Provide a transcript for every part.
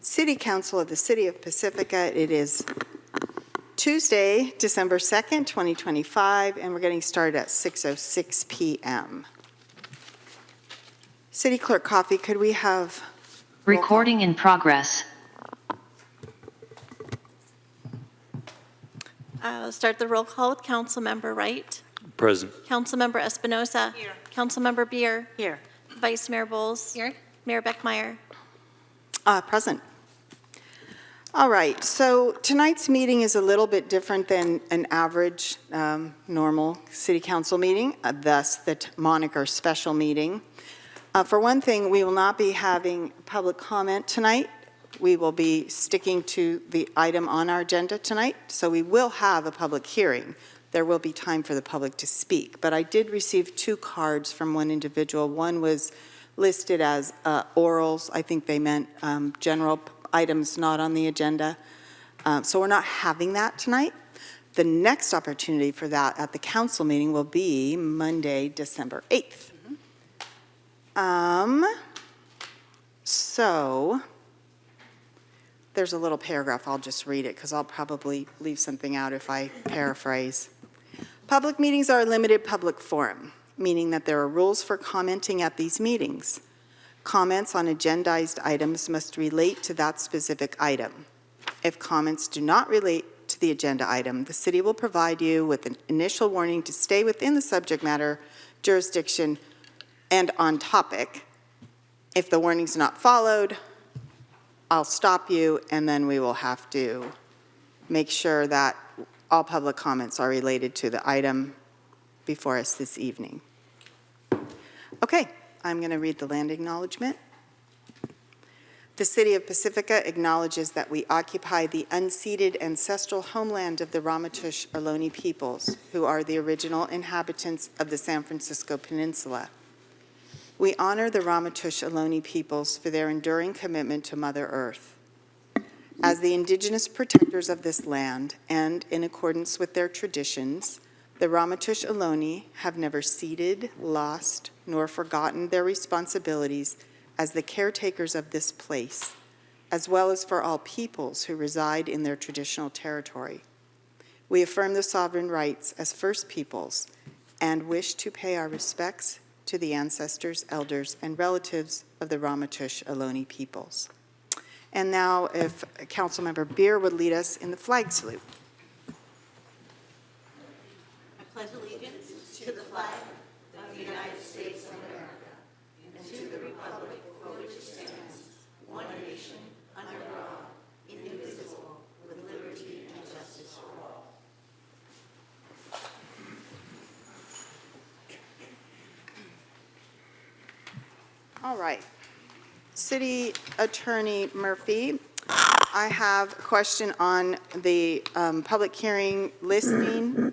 City Council of the City of Pacifica. It is Tuesday, December 2nd, 2025, and we're getting started at 6:06 p.m. City Clerk Coffey, could we have roll call? Recording in progress. Start the roll call with Councilmember Wright. Present. Councilmember Espinosa. Here. Councilmember Beer. Here. Vice Mayor Bowles. Here. Mayor Beckmeyer. Present. All right, so tonight's meeting is a little bit different than an average normal city council meeting, thus the moniker special meeting. For one thing, we will not be having public comment tonight. We will be sticking to the item on our agenda tonight, so we will have a public hearing. There will be time for the public to speak, but I did receive 2 cards from one individual. One was listed as orals. I think they meant general items not on the agenda. So we're not having that tonight. The next opportunity for that at the council meeting will be Monday, December 8th. So there's a little paragraph. I'll just read it because I'll probably leave something out if I paraphrase. Public meetings are a limited public forum, meaning that there are rules for commenting at these meetings. Comments on agendized items must relate to that specific item. If comments do not relate to the agenda item, the city will provide you with an initial warning to stay within the subject matter, jurisdiction, and on topic. If the warning's not followed, I'll stop you, and then we will have to make sure that all public comments are related to the item before us this evening. Okay. I'm going to read the land acknowledgement. The City of Pacifica acknowledges that we occupy the unceded ancestral homeland of the Ramaytush Ohlone peoples, who are the original inhabitants of the San Francisco Peninsula. We honor the Ramaytush Ohlone peoples for their enduring commitment to Mother Earth. As the indigenous protectors of this land, and in accordance with their traditions, the Ramaytush Ohlone have never ceded, lost, nor forgotten their responsibilities as the caretakers of this place, as well as for all peoples who reside in their traditional territory. We affirm the sovereign rights as First Peoples and wish to pay our respects to the ancestors, elders, and relatives of the Ramaytush Ohlone peoples. And now, if Councilmember Beer would lead us in the flag salute. Pledge allegiance to the flag of the United States of America and to the republic for which it stands, one nation, under God, indivisible, with liberty and justice for all. All right. City Attorney Murphy, I have a question on the public hearing listing.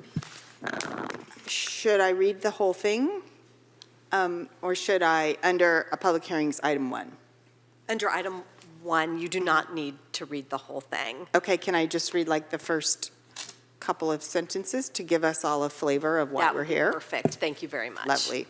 Should I read the whole thing? Or should I, under a public hearings, item 1? Under item 1, you do not need to read the whole thing. Okay, can I just read like the first couple of sentences to give us all a flavor of why we're here? Perfect. Thank you very much. Lovely.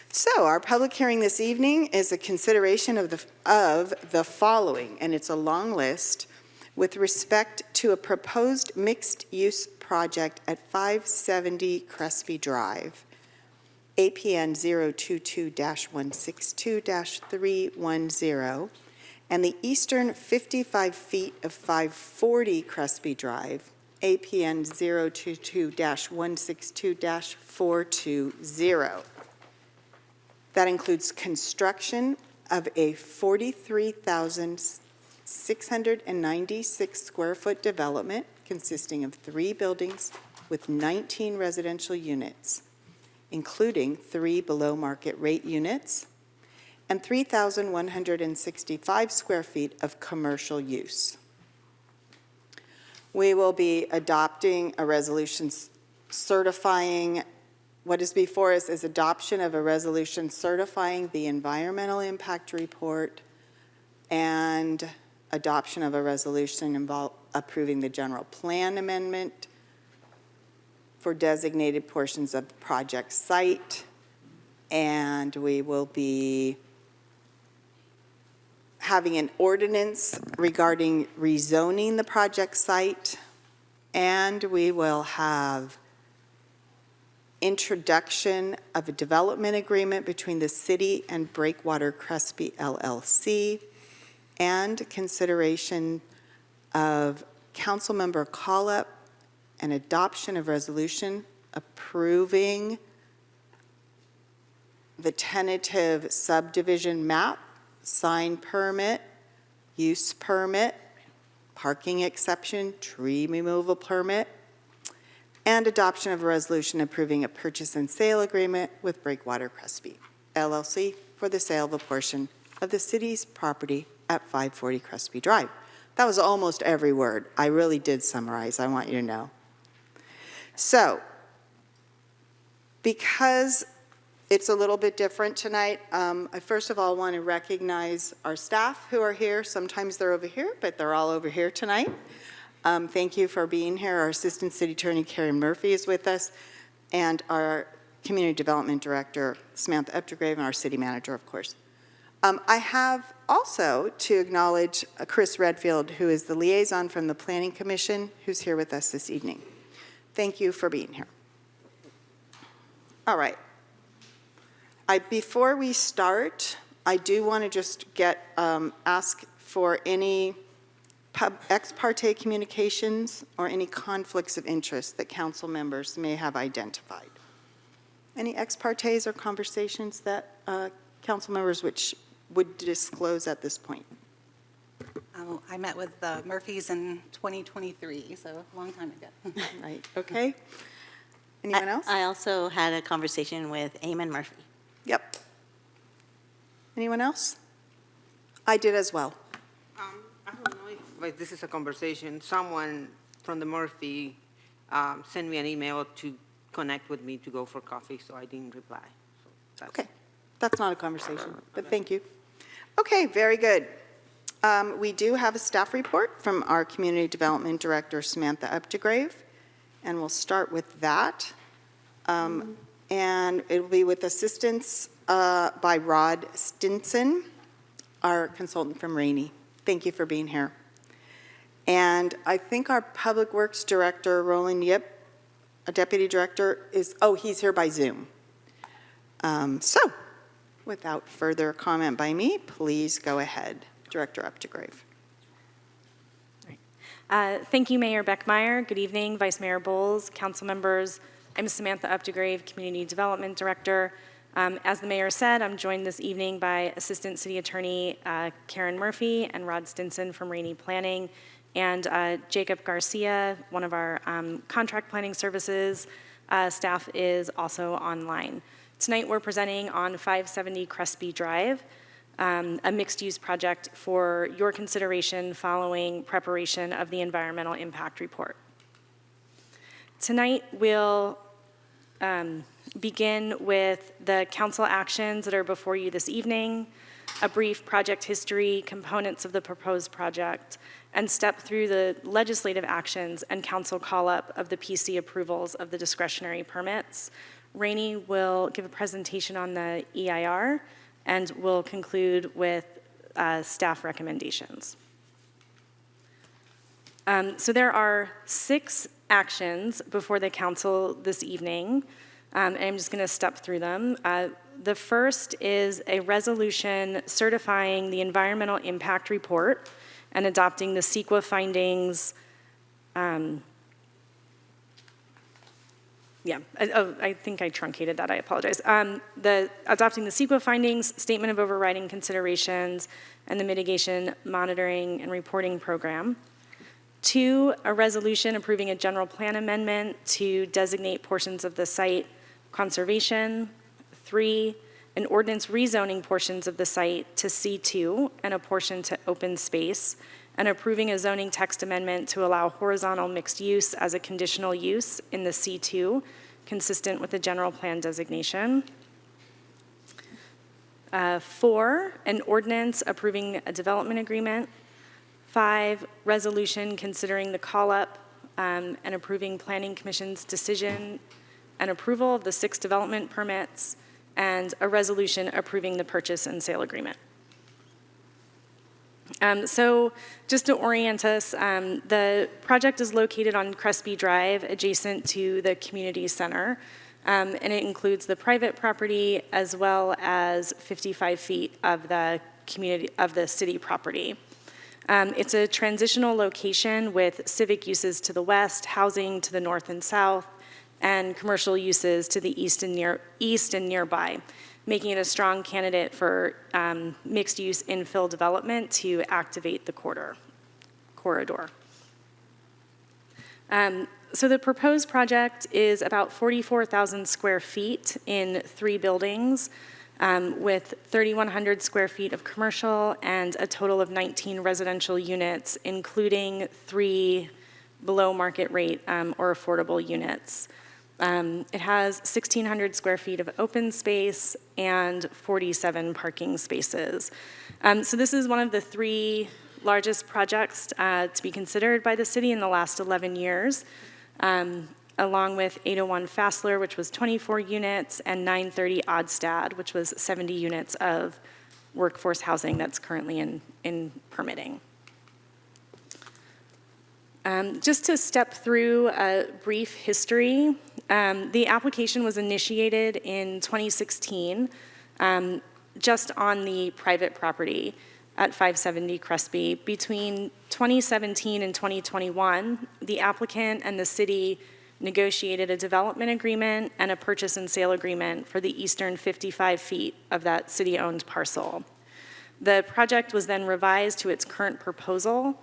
So our public hearing this evening is a consideration of the following, and it's a long list, with respect to a proposed mixed-use project at 570 Crespi Drive, APN 022-162-310, and the eastern 55 feet of 540 Crespi Drive, APN 022-162-420. That includes construction of a 43,696 square foot development consisting of 3 buildings with 19 residential units, including 3 below market rate units, and 3,165 square feet of commercial use. We will be adopting a resolution certifying. What is before us is adoption of a resolution certifying the environmental impact report and adoption of a resolution approving the general plan amendment for designated portions of the project site. And we will be having an ordinance regarding rezoning the project site, and we will have introduction of a development agreement between the city and Breakwater Crespi LLC, and consideration of council member call-up and adoption of resolution approving the tentative subdivision map, sign permit, use permit, parking exception, tree removal permit, and adoption of a resolution approving a purchase and sale agreement with Breakwater Crespi LLC for the sale of a portion of the city's property at 540 Crespi Drive. That was almost every word. I really did summarize, I want you to know. So, because it's a little bit different tonight, I first of all want to recognize our staff who are here. Sometimes they're over here, but they're all over here tonight. Thank you for being here. Our Assistant City Attorney, Karen Murphy, is with us, and our Community Development Director, Samantha Eptergrave, and our City Manager, of course. I have also to acknowledge Chris Redfield, who is the liaison from the Planning Commission, who's here with us this evening. Thank you for being here. All right. Before we start, I do want to just ask for any ex parte communications or any conflicts of interest that council members may have identified. Any ex partes or conversations that council members which would disclose at this point? I met with the Murphys in 2023, so a long time ago. Right, okay. Anyone else? I also had a conversation with Eamon Murphy. Yep. Anyone else? I did as well. I don't know if this is a conversation. Someone from the Murphy sent me an email to connect with me to go for coffee, so I didn't reply. So that's Okay, that's not a conversation, but thank you. Okay, very good. We do have a staff report from our Community Development Director, Samantha Eptergrave, and we'll start with that. And it will be with assistance by Rod Stinson, our consultant from Rainey. Thank you for being here. And I think our Public Works Director, Roland Yip, a Deputy Director, he's here by Zoom. So, without further comment by me, please go ahead, Director Eptergrave. Thank you, Mayor Beckmeyer. Good evening, Vice Mayor Bowles, council members. I'm Samantha Eptergrave, Community Development Director. As the mayor said, I'm joined this evening by Assistant City Attorney Karen Murphy and Rod Stinson from Rainey Planning, and Jacob Garcia, one of our contract planning services staff, is also online. Tonight we're presenting on 570 Crespi Drive, a mixed-use project for your consideration following preparation of the environmental impact report. Tonight we'll begin with the council actions that are before you this evening, a brief project history, components of the proposed project, and step through the legislative actions and council call-up of the PC approvals of the discretionary permits. Rainey will give a presentation on the EIR, and we'll conclude with staff recommendations. So there are 6 actions before the council this evening, and I'm just going to step through them. The first is a resolution certifying the environmental impact report and adopting the CEQA findings. I think I truncated that, I apologize. Adopting the CEQA findings, statement of overriding considerations, and the mitigation monitoring and reporting program. 2, a resolution approving a general plan amendment to designate portions of the site conservation. 3, an ordinance rezoning portions of the site to C2 and a portion to open space, and approving a zoning text amendment to allow horizontal mixed use as a conditional use in the C2, consistent with the general plan designation. 4, an ordinance approving a development agreement. 5, resolution considering the call-up and approving Planning Commission's decision and approval of the 6 development permits, and a resolution approving the purchase and sale agreement. So just to orient us, the project is located on Crespi Drive, adjacent to the community center, and it includes the private property as well as 55 feet of the city property. It's a transitional location with civic uses to the west, housing to the north and south, and commercial uses to the east and nearby, making it a strong candidate for mixed-use infill development to activate the corridor. So the proposed project is about 44,000 square feet in 3 buildings, with 3,100 square feet of commercial and a total of 19 residential units, including 3 below market rate or affordable units. It has 1,600 square feet of open space and 47 parking spaces. So this is one of the 3 largest projects to be considered by the city in the last 11 years, along with 801 Fassler, which was 24 units, and 930 Odstad, which was 70 units of workforce housing that's currently in permitting. Just to step through a brief history, the application was initiated in 2016, just on the private property at 570 Crespi. Between 2017 and 2021, the applicant and the city negotiated a development agreement and a purchase and sale agreement for the eastern 55 feet of that city-owned parcel. The project was then revised to its current proposal,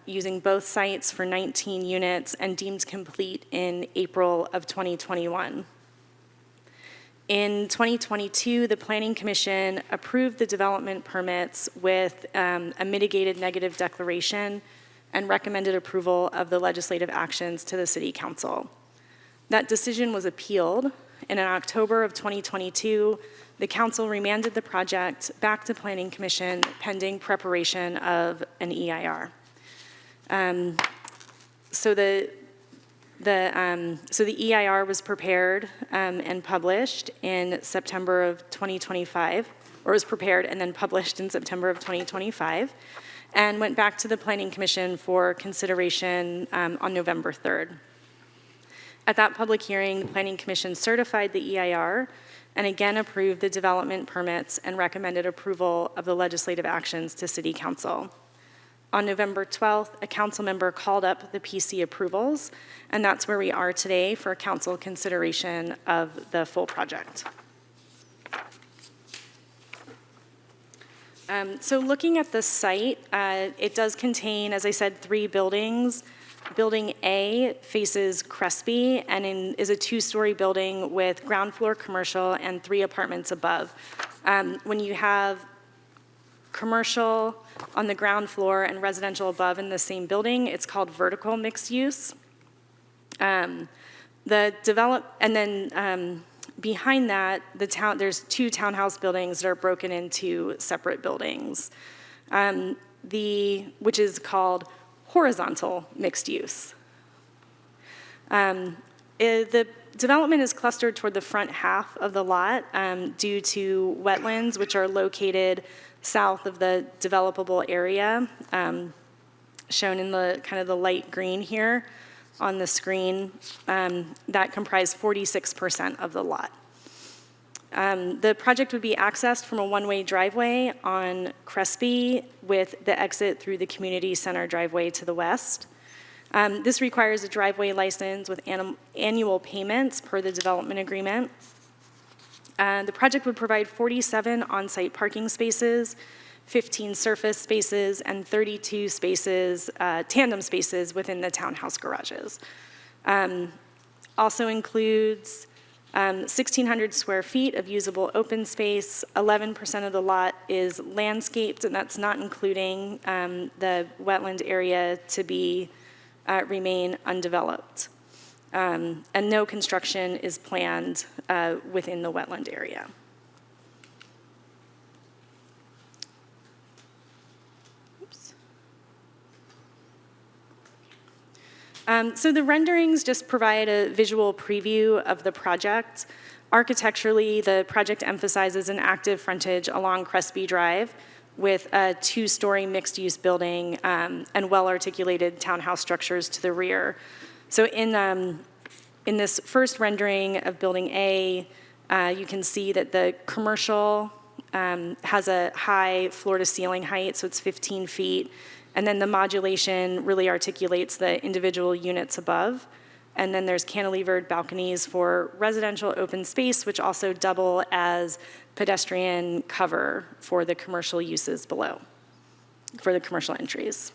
using both sites for 19 units and deemed complete in April of 2021. In 2022, the Planning Commission approved the development permits with a mitigated negative declaration and recommended approval of the legislative actions to the City Council. That decision was appealed, and in October of 2022, the Council remanded the project back to Planning Commission pending preparation of an EIR. So the EIR was prepared and published in September of 2025, or was prepared and then published in September of 2025, and went back to the Planning Commission for consideration on November 3rd. At that public hearing, the Planning Commission certified the EIR and again approved the development permits and recommended approval of the legislative actions to City Council. On November 12th, a council member called up the PC approvals, and that's where we are today for council consideration of the full project. So looking at the site, it does contain, as I said, 3 buildings. Building A faces Crespi and is a 2-story building with ground floor commercial and 3 apartments above. When you have commercial on the ground floor and residential above in the same building, it's called vertical mixed use. Behind that, there's 2 townhouse buildings that are broken into separate buildings, which is called horizontal mixed use. The development is clustered toward the front half of the lot due to wetlands, which are located south of the developable area, shown in the kind of the light green here on the screen, that comprise 46% of the lot. The project would be accessed from a one-way driveway on Crespi with the exit through the community center driveway to the west. This requires a driveway license with annual payments per the development agreement. The project would provide 47 on-site parking spaces, 15 surface spaces, and 32 spaces, tandem spaces within the townhouse garages. Also includes 1,600 square feet of usable open space. 11% of the lot is landscaped, and that's not including the wetland area to be remain undeveloped. And no construction is planned within the wetland area. So the renderings just provide a visual preview of the project. Architecturally, the project emphasizes an active frontage along Crespi Drive with a 2-story mixed-use building and well-articulated townhouse structures to the rear. So in this first rendering of Building A, you can see that the commercial has a high floor-to-ceiling height, so it's 15 feet, and then the modulation really articulates the individual units above. And then there's cantilevered balconies for residential open space, which also double as pedestrian cover for the commercial uses below, for the commercial entries.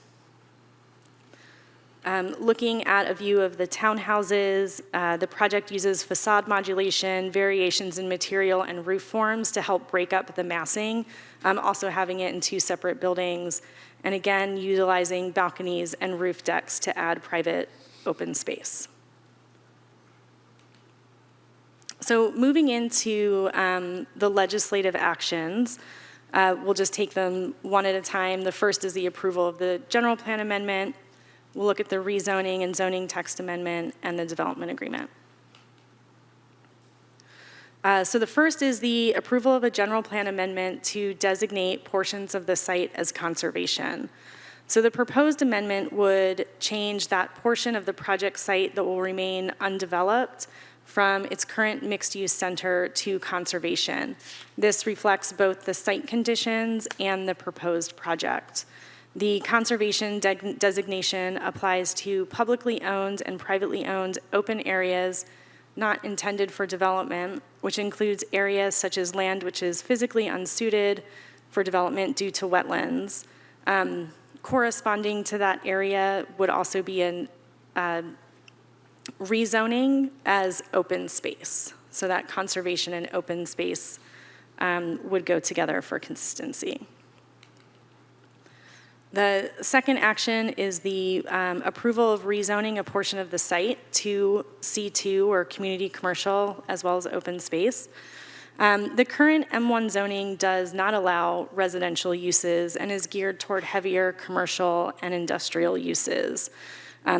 Looking at a view of the townhouses, the project uses facade modulation, variations in material and roof forms to help break up the massing, also having it in 2 separate buildings, and again, utilizing balconies and roof decks to add private open space. So moving into the legislative actions, we'll just take them one at a time. The first is the approval of the general plan amendment. We'll look at the rezoning and zoning text amendment and the development agreement. So the first is the approval of a general plan amendment to designate portions of the site as conservation. So the proposed amendment would change that portion of the project site that will remain undeveloped from its current mixed-use center to conservation. This reflects both the site conditions and the proposed project. The conservation designation applies to publicly owned and privately owned open areas not intended for development, which includes areas such as land which is physically unsuited for development due to wetlands. Corresponding to that area would also be an rezoning as open space. So that conservation and open space would go together for consistency. The second action is the approval of rezoning a portion of the site to C2 or community commercial as well as open space. The current M1 zoning does not allow residential uses and is geared toward heavier commercial and industrial uses.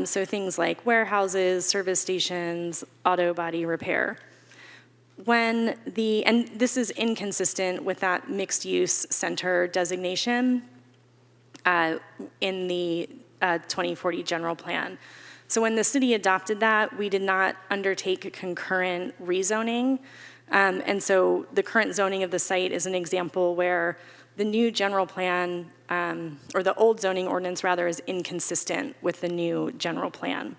So things like warehouses, service stations, auto body repair. And this is inconsistent with that mixed-use center designation in the 2040 general plan. So when the city adopted that, we did not undertake a concurrent rezoning. And so the current zoning of the site is an example where the new general plan, or the old zoning ordinance rather, is inconsistent with the new general plan.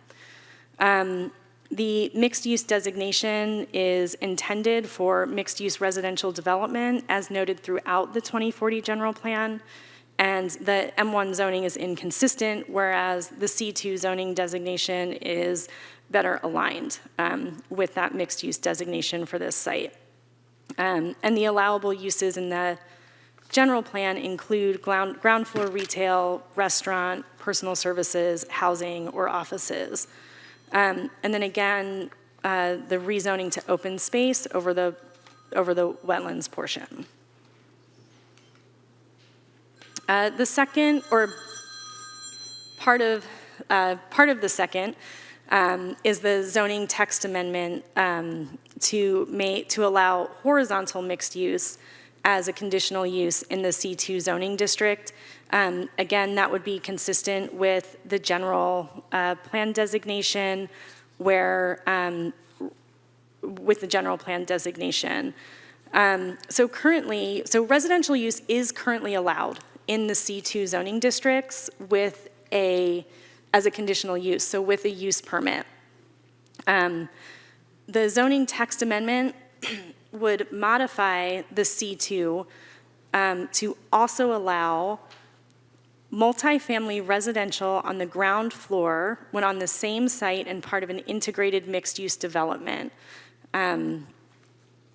The mixed-use designation is intended for mixed-use residential development as noted throughout the 2040 general plan, and the M1 zoning is inconsistent, whereas the C2 zoning designation is better aligned with that mixed-use designation for this site. And the allowable uses in the general plan include ground floor retail, restaurant, personal services, housing, or offices. And then again, the rezoning to open space over the wetlands portion. The second, or part of the second, is the zoning text amendment to allow horizontal mixed use as a conditional use in the C2 zoning district. Again, that would be consistent with the general plan designation where, with the general plan designation. So residential use is currently allowed in the C2 zoning districts as a conditional use, so with a use permit. The zoning text amendment would modify the C2 to also allow multifamily residential on the ground floor when on the same site and part of an integrated mixed-use development.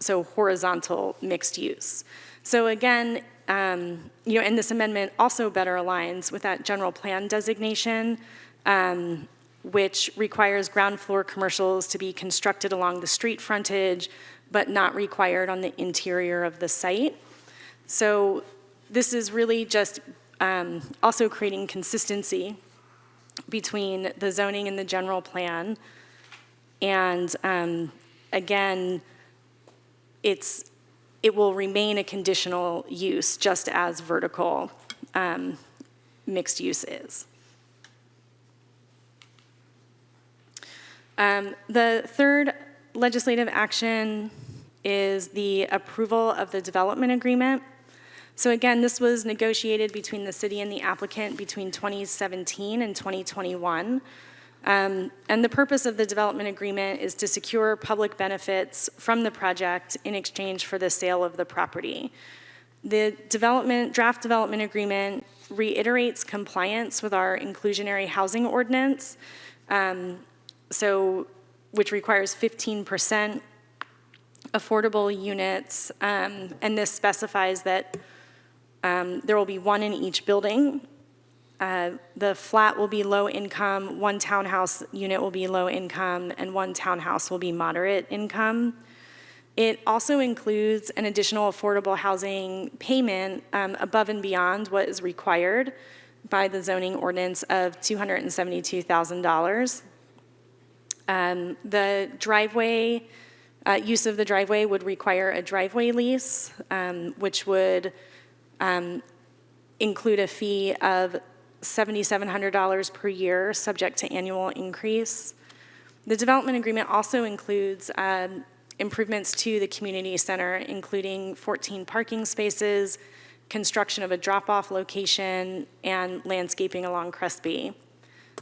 So horizontal mixed use. So again, and this amendment also better aligns with that general plan designation, which requires ground floor commercials to be constructed along the street frontage, but not required on the interior of the site. So this is really just also creating consistency between the zoning and the general plan. And again, it's it will remain a conditional use, just as vertical mixed use is. The third legislative action is the approval of the development agreement. So again, this was negotiated between the city and the applicant between 2017 and 2021. And the purpose of the development agreement is to secure public benefits from the project in exchange for the sale of the property. The draft development agreement reiterates compliance with our inclusionary housing ordinance, which requires 15% affordable units, and this specifies that there will be one in each building. The flat will be low income, one townhouse unit will be low income, and one townhouse will be moderate income. It also includes an additional affordable housing payment above and beyond what is required by the zoning ordinance of $272,000. The driveway, use of the driveway would require a driveway lease, which would include a fee of $7,700 per year, subject to annual increase. The development agreement also includes improvements to the community center, including 14 parking spaces, construction of a drop-off location, and landscaping along Crespi.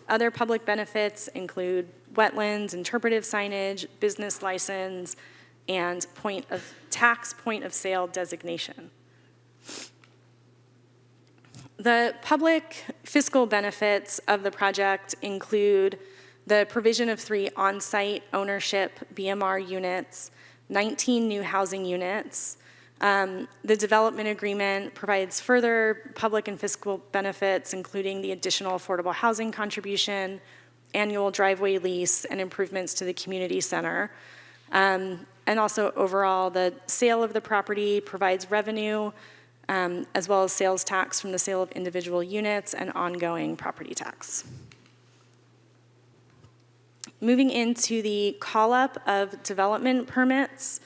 Other public benefits include wetlands, interpretive signage, business license, and point of sale designation. The public fiscal benefits of the project include the provision of 3 on-site ownership BMR units, 19 new housing units. The development agreement provides further public and fiscal benefits, including the additional affordable housing contribution, annual driveway lease, and improvements to the community center. And also overall, the sale of the property provides revenue, as well as sales tax from the sale of individual units and ongoing property tax. Moving into the call-up of development permits.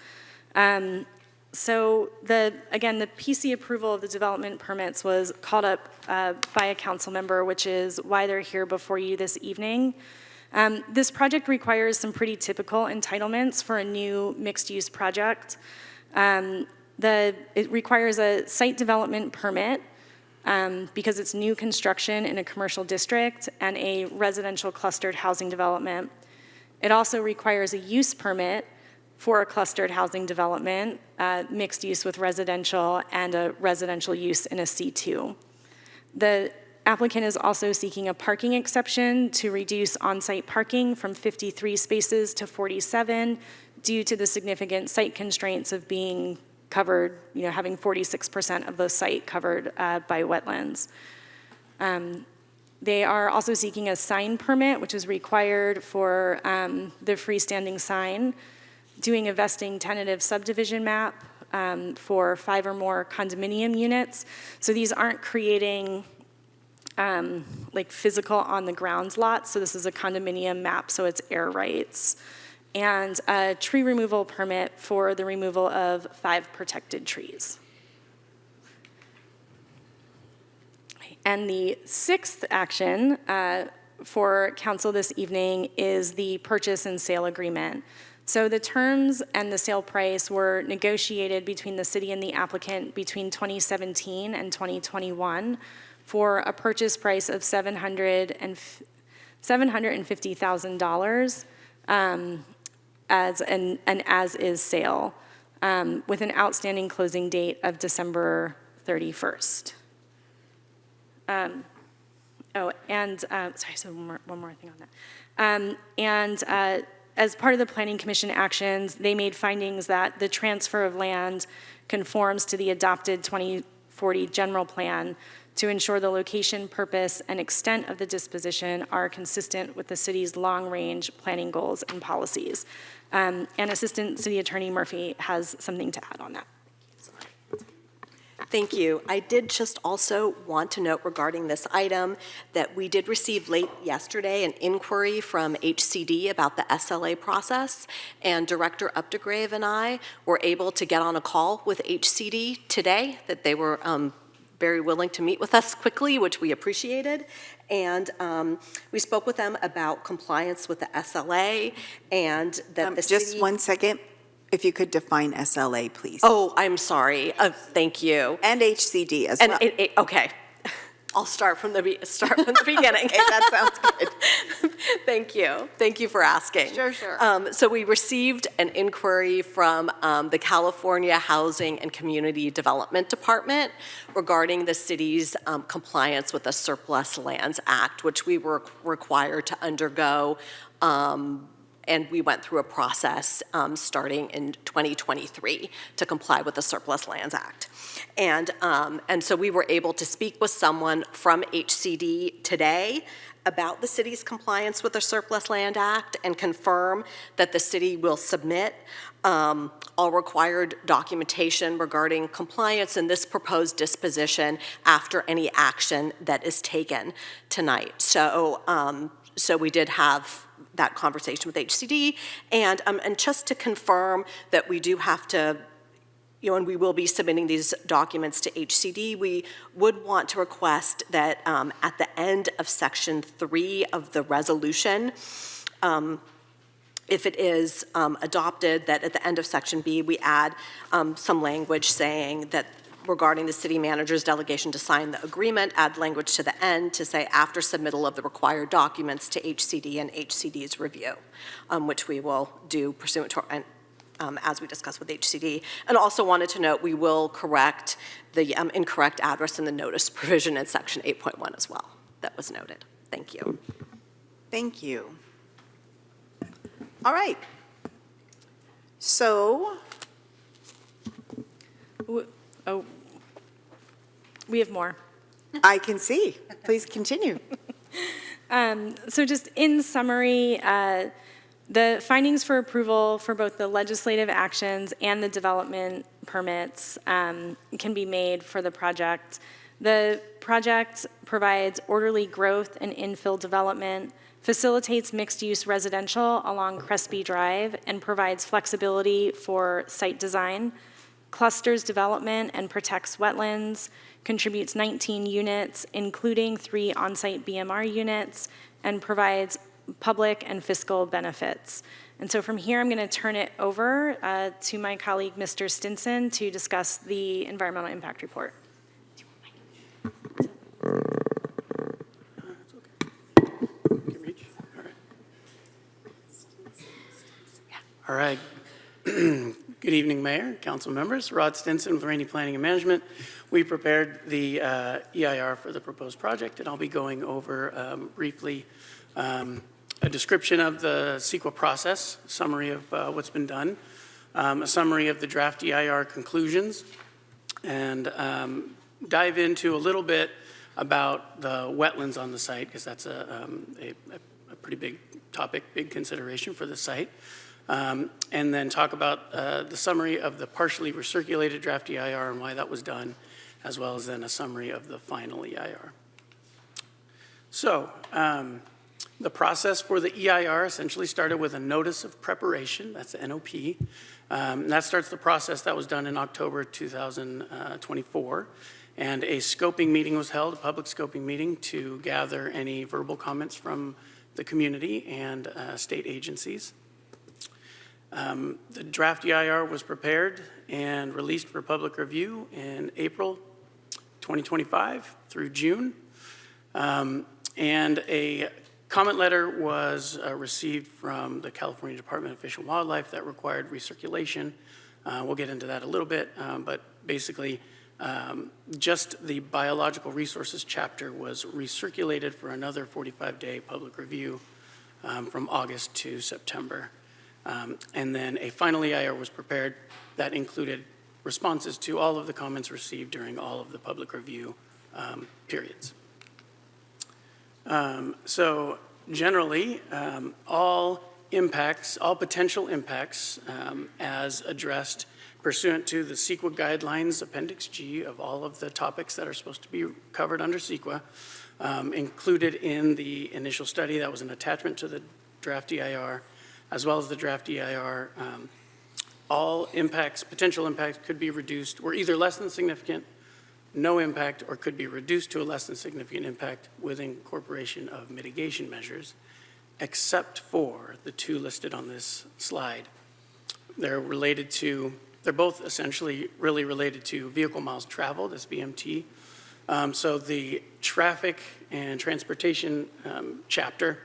So the PC approval of the development permits was called up by a council member, which is why they're here before you this evening. This project requires some pretty typical entitlements for a new mixed-use project. It requires a site development permit because it's new construction in a commercial district and a residential clustered housing development. It also requires a use permit for a clustered housing development, mixed use with residential, and a residential use in a C2. The applicant is also seeking a parking exception to reduce on-site parking from 53 spaces to 47 due to the significant site constraints of being covered, having 46% of the site covered by wetlands. They are also seeking a sign permit, which is required for the freestanding sign, doing a vesting tentative subdivision map for 5 or more condominium units. So these aren't creating physical on the grounds lots. So this is a condominium map, so it's air rights. And a tree removal permit for the removal of 5 protected trees. And the 6th action for council this evening is the purchase and sale agreement. So the terms and the sale price were negotiated between the city and the applicant between 2017 and 2021 for a purchase price of $750,000 as an as-is sale with an outstanding closing date of December 31st. One more thing on that. As part of the Planning Commission actions, they made findings that the transfer of land conforms to the adopted 2040 general plan to ensure the location, purpose, and extent of the disposition are consistent with the city's long-range planning goals and policies. And Assistant City Attorney Murphy has something to add on that. Thank you. I did just also want to note regarding this item that we did receive late yesterday an inquiry from HCD about the SLA process, and Director Updegrave and I were able to get on a call with HCD today, that they were very willing to meet with us quickly, which we appreciated. And we spoke with them about compliance with the SLA and that the city... Just 1 second, if you could define SLA, please. Oh, I'm sorry. Thank you. And HCD as And well. okay, I'll start from the beginning. Okay, that sounds good. Thank you for asking. Sure. So we received an inquiry from the California Housing and Community Development Department regarding the city's compliance with the Surplus Lands Act, which we were required to undergo, and we went through a process starting in 2023 to comply with the Surplus Lands Act. And so we were able to speak with someone from HCD today about the city's compliance with the Surplus Land Act and confirm that the city will submit all required documentation regarding compliance in this proposed disposition after any action that is taken tonight. So we did have that conversation with HCD, and just to confirm that we do have to, and we will be submitting these documents to HCD, we would want to request that at the end of Section 3 of the resolution, if it is adopted, that at the end of Section B, we add some language saying that regarding the city manager's delegation to sign the agreement, add language to the end to say after submittal of the required documents to HCD and HCD's review, which we will do pursuant to, as we discussed with HCD. And also wanted to note we will correct the incorrect address in the notice provision in Section 8.1 as well. That was noted. Thank you. Thank you. All right. So, Oh, we have more. I can see. Please continue. So just in summary, the findings for approval for both the legislative actions and the development permits can be made for the project. The project provides orderly growth and infill development, facilitates mixed-use residential along Crespi Drive, and provides flexibility for site design, clusters development and protects wetlands, contributes 19 units, including 3 on-site BMR units, and provides public and fiscal benefits. And so from here, I'm going to turn it over to my colleague, Mr. Stinson, to discuss the environmental impact report. All right. Good evening, Mayor, council members. Rod Stinson with Rainey Planning and Management. We prepared the EIR for the proposed project, and I'll be going over briefly a description of the CEQA process, summary of what's been done, a summary of the draft EIR conclusions, and dive into a little bit about the wetlands on the site, because that's a pretty big topic, big consideration for the site. And then talk about the summary of the partially recirculated draft EIR and why that was done, as well as then a summary of the final EIR. So the process for the EIR essentially started with a notice of preparation, that's the NOP. That starts the process that was done in October 2024. And a scoping meeting was held, a public scoping meeting, to gather any verbal comments from the community and state agencies. The draft EIR was prepared and released for public review in April 2025 through June. And a comment letter was received from the California Department of Fish and Wildlife that required recirculation. We'll get into that a little bit, but basically just the biological resources chapter was recirculated for another 45-day public review from August to September. And then a final EIR was prepared that included responses to all of the comments received during all of the public review periods. So generally, all impacts, all potential impacts as addressed Pursuant to the CEQA guidelines, Appendix G of all of the topics that are supposed to be covered under CEQA, included in the initial study that was an attachment to the draft EIR, as well as the draft EIR, all impacts, potential impacts could be reduced, were either less than significant, no impact, or could be reduced to a less than significant impact with incorporation of mitigation measures, except for the two listed on this slide. They're both essentially really related to vehicle miles traveled, as VMT. So the traffic and transportation chapter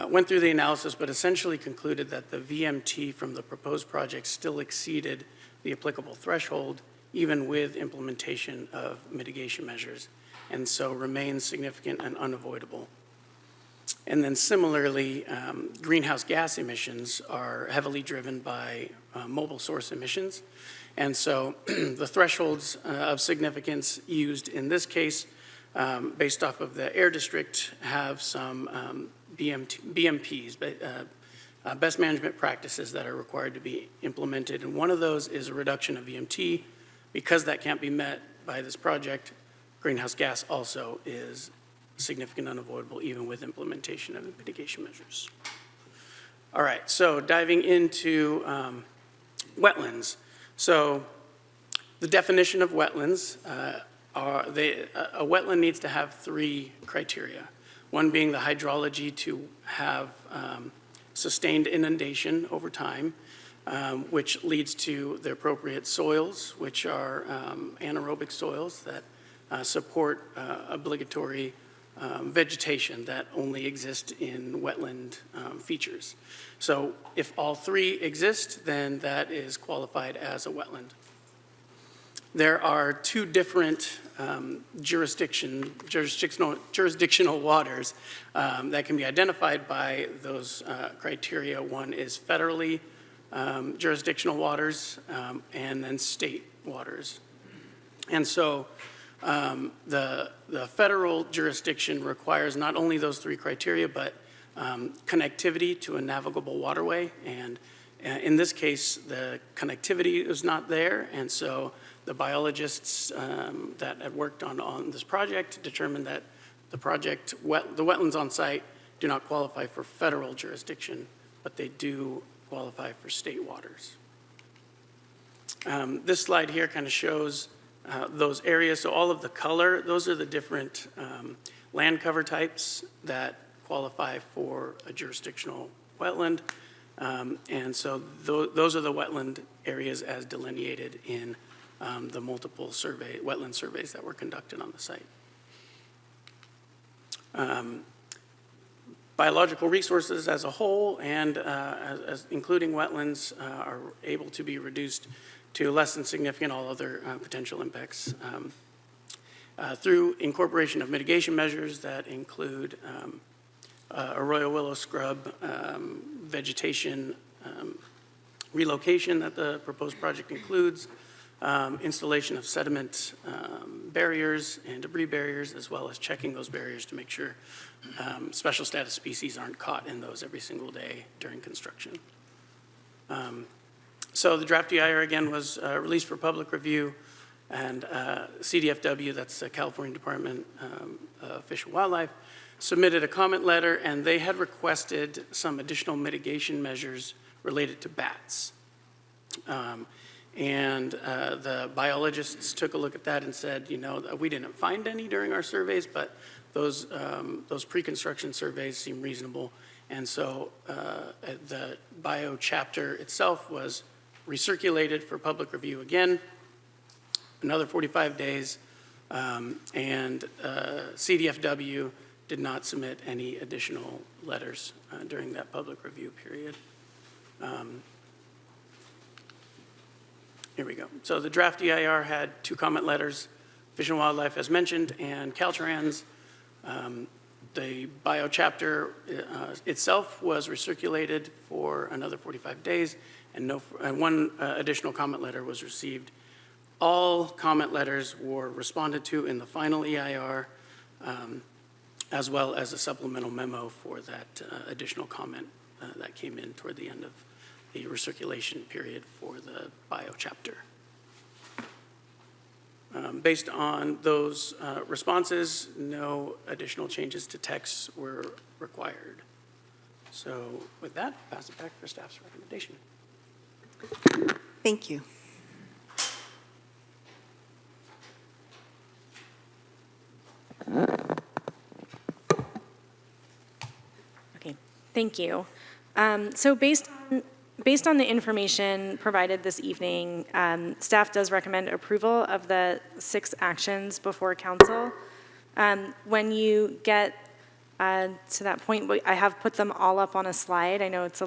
went through the analysis, but essentially concluded that the VMT from the proposed project still exceeded the applicable threshold, even with implementation of mitigation measures, and so remains significant and unavoidable. And then similarly, greenhouse gas emissions are heavily driven by mobile source emissions. And so the thresholds of significance used in this case, based off of the air district, have some BMPs, best management practices that are required to be implemented. And one of those is a reduction of VMT. Because that can't be met by this project, greenhouse gas also is significant unavoidable even with implementation of the mitigation measures. All right, so diving into wetlands. So the definition of wetlands a wetland needs to have three criteria. One being the hydrology to have sustained inundation over time, which leads to the appropriate soils, which are anaerobic soils that support obligatory vegetation that only exist in wetland features. So if all three exist, then that is qualified as a wetland. There are two different jurisdictional waters that can be identified by those criteria. One is federally jurisdictional waters and then state waters. And so the federal jurisdiction requires not only those three criteria, but connectivity to a navigable waterway. And in this case, the connectivity is not there. And so the biologists that had worked on this project determined that the wetlands on site do not qualify for federal jurisdiction, but they do qualify for state waters. This slide here kind of shows those areas. So all of the color, those are the different land cover types that qualify for a jurisdictional wetland. And so those are the wetland areas as delineated in the multiple wetland surveys that were conducted on the site. Biological resources as a whole and including wetlands are able to be reduced to less than significant all other potential impacts through incorporation of mitigation measures that include arroyo willow scrub, vegetation relocation that the proposed project includes, installation of sediment barriers and debris barriers, as well as checking those barriers to make sure special status species aren't caught in those every single day during construction. So the draft EIR again was released for public review, and CDFW, that's the California Department of Fish and Wildlife, submitted a comment letter, and they had requested some additional mitigation measures related to bats. And the biologists took a look at that and said, you know, we didn't find any during our surveys, but those pre-construction surveys seem reasonable. And so the bio chapter itself was recirculated for public review again, another 45 days, and CDFW did not submit any additional letters during that public review period. Here we go. So the draft EIR had two comment letters, Fish and Wildlife as mentioned, and Caltrans. The bio chapter itself was recirculated for another 45 days, and one additional comment letter was received. All comment letters were responded to in the final EIR, as well as a supplemental memo for that additional comment that came in toward the end of the recirculation period for the bio chapter. Based on those responses, no additional changes to text were required. So with that, pass it back for staff's recommendation. Thank you. Okay, thank you. So based on the information provided this evening, staff does recommend approval of the 6 actions before council. When you get to that point, I have put them all up on a slide. I know it's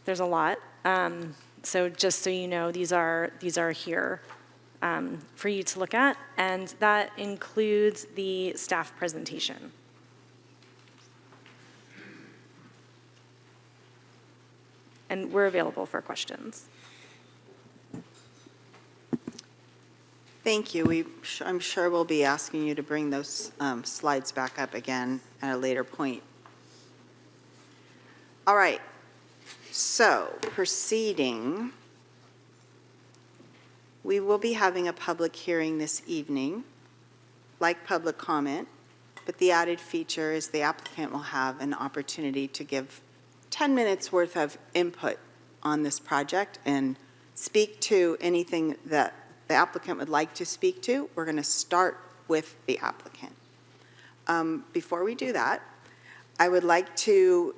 there's a lot. So just so you know, these are here for you to look at, and that includes the staff presentation. And we're available for questions. Thank you. I'm sure we'll be asking you to bring those slides back up again at a later point. All right. So proceeding, we will be having a public hearing this evening, like public comment, but the added feature is the applicant will have an opportunity to give 10 minutes worth of input on this project and speak to anything that the applicant would like to speak to. We're going to start with the applicant. Before we do that, I would like to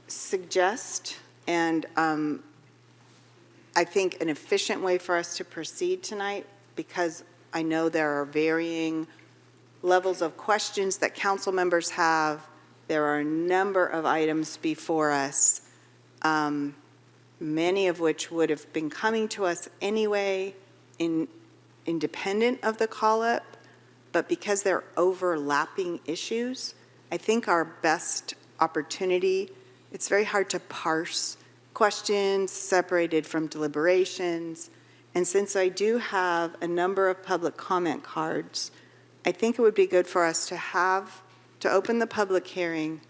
suggest, and I think an efficient way for us to proceed tonight, because I know there are varying levels of questions that council members have. There are a number of items before us, many of which would have been coming to us anyway, independent of the call-up, but because they're overlapping issues, I think our best opportunity, it's very hard to parse questions separated from deliberations, and since I do have a number of public comment cards, I think it would be good for us to open the public hearing,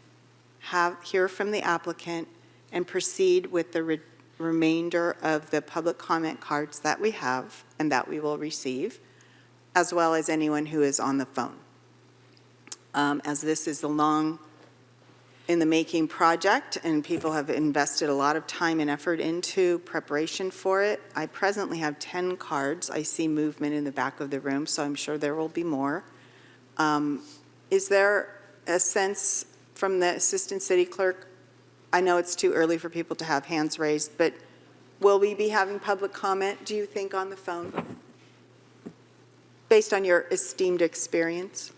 hear from the applicant, and proceed with the remainder of the public comment cards that we have and that we will receive, as well as anyone who is on the phone. As this is a long in the making project and people have invested a lot of time and effort into preparation for it, I presently have 10 cards. I see movement in the back of the room, so I'm sure there will be more. Is there a sense from the Assistant City Clerk? I know it's too early for people to have hands raised, but will we be having public comment, do you think, on the phone? Based on your esteemed experience?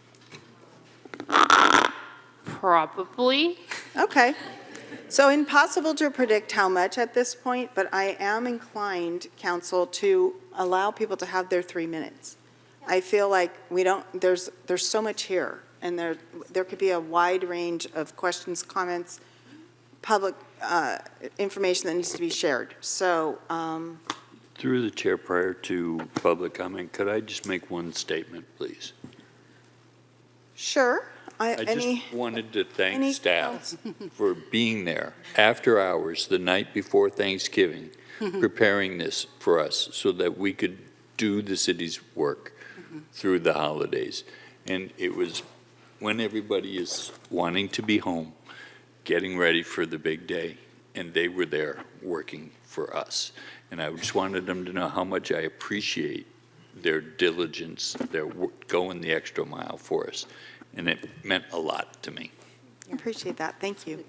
Probably. Okay. So impossible to predict how much at this point, but I am inclined, council, to allow people to have their 3 minutes. I feel like there's so much here, and there could be a wide range of questions, comments, public information that needs to be shared. So, Through the chair, prior to public comment, could I just make one statement, please? sure. I just wanted to thank staff for being there after hours the night before Thanksgiving, preparing this for us so that we could do the city's work through the holidays. And it was when everybody is wanting to be home, getting ready for the big day, and they were there working for us. And I just wanted them to know how much I appreciate their diligence, their going the extra mile for us. And it meant a lot to me. I appreciate that. Thank you.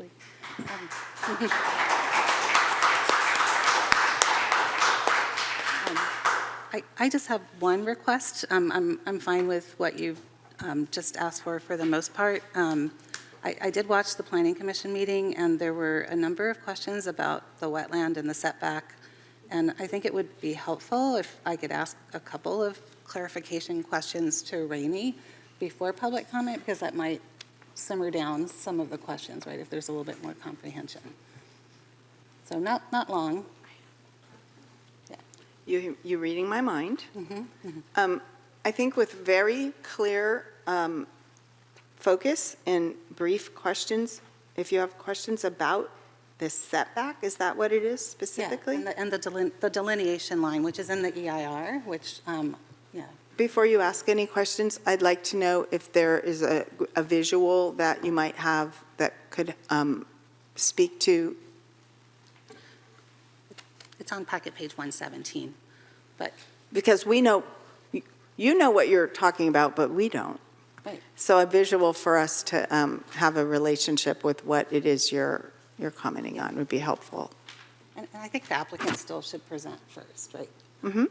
I just have one request. I'm fine with what you've just asked for the most part. I did watch the Planning Commission meeting, and there were a number of questions about the wetland and the setback. And I think it would be helpful if I could ask a couple of clarification questions to Rainey before public comment, because that might simmer down some of the questions, right, if there's a little bit more comprehension. So not long. You reading my mind. I think with very clear focus and brief questions, if you have questions about this setback? Is that what it is Yeah, specifically? and the delineation line, which is in the EIR, which, yeah. Before you ask any questions, I'd like to know if there is a visual that you might have that could speak to, It's on packet page 117, but, because we know, you know what you're talking about, but we don't. right. So a visual for us to have a relationship with what it is you're commenting on would be helpful. And I think the applicant still should present first, right? Mm-hmm.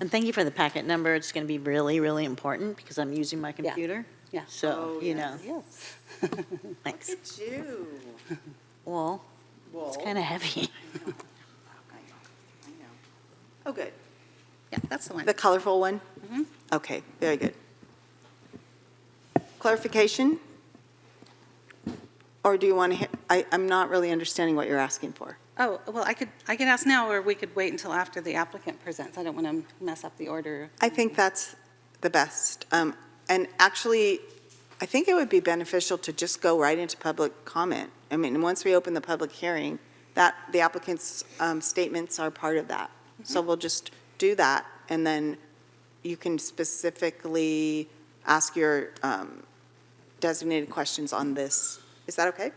And thank you for the packet number. It's going to be really, really important because I'm using my computer. Yeah. So, you know, Yes. thanks. at you. Well, it's kind of heavy. I know. Oh, good. Yeah, that's the one. The colorful one? Mhm. Okay, very good. Clarification? Or do you want to, I'm not really understanding what you're asking for. Oh, well, I could ask now, or we could wait until after the applicant presents. I don't want to mess up the order. I think that's the best. And actually, I think it would be beneficial to just go right into public comment. I mean, once we open the public hearing, that the applicant's statements are part of that. So we'll just do that, and then you can specifically ask your designated questions on this. Is that okay?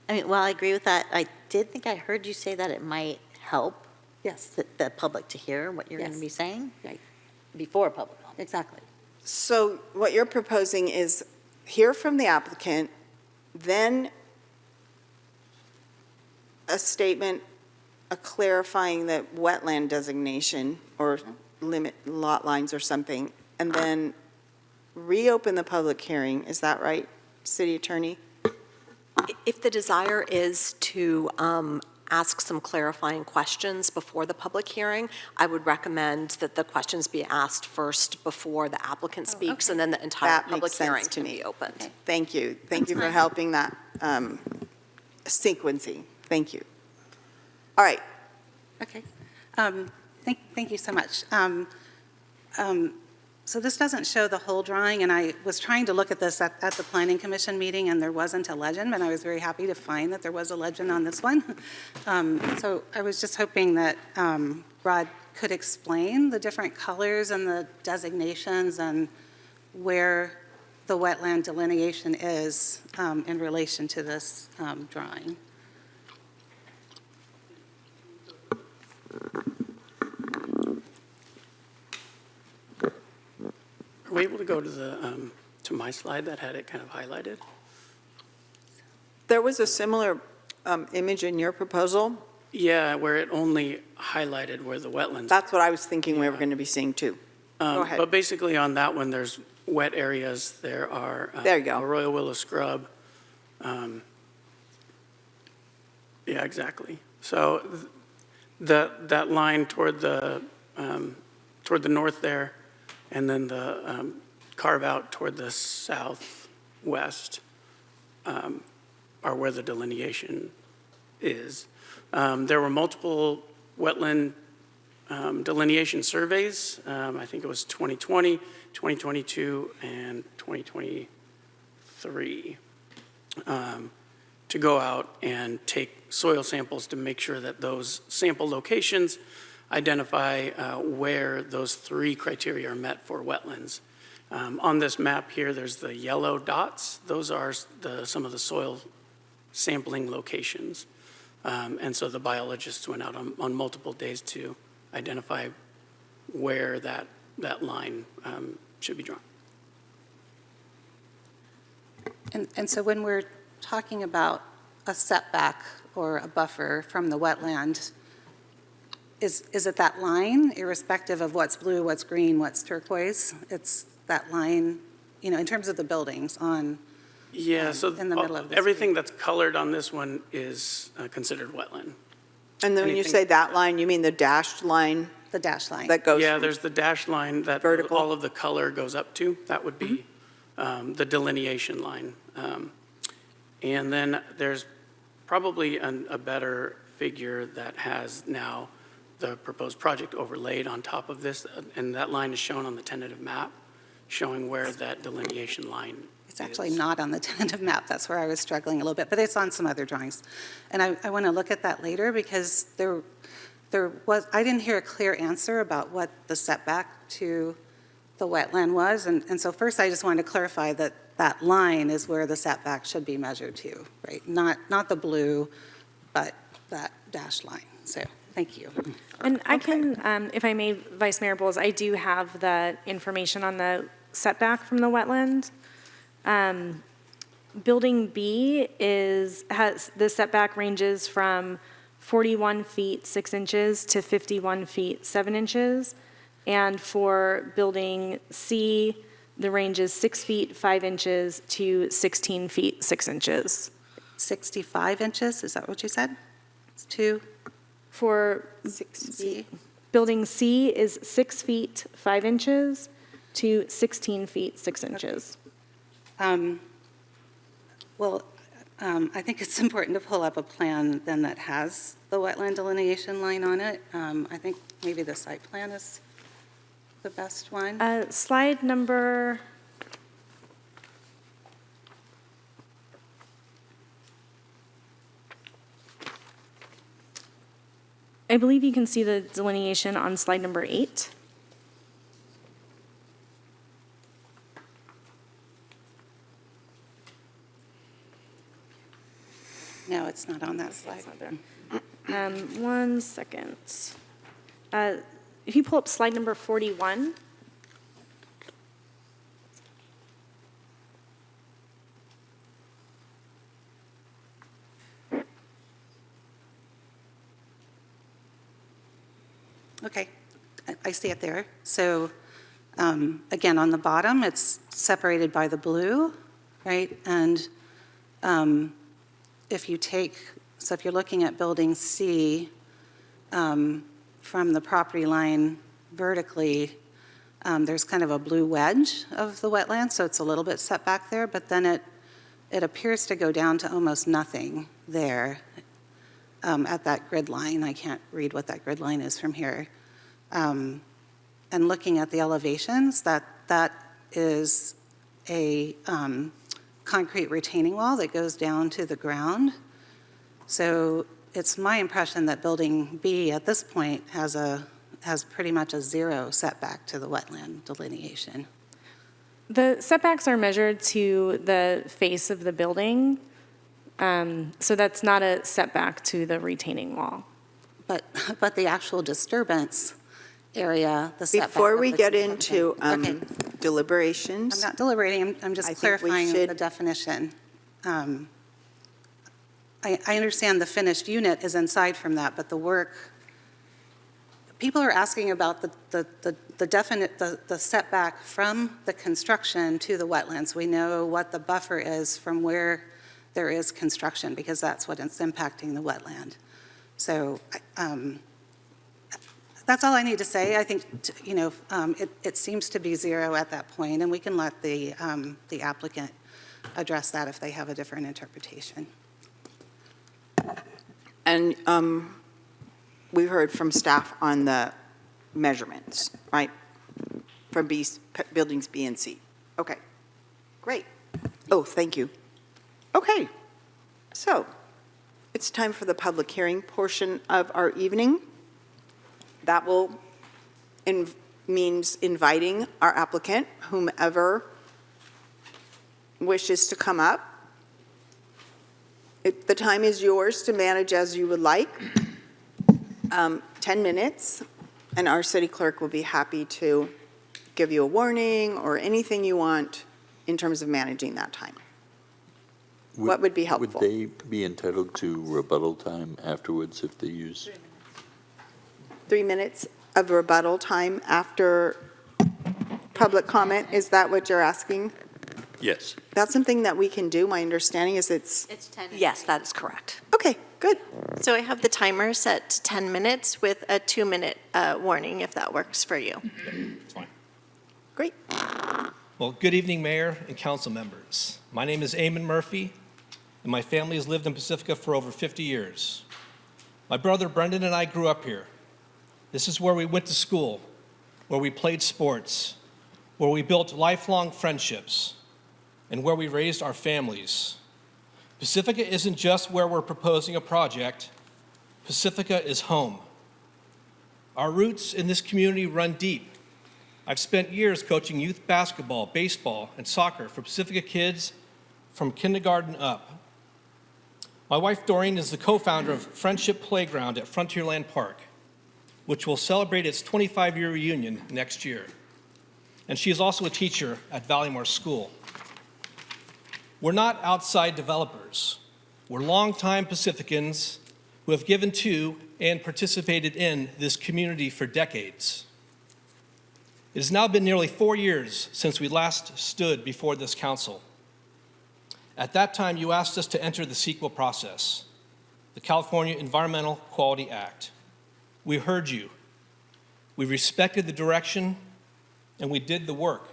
I mean, well, I agree with that. I did think I heard you say that it might help Yes, the public to hear what you're going to Yes. be saying right, before public comment. exactly. So what you're proposing is hear from the applicant, then a statement, a clarifying the wetland designation or limit lot lines or something, and then reopen the public hearing. Is that right, City Attorney? If the desire is to ask some clarifying questions before the public hearing, I would recommend that the questions be asked first before the applicant speaks, okay. and then the entire That public makes sense hearing to can me. be opened. Okay. Thank you. Thank That's you for fine. helping that sequencing. Thank you. All right. Okay. Thank you so much. So this doesn't show the whole drawing, and I was trying to look at this at the Planning Commission meeting, and there wasn't a legend, and I was very happy to find that there was a legend on this one. So I was just hoping that Rod could explain the different colors and the designations and where the wetland delineation is in relation to this drawing. Are we able to go to the, to my slide that had it kind of highlighted? There was a similar image in your proposal. Yeah, where it only highlighted where the wetlands. That's what I was thinking we were going to be seeing too. Go ahead. But basically on that one, there's wet areas. There are. There you go. Arroyo Willow Scrub. Yeah, exactly. So that line toward the north there, and then the carve out toward the southwest are where the delineation is. There were multiple wetland delineation surveys. I think it was 2020, 2022, and 2023, to go out and take soil samples to make sure that those sample locations identify where those three criteria are met for wetlands. On this map here, there's the yellow dots. Those are some of the soil sampling locations. And so the biologists went out on multiple days to identify where that line should be drawn. And so when we're talking about a setback or a buffer from the wetland, is it that line, irrespective of what's blue, what's green, what's turquoise? It's that line, in terms of the buildings on, Yeah, so in the middle of the everything street. that's colored on this one is considered wetland. And then when you anything- say that line, you mean the dashed line the dash line. that goes? Yeah, from- there's the dash line that Vertical. all of the color goes up to. That would be the delineation line. And then there's probably a better figure that has now the proposed project overlaid on top of this, and that line is shown on the tentative map, showing where that delineation line It's actually not on the tentative map. That's where I was struggling a little bit, but it's on some other drawings. And I want to look at that later because I didn't hear a clear answer about what the setback to the wetland was. And so first I just wanted to clarify that that line is where the setback should be measured to, right? Not the blue, but that dashed line. So thank you. And I can, if I may, Vice Mayor Bowles, I do have the information on the setback from the wetland. Building B has, the setback ranges from 41 feet 6 inches to 51 feet 7 inches. And for building C, the range is 6 feet 5 inches to 16 feet 6 inches. 65 inches, is that what you said? It's 2? For C? building C is 6 feet 5 inches to 16 feet 6 inches. Well, I think it's important to pull up a plan then that has the wetland delineation line on it. I think maybe the site plan is the best one. Slide number, I believe you can see the delineation on slide number 8. No, it's not on that slide. One second. If you pull up slide number 41. Okay, I see it there. So again, on the bottom, it's separated by the blue, right? And if you're looking at building C from the property line vertically, there's kind of a blue wedge of the wetland, so it's a little bit set back there, but then it appears to go down to almost nothing there at that grid line. I can't read what that grid line is from here. And looking at the elevations, that is a concrete retaining wall that goes down to the ground. So it's my impression that building B at this point has pretty much a 0 setback to the wetland delineation. The setbacks are measured to the face of the building, so that's not a setback to the retaining wall. But the actual disturbance area, the setback. Before of we the get construction- into Okay. deliberations. I'm not deliberating, I'm I just think we clarifying should- the definition. I understand the finished unit is inside from that, but the work, people are asking about the setback from the construction to the wetlands. We know what the buffer is from where there is construction, because that's what is impacting the wetland. So that's all I need to say. I think, it seems to be 0 at that point, and we can let the applicant address that if they have a different interpretation. And we heard from staff on the measurements, right? From buildings B and C. Okay, great. Oh, thank you. Okay, so it's time for the public hearing portion of our evening. That means inviting our applicant, whomever wishes to come up. The time is yours to manage as you would like. 10 minutes, and our city clerk will be happy to give you a warning or anything you want in terms of managing that time. What would be helpful? Would they be entitled to rebuttal time afterwards if they use? 3 minutes of rebuttal time after public comment, is that what you're asking? Yes. That's something that we can do. My understanding is it's, It's 10. Yes, that is correct. okay, good. So I have the timer set to 10 minutes with a 2-minute warning, if that works for you. It's fine. Great. Well, good evening, Mayor and council members. My name is Eamon Murphy, and my family has lived in Pacifica for over 50 years. My brother Brendan and I grew up here. This is where we went to school, where we played sports, where we built lifelong friendships. and where we raised our families. Pacifica isn't just where we're proposing a project. Pacifica is home. Our roots in this community run deep. I've spent years coaching youth basketball, baseball, and soccer for Pacifica kids from kindergarten up. My wife Doreen is the co-founder of Friendship Playground at Frontierland Park, which will celebrate its 25-year reunion next year. And she is also a teacher at Valleymore School. We're not outside developers. We're longtime Pacificans who have given to and participated in this community for decades. It has now been nearly 4 years since we last stood before this council. At that time, you asked us to enter the CEQA process, the California Environmental Quality Act. We heard you. We respected the direction, and we did the work.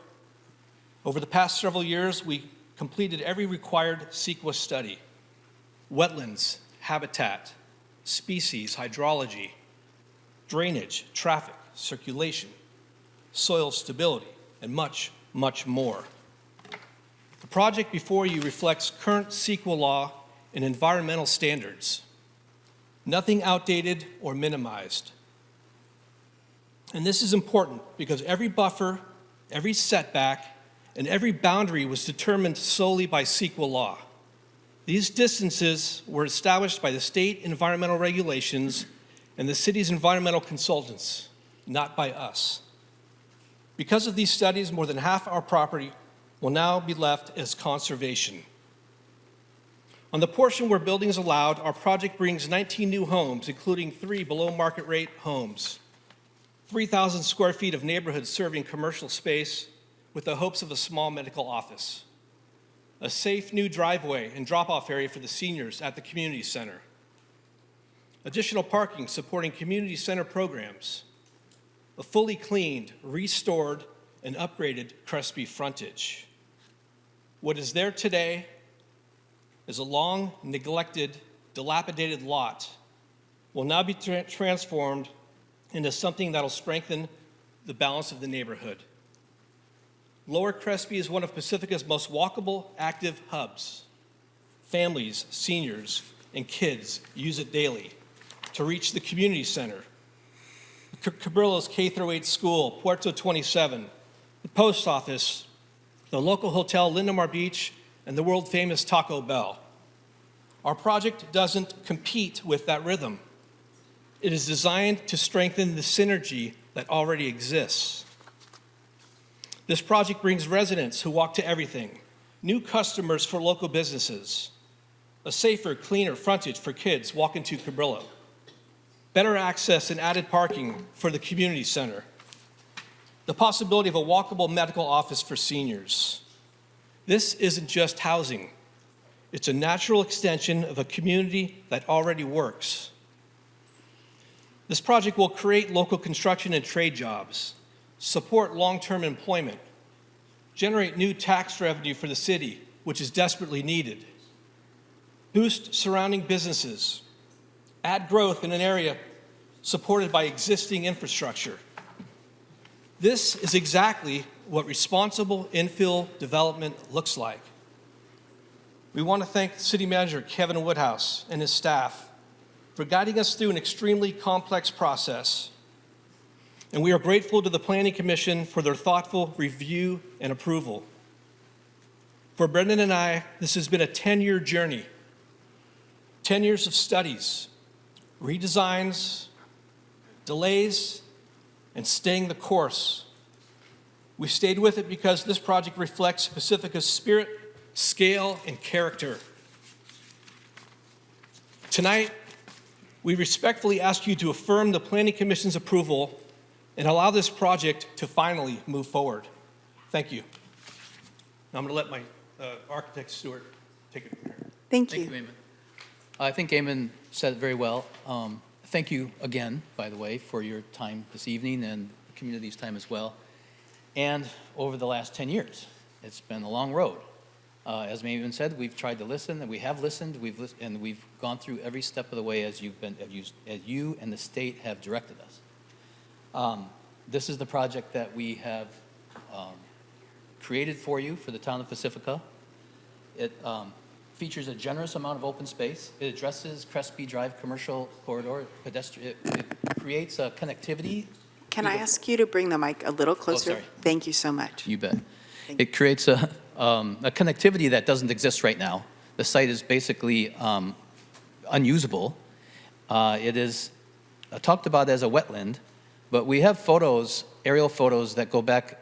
Over the past several years, we completed every required CEQA study: wetlands, habitat, species, hydrology, drainage, traffic, circulation, soil stability, and much, much more. The project before you reflects current CEQA law and environmental standards. Nothing outdated or minimized. And this is important because every buffer, every setback, and every boundary was determined solely by CEQA law. These distances were established by the state environmental regulations and the city's environmental consultants, not by us. Because of these studies, more than half our property will now be left as conservation. On the portion where building is allowed, our project brings 19 new homes, including 3 below market rate homes, 3,000 square feet of neighborhood serving commercial space with the hopes of a small medical office, a safe new driveway and drop-off area for the seniors at the community center, additional parking supporting community center programs, a fully cleaned, restored, and upgraded Crespi frontage. What is there today is a long neglected, dilapidated lot will now be transformed into something that'll strengthen the balance of the neighborhood. Lower Crespi is one of Pacifica's most walkable, active hubs. Families, seniors, and kids use it daily to reach the community center, Cabrillo's K-8 school, Puerto 27, the post office, the local hotel Lindemar Beach, and the world-famous Taco Bell. Our project doesn't compete with that rhythm. It is designed to strengthen the synergy that already exists. This project brings residents who walk to everything, new customers for local businesses, a safer, cleaner frontage for kids walking to Cabrillo, better access and added parking for the community center, the possibility of a walkable medical office for seniors. This isn't just housing. It's a natural extension of a community that already works. This project will create local construction and trade jobs, support long-term employment, generate new tax revenue for the city, which is desperately needed, boost surrounding businesses, add growth in an area supported by existing infrastructure. This is exactly what responsible infill development looks like. We want to thank City Manager Kevin Woodhouse and his staff for guiding us through an extremely complex process. And we are grateful to the Planning Commission for their thoughtful review and approval. For Brendan and I, this has been a 10-year journey. 10 years of studies, redesigns, delays, and staying the course. We stayed with it because this project reflects Pacifica's spirit, scale, and character. Tonight, we respectfully ask you to affirm the Planning Commission's approval and allow this project to finally move forward. Thank you. Now I'm going to let my architect, Stuart, take it from here. Thank Thank you. you, Eamon. I think Eamon said it very well. Thank you again, by the way, for your time this evening and the community's time as well. And over the last 10 years, it's been a long road. As Eamon said, we've tried to listen, and we have listened, and we've gone through every step of the way as you and the state have directed us. This is the project that we have created for you for the town of Pacifica. It features a generous amount of open space. It addresses Crespi Drive commercial corridor pedestrian. It creates a connectivity. Can I ask you to bring the mic a little closer? sorry. Thank you so much. You bet. It creates a connectivity that doesn't exist right now. The site is basically unusable. It is talked about as a wetland, but we have photos, aerial photos that go back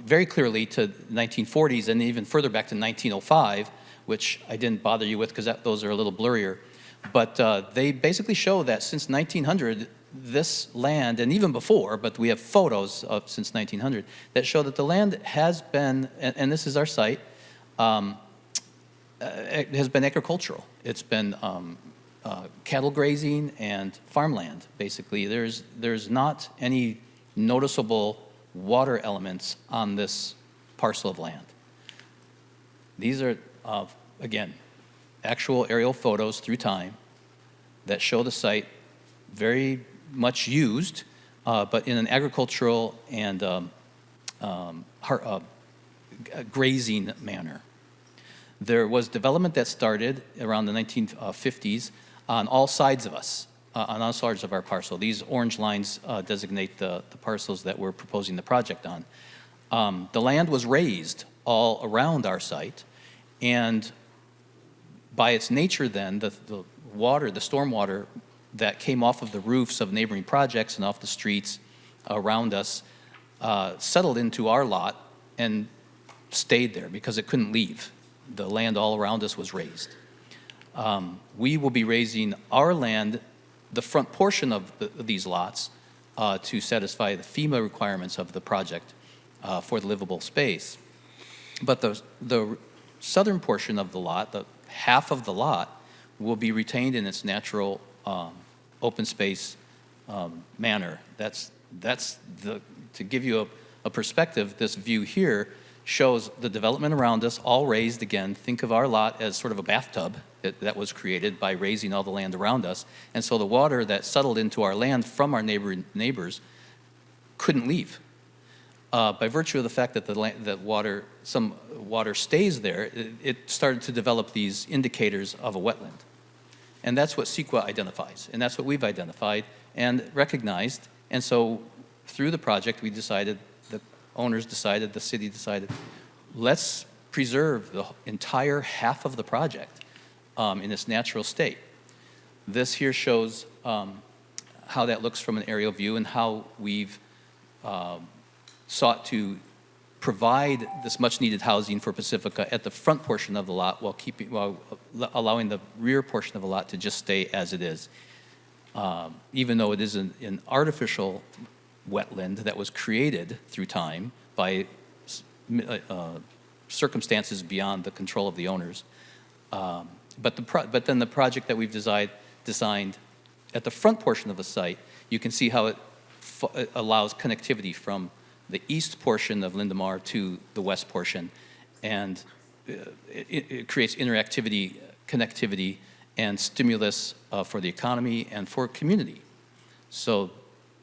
very clearly to the 1940s and even further back to 1905, which I didn't bother you with because those are a little blurrier. But they basically show that since 1900, this land, and even before, but we have photos of since 1900, that show that the land has been, and this is our site, it has been agricultural. It's been cattle grazing and farmland, basically. There's not any noticeable water elements on this parcel of land. These are, again, actual aerial photos through time that show the site very much used, but in an agricultural and grazing manner. There was development that started around the 1950s on all sides of us, on all sides of our parcel. These orange lines designate the parcels that we're proposing the project on. The land was raised all around our site, and by its nature then, the water, the stormwater that came off of the roofs of neighboring projects and off the streets around us settled into our lot and stayed there because it couldn't leave. The land all around us was raised. We will be raising our land, the front portion of these lots, to satisfy the FEMA requirements of the project for the livable space. But the southern portion of the lot, the half of the lot, will be retained in its natural open space manner. To give you a perspective, this view here shows the development around us, all raised again. Think of our lot as sort of a bathtub that was created by raising all the land around us. And so the water that settled into our land from our neighbors couldn't leave. By virtue of the fact that some water stays there, it started to develop these indicators of a wetland. And that's what CEQA identifies, and that's what we've identified and recognized. And so through the project, we decided, the owners decided, the city decided, let's preserve the entire half of the project in its natural state. This here shows how that looks from an aerial view and how we've sought to provide this much-needed housing for Pacifica at the front portion of the lot while allowing the rear portion of the lot to just stay as it is. Even though it is an artificial wetland that was created through time by circumstances beyond the control of the owners. But then the project that we've designed at the front portion of the site, you can see how it allows connectivity from the east portion of Lindemar to the west portion, and it creates interactivity, connectivity, and stimulus for the economy and for community. So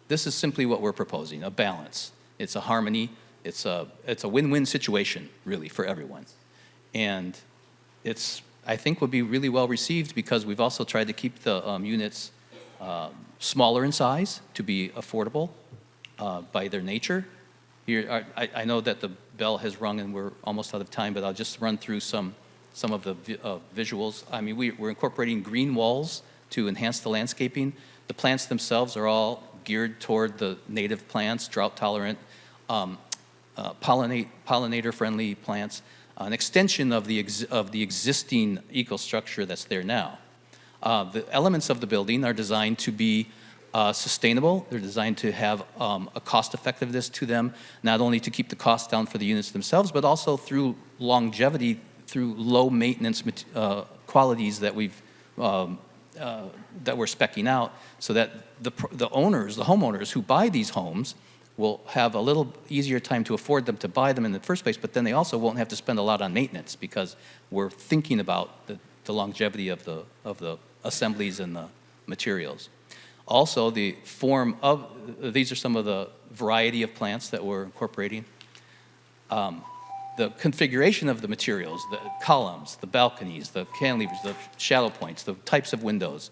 this is simply what we're proposing, a balance. It's a harmony. It's a win-win situation, really, for everyone. And I think would be really well received because we've also tried to keep the units smaller in size to be affordable by their nature. Here, I know that the bell has rung and we're almost out of time, but I'll just run through some of the visuals. I mean, we're incorporating green walls to enhance the landscaping. The plants themselves are all geared toward the native plants, drought-tolerant, pollinator-friendly plants, an extension of the existing ecostructure that's there now. The elements of the building are designed to be sustainable. They're designed to have a cost effectiveness to them, not only to keep the costs down for the units themselves, but also through longevity, through low maintenance qualities that that we're speccing out, so that the homeowners who buy these homes will have a little easier time to afford them, to buy them in the first place, but then they also won't have to spend a lot on maintenance because we're thinking about the longevity of the assemblies and the materials. Also, the form of, these are some of the variety of plants that we're incorporating. the configuration of the materials, the columns, the balconies, the cantilevers, the shadow points, the types of windows,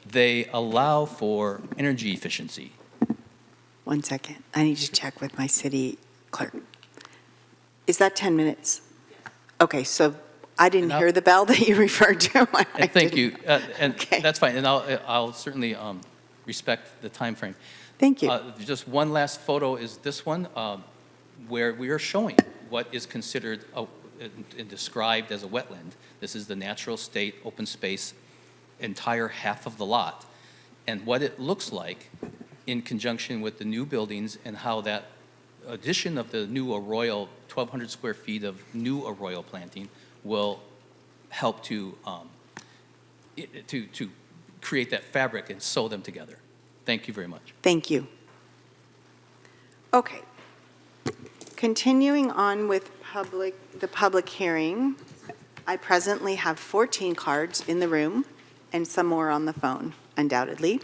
they allow for energy efficiency. 1 second. I need to check with my city clerk. Is that 10 minutes? Okay, so I didn't And hear the bell that you referred to. I And thank didn't. you, and Okay. that's fine, and I'll certainly respect the time frame. Thank you. Just one last photo is this one, where we are showing what is considered and described as a wetland. This is the natural state, open space, entire half of the lot, and what it looks like in conjunction with the new buildings and how that addition of the new arroyo, 1,200 square feet of new arroyo planting will help to create that fabric and sew them together. Thank you very much. Thank you. Okay. Continuing on with the public hearing, I presently have 14 cards in the room and some more on the phone, undoubtedly.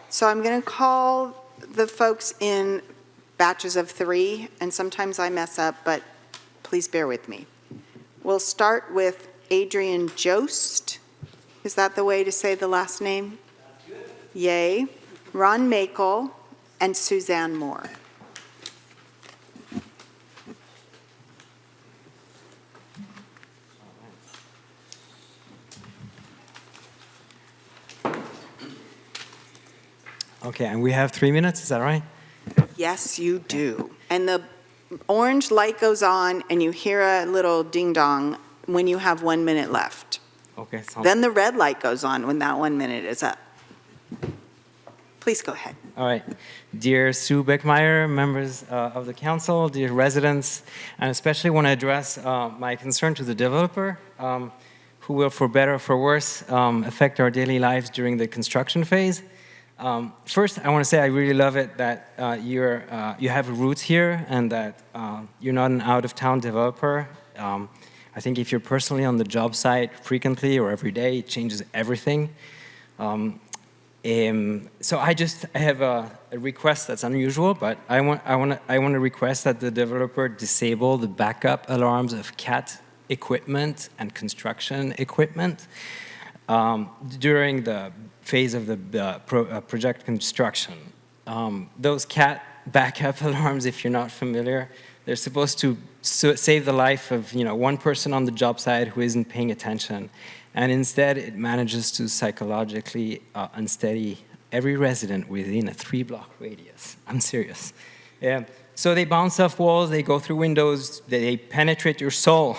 So I'm going to call the folks in batches of 3, and sometimes I mess up, but please bear with me. We'll start with Adrian Jost. Is that the way to say the last name? Yay. Ron Makel and Suzanne Moore. Okay, and we have 3 minutes, is that right? Yes, you do. And the orange light goes on and you hear a little ding dong when you have 1 minute left. Okay, so, Then the red light goes on when that 1 minute is up. Please go ahead. all right. Dear Sue Beckmeyer, members of the council, dear residents, and especially want to address my concern to the developer, who will, for better or for worse, affect our daily lives during the construction phase. First, I want to say I really love it that you have roots here and that you're not an out-of-town developer. I think if you're personally on the job site frequently or every day, it changes everything. So I have a request that's unusual, but I want to request that the developer disable the backup alarms of CAT equipment and construction equipment during the phase of the project construction. Those CAT backup alarms, if you're not familiar, they're supposed to save the life of one person on the job site who isn't paying attention, and instead it manages to psychologically unsteady every resident within a 3-block radius. I'm serious. Yeah. So they bounce off walls, they go through windows, they penetrate your soul,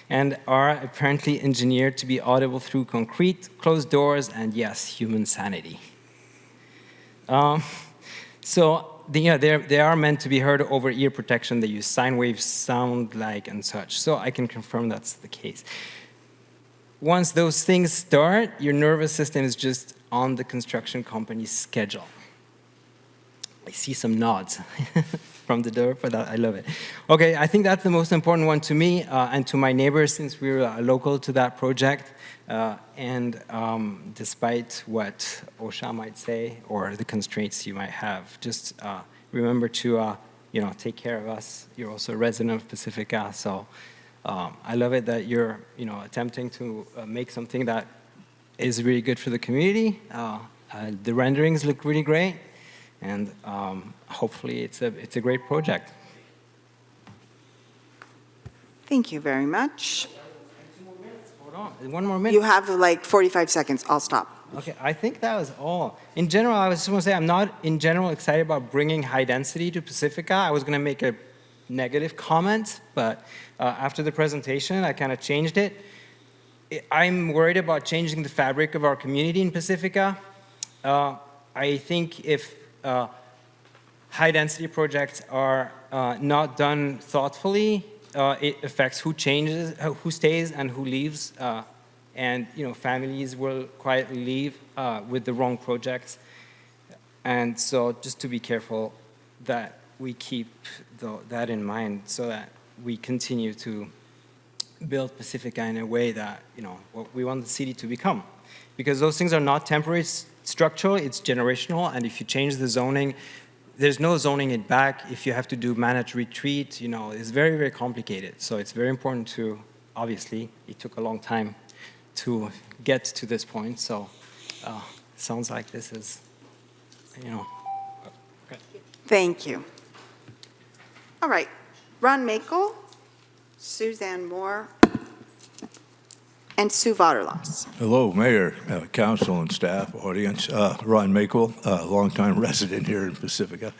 and are apparently engineered to be audible through concrete, closed doors, and yes, human sanity. They are meant to be heard over ear protection. They use sine waves, sound like, and such. So I can confirm that's the case. Once those things start, your nervous system is just on the construction company's schedule. I see some nods from the door, but I love it. Okay, I think that's the most important one to me and to my neighbors, since we're local to that project. And despite what OSHA might say or the constraints you might have, just remember to take care of us. You're also a resident of Pacifica, so I love it that you're attempting to make something that is really good for the community. The renderings look really great. And hopefully it's a great project. Thank you very much. 2 more minutes. Hold on. 1 more minute. You have like 45 seconds. I'll stop. Okay, I think that was all. In general, I just want to say I'm not, in general, excited about bringing high density to Pacifica. I was going to make a negative comment, but after the presentation, I kind of changed it. I'm worried about changing the fabric of our community in Pacifica. I think if high-density projects are not done thoughtfully, it affects who stays and who leaves, and families will quietly leave with the wrong projects. And so, just to be careful that we keep that in mind, so that we continue to build Pacifica in a way that what we want the city to become, because those things are not temporary. Structural, it's generational, and if you change the zoning, there's no zoning it back. If you have to do managed retreat, it's very, very complicated. So it's very important to, obviously, it took a long time to get to this point. So sounds like this is, okay. Thank you. All right, Ron Makel, Suzanne Moore, and Sue Vaterlos. Hello, Mayor, Council, and staff, audience. Ron Makel, longtime resident here in Pacifica.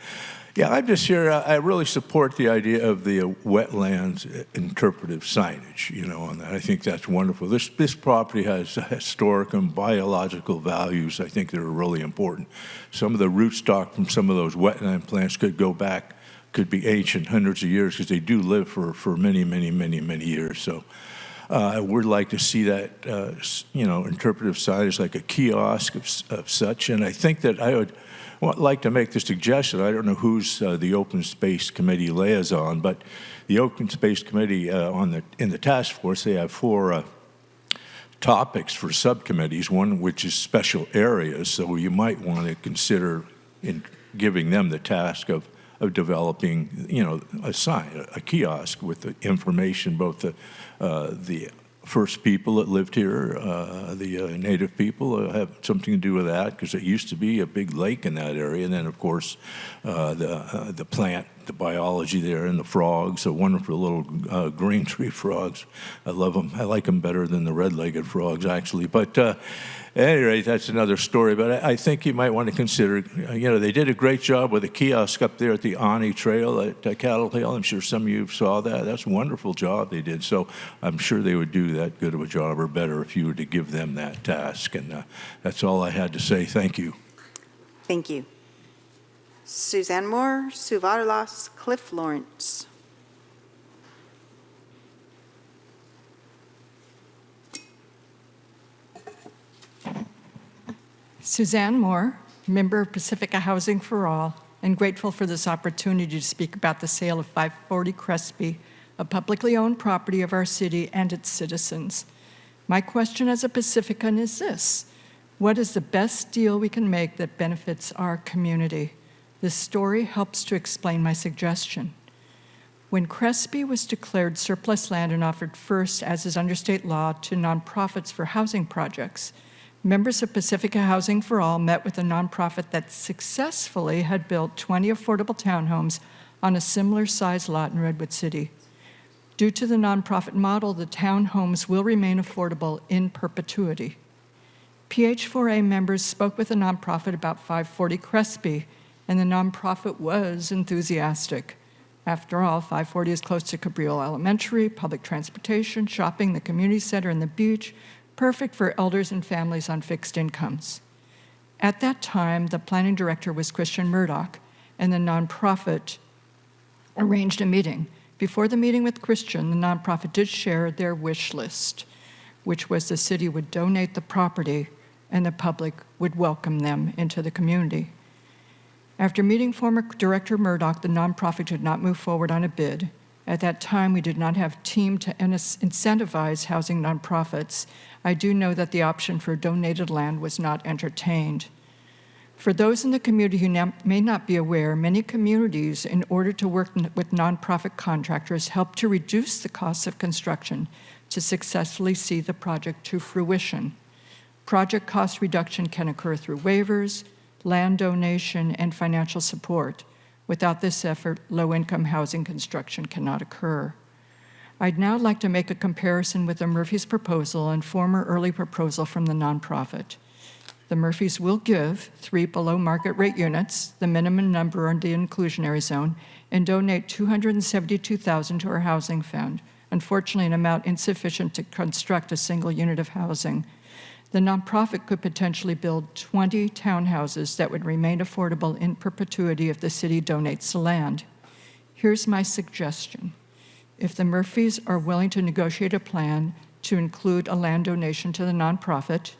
Yeah, I'm just here. I really support the idea of the wetlands interpretive signage, on that. I think that's wonderful. This property has historic and biological values, I think, that are really important. Some of the rootstock from some of those wetland plants could go back, could be ancient, hundreds of years, because they do live for many, many, many, many years. So I would like to see that, interpretive signage like a kiosk of such. And I think that I would like to make the suggestion. I don't know who's the Open Space Committee liaison, but the Open Space Committee in the task force, they have 4 topics for subcommittees, one which is special areas. So you might want to consider in giving them the task of developing, a sign, a kiosk with the information, both the first people that lived here, the native people have something to do with that, because it used to be a big lake in that area. And then, of course, the plant, the biology there, and the frogs, the wonderful little green tree frogs. I love them. I like them better than the red-legged frogs, actually. But at any rate, that's another story. But I think you might want to consider, they did a great job with the kiosk up there at the Ani Trail at Cattle Hill. I'm sure some of you saw that. That's a wonderful job they did. So I'm sure they would do that good of a job or better if you were to give them that task. And that's all I had to say. Thank you. Thank you. Suzanne Moore, Sue Vaterlos, Cliff Lawrence. Suzanne Moore, member of Pacifica Housing for All, and grateful for this opportunity to speak about the sale of 540 Crespi, a publicly owned property of our city and its citizens. My question as a Pacifican is this: what is the best deal we can make that benefits our community? This story helps to explain my suggestion. When Crespi was declared surplus land and offered first, as is under state law, to nonprofits for housing projects, members of Pacifica Housing for All met with a nonprofit that successfully had built 20 affordable townhomes on a similar size lot in Redwood City. Due to the nonprofit model, the townhomes will remain affordable in perpetuity. PH4A members spoke with the nonprofit about 540 Crespi, and the nonprofit was enthusiastic. After all, 540 is close to Cabrillo Elementary, public transportation, shopping, the community center, and the beach, perfect for elders and families on fixed incomes. At that time, the planning director was Christian Murdoch, and the nonprofit arranged a meeting. Before the meeting with Christian, the nonprofit did share their wish list, which was the city would donate the property and the public would welcome them into the community. After meeting former Director Murdoch, the nonprofit did not move forward on a bid. At that time, we did not have a team to incentivize housing nonprofits. I do know that the option for donated land was not entertained. For those in the community who may not be aware, many communities, in order to work with nonprofit contractors, help to reduce the costs of construction to successfully see the project to fruition. Project cost reduction can occur through waivers, land donation, and financial support. Without this effort, low-income housing construction cannot occur. I'd now like to make a comparison with the Murphys' proposal and former early proposal from the nonprofit. The Murphys will give 3 below-market rate units, the minimum number in the inclusionary zone, and donate $272,000 to our housing fund, unfortunately an amount insufficient to construct a single unit of housing. The nonprofit could potentially build 20 townhouses that would remain affordable in perpetuity if the city donates the land. Here's my suggestion. If the Murphys are willing to negotiate a plan to include a land donation to the nonprofit,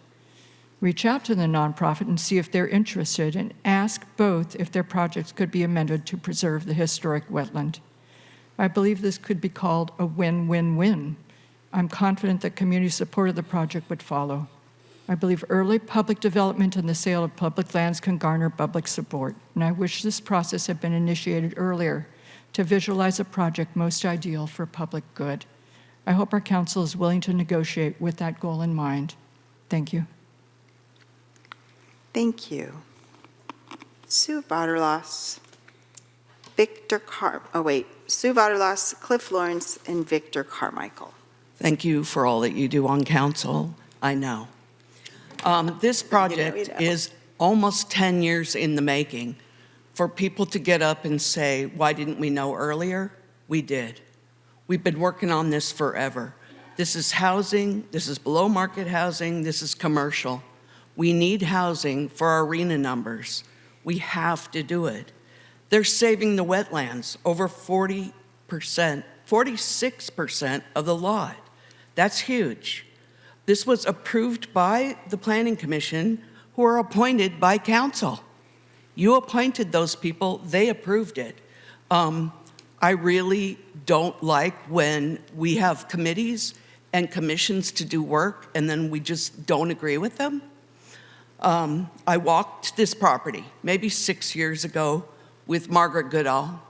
reach out to the nonprofit and see if they're interested, and ask both if their projects could be amended to preserve the historic wetland. I believe this could be called a win-win-win. I'm confident that community support of the project would follow. I believe early public development and the sale of public lands can garner public support, and I wish this process had been initiated earlier to visualize a project most ideal for public good. I hope our council is willing to negotiate with that goal in mind. Thank you. Thank you. Sue Vaterlos, Sue Vaterlos, Cliff Lawrence, and Victor Carmichael. Thank you for all that you do on council. I know. This project is almost 10 years in the making. For people to get up and say, why didn't we know earlier? We did. We've been working on this forever. This is housing, this is below market housing, this is commercial. We need housing for our arena numbers. We have to do it. They're saving the wetlands, over 40%, 46% of the lot. That's huge. This was approved by the Planning Commission, who are appointed by council. You appointed those people, they approved it. I really don't like when we have committees and commissions to do work and then we just don't agree with them. I walked this property maybe 6 years ago with Margaret Goodall.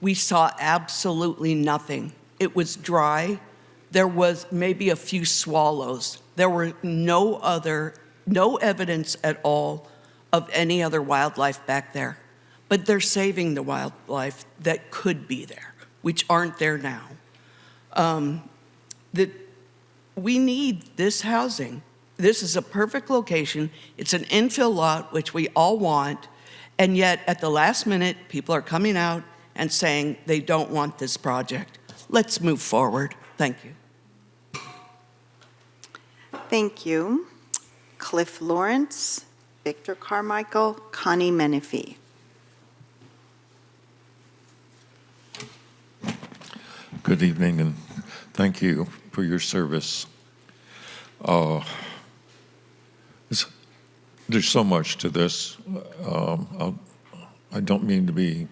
We saw absolutely nothing. It was dry. There was maybe a few swallows. There were no evidence at all of any other wildlife back there. But they're saving the wildlife that could be there, which aren't there now. We need this housing. This is a perfect location. It's an infill lot, which we all want, and yet at the last minute, people are coming out and saying they don't want this project. Let's move forward. Thank you. Thank you. Cliff Lawrence, Victor Carmichael, Connie Menifee. Good evening, and thank you for your service. There's so much to this. I don't mean to be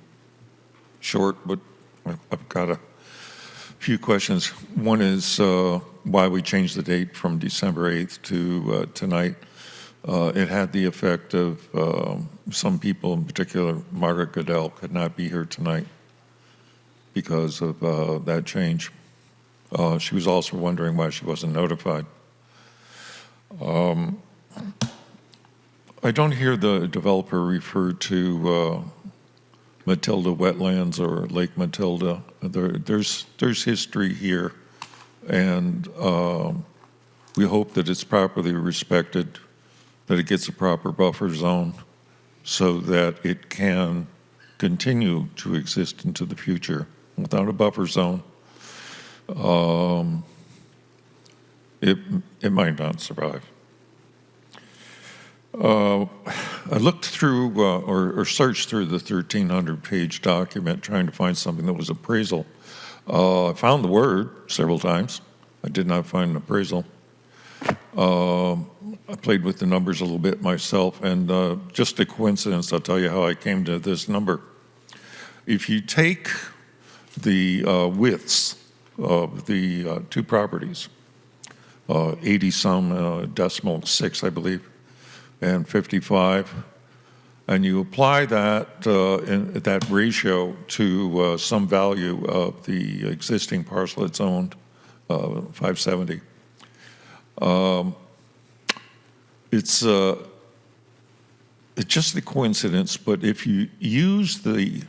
short, but I've got a few questions. One is why we changed the date from December 8th to tonight. It had the effect of some people, in particular Margaret Goodell, could not be here tonight because of that change. She was also wondering why she wasn't notified. I don't hear the developer refer to Matilda wetlands or Lake Matilda. There's history here, and we hope that it's properly respected, that it gets a proper buffer zone so that it can continue to exist into the future. Without a buffer zone, it might not survive. I looked through or searched through the 1,300-page document trying to find something that was appraisal. I found the word several times. I did not find an appraisal. I played with the numbers a little bit myself, and just a coincidence, I'll tell you how I came to this number. If you take the widths of the two properties, 80-some decimal 6, I believe, and 55, and you apply that that ratio to some value of the existing parcel that's owned, 570. It's just a coincidence, but if you use the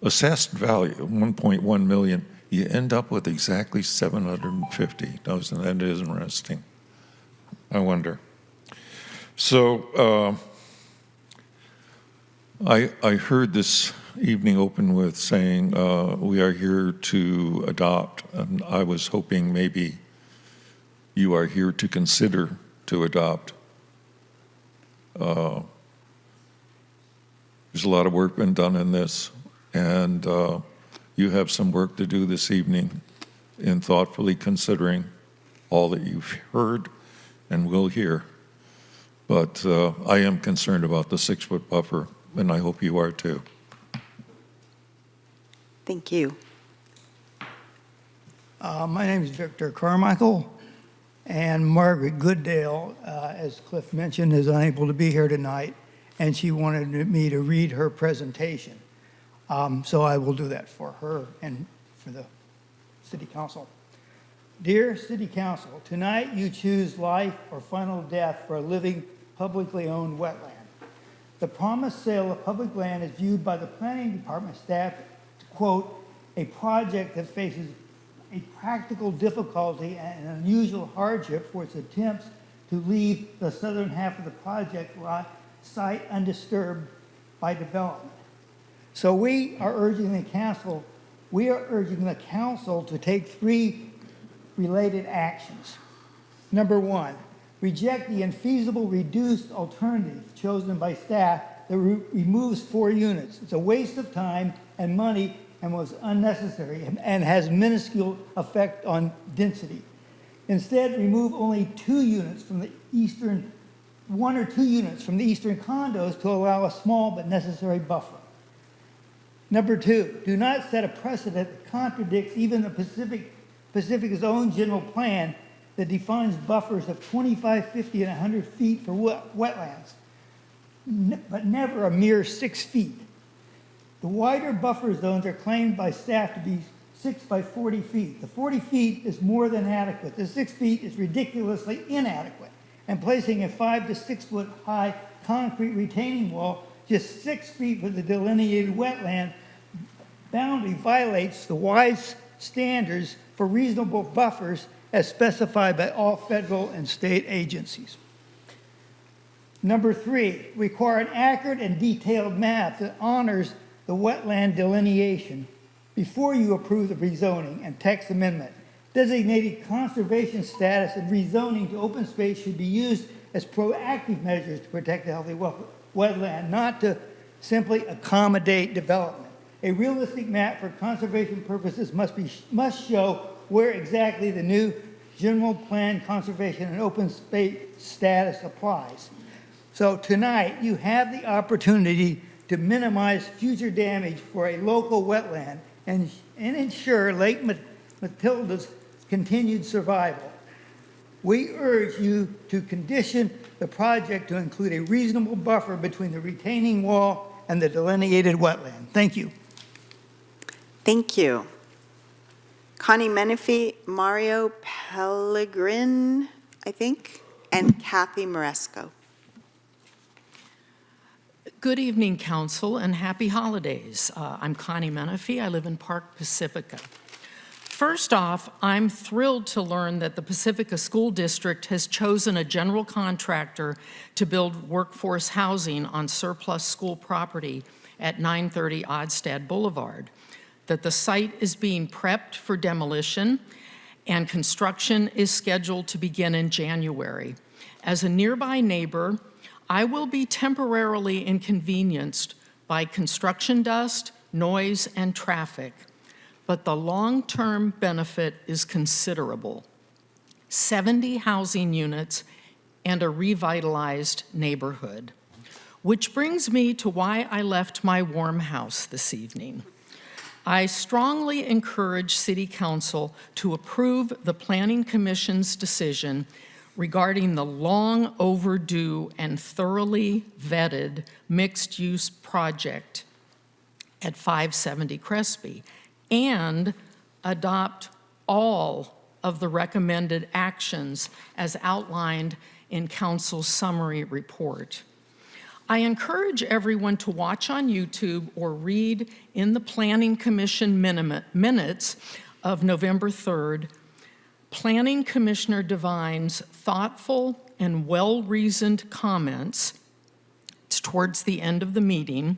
assessed value, 1.1 million, you end up with exactly 750. That is interesting. I wonder. So I heard this evening open with saying we are here to adopt, and I was hoping maybe you are here to consider to adopt. There's a lot of work been done in this, and you have some work to do this evening in thoughtfully considering all that you've heard and will hear. But I am concerned about the 6-foot buffer, and I hope you are too. Thank you. My name is Victor Carmichael, And Margaret Goodale, as Cliff mentioned, is unable to be here tonight, and she wanted me to read her presentation. So I will do that for her and for the City Council. Dear City Council, tonight you choose life or final death for a living publicly owned wetland. The promised sale of public land is viewed by the Planning Department staff to, quote, a project that faces a practical difficulty and an unusual hardship for its attempts to leave the southern half of the project site undisturbed by development. So we are urging the council to take 3 related actions. Number 1, reject the infeasible reduced alternative chosen by staff that removes 4 units. It's a waste of time and money and was unnecessary and has minuscule effect on density. Instead, remove only 2 units from the eastern, 1 or 2 units from the eastern condos to allow a small but necessary buffer. Number 2, do not set a precedent that contradicts even the Pacifica's own general plan that defines buffers of 25, 50, and 100 feet for wetlands, but never a mere 6 feet. The wider buffer zones are claimed by staff to be 6 by 40 feet. The 40 feet is more than adequate. The 6 feet is ridiculously inadequate. And placing a 5 to 6 foot high concrete retaining wall just 6 feet from the delineated wetland boundary violates the wise standards for reasonable buffers as specified by all federal and state agencies. Number 3, require an accurate and detailed map that honors the wetland delineation before you approve the rezoning and text amendment. Designated conservation status and rezoning to open space should be used as proactive measures to protect a healthy wetland, not to simply accommodate development. A realistic map for conservation purposes must show where exactly the new general plan conservation and open space status applies. So tonight, you have the opportunity to minimize future damage for a local wetland and ensure Lake Matilda's continued survival. We urge you to condition the project to include a reasonable buffer between the retaining wall and the delineated wetland. Thank you. Thank you. Connie Menifee, Mario Pellegrin, I think, and Kathy Maresco. Good evening, Council, and happy holidays. I'm Connie Menifee. I live in Park Pacifica. First off, I'm thrilled to learn that the Pacifica School District has chosen a general contractor to build workforce housing on surplus school property at 930 Odstad Boulevard, that the site is being prepped for demolition and construction is scheduled to begin in January. As a nearby neighbor, I will be temporarily inconvenienced by construction dust, noise, and traffic, but the long-term benefit is considerable. 70 housing units and a revitalized neighborhood. Which brings me to why I left my warm house this evening. I strongly encourage City Council to approve the Planning Commission's decision regarding the long overdue and thoroughly vetted mixed-use project at 570 Crespi and adopt all of the recommended actions as outlined in Council's summary report. I encourage everyone to watch on YouTube or read in the Planning Commission minutes of November 3rd, Planning Commissioner Devine's thoughtful and well-reasoned comments towards the end of the meeting,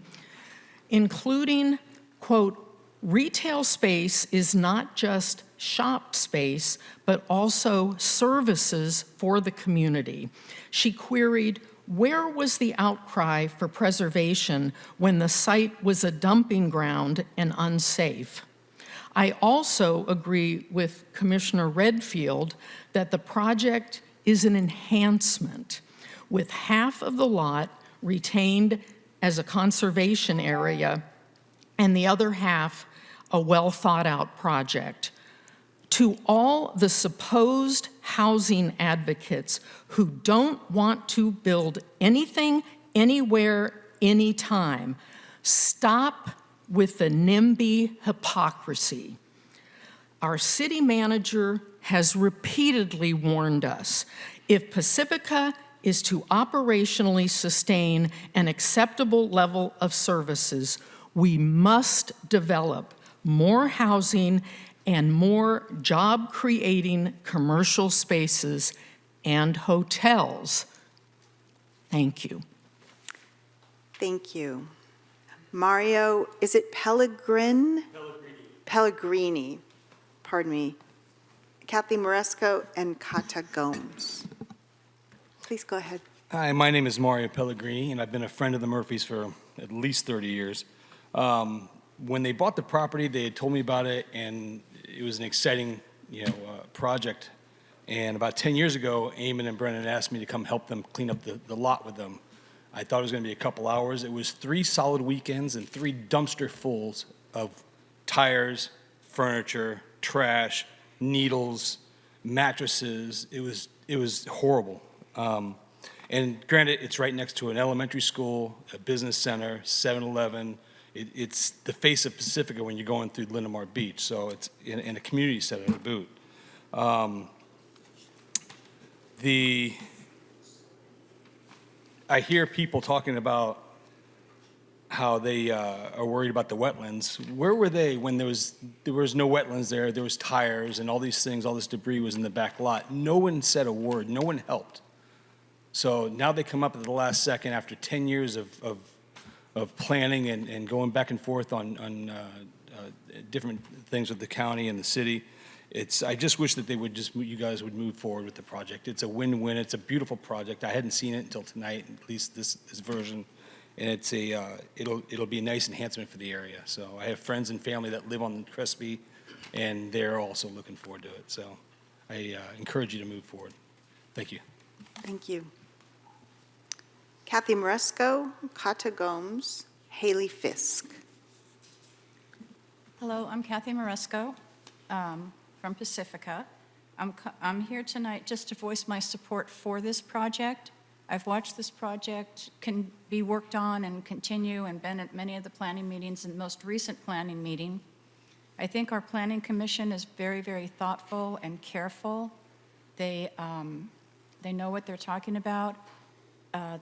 including, quote, retail space is not just shop space, but also services for the community. She queried, where was the outcry for preservation when the site was a dumping ground and unsafe? I also agree with Commissioner Redfield that the project is an enhancement, with half of the lot retained as a conservation area and the other half a well-thought-out project. To all the supposed housing advocates who don't want to build anything, anywhere, anytime, stop with the NIMBY hypocrisy. Our city manager has repeatedly warned us, if Pacifica is to operationally sustain an acceptable level of services, we must develop more housing and more job-creating commercial spaces and hotels. Thank you. Thank you. Mario, is it Pellegrini? Pellegrini, pardon me. Kathy Moresco and Kata Gomes. Please go ahead. Hi, my name is Mario Pellegrini, and I've been a friend of the Murphys for at least 30 years. When they bought the property, they had told me about it, and it was an exciting, project. And about 10 years ago, Eamon and Brennan asked me to come help them clean up the lot with them. I thought it was going to be a couple hours. It was 3 solid weekends and 3 dumpster fulls of tires, furniture, trash, needles, mattresses. It was horrible. And granted, it's right next to an elementary school, a business center, 7-Eleven. It's the face of Pacifica when you're going through Linamar Beach, so it's in a community center to boot. I hear people talking about how they are worried about the wetlands. Where were they when there was no wetlands there? There was tires and all these things, all this debris was in the back lot. No one said a word. No one helped. So now they come up at the last second after 10 years of planning and going back and forth on different things with the county and the city. I just wish that you guys would move forward with the project. It's a win-win. It's a beautiful project. I hadn't seen it until tonight, at least this version, and it'll be a nice enhancement for the area. So I have friends and family that live on Crespi, and they're also looking forward to it. So I encourage you to move forward. Thank you. Thank you. Kathy Moresco, Kata Gomes, Haley Fisk. Hello, I'm Kathy Moresco from Pacifica. I'm here tonight just to voice my support for this project. I've watched this project can be worked on and continue and been at many of the planning meetings and the most recent planning meeting. I think our planning commission is very, very thoughtful and careful. They know what they're talking about.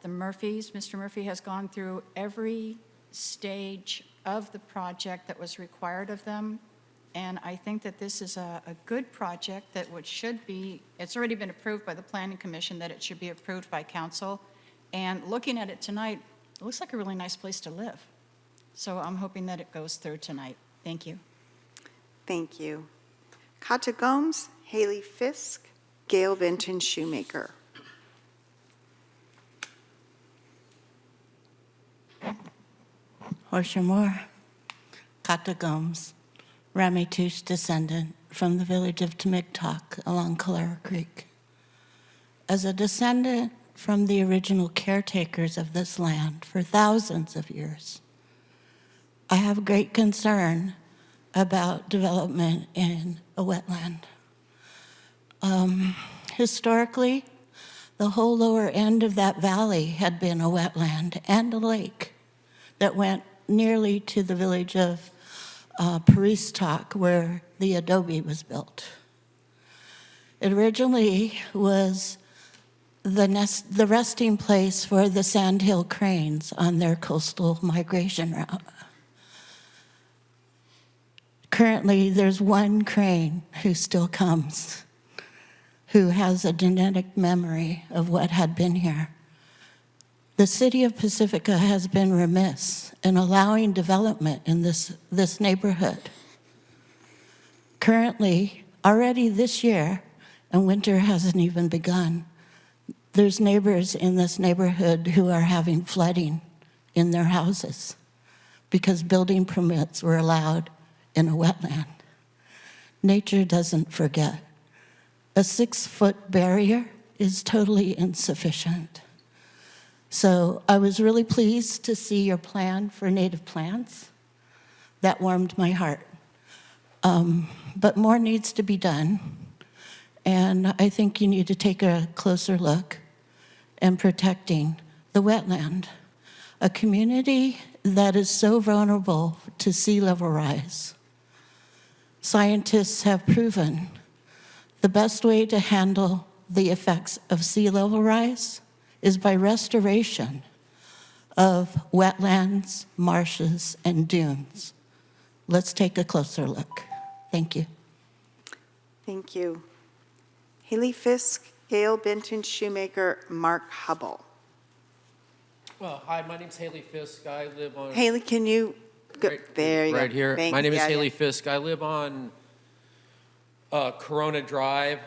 The Murphys, Mr. Murphy has gone through every stage of the project that was required of them. And I think that this is a good project that should be, it's already been approved by the Planning Commission, that it should be approved by council. And looking at it tonight, it looks like a really nice place to live. So I'm hoping that it goes through tonight. Thank you. Thank you. Kata Gomes, Haley Fisk, Gail Benton Shoemaker. Horsha Moore, Kata Gomes, Ramaytush descendant from the village of Tamigtok along Calera Creek. As a descendant from the original caretakers of this land for thousands of years, I have great concern about development in a wetland. Historically, the whole lower end of that valley had been a wetland and a lake that went nearly to the village of Pacifica, where the adobe was built. It originally was the resting place for the sandhill cranes on their coastal migration route. Currently, there's one crane who still comes, who has a genetic memory of what had been here. The city of Pacifica has been remiss in allowing development in this neighborhood. Currently, already this year, and winter hasn't even begun, there's neighbors in this neighborhood who are having flooding in their houses because building permits were allowed in a wetland. Nature doesn't forget. A 6-foot barrier is totally insufficient. So I was really pleased to see your plan for native plants. That warmed my heart. But more needs to be done. And I think you need to take a closer look in protecting the wetland, a community that is so vulnerable to sea level rise. Scientists have proven the best way to handle the effects of sea level rise is by restoration of wetlands, marshes, and dunes. Let's take a closer look. Thank you. Thank you. Haley Fisk, Gail Benton Shoemaker, Mark Hubble. Well, hi, my name's Haley Fisk. I live on... Haley, can you go? There you go. Right here. Thanks. My name is Yeah, Haley yeah. Fisk. I live on Corona Drive.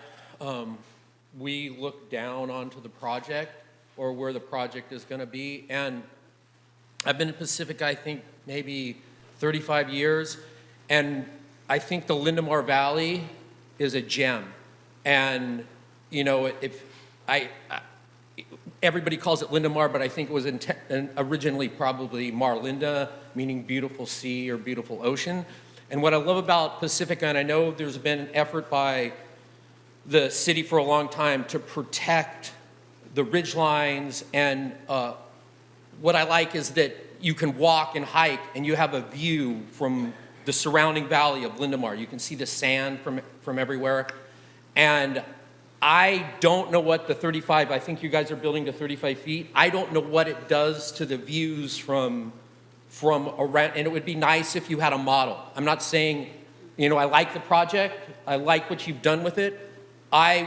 We look down onto the project, or where the project is going to be. And I've been in Pacifica, I think, maybe 35 years. And I think the Lindemar Valley is a gem. And, you know, everybody calls it Lindemar, but I think it was originally probably Marlinda, meaning beautiful sea or beautiful ocean. And what I love about Pacifica, and I know there's been an effort by the city for a long time to protect the ridge lines, and what I like is that you can walk and hike and you have a view from the surrounding valley of Lindemar. You can see the sand from everywhere. And I don't know what the 35, I think you guys are building to 35 feet. I don't know what it does to the views from around, and it would be nice if you had a model. I'm not saying, you know, I like the project, I like what you've done with it. I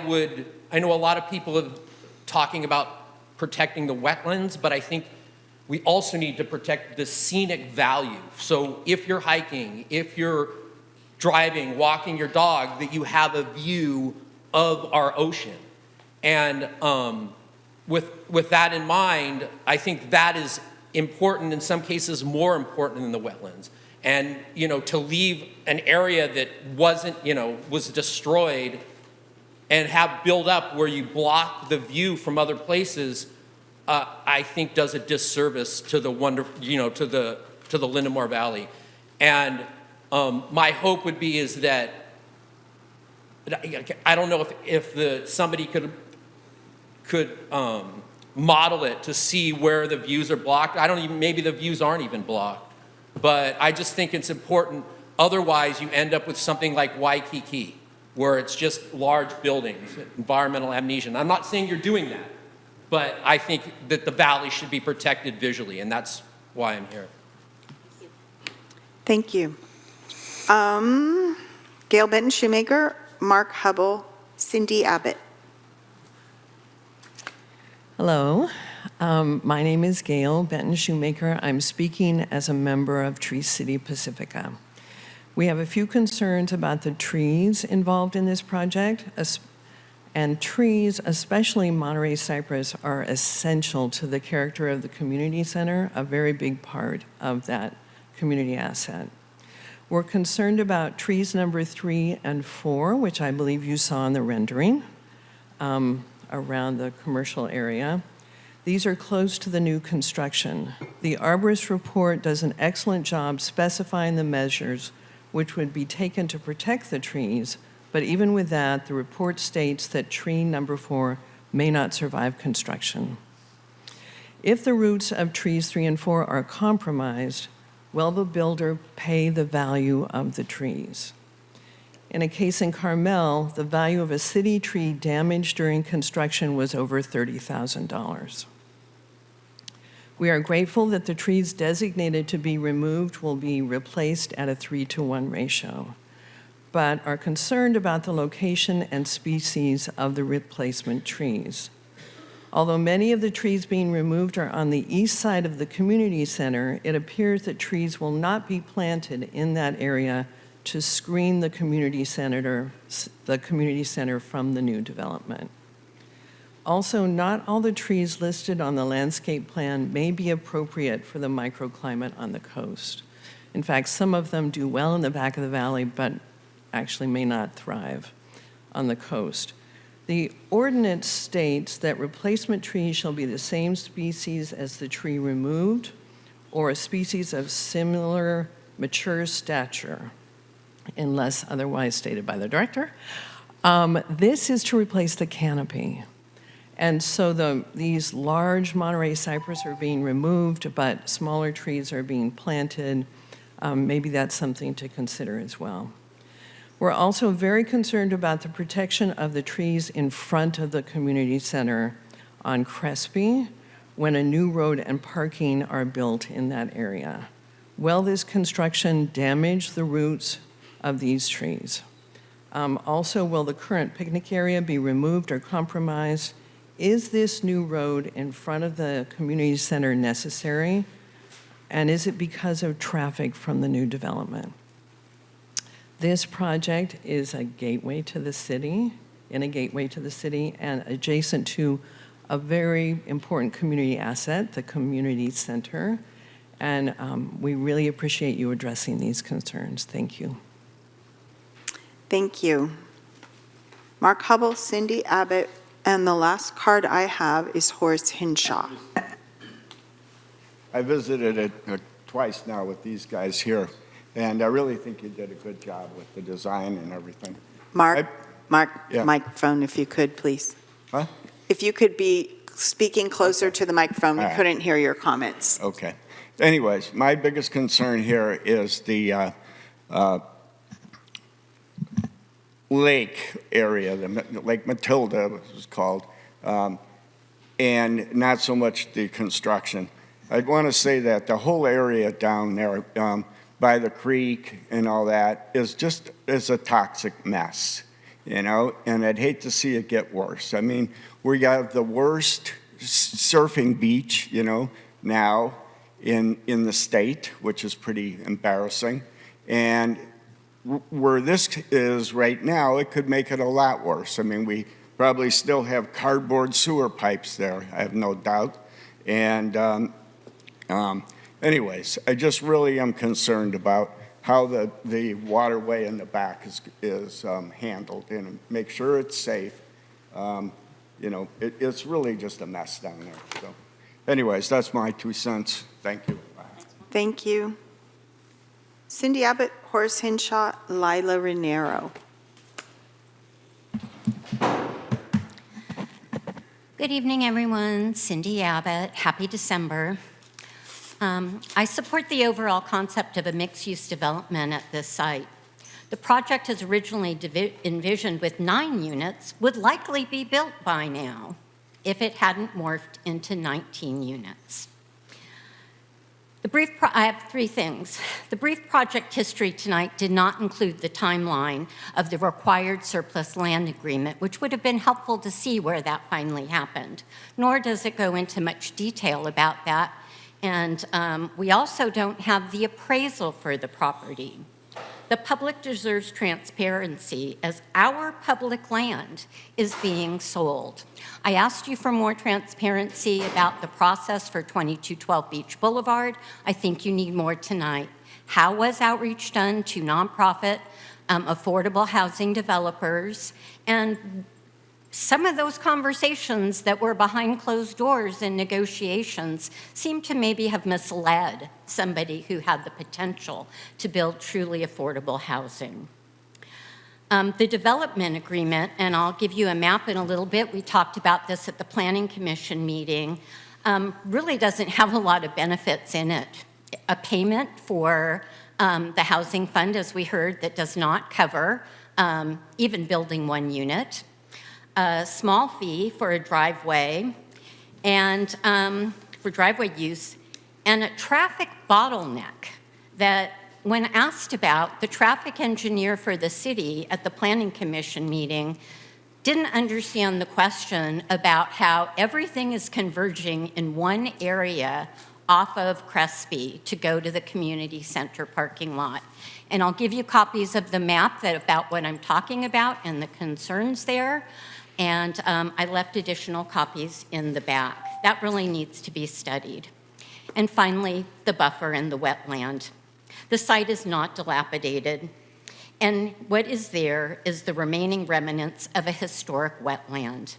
know a lot of people are talking about protecting the wetlands, but I think we also need to protect the scenic value. So if you're hiking, if you're driving, walking your dog, that you have a view of our ocean. And with that in mind, I think that is important, in some cases more important than the wetlands. And, you know, to leave an area that wasn't, you know, was destroyed and have build up where you block the view from other places, I think does a disservice to the to the Lindemar Valley. And my hope would be is that, I don't know if somebody could model it to see where the views are blocked. Maybe the views aren't even blocked, but I just think it's important. Otherwise, you end up with something like Waikiki, where it's just large buildings, environmental amnesia. And I'm not saying you're doing that, but I think that the valley should be protected visually, and that's why I'm here. Thank you. Gail Benton Shoemaker, Mark Hubble, Cindy Abbott. Hello, my name is Gail Benton Shoemaker. I'm speaking as a member of Tree City Pacifica. We have a few concerns about the trees involved in this project, and trees, especially Monterey cypress, are essential to the character of the community center, a very big part of that community asset. We're concerned about trees number 3 and 4, which I believe you saw in the rendering, around the commercial area. These are close to the new construction. The arborist report does an excellent job specifying the measures which would be taken to protect the trees, but even with that, the report states that tree number 4 may not survive construction. If the roots of trees 3 and 4 are compromised, will the builder pay the value of the trees? In a case in Carmel, the value of a city tree damaged during construction was over $30,000. We are grateful that the trees designated to be removed will be replaced at a 3-to-1 ratio, but are concerned about the location and species of the replacement trees. Although many of the trees being removed are on the east side of the community center, it appears that trees will not be planted in that area to screen the community center from the new development. Also, not all the trees listed on the landscape plan may be appropriate for the microclimate on the coast. In fact, some of them do well in the back of the valley, but actually may not thrive on the coast. The ordinance states that replacement trees shall be the same species as the tree removed, or a species of similar mature stature. unless otherwise stated by the director. This is to replace the canopy. And so these large Monterey cypress are being removed, but smaller trees are being planted. Maybe that's something to consider as well. We're also very concerned about the protection of the trees in front of the community center on Crespi when a new road and parking are built in that area. Will this construction damage the roots of these trees? Also, will the current picnic area be removed or compromised? Is this new road in front of the community center necessary? And is it because of traffic from the new development? This project is a gateway to the city, and adjacent to a very important community asset, the community center. And we really appreciate you addressing these concerns. Thank you. Thank you. Mark Hubble, Cindy Abbott, and the last card I have is Horace Hinshaw. I visited it twice now with these guys here, and I really think you did a good job with the design and everything. Mark, Yeah. microphone if you could, please. Huh? If you could be speaking closer to the microphone, we All right. couldn't hear your comments. Okay. Anyways, my biggest concern here is the lake area, Lake Matilda was called, and not so much the construction. I'd want to say that the whole area down there by the creek and all that is a toxic mess, you know, and I'd hate to see it get worse. I mean, we have the worst surfing beach, you know, now in the state, which is pretty embarrassing, and where this is right now, it could make it a lot worse. I mean, we probably still have cardboard sewer pipes there, I have no doubt. And anyways, I just really am concerned about how the waterway in the back is handled and make sure it's safe. You know, it's really just a mess down there. So anyways, that's my 2 cents. Thank you. Thank you. Cindy Abbott, Horace Hinshaw, Lila Renero. Good evening, everyone. Cindy Abbott. Happy December. I support the overall concept of a mixed-use development at this site. The project is originally envisioned with 9 units, would likely be built by now if it hadn't morphed into 19 units. I have 3 things. The brief project history tonight did not include the timeline of the required surplus land agreement, which would have been helpful to see where that finally happened, nor does it go into much detail about that. And we also don't have the appraisal for the property. The public deserves transparency as our public land is being sold. I asked you for more transparency about the process for 2212 Beach Boulevard. I think you need more tonight. How was outreach done to nonprofit, affordable housing developers? And some of those conversations that were behind closed doors in negotiations seem to maybe have misled somebody who had the potential to build truly affordable housing. The development agreement, and I'll give you a map in a little bit, we talked about this at the Planning Commission meeting, really doesn't have a lot of benefits in it. A payment for the housing fund, as we heard, that does not cover even building 1 unit. A small fee for a driveway and for driveway use, and a traffic bottleneck that when asked about, the traffic engineer for the city at the Planning Commission meeting didn't understand the question about how everything is converging in one area off of Crespi to go to the community center parking lot. And I'll give you copies of the map about what I'm talking about and the concerns there. And I left additional copies in the back. That really needs to be studied. And finally, the buffer and the wetland. The site is not dilapidated, and what is there is the remaining remnants of a historic wetland,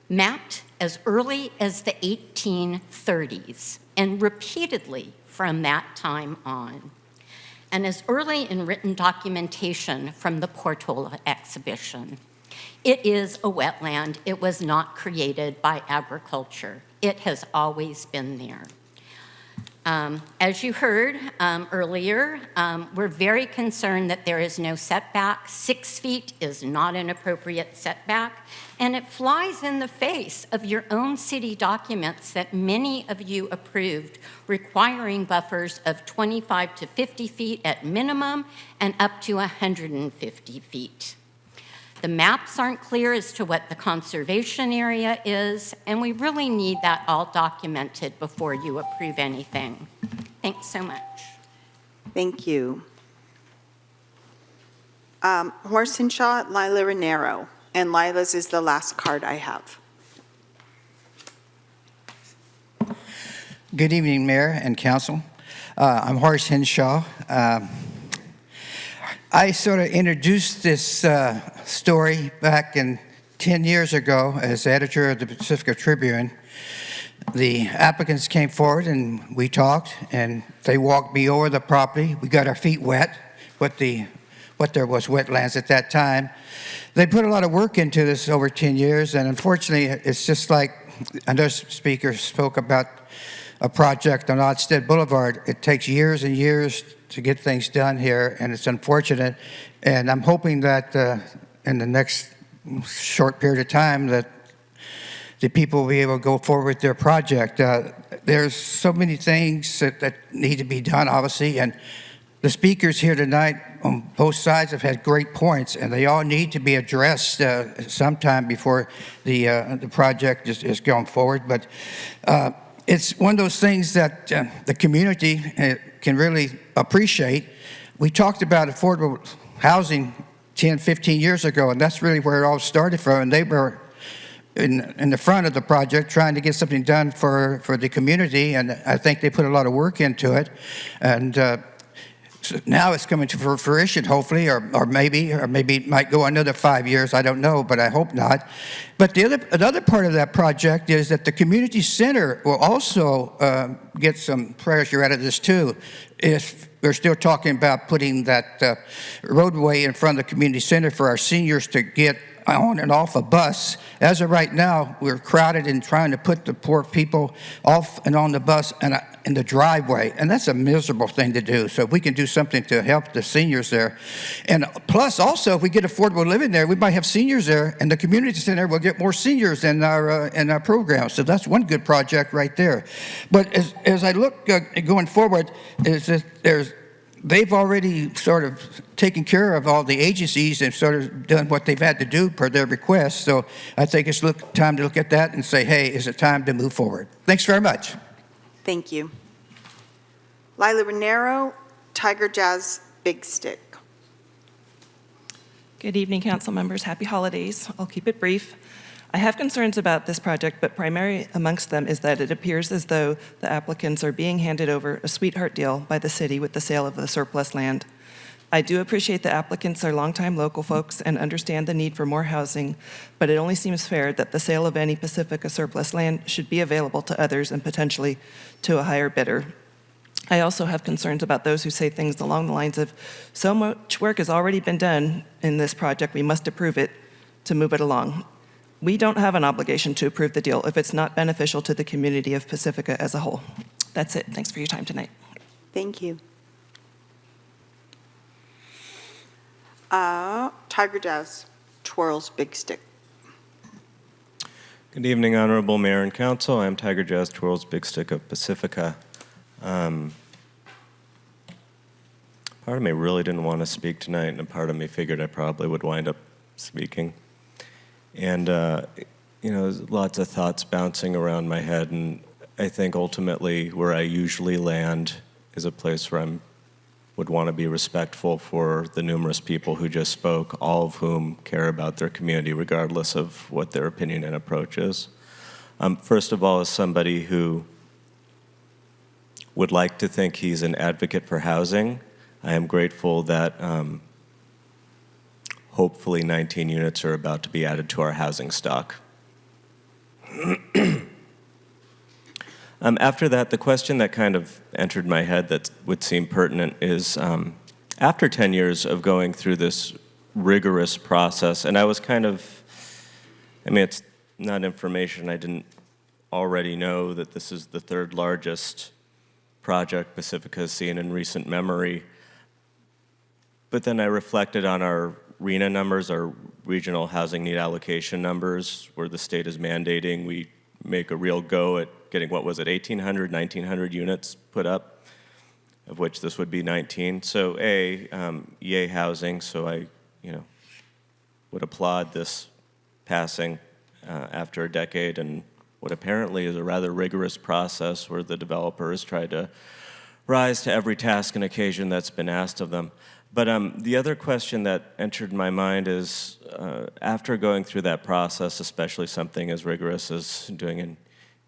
mapped as early as the 1830s and repeatedly from that time on. and as early in written documentation from the Portola exhibition. It is a wetland. It was not created by agriculture. It has always been there. As you heard earlier, we're very concerned that there is no setback. 6 feet is not an appropriate setback, and it flies in the face of your own city documents that many of you approved, requiring buffers of 25 to 50 feet at minimum and up to 150 feet. The maps aren't clear as to what the conservation area is, and we really need that all documented before you approve anything. Thanks so much. Thank you. Horsenshaw, Lila Renero, and Lila's is the last card I have. Good evening, Mayor and Council. I'm Horace Henshaw. I sort of introduced this story back 10 years ago as editor of the Pacifica Tribune. The applicants came forward and we talked, and they walked me over the property. We got our feet wet, what there was wetlands at that time. They put a lot of work into this over 10 years, and unfortunately, it's just like another speaker spoke about a project on Oddstead Boulevard. It takes years and years to get things done here, and it's unfortunate. And I'm hoping that in the next short period of time that the people will be able to go forward with their project. There's so many things that need to be done, obviously, and the speakers here tonight on both sides have had great points, and they all need to be addressed sometime before the project is going forward. But it's one of those things that the community can really appreciate. We talked about affordable housing 10, 15 years ago, and that's really where it all started from. And they were in the front of the project trying to get something done for the community, and I think they put a lot of work into it. And so now it's coming to fruition, hopefully, or maybe it might go another 5 years. I don't know, but I hope not. But another part of that project is that the community center will also get some pressure out of this too. If we're still talking about putting that roadway in front of the community center for our seniors to get on and off a bus. As of right now, we're crowded and trying to put the poor people off and on the bus and in the driveway, and that's a miserable thing to do. So if we can do something to help the seniors there, and plus also if we get affordable living there, we might have seniors there, and the community center will get more seniors in our program. So that's one good project right there. But as I look going forward, is that they've already sort of taken care of all the agencies and sort of done what they've had to do per their request. So I think it's time to look at that and say, hey, is it time to move forward? Thanks very much. Thank you. Lila Renero, Tiger Jazz Big Stick. Good evening, council members. Happy holidays. I'll keep it brief. I have concerns about this project, but primary amongst them is that it appears as though the applicants are being handed over a sweetheart deal by the city with the sale of the surplus land. I do appreciate the applicants are longtime local folks and understand the need for more housing, but it only seems fair that the sale of any Pacifica surplus land should be available to others and potentially to a higher bidder. I also have concerns about those who say things along the lines of, so much work has already been done in this project, we must approve it to move it along. We don't have an obligation to approve the deal if it's not beneficial to the community of Pacifica as a whole. That's it. Thanks for your time tonight. Thank you. Tiger Jazz, Twirls Big Stick. Good evening, Honorable Mayor and Council. I'm Tiger Jazz Twirls Big Stick of Pacifica. Part of me really didn't want to speak tonight, and a part of me figured I probably would wind up speaking. And, there's lots of thoughts bouncing around my head, and I think ultimately where I usually land is a place where I would want to be respectful for the numerous people who just spoke, all of whom care about their community regardless of what their opinion and approach is. First of all, as somebody who would like to think he's an advocate for housing, I am grateful that hopefully 19 units are about to be added to our housing stock. After that, the question that kind of entered my head that would seem pertinent is, after 10 years of going through this rigorous process, and I was kind of, I mean, it's not information I didn't already know that this is the third largest project Pacifica has seen in recent memory. But then I reflected on our RHNA numbers, our regional housing need allocation numbers, where the state is mandating we make a real go at getting, what was it, 1,800, 1,900 units put up, of which this would be 19. So yay housing, so I, would applaud this passing after a decade and what apparently is a rather rigorous process where the developer has tried to rise to every task and occasion that's been asked of them. But the other question that entered my mind is, after going through that process, especially something as rigorous as doing an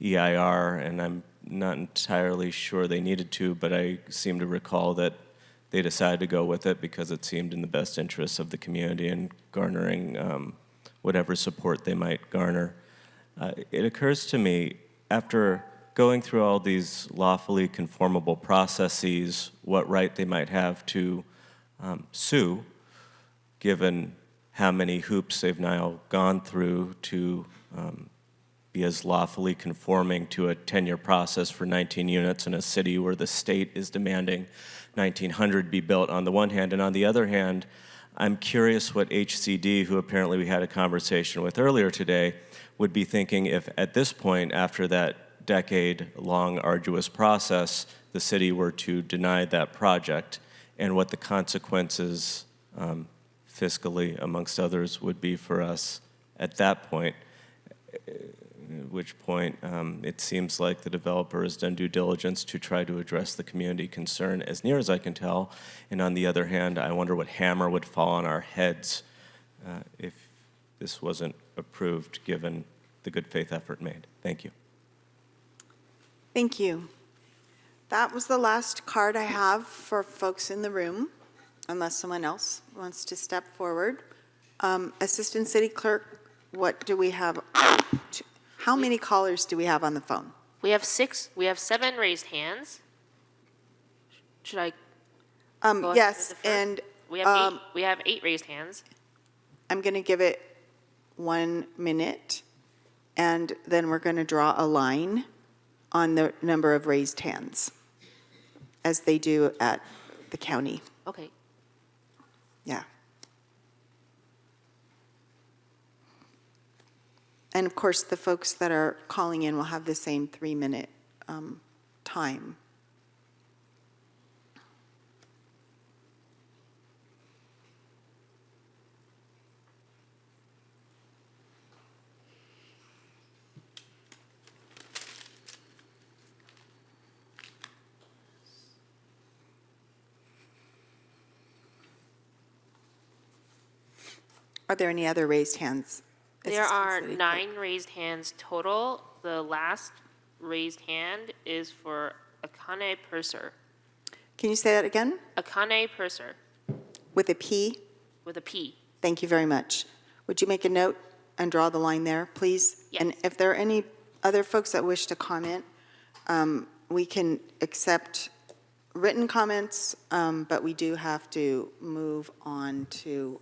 EIR, and I'm not entirely sure they needed to, but I seem to recall that they decided to go with it because it seemed in the best interests of the community and garnering whatever support they might garner. It occurs to me, after going through all these lawfully conformable processes, what right they might have to sue, given how many hoops they've now gone through to be as lawfully conforming to a 10-year process for 19 units in a city where the state is demanding 1,900 be built on the one hand, and on the other hand, I'm curious what HCD, who apparently we had a conversation with earlier today, would be thinking if at this point, after that decade-long arduous process, the city were to deny that project, and what the consequences fiscally, amongst others, would be for us at that point, at which point it seems like the developer has done due diligence to try to address the community concern, as near as I can tell, and on the other hand, I wonder what hammer would fall on our heads if this wasn't approved, given the good faith effort made. Thank you. Thank you. That was the last card I have for folks in the room, unless someone else wants to step forward. Assistant City Clerk, what do we have? How many callers do we have on the phone? We have 7 raised hands. Should I go ahead Yes, with the first? and We have 8 raised hands. I'm going to give it 1 minute, and then we're going to draw a line on the number of raised hands, as they do at the county. Okay. Yeah. And of course, the folks that are calling in will have the same 3-minute time. Are there any other raised hands? There are 9 raised hands total. The last raised hand is for Akane Purser. Can you say that again? Akane Purser, With a P? with a P. Thank you very much. Would you make a note and draw the line there, please? Yes. And if there are any other folks that wish to comment, we can accept written comments, but we do have to move on to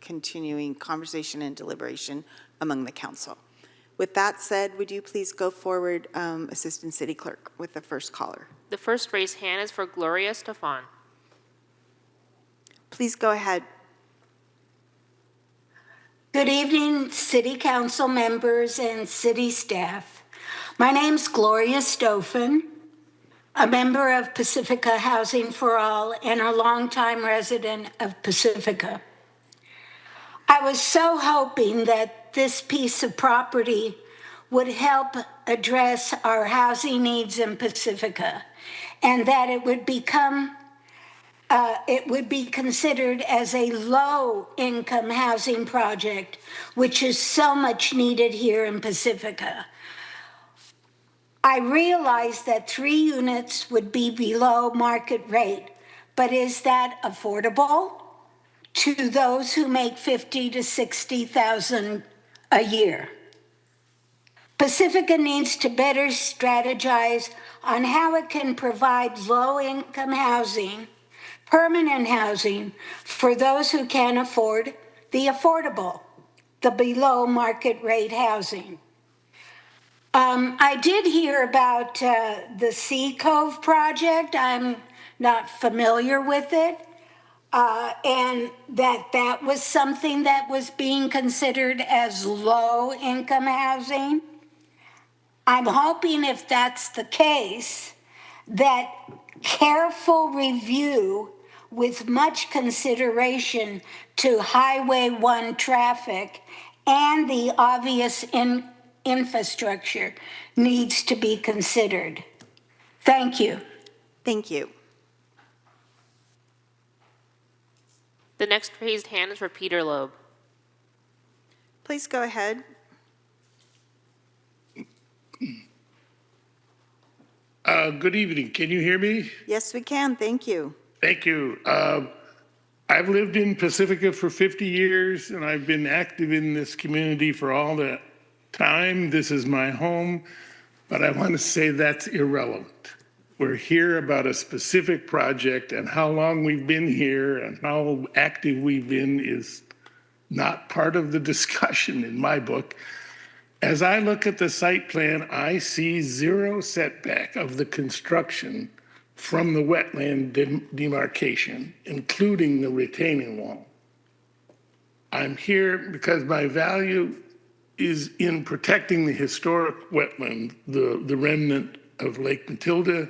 continuing conversation and deliberation among the council. With that said, would you please go forward, Assistant City Clerk, with the first caller? The first raised hand is for Gloria Stefan. Please go ahead. Good evening, City Council members and city staff. My name's Gloria Stofan, a member of Pacifica Housing for All and a longtime resident of Pacifica. I was so hoping that this piece of property would help address our housing needs in Pacifica and that it would be considered as a low-income housing project, which is so much needed here in Pacifica. I realize that 3 units would be below market rate, but is that affordable to those who make $50,000 to $60,000 a year? Pacifica needs to better strategize on how it can provide low-income housing permanent housing for those who can afford the affordable, the below market rate housing. I did hear about the Sea Cove project. I'm not familiar with it. And that was something that was being considered as low-income housing. I'm hoping if that's the case, that careful review with much consideration to Highway 1 traffic and the obvious infrastructure needs to be considered. Thank you. Thank you. The next raised hand is for Peter Loeb. Please go ahead. Good evening. Can you hear me? Yes, we can. Thank you. Thank you. I've lived in Pacifica for 50 years, and I've been active in this community for all that time. This is my home, but I want to say that's irrelevant. We're here about a specific project, and how long we've been here and how active we've been is not part of the discussion in my book. As I look at the site plan, I see zero setback of the construction from the wetland demarcation, including the retaining wall. I'm here because my value is in protecting the historic wetland, the remnant of Lake Matilda.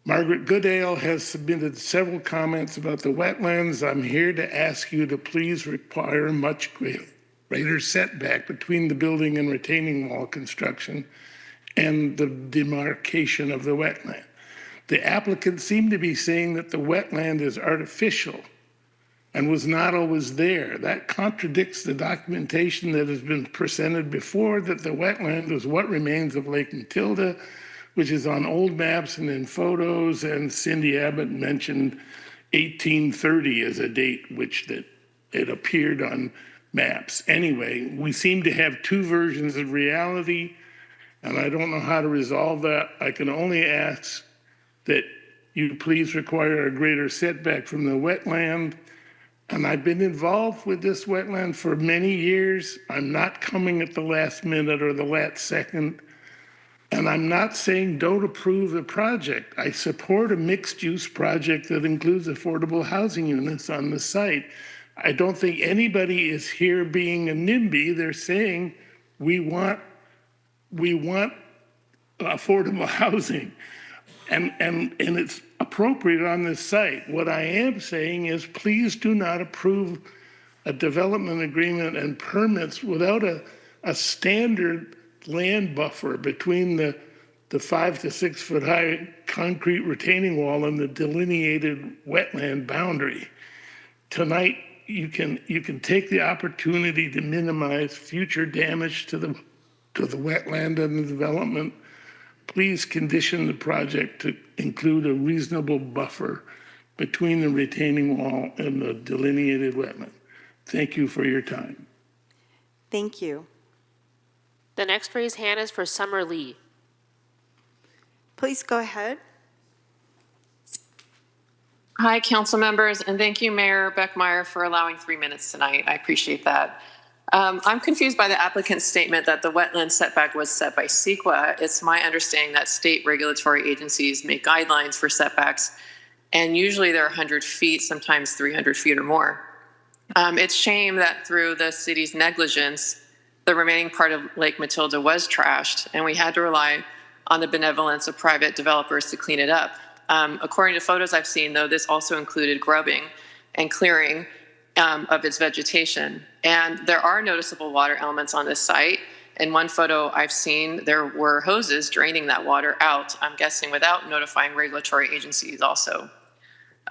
Margaret Goodale has submitted several comments about the wetlands. I'm here to ask you to please require much greater setback between the building and retaining wall construction and the demarcation of the wetland. The applicants seem to be saying that the wetland is artificial and was not always there. That contradicts the documentation that has been presented before, that the wetland is what remains of Lake Matilda, which is on old maps and in photos, and Cindy Abbott mentioned 1830 as a date which that it appeared on maps. Anyway, we seem to have two versions of reality, and I don't know how to resolve that. I can only ask that you please require a greater setback from the wetland. And I've been involved with this wetland for many years. I'm not coming at the last minute or the last second. And I'm not saying don't approve the project. I support a mixed-use project that includes affordable housing units on the site. I don't think anybody is here being a NIMBY. They're saying we want affordable housing. And it's appropriate on this site. What I am saying is please do not approve a development agreement and permits without a standard land buffer between the 5 to 6 foot high concrete retaining wall and the delineated wetland boundary. Tonight, you can take the opportunity to minimize future damage to the wetland and the development. Please condition the project to include a reasonable buffer between the retaining wall and the delineated wetland. Thank you for your time. Thank you. The next raised hand is for Summer Lee. Please go ahead. Hi, council members, and thank you, Mayor Beckmeyer, for allowing 3 minutes tonight. I appreciate that. I'm confused by the applicant's statement that the wetland setback was set by CEQA. It's my understanding that state regulatory agencies make guidelines for setbacks, and usually they're 100 feet, sometimes 300 feet or more. It's a shame that through the city's negligence, the remaining part of Lake Matilda was trashed, and we had to rely on the benevolence of private developers to clean it up. According to photos I've seen, though, this also included grubbing and clearing of its vegetation. And there are noticeable water elements on this site. In one photo I've seen, there were hoses draining that water out, I'm guessing without notifying regulatory agencies also.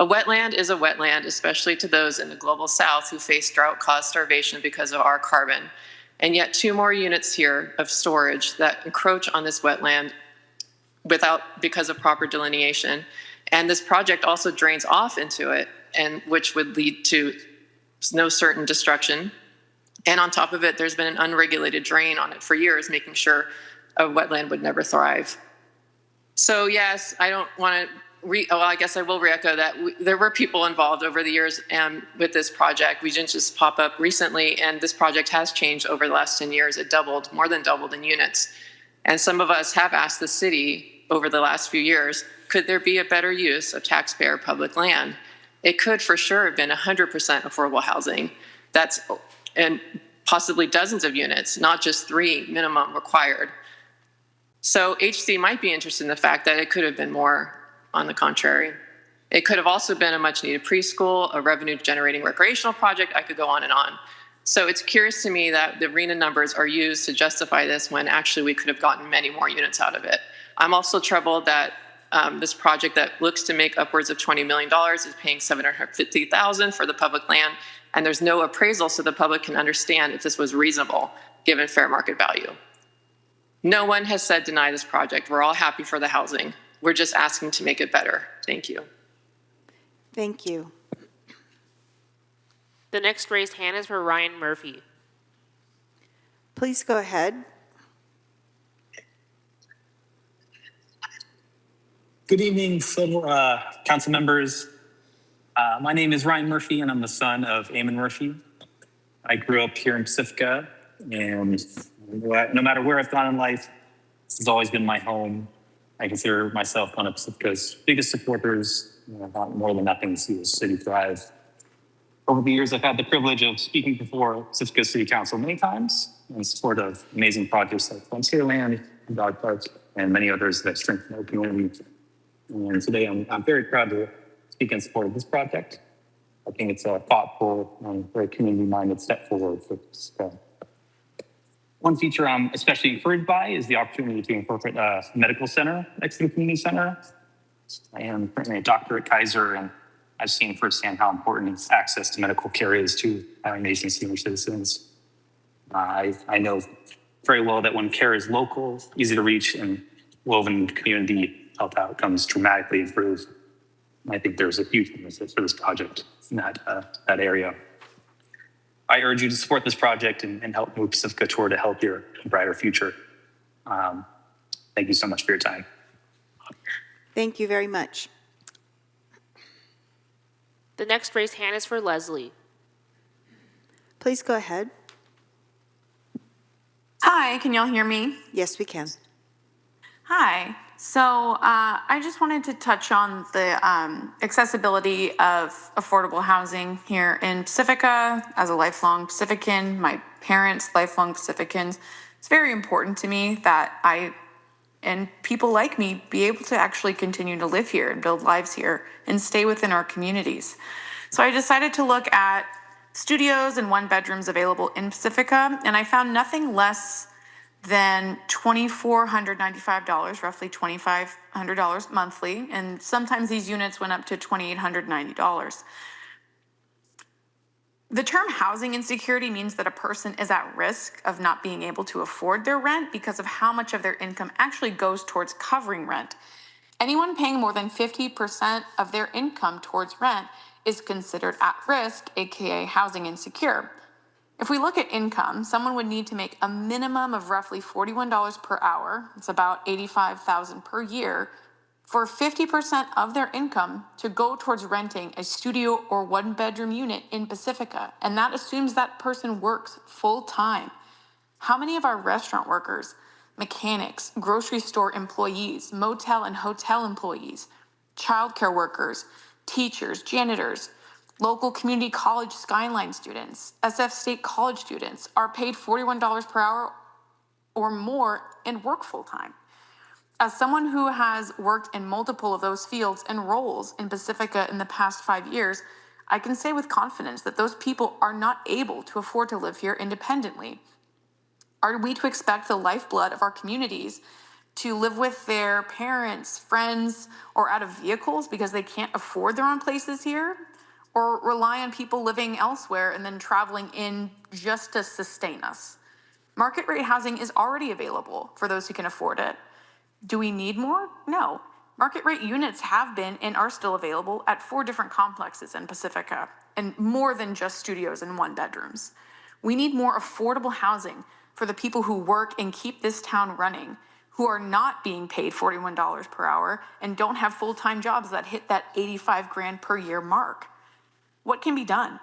A wetland is a wetland, especially to those in the global south who face drought-caused starvation because of our carbon. And yet 2 more units here of storage that encroach on this wetland because of proper delineation. And this project also drains off into it, and which would lead to no certain destruction. And on top of it, there's been an unregulated drain on it for years, making sure a wetland would never thrive. So yes, I don't want to I guess I will re-echo that there were people involved over the years with this project. We didn't just pop up recently, and this project has changed over the last 10 years. It doubled, more than doubled in units. And some of us have asked the city over the last few years, could there be a better use of taxpayer public land? It could for sure have been 100% affordable housing. And possibly dozens of units, not just 3 minimum required. So HC might be interested in the fact that it could have been more. On the contrary, it could have also been a much needed preschool, a revenue generating recreational project. I could go on and on. So it's curious to me that the RHNA numbers are used to justify this when actually we could have gotten many more units out of it. I'm also troubled that this project that looks to make upwards of $20 million is paying $750,000 for the public land, and there's no appraisal so the public can understand if this was reasonable given fair market value. No one has said deny this project. We're all happy for the housing. We're just asking to make it better. Thank you. Thank you. The next raised hand is for Ryan Murphy. Please go ahead. Good evening, council members. My name is Ryan Murphy, and I'm the son of Eamon Murphy. I grew up here in Pacifica, and no matter where I've gone in life, this has always been my home. I consider myself one of Pacifica's biggest supporters. I want more than nothing to see the city thrive. Over the years, I've had the privilege of speaking before Pacifica City Council many times in support of amazing projects like Frontierland, dog parks, and many others that strengthen our community. And today, I'm very proud to speak in support of this project. I think it's a thoughtful and very community-minded step forward for Pacifica. One feature I'm especially encouraged by is the opportunity to incorporate a medical center next to the community center. I am currently a doctor at Kaiser, and I've seen firsthand how important access to medical care is to our nation's senior citizens. I know very well that when care is local, easy to reach, and woven community health outcomes dramatically improve. And I think there's a huge benefit for this project in that area. I urge you to support this project and help move Pacifica toward a healthier and brighter future. Thank you so much for your time. Thank you very much. The next raised hand is for Leslie. Please go ahead. Hi, can y'all hear me? Yes, we can. Hi. So I just wanted to touch on the accessibility of affordable housing here in Pacifica. As a lifelong Pacifican, my parents, lifelong Pacificans, it's very important to me that I and people like me be able to actually continue to live here and build lives here and stay within our communities. So I decided to look at studios and 1-bedrooms available in Pacifica, and I found nothing less than $2,495, roughly $2,500 monthly, and sometimes these units went up to $2,890. The term housing insecurity means that a person is at risk of not being able to afford their rent because of how much of their income actually goes towards covering rent. Anyone paying more than 50% of their income towards rent is considered at risk, aka housing insecure. If we look at income, someone would need to make a minimum of roughly $41 per hour, it's about $85,000 per year, for 50% of their income to go towards renting a studio or 1-bedroom unit in Pacifica, and that assumes that person works full-time. How many of our restaurant workers, mechanics, grocery store employees, motel and hotel employees, childcare workers, teachers, janitors, local community college Skyline students, SF State College students are paid $41 per hour or more and work full-time? As someone who has worked in multiple of those fields and roles in Pacifica in the past 5 years, I can say with confidence that those people are not able to afford to live here independently. Are we to expect the lifeblood of our communities to live with their parents, friends, or out of vehicles because they can't afford their own places here? Or rely on people living elsewhere and then traveling in just to sustain us? Market rate housing is already available for those who can afford it. Do we need more? No. Market rate units have been and are still available at 4 different complexes in Pacifica, and more than just studios and 1-bedrooms. We need more affordable housing for the people who work and keep this town running, who are not being paid $41 per hour and don't have full-time jobs that hit that 85 grand per year mark. What can be done?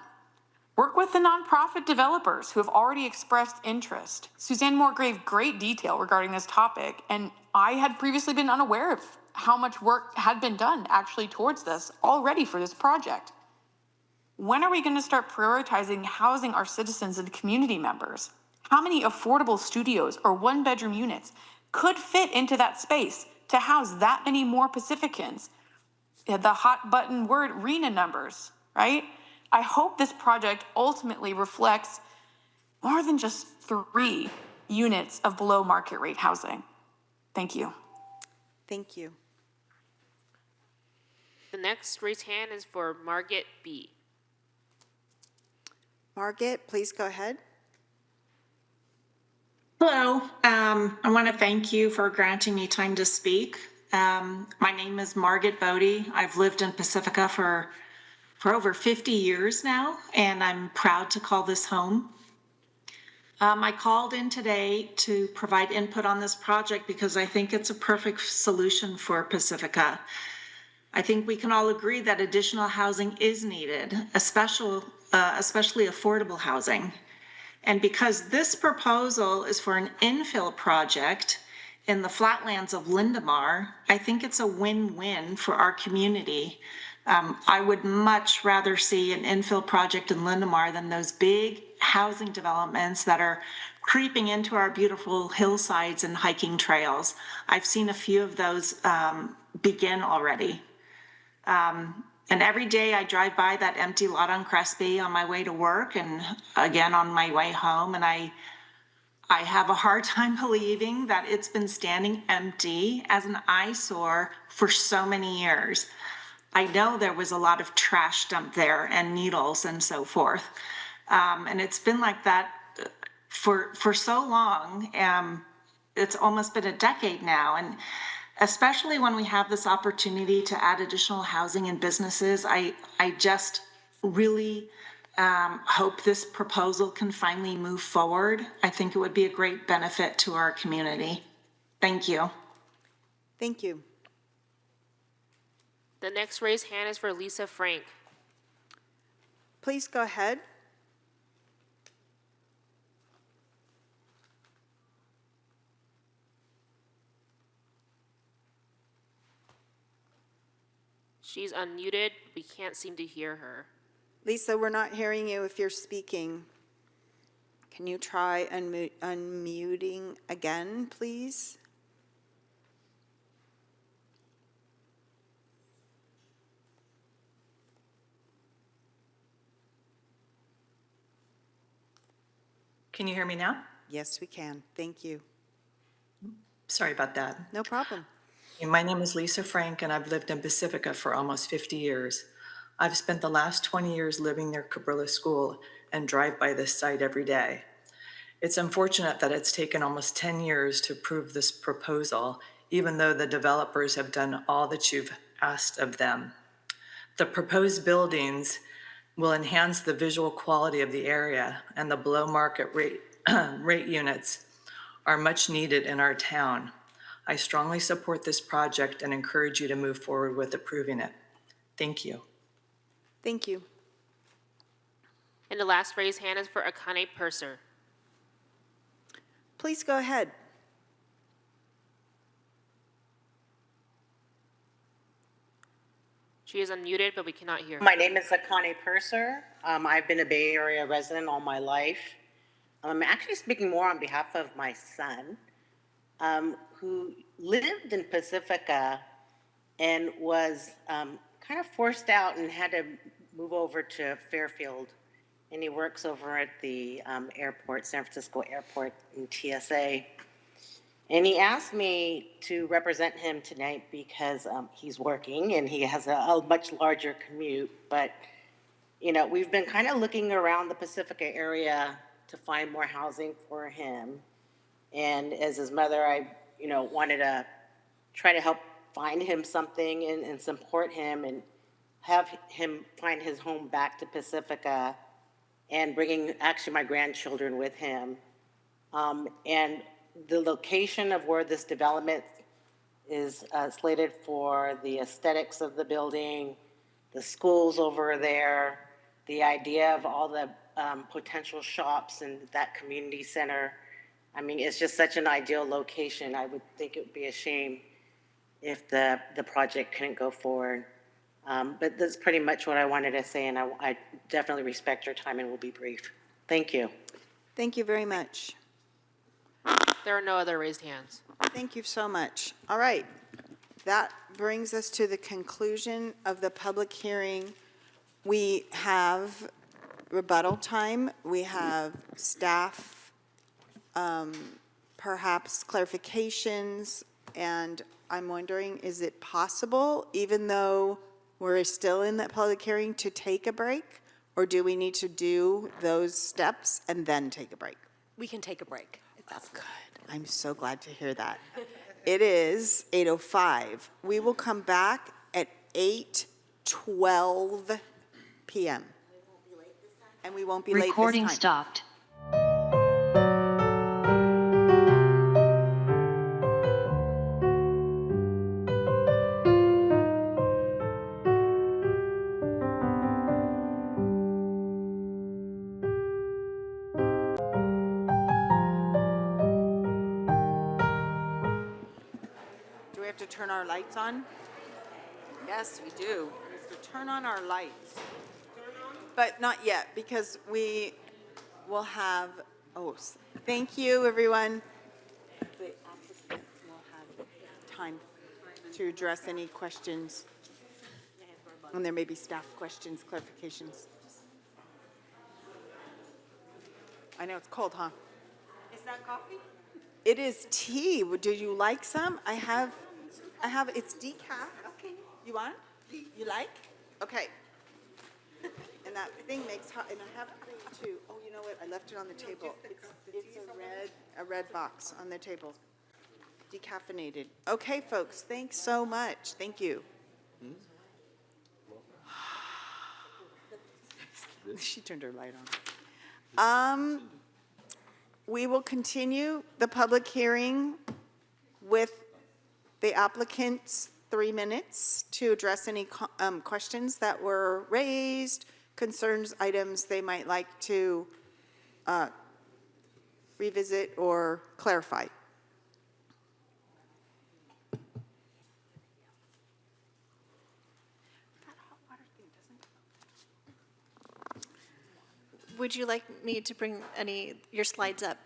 Work with the nonprofit developers who have already expressed interest. Suzanne Moore gave great detail regarding this topic, and I had previously been unaware of how much work had been done actually towards this already for this project. When are we going to start prioritizing housing our citizens and community members? How many affordable studios or one-bedroom units could fit into that space to house that many more Pacificans? The hot button word, RENA numbers, right? I hope this project ultimately reflects more than just 3 units of below market rate housing. Thank you. Thank you. The next raised hand is for Margaret B. Margaret, please go ahead. Hello. I want to thank you for granting me time to speak. My name is Margaret Bodie. I've lived in Pacifica for over 50 years now, and I'm proud to call this home. I called in today to provide input on this project because I think it's a perfect solution for Pacifica. I think we can all agree that additional housing is needed, especially affordable housing. And because this proposal is for an infill project in the flatlands of Lindemar, I think it's a win-win for our community. I would much rather see an infill project in Lindemar than those big housing developments that are creeping into our beautiful hillsides and hiking trails. I've seen a few of those begin already. And every day I drive by that empty lot on Crespi on my way to work and again on my way home, and I have a hard time believing that it's been standing empty as an eyesore for so many years. I know there was a lot of trash dumped there and needles and so forth. And it's been like that for so long. It's almost been a decade now. And especially when we have this opportunity to add additional housing and businesses, I just really hope this proposal can finally move forward. I think it would be a great benefit to our community. Thank you. Thank you. The next raised hand is for Lisa Frank. Please go ahead. She's unmuted. We can't seem to hear her. Lisa, we're not hearing you if you're speaking. Can you try unmuting again, please? Can you hear me now? Yes, we can. Thank you. Sorry about that. No problem. My name is Lisa Frank, and I've lived in Pacifica for almost 50 years. I've spent the last 20 years living near Cabrillo School and drive by this site every day. It's unfortunate that it's taken almost 10 years to approve this proposal, even though the developers have done all that you've asked of them. The proposed buildings will enhance the visual quality of the area, and the below market rate units are much needed in our town. I strongly support this project and encourage you to move forward with approving it. Thank you. Thank you. And the last raised hand is for Akane Purser. Please go ahead. She is unmuted, but we cannot hear her. My name is Akane Purser. I've been a Bay Area resident all my life. I'm actually speaking more on behalf of my son, who lived in Pacifica and was kind of forced out and had to move over to Fairfield. And he works over at the airport, San Francisco airport in TSA. And he asked me to represent him tonight because he's working and he has a much larger commute. But, you know, we've been kind of looking around the Pacifica area to find more housing for him. And as his mother, I, wanted to try to help find him something and support him and have him find his home back to Pacifica and bringing actually my grandchildren with him. And the location of where this development is slated for, the aesthetics of the building, the schools over there, the idea of all the potential shops in that community center. I mean, it's just such an ideal location. I would think it would be a shame if the project couldn't go forward. But that's pretty much what I wanted to say, and I definitely respect your time and will be brief. Thank you. Thank you very much. There are no other raised hands. Thank you so much. All right. That brings us to the conclusion of the public hearing. We have rebuttal time. We have staff, perhaps clarifications, and I'm wondering, is it possible, even though we're still in that public hearing, to take a break? Or do we need to do those steps and then take a break? We can take a break. If that's good. I'm so glad to hear that. It is 8:05. We will come back at 8:12 p.m. And we won't be late this time. Recording stopped. Do we have to turn our lights on? Yes, we do. We have to turn on our lights. But not yet, because we will have, thank you, everyone. The applicant will have time to address any questions. And there may be staff questions, clarifications. I know it's cold, huh? Is that coffee? It is tea. Do you like some? I have, it's decaf. Okay. You want? You like? Okay. And that thing makes hot, and I have cream too. Oh, you know what? I left it on the table. It's a red box on the table. Decaffeinated. Okay, folks, thanks so much. Thank you. She turned her light on. We will continue the public hearing with the applicant's 3 minutes to address any questions that were raised, concerns, items they might like to revisit or clarify. Would you like me to bring your slides up?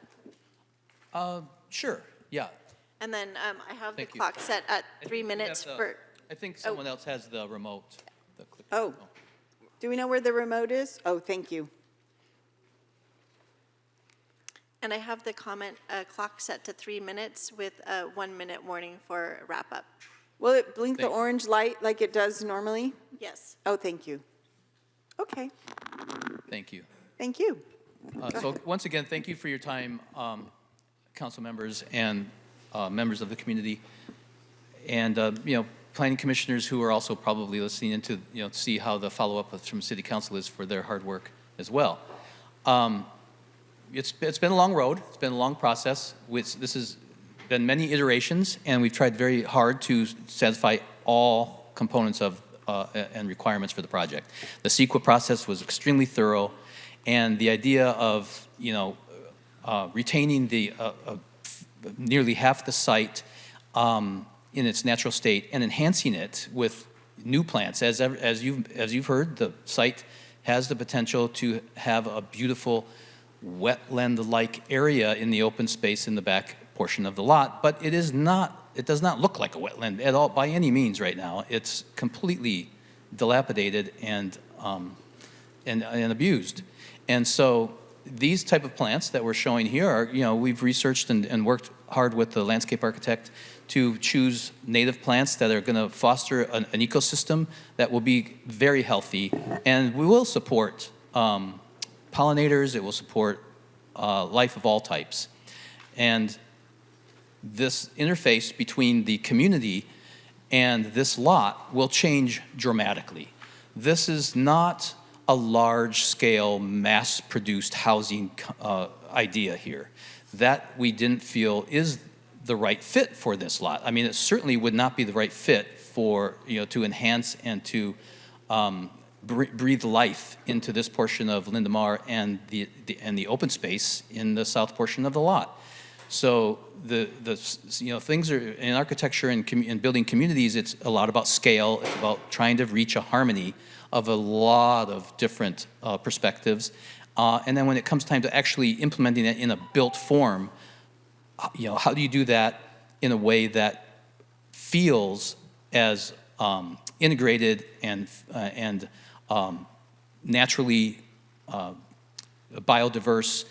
Sure, yeah. And then I have Thank the you. clock set at I 3 think we minutes have for. I think someone else has the remote. Oh, do we know where the remote is? Oh, thank you. And I have the comment clock set to 3 minutes with a 1 minute warning for wrap up. Will it blink the orange light like it does normally? Yes. Oh, thank you. Okay, Thank you. thank you. So once again, thank you for your time, council members and members of the community, and planning commissioners who are also probably listening in to see how the follow-up from city council is for their hard work as well. It's been a long road. It's been a long process. This has been many iterations, and we've tried very hard to satisfy all components of and requirements for the project. The CEQA process was extremely thorough, and the idea of retaining the nearly half the site in its natural state and enhancing it with new plants, as you've heard, the site has the potential to have a beautiful wetland-like area in the open space in the back portion of the lot, but it does not look like a wetland at all by any means right now. It's completely dilapidated and abused. And so these type of plants that we're showing here are, we've researched and worked hard with the landscape architect to choose native plants that are going to foster an ecosystem that will be very healthy, and we will support pollinators, it will support life of all types. And this interface between the community and this lot will change dramatically. This is not a large-scale, mass-produced housing idea here. that we didn't feel is the right fit for this lot. I mean, it certainly would not be the right fit for, to enhance and to breathe life into this portion of Lindemar and the open space in the south portion of the lot. So the things are in architecture and in building communities. It's a lot about scale. It's about trying to reach a harmony of a lot of different perspectives. And then when it comes time to actually implementing it in a built form, how do you do that in a way that feels as integrated and naturally biodiverse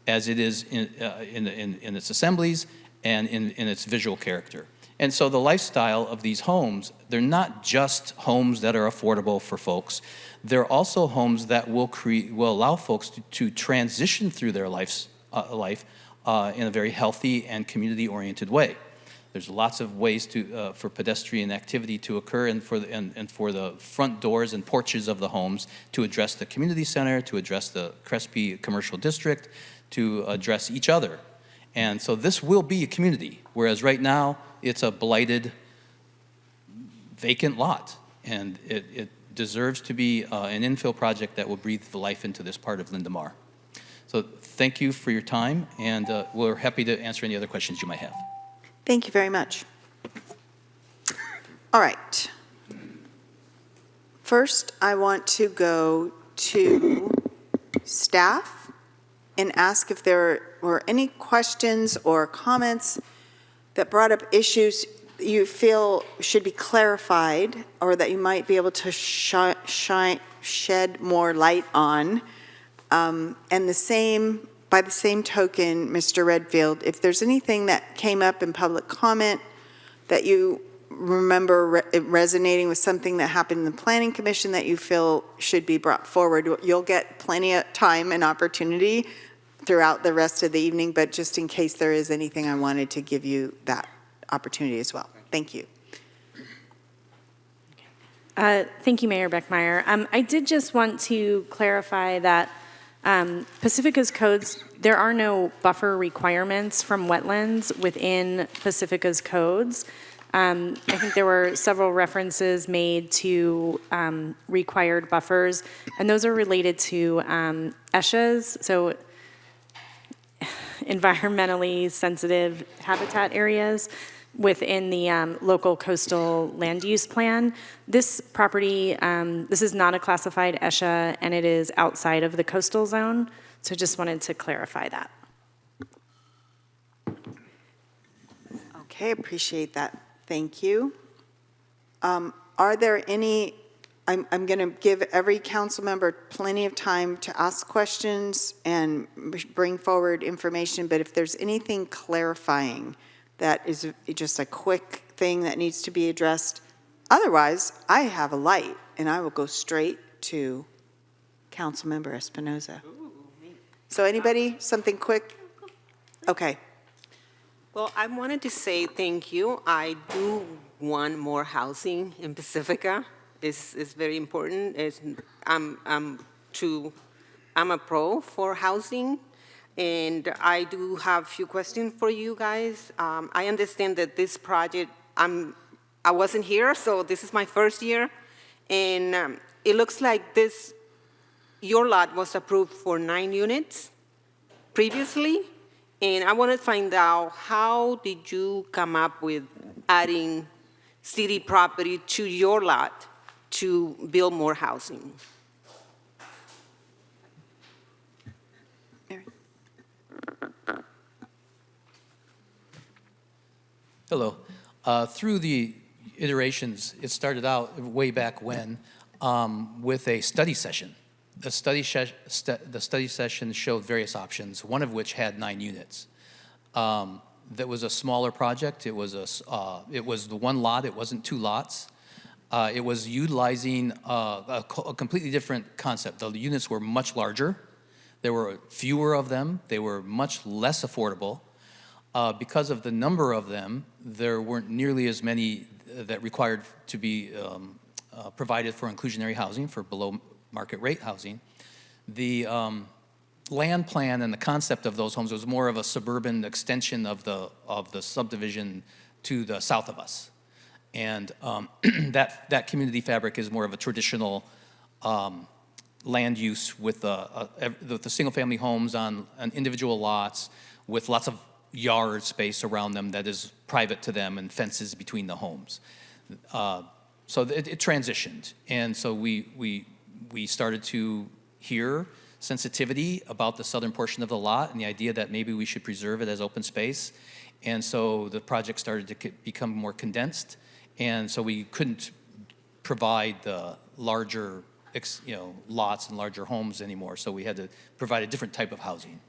as it is in its assemblies and in its visual character. And so the lifestyle of these homes, they're not just homes that are affordable for folks. They're also homes that will allow folks to transition through their life in a very healthy and community-oriented way. There's lots of ways for pedestrian activity to occur and for the front doors and porches of the homes to address the community center, to address the Crespi Commercial District, to address each other. And so this will be a community, whereas right now it's a blighted, vacant lot. And it deserves to be an infill project that will breathe life into this part of Lindemar. So thank you for your time, and we're happy to answer any other questions you might have. Thank you very much. All right. First, I want to go to staff and ask if there were any questions or comments that brought up issues you feel should be clarified or that you might be able to shed more light on. And by the same token, Mr. Redfield, if there's anything that came up in public comment that you remember resonating with something that happened in the Planning Commission that you feel should be brought forward, you'll get plenty of time and opportunity throughout the rest of the evening, but just in case there is anything, I wanted to give you that opportunity as well. Thank you. Thank you, Mayor Beckmeyer. I did just want to clarify that Pacifica's codes, there are no buffer requirements from wetlands within Pacifica's codes. I think there were several references made to required buffers, and those are related to ESHAs, so environmentally sensitive habitat areas within the local coastal land use plan. This property, this is not a classified ESHA, and it is outside of the coastal zone, so just wanted to clarify that. Okay, appreciate that. Thank you. Are there any, I'm going to give every council member plenty of time to ask questions and bring forward information, but if there's anything clarifying that is just a quick thing that needs to be addressed, otherwise, I have a light, and I will go straight to Councilmember Espinoza. So anybody, something quick? Okay. Well, I wanted to say thank you. I do want more housing in Pacifica. It's very important. I'm a pro for housing, and I do have a few questions for you guys. I understand that this project, I wasn't here, so this is my first year, and it looks like your lot was approved for 9 units previously. And I want to find out, how did you come up with adding city property to your lot to build more housing? Hello. Through the iterations, it started out way back when with a study session. The study session showed various options, one of which had 9 units. That was a smaller project. It was the one lot. It wasn't 2 lots. It was utilizing a completely different concept. The units were much larger. There were fewer of them. They were much less affordable. Because of the number of them, there weren't nearly as many that required to be provided for inclusionary housing, for below market rate housing. The land plan and the concept of those homes was more of a suburban extension of the subdivision to the south of us. And that community fabric is more of a traditional land use with the single-family homes on individual lots with lots of yard space around them that is private to them and fences between the homes. So it transitioned. And so we started to hear sensitivity about the southern portion of the lot and the idea that maybe we should preserve it as open space. And so the project started to become more condensed. And so we couldn't provide the larger lots and larger homes anymore. So we had to provide a different type of housing.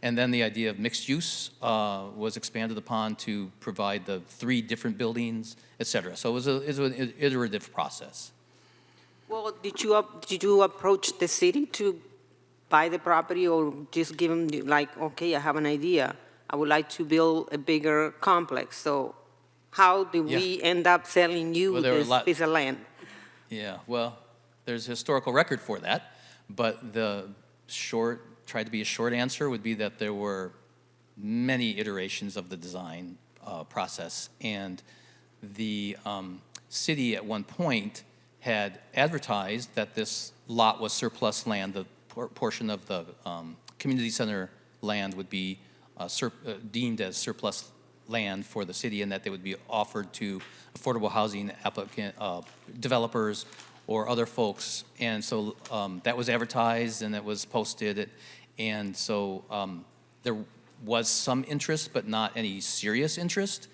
And then the idea of mixed use was expanded upon to provide the 3 different buildings, et cetera. So it was an iterative process. Well, did you approach the city to buy the property, or just give them like, okay, I have an idea, I would like to build a bigger complex? So how did we end up selling you this piece of land? Yeah, well, there's a historical record for that, but tried to be a short answer would be that there were many iterations of the design process, and the city at one point had advertised that this lot was surplus land. The portion of the community center land would be deemed as surplus land for the city, and that they would be offered to affordable housing applicant developers or other folks. And so that was advertised and it was posted. And so there was some interest, but not any serious interest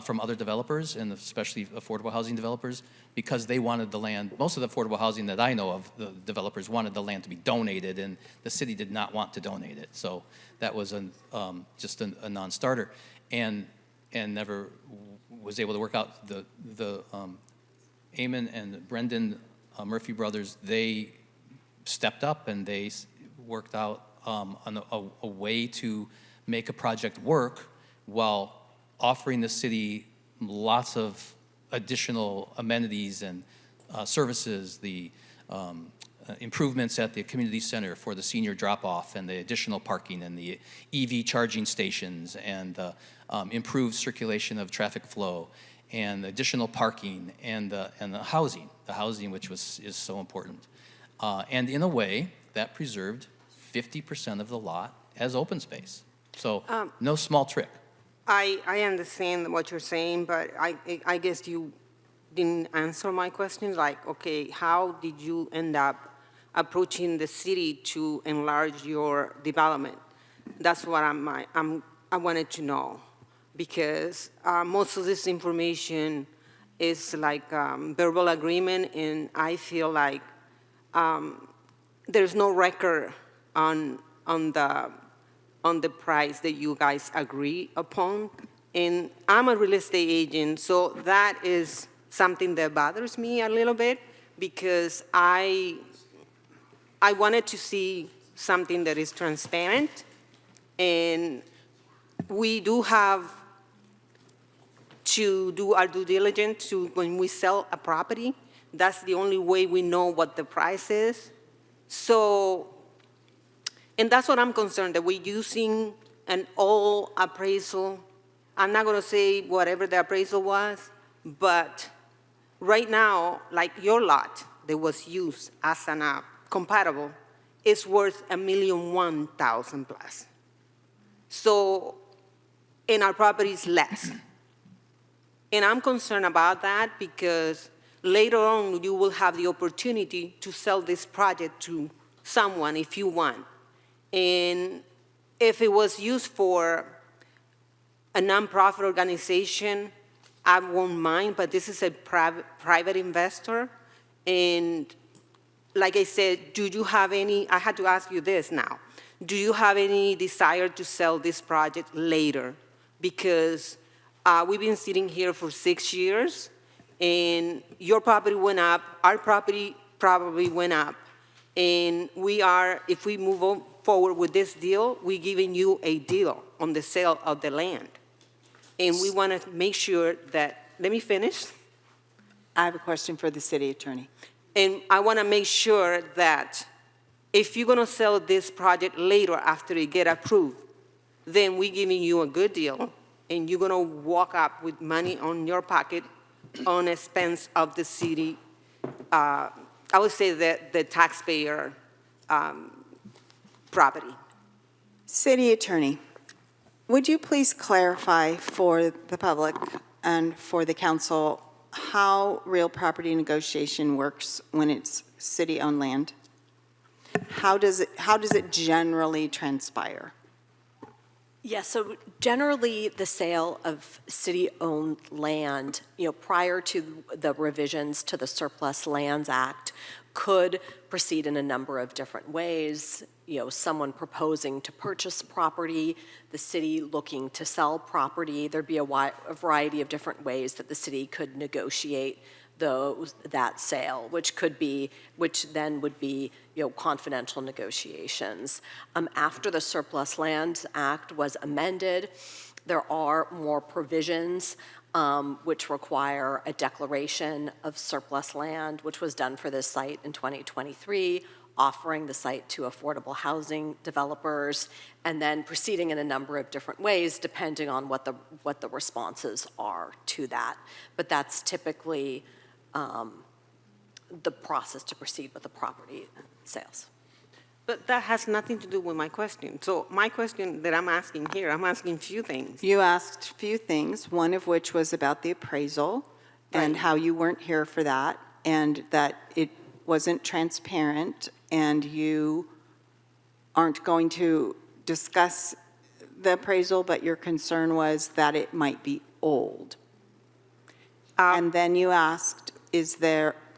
from other developers, and especially affordable housing developers, because they wanted the land. Most of the affordable housing that I know of, the developers wanted the land to be donated, and the city did not want to donate it. So that was just a non-starter, and never was able to work out. The Eamon and Brendan Murphy brothers, they stepped up and they worked out on a way to make a project work while offering the city lots of additional amenities and services, the improvements at the community center for the senior drop-off and the additional parking and the EV charging stations and the improved circulation of traffic flow and additional parking and the housing which is so important. And in a way, that preserved 50% of the lot as open space. So no small trick. I understand what you're saying, but I guess you didn't answer my question. Like, okay, how did you end up approaching the city to enlarge your development? That's what I wanted to know, because most of this information is like verbal agreement, and I feel like there's no record on the price that you guys agree upon. And I'm a real estate agent, so that is something that bothers me a little bit, because I wanted to see something that is transparent, and we do have to do our due diligence when we sell a property. That's the only way we know what the price is. So, and that's what I'm concerned, that we're using an old appraisal. I'm not going to say whatever the appraisal was, but right now, like your lot that was used as an compatible is worth $1,001,000 plus. So, and our property is less. And I'm concerned about that, because later on you will have the opportunity to sell this project to someone if you want. And if it was used for a nonprofit organization, I won't mind, but this is a private investor. And like I said, do you have any, I had to ask you this now, do you have any desire to sell this project later? Because we've been sitting here for 6 years, and your property went up, our property probably went up. And if we move forward with this deal, we're giving you a deal on the sale of the land. And we want to make sure that, let me finish. I have a question for the city attorney. And I want to make sure that if you're gonna sell this project later after it get approved, then we're giving you a good deal, and you're gonna walk up with money on your pocket on expense of the city, I would say that the taxpayer property. City Attorney, would you please clarify for the public and for the council how real property negotiation works when it's city-owned land? How does it generally transpire? Yeah, so generally, the sale of city-owned land, prior to the revisions to the Surplus Lands Act, could proceed in a number of different ways. Someone proposing to purchase property, the city looking to sell property. There'd be a variety of different ways that the city could negotiate that sale, which then would be confidential negotiations. After the Surplus Lands Act was amended, there are more provisions which require a declaration of surplus land, which was done for this site in 2023, offering the site to affordable housing developers, and then proceeding in a number of different ways depending on what the responses are to that. But that's typically the process to proceed with the property sales. But that has nothing to do with my question. So my question that I'm asking here, I'm asking a few things. You asked a few things, one of which was about the appraisal and how you weren't here for that, and that it wasn't transparent, and you aren't going to discuss the appraisal, but your concern was that it might be old. And then you asked,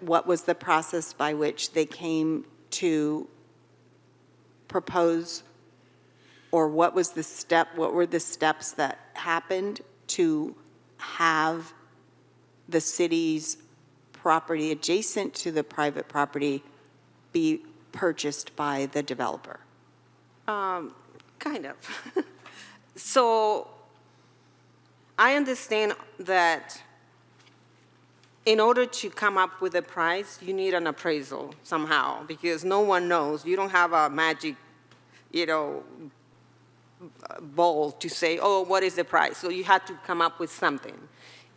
what was the process by which they came to propose, or what were the steps that happened to have the city's property adjacent to the private property be purchased by the developer? Kind of. So I understand that in order to come up with a price, you need an appraisal somehow, because no one knows. You don't have a magic, ball to say, oh, what is the price? So you have to come up with something.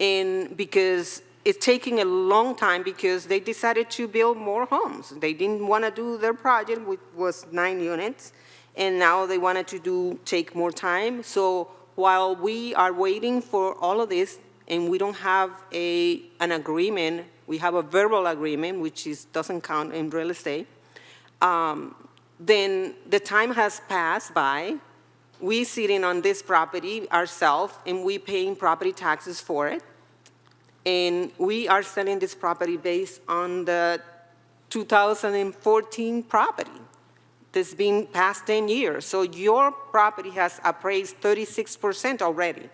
And because it's taking a long time, because they decided to build more homes. They didn't want to do their project, which was 9 units, and now they wanted to take more time. So while we are waiting for all of this, and we don't have an agreement, we have a verbal agreement, which doesn't count in real estate, then the time has passed by. We sitting on this property ourselves, and we paying property taxes for it. And we are selling this property based on the 2014 property. That's been past 10 years. So your property has appraised 36% already.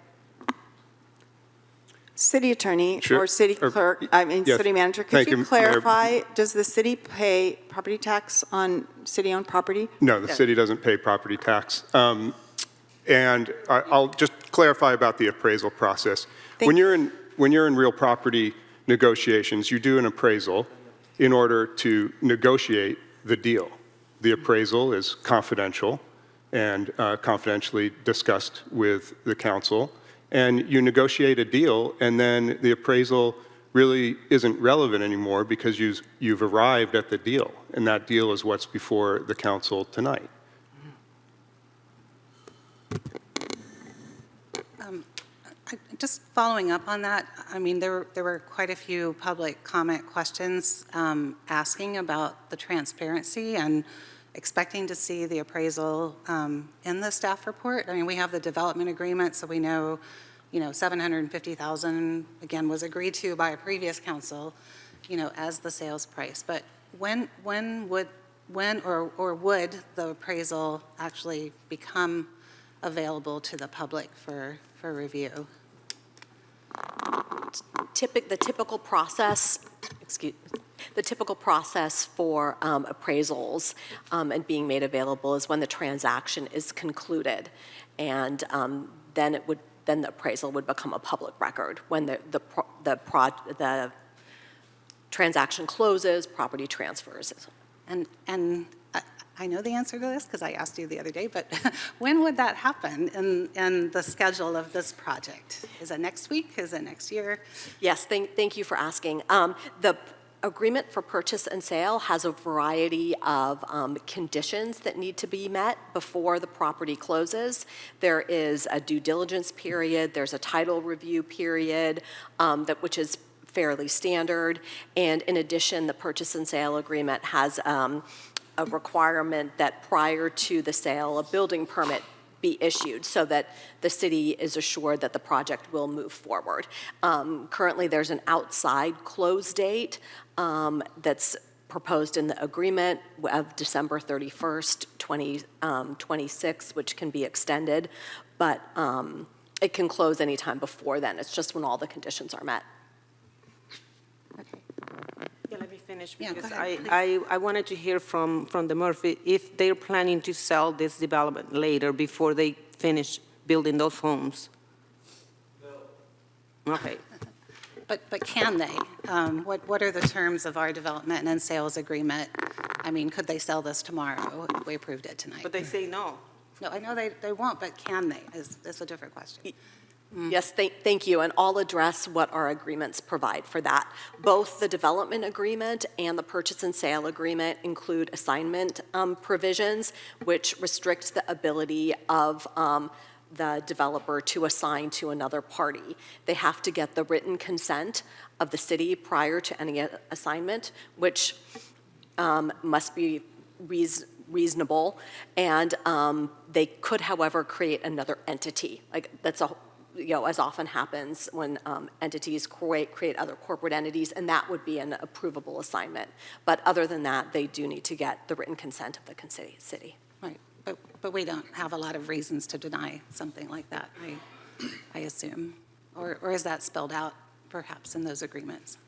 City Attorney Sure. or City Clerk, Yes. City Manager, could Thank you you, clarify, Mayor. does the city pay property tax on city-owned property? No, the city doesn't pay property tax. And I'll just clarify about the appraisal process. When you're in real property negotiations, you do an appraisal in order to negotiate the deal. The appraisal is confidential and confidentially discussed with the council. And you negotiate a deal, and then the appraisal really isn't relevant anymore because you've arrived at the deal, and that deal is what's before the council tonight. Just following up on that, I mean, there were quite a few public comment questions asking about the transparency and expecting to see the appraisal in the staff report. I mean, we have the development agreement, so we know, $750,000 again was agreed to by a previous council, as the sales price. But when would the appraisal actually become available to the public for review? The typical process for appraisals and being made available is when the transaction is concluded, and then the appraisal would become a public record when the transaction closes, property transfers. And I know the answer to this because I asked you the other day, but when would that happen in the schedule of this project? Is it next week? Is it next year? Yes, thank you for asking. The agreement for purchase and sale has a variety of conditions that need to be met before the property closes. There is a due diligence period, there's a title review period, which is fairly standard, and in addition, the purchase and sale agreement has a requirement that prior to the sale, a building permit be issued so that the city is assured that the project will move forward. Currently, there's an outside close date that's proposed in the agreement of December 31st, 2026, which can be extended, but it can close anytime before then. It's just when all the conditions are met. Yeah, let me finish Yeah, because go ahead, I wanted to hear from the Murphy if they're planning to sell this development later before they finish building those homes. No. Okay. But can they? What are the terms of our development and sales agreement? I mean, could they sell this tomorrow if we approved it tonight? But they say no. No, I know they won't, but can they is a different question. Yes, thank you, and I'll address what our agreements provide for that. Both the development agreement and the purchase and sale agreement include assignment provisions, which restrict the ability of the developer to assign to another party. They have to get the written consent of the city prior to any assignment, which must be reasonable, and they could, however, create another entity. Like that's as often happens when entities create other corporate entities, and that would be an approvable assignment. But other than that, they do need to get the written consent of the city. Right, but we don't have a lot of reasons to deny something like that, I assume. Or is that spelled out perhaps in those agreements?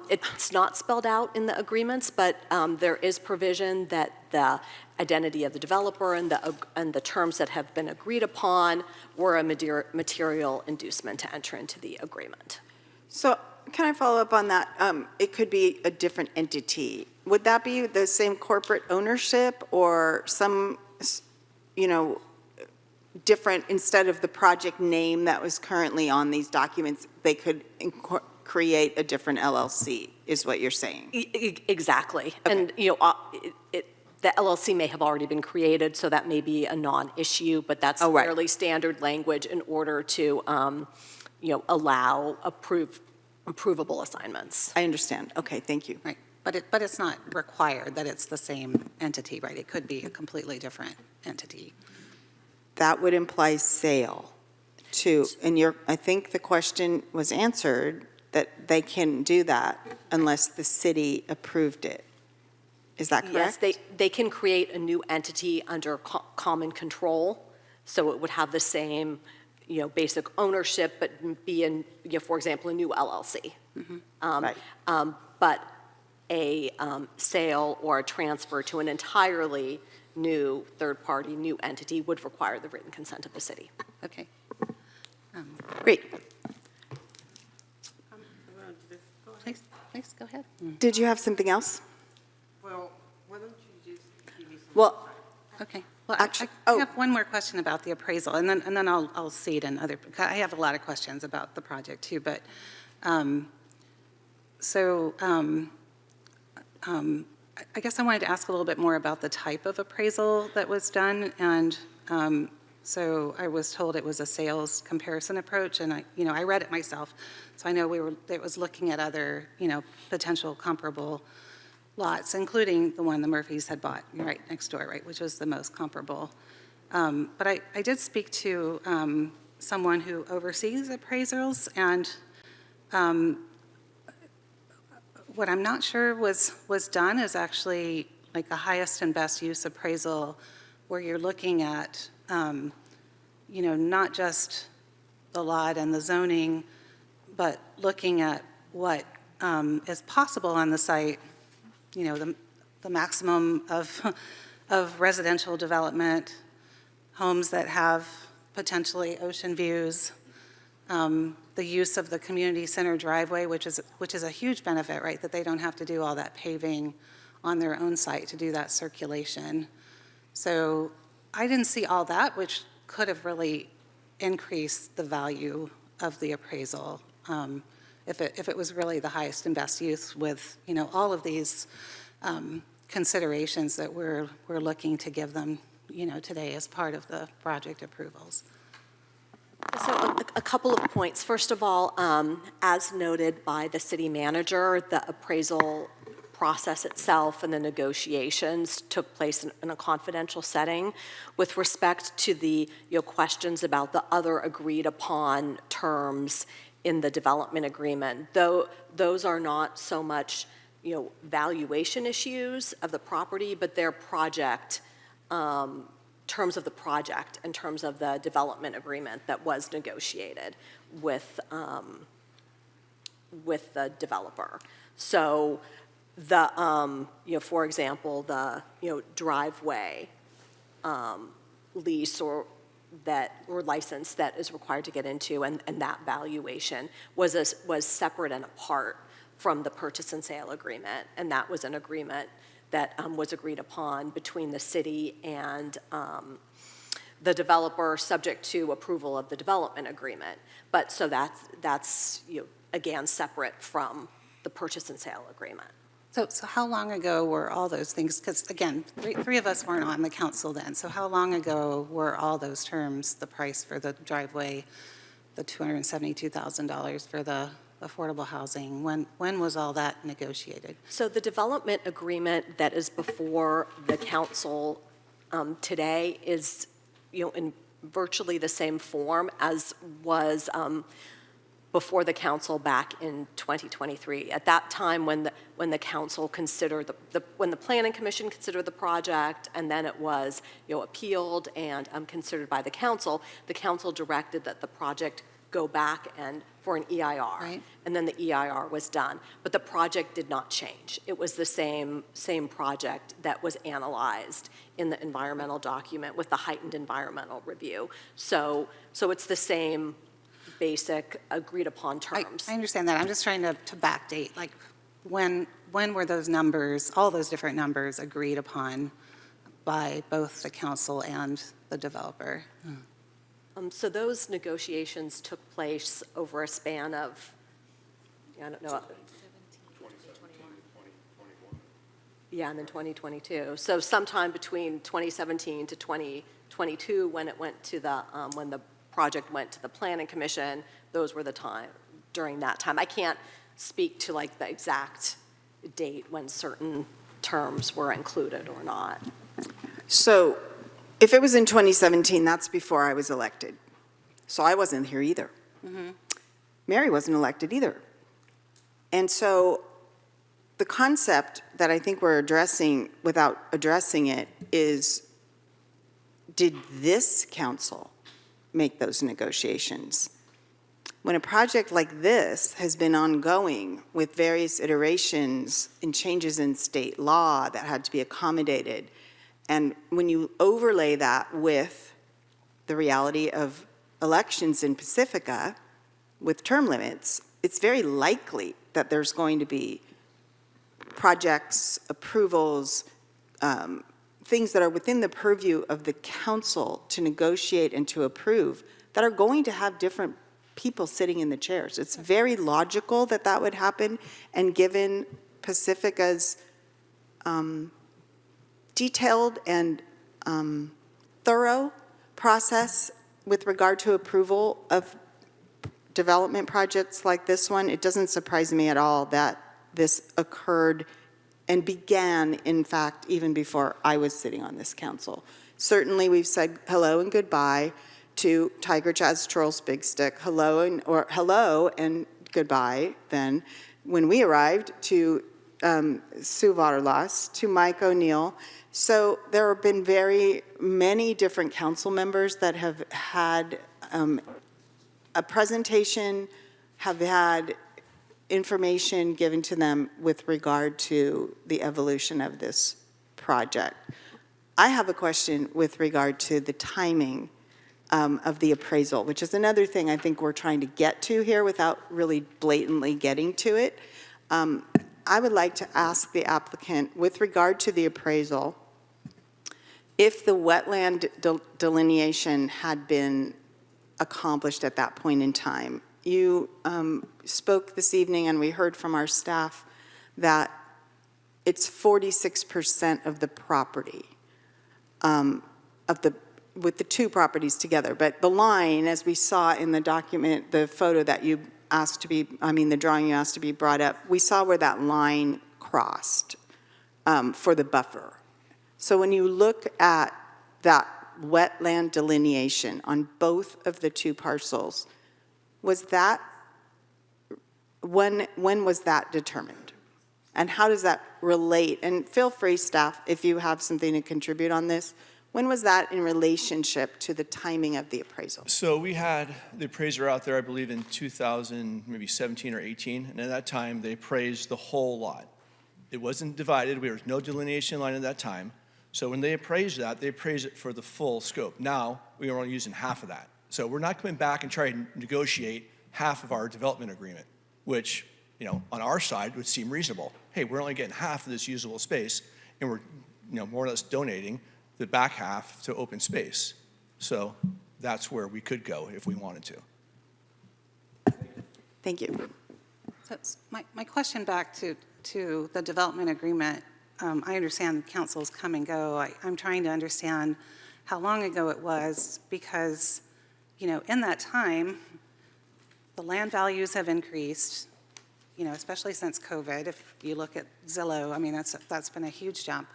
It's not spelled out in the agreements, but there is provision that the identity of the developer and the terms that have been agreed upon were a material inducement to enter into the agreement. So can I follow up on that? It could be a different entity. Would that be the same corporate ownership or some, different, instead of the project name that was currently on these documents, they could create a different LLC, is what you're saying? Exactly. Okay. And, the LLC may have already been created, so that may be a non-issue, but that's fairly standard language in order to, allow approvable assignments. I understand. Okay, thank you. Right, but it's not required that it's the same entity, right? It could be a completely different entity. That would imply sale too. And I think the question was answered that they can do that unless the city approved it. Is that correct? Yes, they can create a new entity under common control, so it would have the same, basic ownership, but be in, for example, a new LLC. Mm-hmm. Right. But a sale or a transfer to an entirely new third-party, new entity would require the written consent of the city. Okay. Great. Please go ahead. Did you have something else? Well, why don't you just give me some... Well, okay. Well, actually, I have one more question about the appraisal, and then I'll see it in other. I have a lot of questions about the project too, but I guess I wanted to ask a little bit more about the type of appraisal that was done, and so I was told it was a sales comparison approach, and I read it myself, so I know it was looking at other potential comparable lots, including the one the Murphys had bought right next door, right, which was the most comparable. But I did speak to someone who oversees appraisals, and what I'm not sure was done is actually like a highest and best use appraisal, where you're looking at, not just the lot and the zoning, but looking at what is possible on the site, the maximum of residential development, homes that have potentially ocean views, the use of the community center driveway, which is a huge benefit, right? That they don't have to do all that paving on their own site to do that circulation. So I didn't see all that, which could have really increased the value of the appraisal if it was really the highest and best use with, all of these considerations that we're looking to give them, today as part of the project approvals. So a couple of points. First of all, as noted by the city manager, the appraisal process itself and the negotiations took place in a confidential setting. With respect to the questions about the other agreed upon terms in the development agreement, though those are not so much valuation issues of the property, but their project terms of the project in terms of the development agreement that was negotiated with the developer. So the, for example, the, driveway lease or license that is required to get into and that valuation was separate and apart from the purchase and sale agreement. And that was an agreement that was agreed upon between the city and the developer, subject to approval of the development agreement. But so that's again, separate from the purchase and sale agreement. So how long ago were all those things, because again, three of us weren't on the council then, so how long ago were all those terms, the price for the driveway, the $272,000 for the affordable housing, when was all that negotiated? So the development agreement that is before the council today is, in virtually the same form as was before the council back in 2023. At that time, when the council considered when the planning commission considered the project, and then it was appealed and considered by the council directed that the project go back and for an EIR, right. And then the EIR was done. But the project did not change. It was the same project that was analyzed in the environmental document with the heightened environmental review. So it's the same basic agreed upon terms. I understand that. I'm just trying to backdate, like when were those numbers, all those different numbers agreed upon by both the council and the developer? So those negotiations took place over a span of, I don't know. 2021. And then 2022. So sometime between 2017 to 2022, when it went to the, when the project went to the planning commission, those were the time, during that time. I can't speak to like the exact date when certain terms were included or not. So if it was in 2017, that's before I was elected. So I wasn't here either. Mm-hmm. Mary wasn't elected either. And so the concept that I think we're addressing without addressing it is, did this council make those negotiations? When a project like this has been ongoing with various iterations and changes in state law that had to be accommodated, and when you overlay that with the reality of elections in Pacifica with term limits, it's very likely that there's going to be projects, approvals, things that are within the purview of the council to negotiate and to approve that are going to have different people sitting in the chairs. It's very logical that that would happen, and given Pacifica's detailed and thorough process with regard to approval of development projects like this one, it doesn't surprise me at all that this occurred and began, in fact, even before I was sitting on this council. Certainly, we've said hello and goodbye to Tiger Jazz Trolls Big Stick, hello and goodbye then when we arrived to Sue Vaterlas, to Mike O'Neill. So there have been very many different council members that have had a presentation, have had information given to them with regard to the evolution of this project. I have a question with regard to the timing of the appraisal, which is another thing I think we're trying to get to here without really blatantly getting to it. I would like to ask the applicant, with regard to the appraisal, if the wetland delineation had been accomplished at that point in time. You spoke this evening, and we heard from our staff that it's 46% of the property, with the two properties together. But the line, as we saw in the document, the photo that you asked to be, the drawing you asked to be brought up, we saw where that line crossed for the buffer. So when you look at that wetland delineation on both of the two parcels, was that, when was that determined? And how does that relate? And feel free, staff, if you have something to contribute on this. When was that in relationship to the timing of the appraisal? So we had the appraiser out there, I believe, in 2000, maybe 17 or 18, and at that time, they appraised the whole lot. It wasn't divided. There was no delineation line at that time. So when they appraised that, they appraised it for the full scope. Now, we are only using half of that. So we're not coming back and trying to negotiate half of our development agreement, which, on our side would seem reasonable. Hey, we're only getting half of this usable space, and we're, more or less donating the back half to open space. So that's where we could go if we wanted to. Thank you. So my question back to the development agreement, I understand councils come and go. I'm trying to understand how long ago it was, because, in that time, the land values have increased, especially since COVID. If you look at Zillow, that's been a huge jump.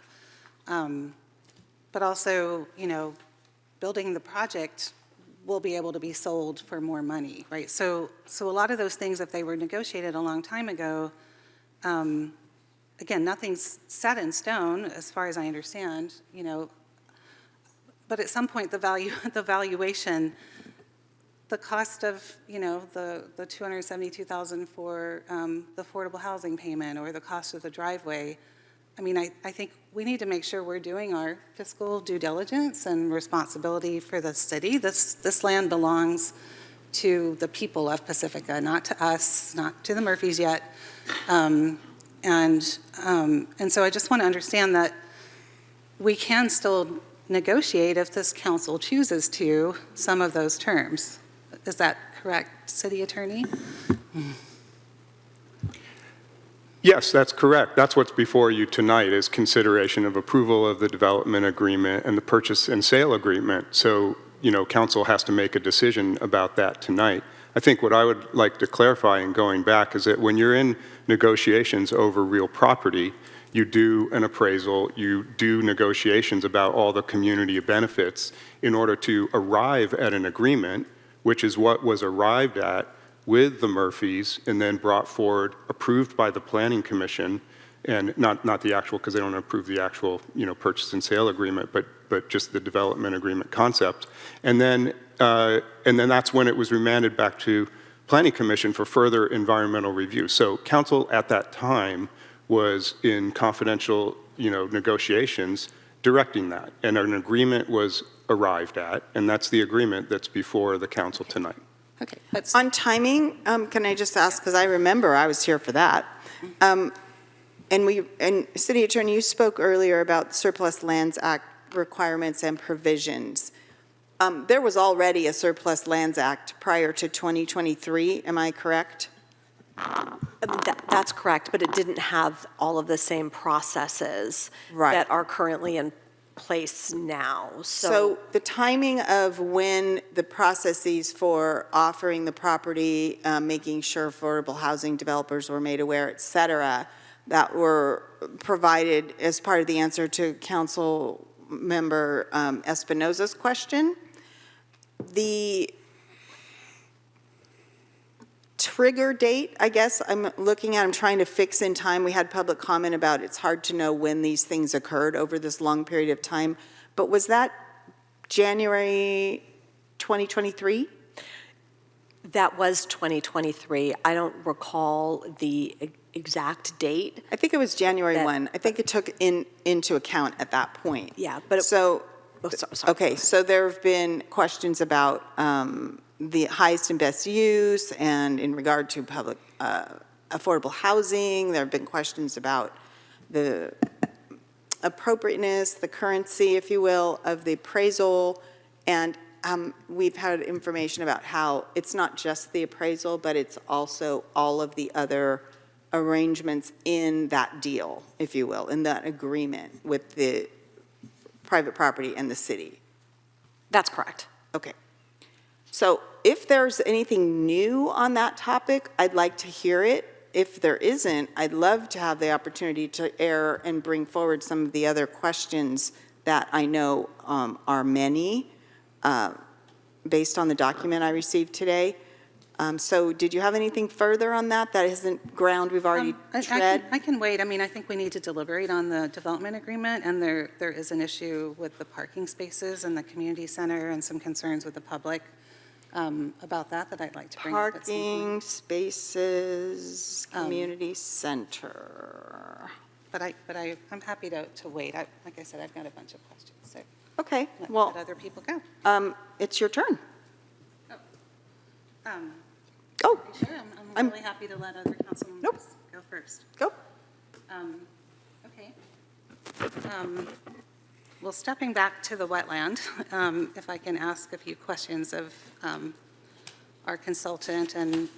But also, building the project will be able to be sold for more money, right? So a lot of those things, if they were negotiated a long time ago, again, nothing's set in stone as far as I understand, but at some point the valuation, the cost of, the $272,000 for the affordable housing payment, or the cost of the driveway, I think we need to make sure we're doing our fiscal due diligence and responsibility for the city. This land belongs to the people of Pacifica, not to us, not to the Murphys yet. And so I just want to understand that we can still negotiate, if this council chooses to, some of those terms. Is that correct, City Attorney? Yes, that's correct. That's what's before you tonight, is consideration of approval of the development agreement and the purchase and sale agreement. So, council has to make a decision about that tonight. I think what I would like to clarify in going back is that when you're in negotiations over real property, you do an appraisal, you do negotiations about all the community benefits in order to arrive at an agreement, which is what was arrived at with the Murphys and then brought forward, approved by the Planning Commission, and not the actual, because they don't approve the actual, purchase and sale agreement, but just the development agreement concept. And then that's when it was remanded back to Planning Commission for further environmental review. So council at that time was in confidential, negotiations directing that, and an agreement was arrived at, and that's the agreement that's before the council tonight. Okay. On timing, can I just ask, because I remember I was here for that. And City Attorney, you spoke earlier about Surplus Lands Act requirements and provisions. There was already a Surplus Lands Act prior to 2023, am I correct? That's correct, but it didn't have all of the same processes that are currently in place now. So the timing of when the processes for offering the property, making sure affordable housing developers were made aware, et cetera, that were provided as part of the answer to Council Member Espinoza's question. The trigger date, I guess I'm trying to fix in time. We had public comment about it's hard to know when these things occurred over this long period of time. But was that January 2023? That was 2023. I don't recall the exact date. I think it was January 1. I think it took into account at that point. Yeah, but sorry. Okay, so there have been questions about the highest and best use, and in regard to public affordable housing. There have been questions about the appropriateness, the currency, if you will, of the appraisal. And we've had information about how it's not just the appraisal, but it's also all of the other arrangements in that deal, if you will, in that agreement with the private property and the city. That's correct. Okay. So if there's anything new on that topic, I'd like to hear it. If there isn't, I'd love to have the opportunity to air and bring forward some of the other questions that I know are many, based on the document I received today. So did you have anything further on that? That isn't ground we've already tread? I can wait. I mean, I think we need to deliberate on the development agreement, and there is an issue with the parking spaces and the community center and some concerns with the public about that I'd like to bring up at some point. Parking spaces, community center. But I'm happy to wait. Like I said, I've got a bunch of questions, so. Okay, Let well, other people go. It's your turn. Go. Sure, I'm really happy to let other council members go first. Go. Okay. Well, stepping back to the wetland, if I can ask a few questions of our consultant, and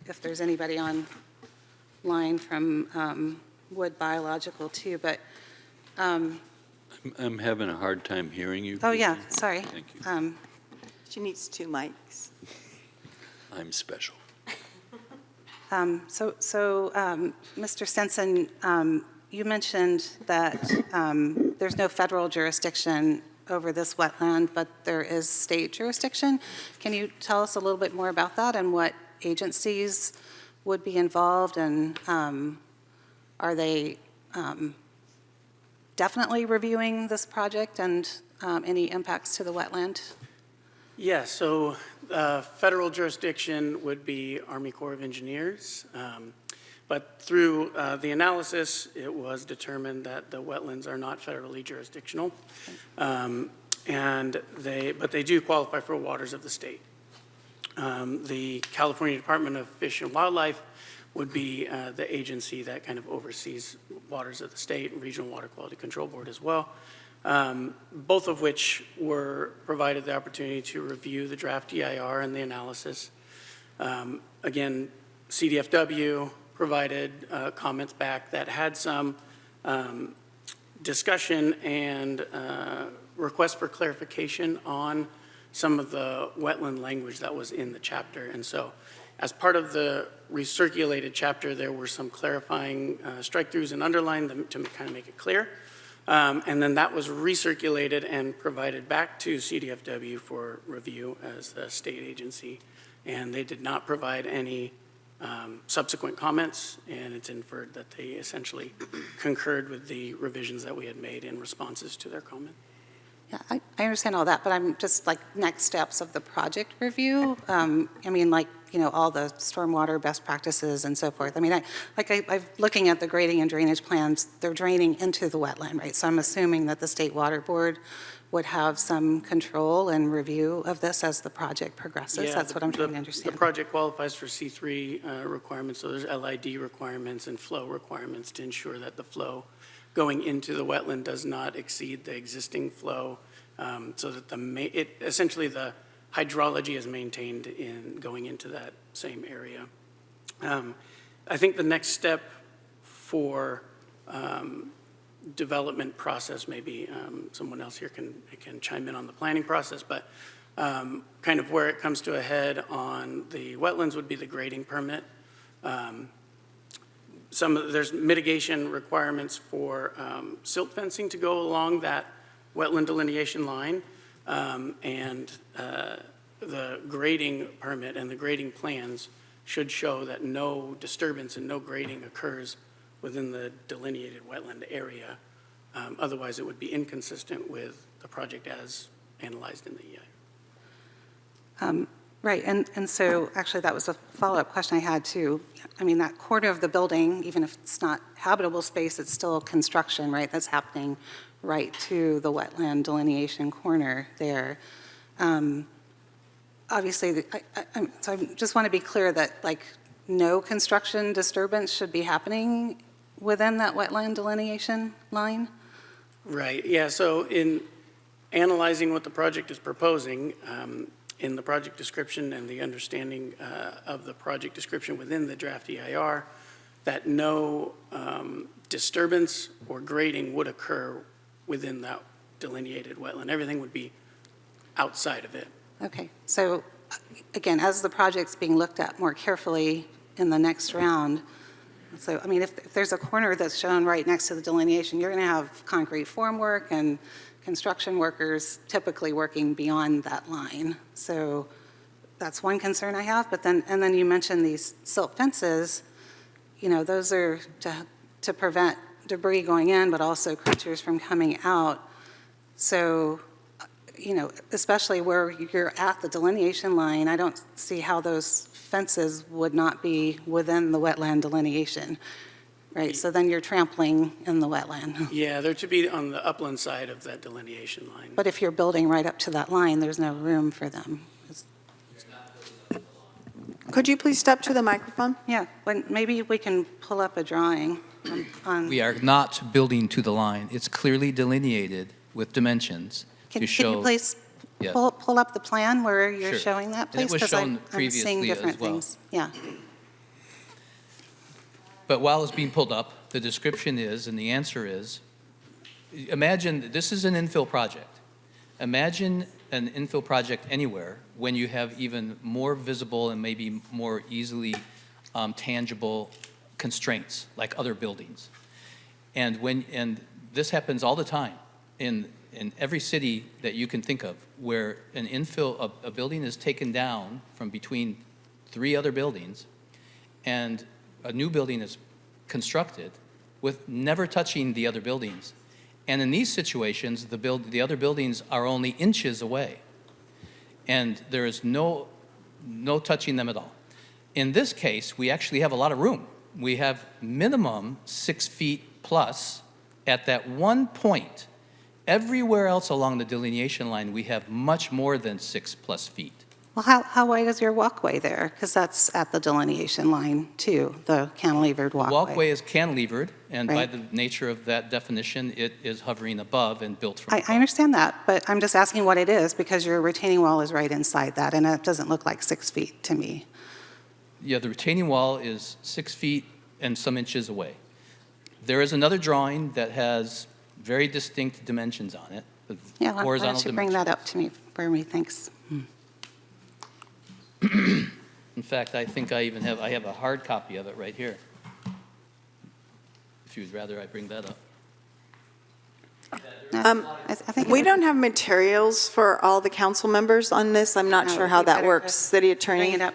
if there's anybody online from Wood Biological too, but. I'm having a hard time hearing you. Oh, yeah, sorry. Thank you. She needs 2 mics. I'm special. Mr. Stenson, you mentioned that there's no federal jurisdiction over this wetland, but there is state jurisdiction. Can you tell us a little bit more about that and what agencies would be involved, and are they definitely reviewing this project and any impacts to the wetland? Yeah, so federal jurisdiction would be Army Corps of Engineers. But through the analysis, it was determined that the wetlands are not federally jurisdictional. But they do qualify for waters of the state. The California Department of Fish and Wildlife would be the agency that kind of oversees waters of the state, and Regional Water Quality Control Board as well. Both of which were provided the opportunity to review the draft EIR and the analysis. Again, CDFW provided comments back that had some discussion and requests for clarification on some of the wetland language that was in the chapter. And so as part of the recirculated chapter, there were some clarifying strike-throughs and underlined to kind of make it clear. And then that was recirculated and provided back to CDFW for review as the state agency. And they did not provide any subsequent comments, and it's inferred that they essentially concurred with the revisions that we had made in responses to their comment. Yeah, I understand all that, but I'm just like next steps of the project review. I mean, like, you know, all the stormwater best practices and so forth. I mean, I'm looking at the grading and drainage plans, they're draining into the wetland, right? So I'm assuming that the State Water Board would have some control and review of this as the project progresses. Yeah, that's what I'm trying to understand. The project qualifies for C3 requirements, so there's LID requirements and flow requirements to ensure that the flow going into the wetland does not exceed the existing flow, so that essentially the hydrology is maintained in going into that same area. I think the next step for development process, maybe someone else here can chime in on the planning process, but kind of where it comes to a head on the wetlands would be the grading permit. There's mitigation requirements for silt fencing to go along that wetland delineation line, and the grading permit and the grading plans should show that no disturbance and no grading occurs within the delineated wetland area. Otherwise, it would be inconsistent with the project as analyzed in the EIR. Right, and so actually that was a follow-up question I had too. I mean, that corner of the building, even if it's not habitable space, it's still construction, right? That's happening right to the wetland delineation corner there. Obviously, so I just want to be clear that, like, no construction disturbance should be happening within that wetland delineation line? Right, yeah, so in analyzing what the project is proposing, in the project description and the understanding of the project description within the draft EIR, that no disturbance or grading would occur within that delineated wetland. Everything would be outside of it. Okay, so again, as the project's being looked at more carefully in the next round, so, I mean, if there's a corner that's shown right next to the delineation, you're going to have concrete formwork and construction workers typically working beyond that line. So that's one concern I have. But then, and then you mentioned these silt fences, you know, those are to prevent debris going in, but also creatures from coming out. So, you know, especially where you're at the delineation line, I don't see how those fences would not be within the wetland delineation, right? So then you're trampling in the wetland. Yeah, they're to be on the upland side of that delineation line. But if you're building right up to that line, there's no room for them. Could you please step to the microphone? Yeah, but maybe we can pull up a drawing on. We are not building to the line. It's clearly delineated with dimensions to show. Can you please Yeah. pull up the plan where you're Sure. showing that, And it please? was 'Cause shown I'm seeing previously as different well. things. Yeah. But while it's being pulled up, the description is, and the answer is, imagine, this is an infill project. Imagine an infill project anywhere when you have even more visible and maybe more easily tangible constraints, like other buildings. And this happens all the time in every city that you can think of, where an infill, a building is taken down from between 3 other buildings, and a new building is constructed with never touching the other buildings. And in these situations, the other buildings are only inches away, and there is no touching them at all. In this case, we actually have a lot of room. We have minimum 6 feet plus at that one point. Everywhere else along the delineation line, we have much more than 6+ feet. Well, how wide is your walkway there? Because that's at the delineation line too, the cantilevered walkway. Walkway is cantilevered, and by Right. the nature of that definition, it is hovering above and built from I understand that, but I'm just asking what it is because your retaining wall is right inside that, and it doesn't look like 6 feet to me. Yeah, the retaining wall is 6 feet and some inches away. There is another drawing that has very distinct dimensions on it, the Yeah, why horizontal don't you bring dimensions. that up to me, for me, thanks. In fact, I think I have a hard copy of it right here. If you'd rather I bring that up. I think We don't have materials for all the council members on this. I'm not No, sure how we that better works. just City Bring Attorney? it up.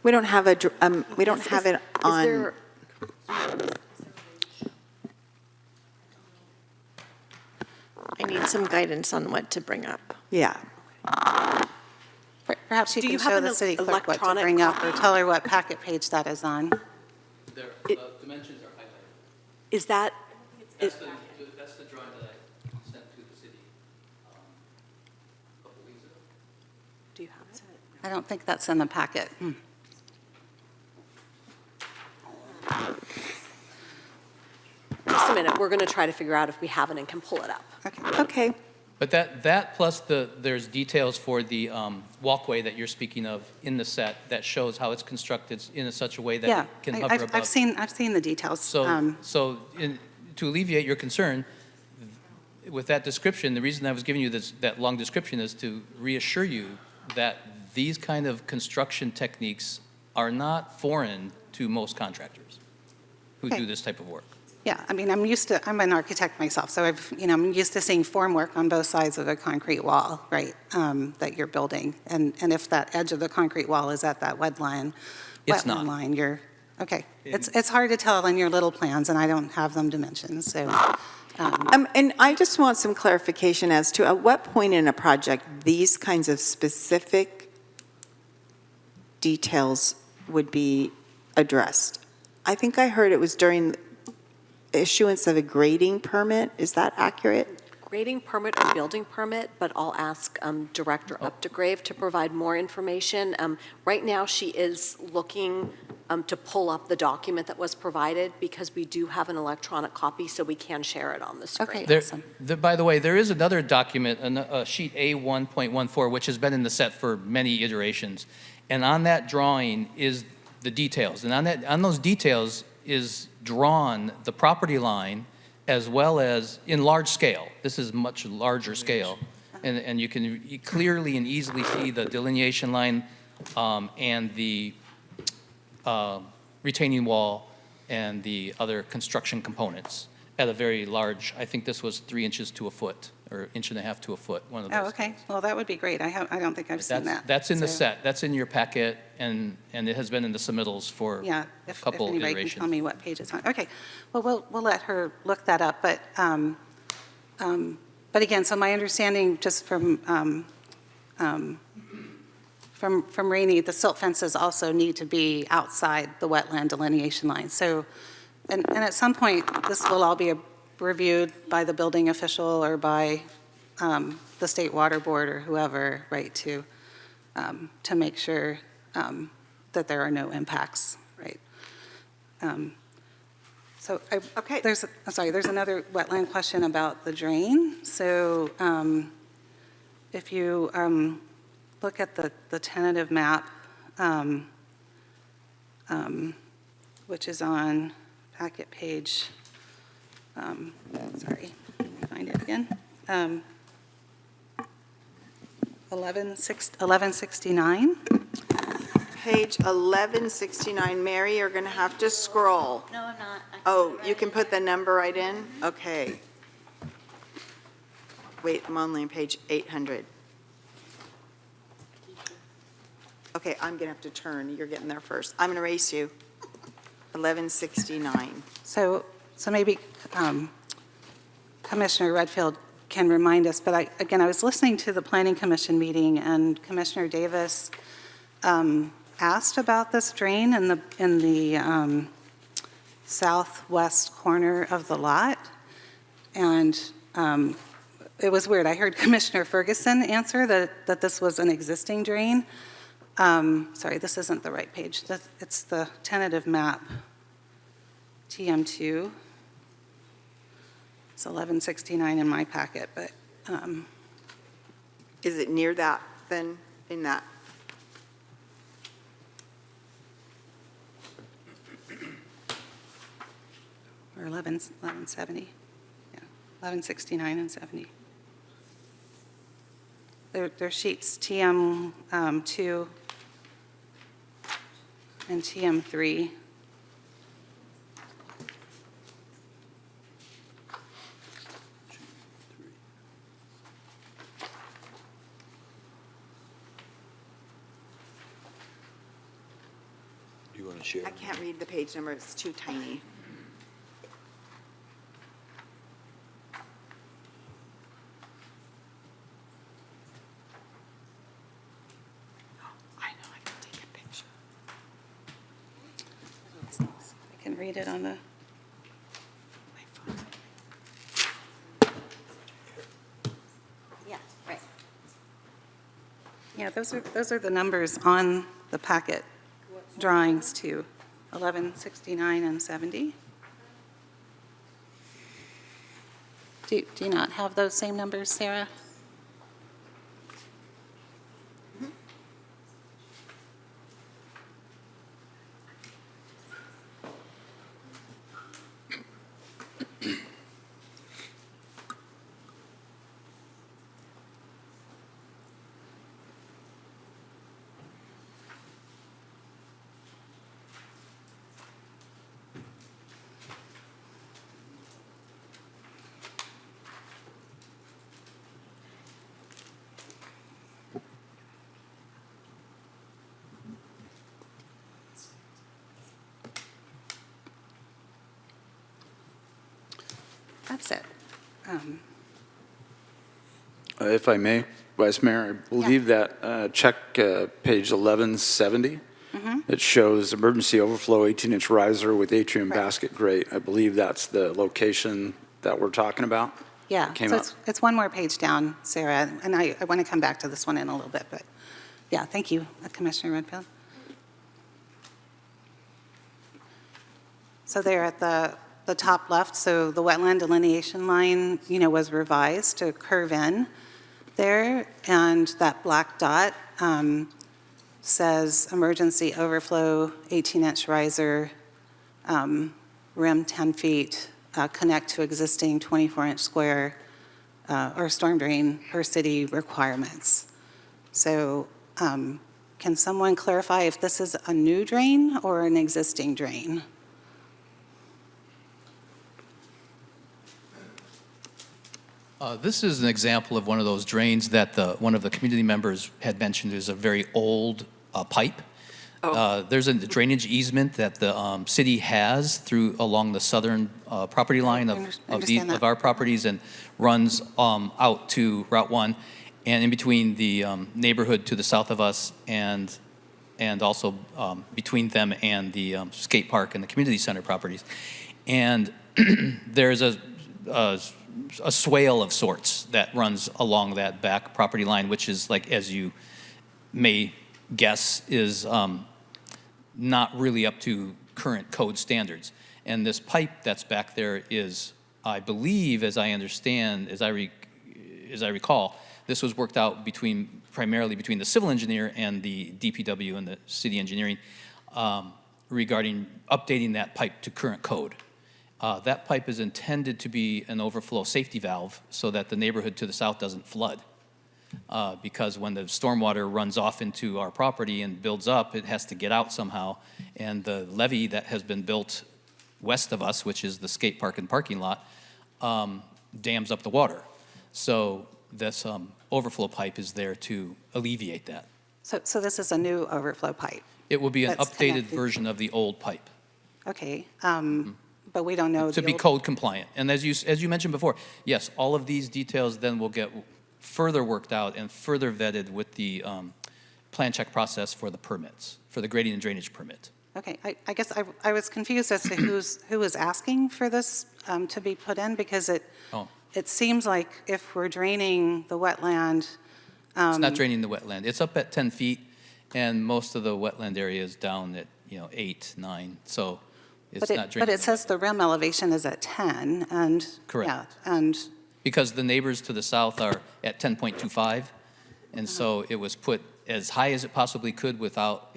We don't have we don't have it on. I need some guidance on what to bring up. Yeah. Perhaps you Do can you have show an the city clerk what to electronic bring up, or copy? tell her what packet page that is on. The dimensions are highlighted. Is that, That's the drawing that I sent to the city a couple weeks ago. do you have it? I don't think that's in the packet. Just a minute, we're going to try to figure out if we have it and can pull it up. Okay. But that plus there's details for the walkway that you're speaking of in the set that shows how it's constructed in such a way that Yeah, it can hover above. I've seen the details. So to alleviate your concern, with that description, the reason I was giving you that long description is to reassure you that these kind of construction techniques are not foreign to most contractors who Okay. do this type of work. Yeah, I mean, I'm an architect myself, so I'm used to seeing formwork on both sides of a concrete wall, right, that you're building. And if that edge of the concrete wall is at that wetland It's not. line, okay. It's hard to tell in your little plans, and I don't have them dimensions, so. And I just want some clarification as to at what point in a project these kinds of specific details would be addressed. I think I heard it was during issuance of a grading permit. Is that accurate? Grading permit or building permit, but I'll ask Director Updegrave to provide more information. Right now, she is looking to pull up the document that was provided because we do have an electronic copy, so we can share it on the screen. By the way, there is another document, sheet A1.14, which has been in the set for many iterations. And on that drawing is the details. And on those details is drawn the property line as well as in large scale. This is much larger scale. And you can clearly and easily see the delineation line and the retaining wall and the other construction components at a very large, I think this was 3 inches to a foot, or 1.5 inches to a foot, one of those. Oh, okay. Well, that would be great. I don't think I've seen that. That's in the So, set, that's in your packet, and it has been in the submittals for Yeah, a if couple anybody can iterations. tell me what page it's on. Okay, well, we'll let her look that up, but again, so my understanding just from Rainey, the silt fences also need to be outside the wetland delineation line. So, and at some point, this will all be reviewed by the building official or by the State Water Board or whoever, right, to make sure that there are no impacts, right? So there's another wetland question about the drain. So if you look at the tentative map, which is on packet page, sorry, let me find it again. 1169. Page 1169. Mary, you're going to have to scroll. No, I'm not. Oh, you can put the number right in? Okay. Wait, I'm only on page 800. Okay, I'm going to have to turn. You're getting there first. I'm going to race you. 1169. So maybe Commissioner Redfield can remind us, but I was listening to the Planning Commission meeting, and Commissioner Davis asked about this drain in the southwest corner of the lot, and it was weird. I heard Commissioner Ferguson answer that this was an existing drain. Sorry, this isn't the right page. It's the tentative map, TM2. It's 1169 in my packet, but. Is it near that, then, in that? Or 1170, yeah, 1169 and 70. They're sheets TM2 and TM3. Do you want to share? I can't read the page number. It's too tiny. I can read it on the. Yeah, right. Yeah, those are the numbers on the packet drawings too, 1169 and 70. Do you not have those same numbers, Sarah? That's it. If I may, Vice Mayor, I believe that check page 1170. It shows emergency overflow 18-inch riser with atrium basket grate. I believe that's the location that we're talking about. Yeah, came so up. it's one more page down, Sarah, and I want to come back to this one in a little bit, but, yeah, thank you, Commissioner Redfield. So there at the top left, so the wetland delineation line, was revised to curve in there, and that black dot says emergency overflow, 18-inch riser, rim 10 feet, connect to existing 24-inch square or storm drain per city requirements. So can someone clarify if this is a new drain or an existing drain? This is an example of one of those drains that one of the community members had mentioned is a very old pipe. There's a drainage easement that the city has along the southern property line of our properties and runs out to Route 1 and in between the neighborhood to the south of us and also between them and the skate park and the community center properties. And there's a swale of sorts that runs along that back property line, which is, like, as you may guess, is not really up to current code standards. And this pipe that's back there is, I believe, as I understand, as I recall, this was worked out primarily between the civil engineer and the DPW and the city engineering regarding updating that pipe to current code. That pipe is intended to be an overflow safety valve so that the neighborhood to the south doesn't flood. Because when the stormwater runs off into our property and builds up, it has to get out somehow. And the levee that has been built west of us, which is the skate park and parking lot, dams up the water. So this overflow pipe is there to alleviate that. So this is a new overflow pipe? It will be an That's updated connected. version of the old pipe. Okay, but we don't know. To be code compliant. And as you mentioned before, yes, all of these details then will get further worked out and further vetted with the plan check process for the permits, for the grading and drainage permit. Okay, I guess I was confused as to who is asking for this to be put in, because it seems like if we're draining the wetland. It's not draining the wetland. It's up at 10 feet, and most of the wetland area is down at 8, 9. So it's not draining. But it says the rim elevation is at 10, and Correct. Yeah, and Because the neighbors to the south are at 10.25, and so it was put as high as it possibly could without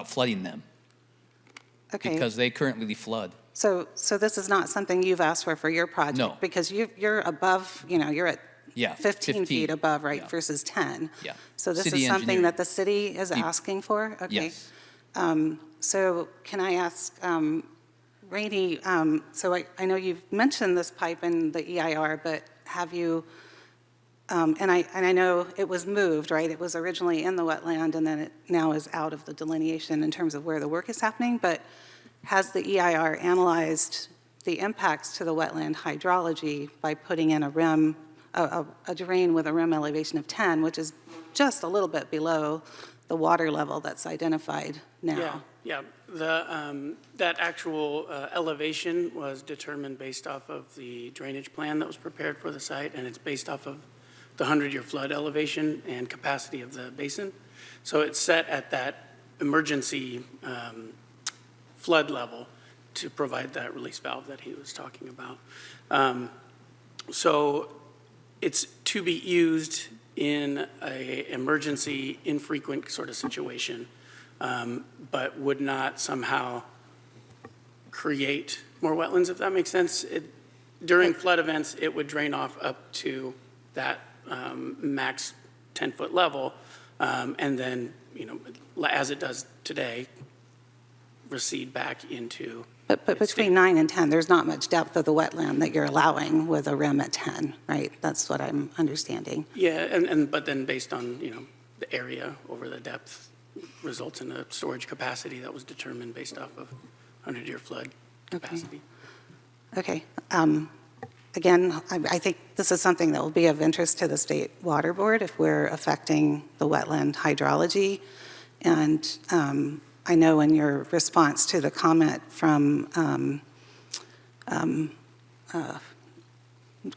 flooding them. okay. Because they currently flood. So this is not something you've asked for your project? No. Because you're above, you're at Yeah, 15 feet above, right, yeah. versus 10? Yeah. So this City is something engineering. that the city is asking for? Okay. Yes. So can I ask, Rainey, so I know you've mentioned this pipe in the EIR, but have you, and I know it was moved, right? It was originally in the wetland, and then it now is out of the delineation in terms of where the work is happening, but has the EIR analyzed the impacts to the wetland hydrology by putting in a rim, a drain with a rim elevation of 10, which is just a little bit below the water level that's identified now? Yeah. That actual elevation was determined based off of the drainage plan that was prepared for the site, and it's based off of the 100-year flood elevation and capacity of the basin. So it's set at that emergency flood level to provide that release valve that he was talking about. So it's to be used in a emergency, infrequent sort of situation, but would not somehow create more wetlands, if that makes sense. During flood events, it would drain off up to that max 10-foot level, and then, as it does today, recede back into. But between 9 and 10, there's not much depth of the wetland that you're allowing with a rim at 10, right? That's what I'm understanding. Yeah, but then based on, the area over the depth results in a storage capacity that was determined based off of 100-year flood capacity. Okay. Again, I think this is something that will be of interest to the State Water Board if we're affecting the wetland hydrology. And I know in your response to the comment from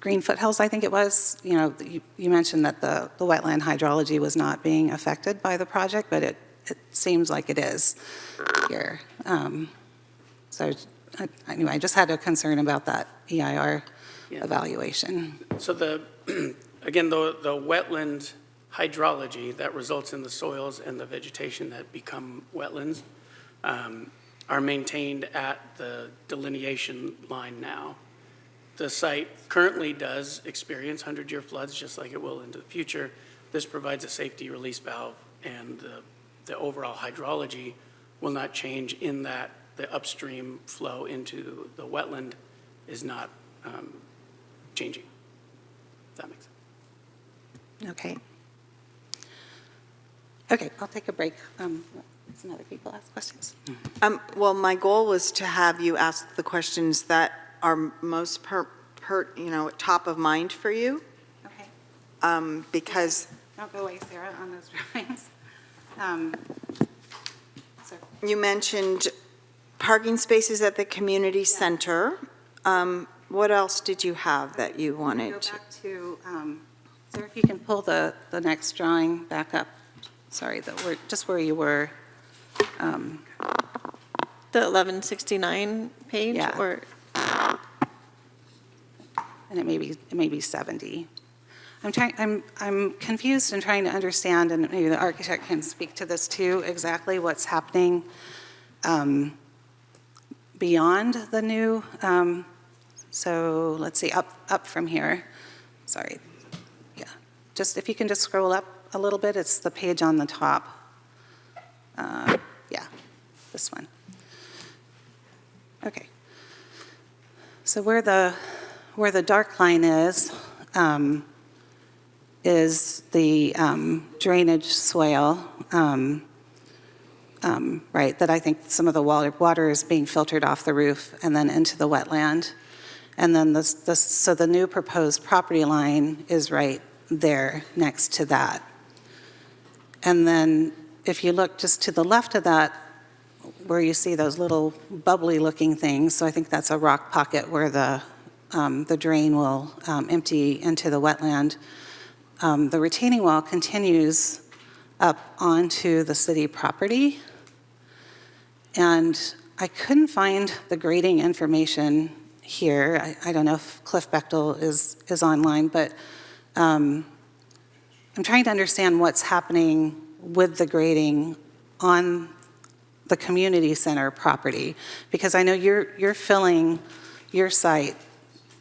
Green Foothills, I think it was, you mentioned that the wetland hydrology was not being affected by the project, but it seems like it is here. So anyway, I just had a concern about that EIR evaluation. So again, the wetland hydrology that results in the soils and the vegetation that become wetlands are maintained at the delineation line now. The site currently does experience 100-year floods, just like it will into the future. This provides a safety release valve, and the overall hydrology will not change in that the upstream flow into the wetland is not changing, if that makes sense. Okay. Okay, I'll take a break. Some other people ask questions. Well, my goal was to have you ask the questions that are most top of mind for you. Okay. Because Don't go away, Sarah, on those drawings. you mentioned parking spaces at the community center. What else did you have that you wanted? Go back to, Sarah, if you can pull the next drawing back up. Sorry, just where you were. The 1169 page? Yeah. Or And it may be 70. I'm confused and trying to understand, and maybe the architect can speak to this too, exactly what's happening beyond the new, so let's see, up from here. Sorry. Yeah. Just if you can just scroll up a little bit, it's the page on the top. Yeah, this one. Okay. So where the dark line is the drainage swale, right, that I think some of the water is being filtered off the roof and then into the wetland. And then so the new proposed property line is right there next to that. And then if you look just to the left of that, where you see those little bubbly looking things, so I think that's a rock pocket where the drain will empty into the wetland. The retaining wall continues up onto the city property. And I couldn't find the grading information here. I don't know if Cliff Bechtel is online, but I'm trying to understand what's happening with the grading on the community center property, because I know you're filling your site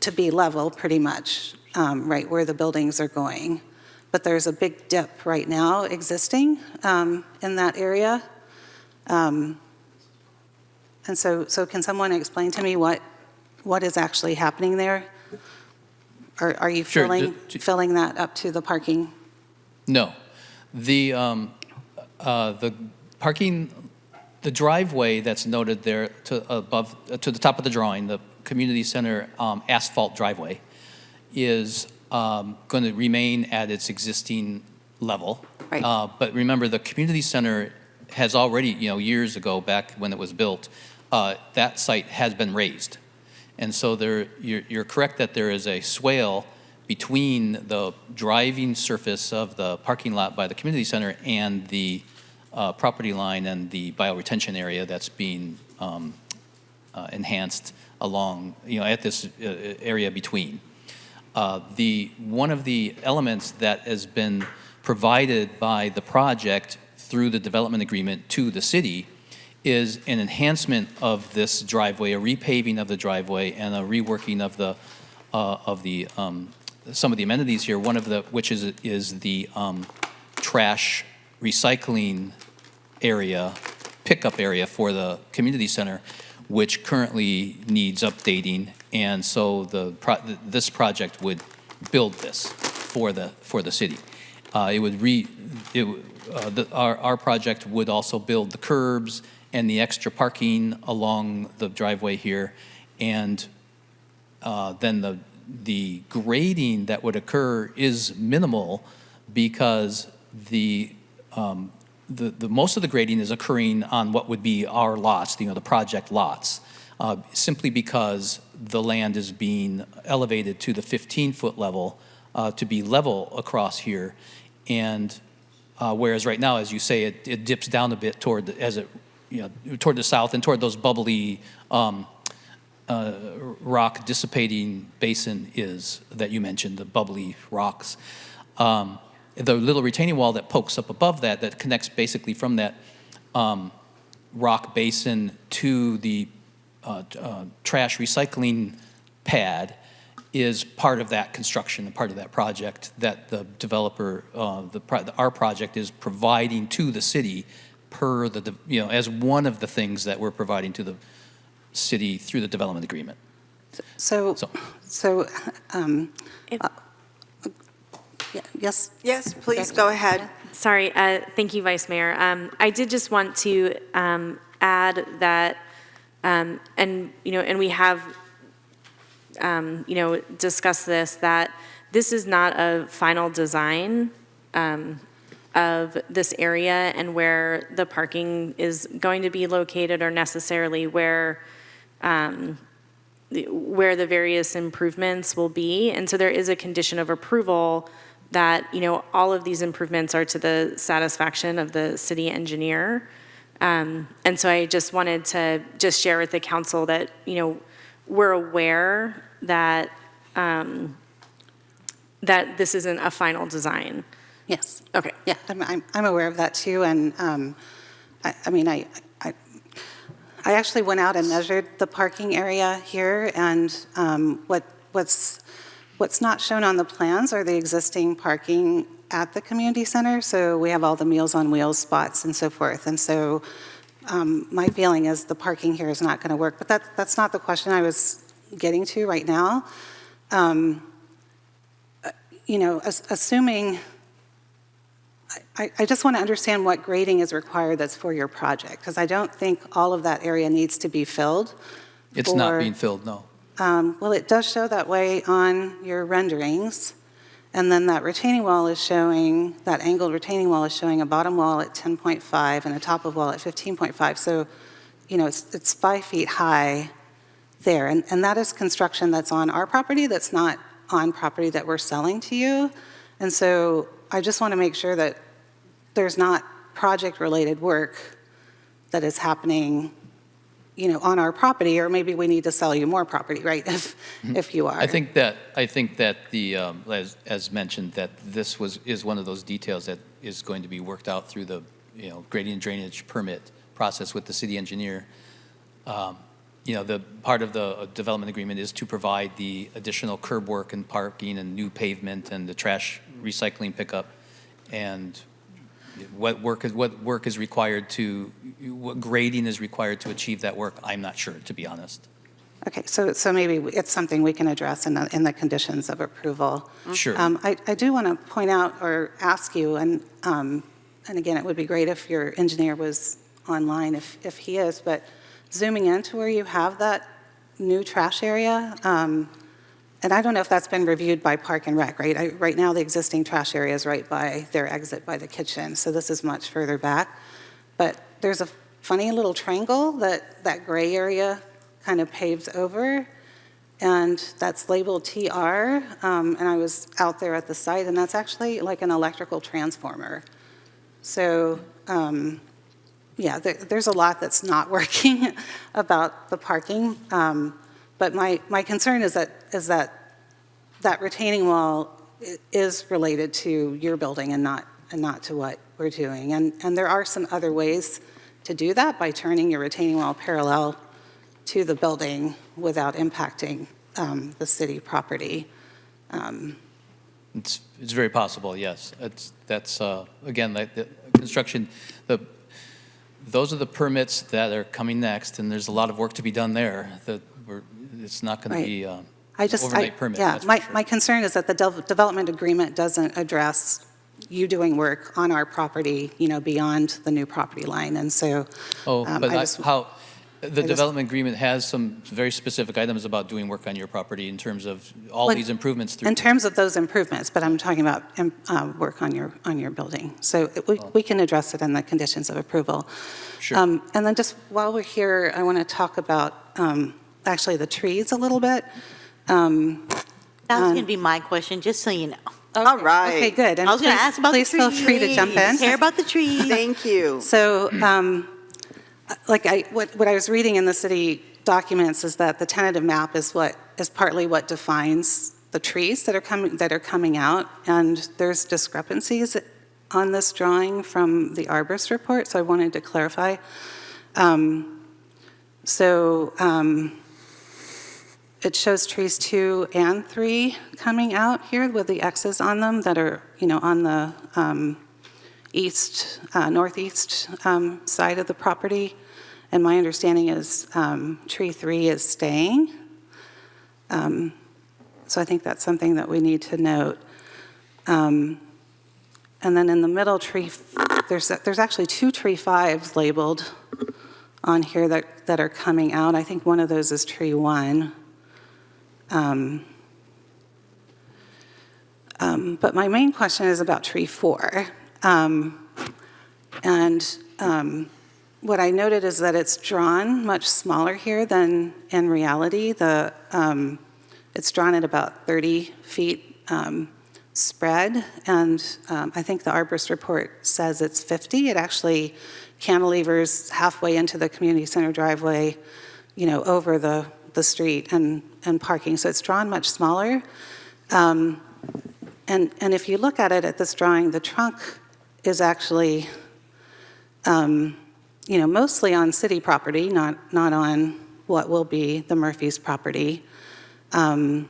to be level pretty much, right where the buildings are going. But there's a big dip right now existing in that area. And so can someone explain to me what is actually happening there? Are you Sure. filling that up to the parking? No. The parking, the driveway that's noted there to the top of the drawing, the community center asphalt driveway, is going to remain at its existing level. Right. But remember, the community center has already, years ago, back when it was built, that site has been raised. And so you're correct that there is a swale between the driving surface of the parking lot by the community center and the property line and the bioretention area that's being enhanced along, at this area between. One of the elements that has been provided by the project through the development agreement to the city is an enhancement of this driveway, a repaving of the driveway, and a reworking of some of the amenities here. One of which is the trash recycling area, pickup area for the community center, which currently needs updating. And so this project would build this for the city. Our project would also build the curbs and the extra parking along the driveway here, and then the grading that would occur is minimal because the most of the grading is occurring on what would be our lots, the project lots. simply because the land is being elevated to the 15-foot level to be level across here. And whereas right now, as you say, it dips down a bit toward toward the south and toward those bubbly rock dissipating basin is that you mentioned, the bubbly rocks. The little retaining wall that pokes up above that connects basically from that rock basin to the trash recycling pad is part of that construction and part of that project that the developer, our project is providing to the city per the, as one of the things that we're providing to the city through the development agreement. Yes? Yes, please, go ahead. Sorry, thank you, Vice Mayor. I did just want to add that, and we have, discussed this, that this is not a final design of this area and where the parking is going to be located, or necessarily where the various improvements will be. And so there is a condition of approval that, all of these improvements are to the satisfaction of the city engineer. And so I just wanted to just share with the council that, we're aware that, that this isn't a final design. Yes. Okay. Yeah, I'm aware of that too. And I actually went out and measured the parking area here, and what's not shown on the plans are the existing parking at the community center. So we have all the Meals on Wheels spots and so forth. And so my feeling is the parking here is not going to work. But that's not the question I was getting to right now. Assuming, I just want to understand what grading is required that's for your project, because I don't think all of that area needs to be filled. It's not being filled, no. Well, it does show that way on your renderings. And then that retaining wall is showing, that angled retaining wall is showing a bottom wall at 10.5 and a top of wall at 15.5. So, it's 5 feet high there. And that is construction that's on our property, that's not on property that we're selling to you. And so I just want to make sure that there's not project-related work that is happening, on our property, or maybe we need to sell you more property, right, if you are. I think that the, as mentioned, that this is one of those details that is going to be worked out through the, grading and drainage permit process with the city engineer. The part of the development agreement is to provide the additional curb work and parking and new pavement and the trash recycling pickup, and what grading is required to achieve that work, I'm not sure, to be honest. Okay, so maybe it's something we can address in the conditions of approval. Sure. I do want to point out or ask you, and again, it would be great if your engineer was online, if he is, but zooming in to where you have that new trash area, and I don't know if that's been reviewed by Park and Rec, right? Right now, the existing trash area is right by their exit by the kitchen, so this is much further back. But there's a funny little triangle that gray area kind of paves over, and that's labeled TR, and I was out there at the site, and that's actually like an electrical transformer. So, there's a lot that's not working about the parking. But my concern is that retaining wall is related to your building and not to what we're doing. And there are some other ways to do that by turning your retaining wall parallel to the building without impacting the city property. It's very possible, yes. That's again, like the construction, those are the permits that are coming next, and there's a lot of work to be done there. It's not going to be overnight permit. Yeah, that's for sure. my concern is that the development agreement doesn't address you doing work on our property, beyond the new property line, and so. The development agreement has some very specific items about doing work on your property in terms of all these improvements. In terms of those improvements, but I'm talking about work on your building. So we can address it in the conditions of approval. Sure. And then just while we're here, I want to talk about actually the trees a little bit. That was going to be my question, just so you know. All right. Okay, good. And I was going to please- ask about the please trees. feel free to jump in. Care about the trees. Thank you. So, what I was reading in the city documents is that the tentative map is partly what defines the trees that are coming out, and there's discrepancies on this drawing from the arborist report, so I wanted to clarify. It shows trees 2 and 3 coming out here with the X's on them that are, on the northeast side of the property. And my understanding is tree 3 is staying. So I think that's something that we need to note. And then in the middle tree, there's actually 2 tree 5s labeled on here that are coming out. I think one of those is tree 1. But my main question is about tree 4. What I noted is that it's drawn much smaller here than in reality. It's drawn at about 30 feet spread, and I think the arborist report says it's 50. It actually cantilevers halfway into the community center driveway, over the street and parking. So it's drawn much smaller. And if you look at it at this drawing, the trunk is actually, mostly on city property, not on what will be the Murphy's property. And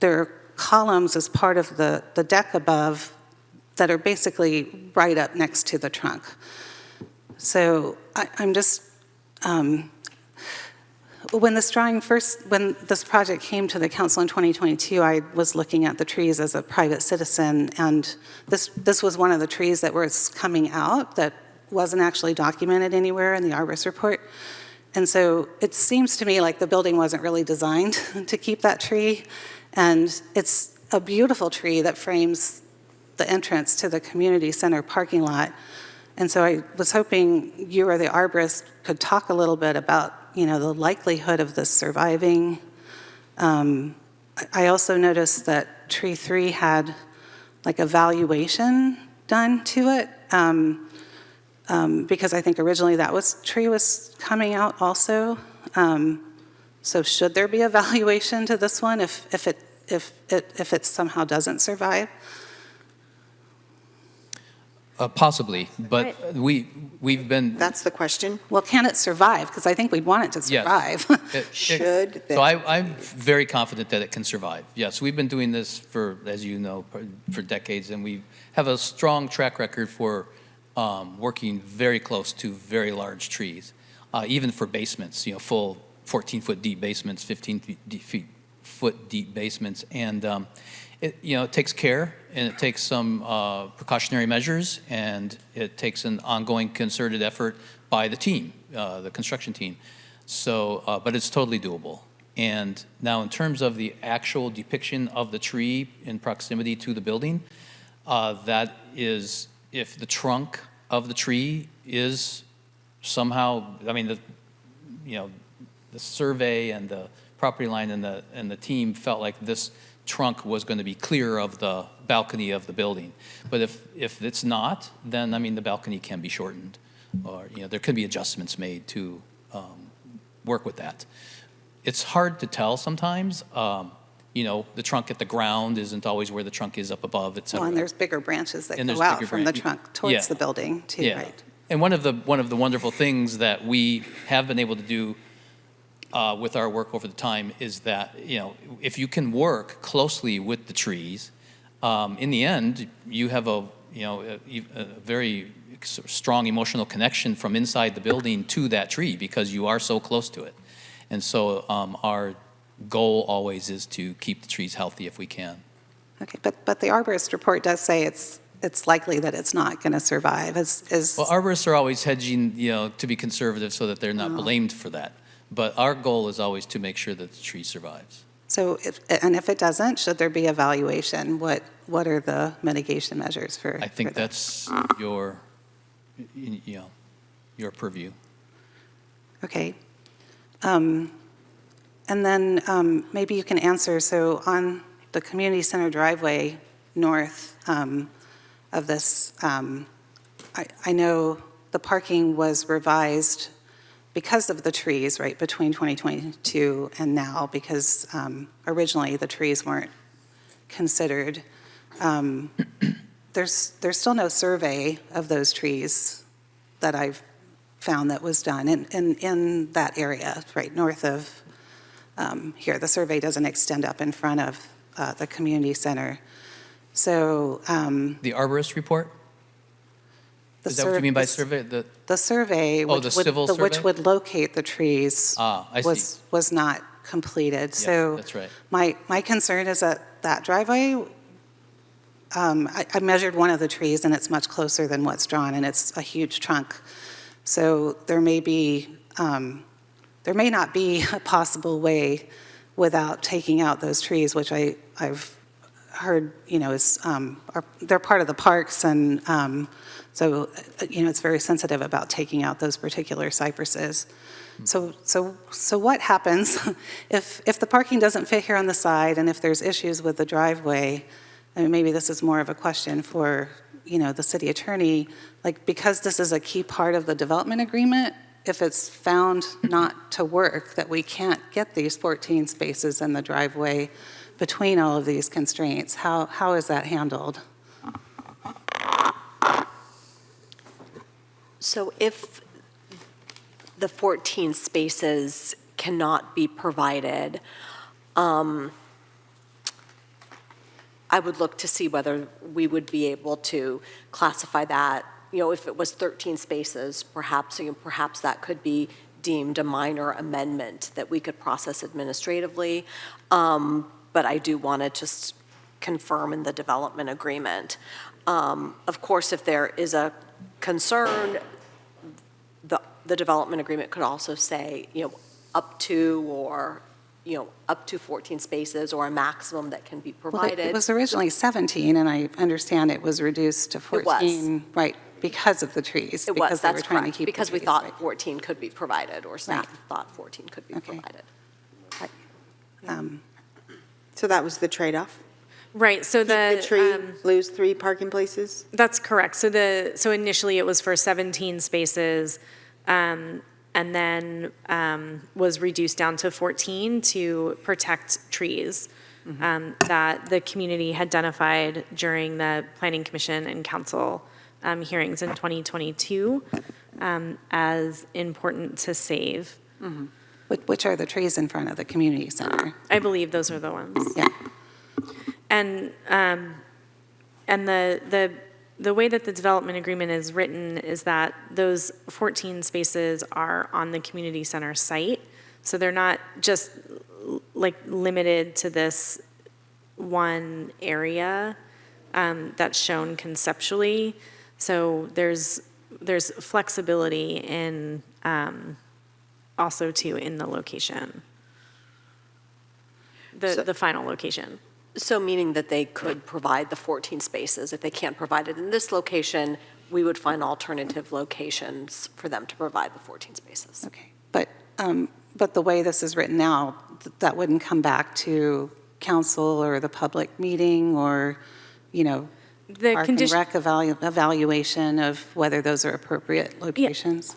there are columns as part of the deck above that are basically right up next to the trunk. So I'm just, when this project came to the council in 2022, I was looking at the trees as a private citizen, and this was one of the trees that was coming out that wasn't actually documented anywhere in the arborist report. And so it seems to me like the building wasn't really designed to keep that tree, and it's a beautiful tree that frames the entrance to the community center parking lot. And so I was hoping you or the arborist could talk a little bit about, the likelihood of this surviving. I also noticed that tree 3 had like a valuation done to it, because I think originally tree was coming out also. So should there be a valuation to this one if it somehow doesn't survive? Possibly, but we've been. That's the question. Well, can it survive? Because I think we'd want it to survive. Should. So I'm very confident that it can survive. Yes, we've been doing this for, as you know, for decades, and we have a strong track record for working very close to very large trees, even for basements. Full 14-foot deep basements, 15-foot deep basements, and it takes care, and it takes some precautionary measures, and it takes an ongoing concerted effort by the team, the construction team. So, but it's totally doable. And now in terms of the actual depiction of the tree in proximity to the building, that is, if the trunk of the tree is somehow, the survey and the property line and the team felt like this trunk was going to be clear of the balcony of the building. But if it's not, then the balcony can be shortened, or there could be adjustments made to work with that. It's hard to tell sometimes. The trunk at the ground isn't always where the trunk is up above, et cetera. Well, and there's bigger branches that go out from the trunk towards the building too, right? And one of the wonderful things that we have been able to do with our work over the time is that, if you can work closely with the trees, in the end, you have a very strong emotional connection from inside the building to that tree because you are so close to it. And so our goal always is to keep the trees healthy if we can. Okay, but the arborist report does say it's likely that it's not going to survive. Well, arborists are always hedging, to be conservative so that they're not blamed for that. But our goal is always to make sure that the tree survives. So, if it doesn't, should there be evaluation? What are the mitigation measures for? I think that's your purview. Okay. And then maybe you can answer, so on the community center driveway north of this, I know the parking was revised because of the trees, right, between 2022 and now, because originally the trees weren't considered. There's still no survey of those trees that I've found that was done in that area, right, north of here. The survey doesn't extend up in front of the community center. So The arborist report? Is that what you mean by survey? the survey, Oh, the civil survey? which would locate the trees, I see. was not completed. Yeah, So that's right. my concern is that driveway, I measured one of the trees, and it's much closer than what's drawn, and it's a huge trunk. So there may not be a possible way without taking out those trees, which I've heard, is, they're part of the parks, and so, it's very sensitive about taking out those particular cypresses. So what happens if the parking doesn't fit here on the side, and if there's issues with the driveway? I mean, maybe this is more of a question for, the city attorney, like, because this is a key part of the development agreement, if it's found not to work, that we can't get these 14 spaces in the driveway between all of these constraints, how is that handled? So if the 14 spaces cannot be provided, I would look to see whether we would be able to classify that. If it was 13 spaces, perhaps that could be deemed a minor amendment that we could process administratively. But I do want to just confirm in the development agreement. Of course, if there is a concern, the development agreement could also say, up to, or up to 14 spaces, or a maximum that can be provided. Well, it was originally 17, and I understand it was reduced to 14. Right, because of the trees. It because was, they that's were trying to correct, keep the because we trees, thought right. 14 could be provided, or staff thought 14 could be provided. So that was the trade-off? Right, so Keep the tree, lose 3 parking places? That's correct. So initially it was for 17 spaces, and then was reduced down to 14 to protect trees that the community had identified during the Planning Commission and Council hearings in 2022 as important to save. Which are the trees in front of the community center? I believe those are the ones. Yeah. And the way that the development agreement is written is that those 14 spaces are on the community center site. So they're not just like limited to this one area that's shown conceptually. So there's flexibility in also too in the location, the final location. So meaning that they could provide the 14 spaces. If they can't provide it in this location, we would find alternative locations for them to provide the 14 spaces. Okay, but the way this is written now, that wouldn't come back to council or the public meeting, or, The Park and Rec evaluation of whether those are appropriate locations?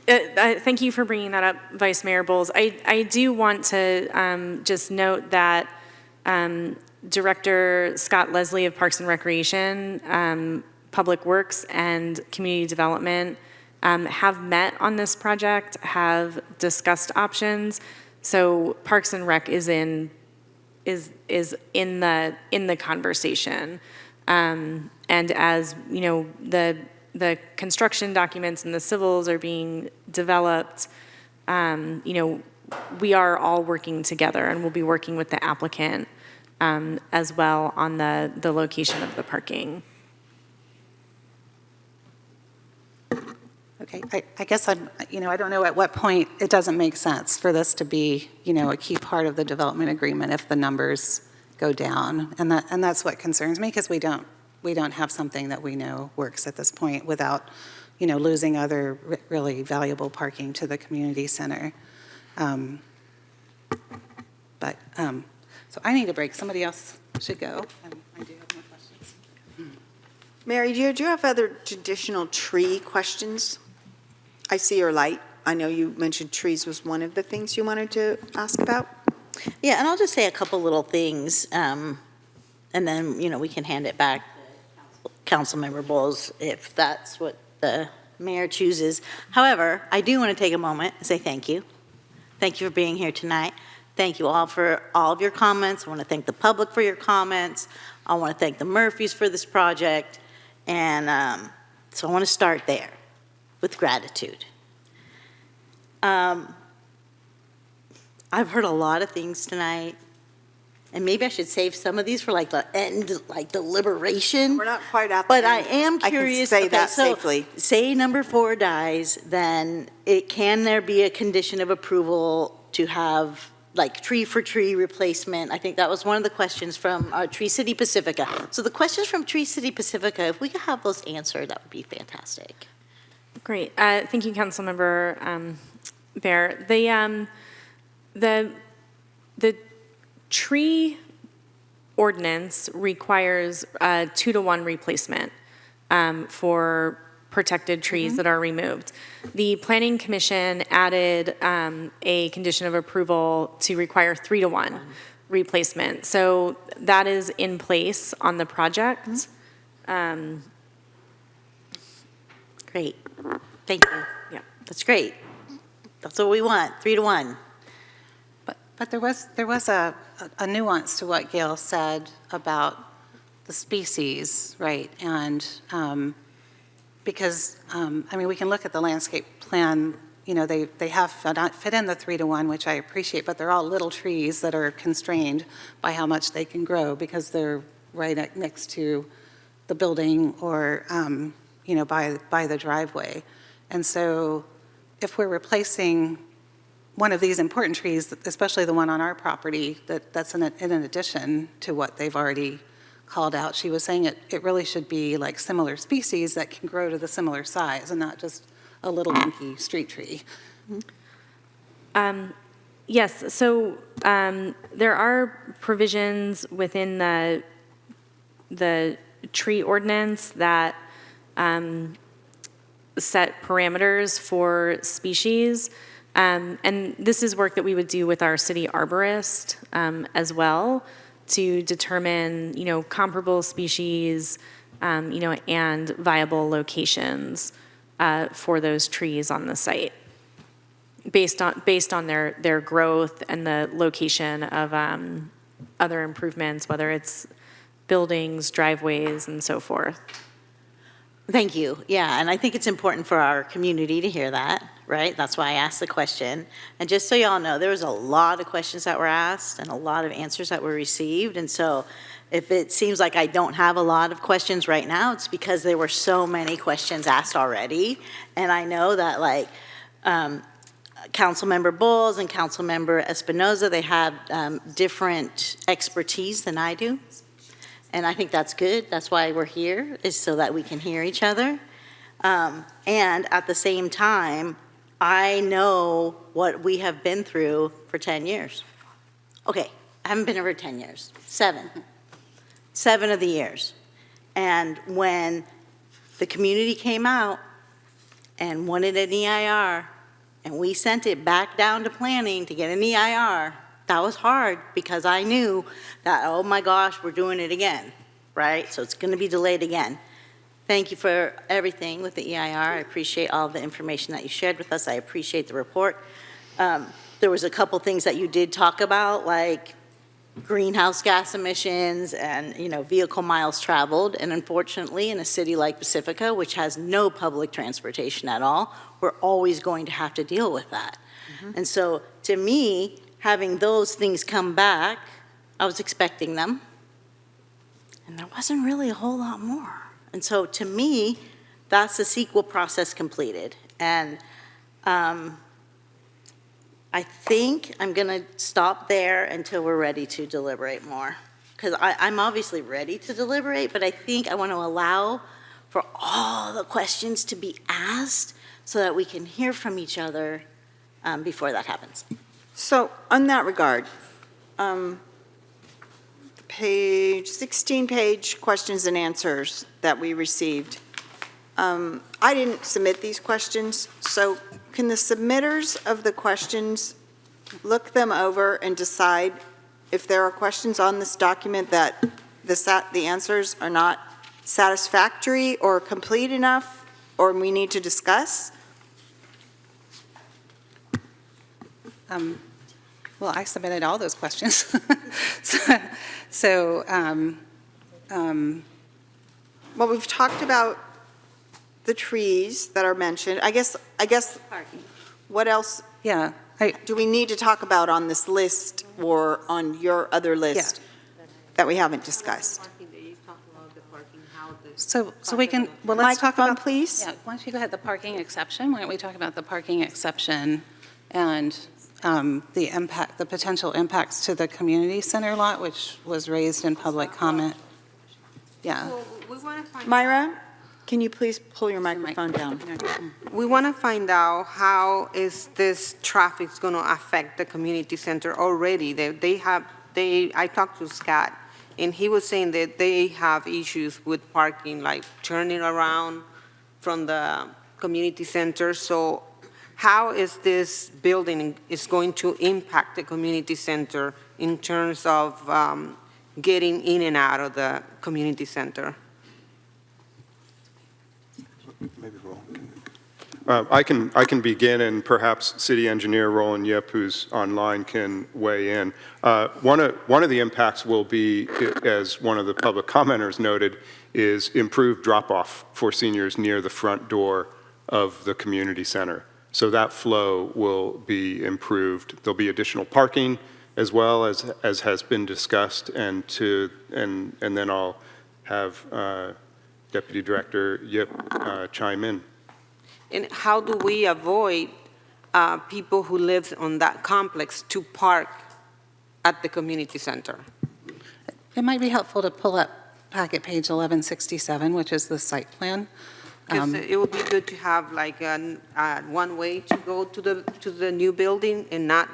Thank you for bringing that up, Vice Mayor Bowles. I do want to just note that Director Scott Leslie of Parks and Recreation, Public Works, and Community Development have met on this project, have discussed options. So Parks and Rec is in the conversation, and as the construction documents and the civils are being developed, we are all working together, and we'll be working with the applicant as well on the location of the parking. Okay, I guess I don't know at what point it doesn't make sense for this to be, a key part of the development agreement if the numbers go down. And that's what concerns me, because we don't have something that we know works at this point without, losing other really valuable parking to the community center. So I need a break. Somebody else should go. I do have more questions. Mary, do you have other traditional tree questions? I see your light. I know you mentioned trees was one of the things you wanted to ask about. Yeah, and I'll just say a couple little things, and then, we can hand it back to Councilmember Bowles if that's what the mayor chooses. However, I do want to take a moment and say thank you. Thank you for being here tonight. Thank you all for all of your comments. I want to thank the public for your comments. I want to thank the Murphys for this project. And so I want to start there with gratitude. I've heard a lot of things tonight, and maybe I should save some of these for like the end, like deliberation. We're not quite at But the I end. am I can curious. say okay, that so safely. Say number 4 dies, then can there be a condition of approval to have like tree for tree replacement? I think that was one of the questions from Tree City Pacifica. So the questions from Tree City Pacifica, if we could have those answered, that would be fantastic. Great. Thank you, Councilmember Bear. The tree ordinance requires 2-to-1 replacement for protected trees that are removed. The Planning Commission added a condition of approval to require 3-to-1 replacement. So that is in place on the project. Great. Thank you. Yeah. That's great. That's what we want, 3-to-1. But there was a nuance to what Gail said about the species, right? And because, we can look at the landscape plan, they have not fit in the 3-to-1, which I appreciate, but they're all little trees that are constrained by how much they can grow because they're right next to the building or, by the driveway. And so if we're replacing one of these important trees, especially the one on our property, that's in addition to what they've already called out. She was saying it really should be like similar species that can grow to the similar size and not just a little dinky street tree. Yes, so there are provisions within the tree ordinance that set parameters for species. And this is work that we would do with our city arborist as well to determine, comparable species, and viable locations for those trees on the site based on their growth and the location of other improvements, whether it's buildings, driveways, and so forth. Thank you. Yeah, and I think it's important for our community to hear that, right? That's why I asked the question. And just so y'all know, there was a lot of questions that were asked and a lot of answers that were received. And so if it seems like I don't have a lot of questions right now, it's because there were so many questions asked already. And I know that Councilmember Bowles and Councilmember Espinoza, they have different expertise than I do. And I think that's good. That's why we're here, is so that we can hear each other. And at the same time, I know what we have been through for 10 years. Okay, I haven't been here for 10 years, 7 of the years. And when the community came out and wanted an EIR, and we sent it back down to planning to get an EIR, that was hard because I knew that, oh my gosh, we're doing it again, right? So it's going to be delayed again. Thank you for everything with the EIR. I appreciate all the information that you shared with us. I appreciate the report. There was a couple things that you did talk about, like greenhouse gas emissions and, vehicle miles traveled. And unfortunately, in a city like Pacifica, which has no public transportation at all, we're always going to have to deal with that. And so to me, having those things come back, I was expecting them, and there wasn't really a whole lot more. And so to me, that's the CEQA process completed. And I think I'm going to stop there until we're ready to deliberate more. Because I'm obviously ready to deliberate, but I think I want to allow for all the questions to be asked so that we can hear from each other before that happens. So on that regard, page 16-page questions and answers that we received. I didn't submit these questions, so can the submitters of the questions look them over and decide if there are questions on this document that the answers are not satisfactory or complete enough, or we need to discuss? Well, I submitted all those questions. Well, we've talked about the trees that are mentioned. I guess, what else? Yeah. Do we need to talk about on this list or on your other list that we haven't discussed? So we can, well, let's talk Microphone, about. please. Yeah, why don't you go ahead, the parking exception? Why don't we talk about the parking exception and the impact, the potential impacts to the community center lot, which was raised in public comment? Yeah. Myra, can you please pull your microphone down? We want to find out how is this traffic going to affect the community center already. I talked to Scott, and he was saying that they have issues with parking, like turning around from the community center. So how is this building is going to impact the community center in terms of getting in and out of the community center? Maybe Roland can. I can begin, and perhaps City Engineer Roland Yip, who's online, can weigh in. One of the impacts will be, as one of the public commenters noted, is improved drop-off for seniors near the front door of the community center. So that flow will be improved. There'll be additional parking as well as has been discussed, and then I'll have Deputy Director Yip chime in. And how do we avoid people who live on that complex to park at the community center? It might be helpful to pull up packet page 1167, which is the site plan. Because it would be good to have like one way to go to the new building and not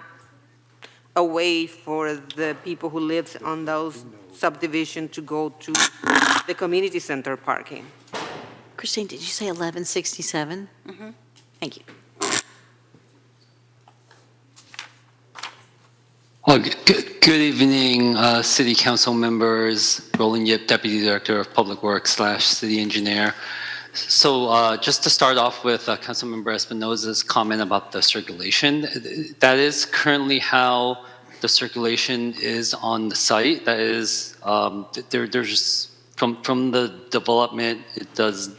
a way for the people who live on those subdivision to go to the community center parking. Christine, did you say 1167? Mm-hmm. Thank you. Well, good evening, City Council members. Roland Yip, Deputy Director of Public Works / City Engineer. So just to start off with Councilmember Espinoza's comment about the circulation, that is currently how the circulation is on the site. That is, there's from the development, it does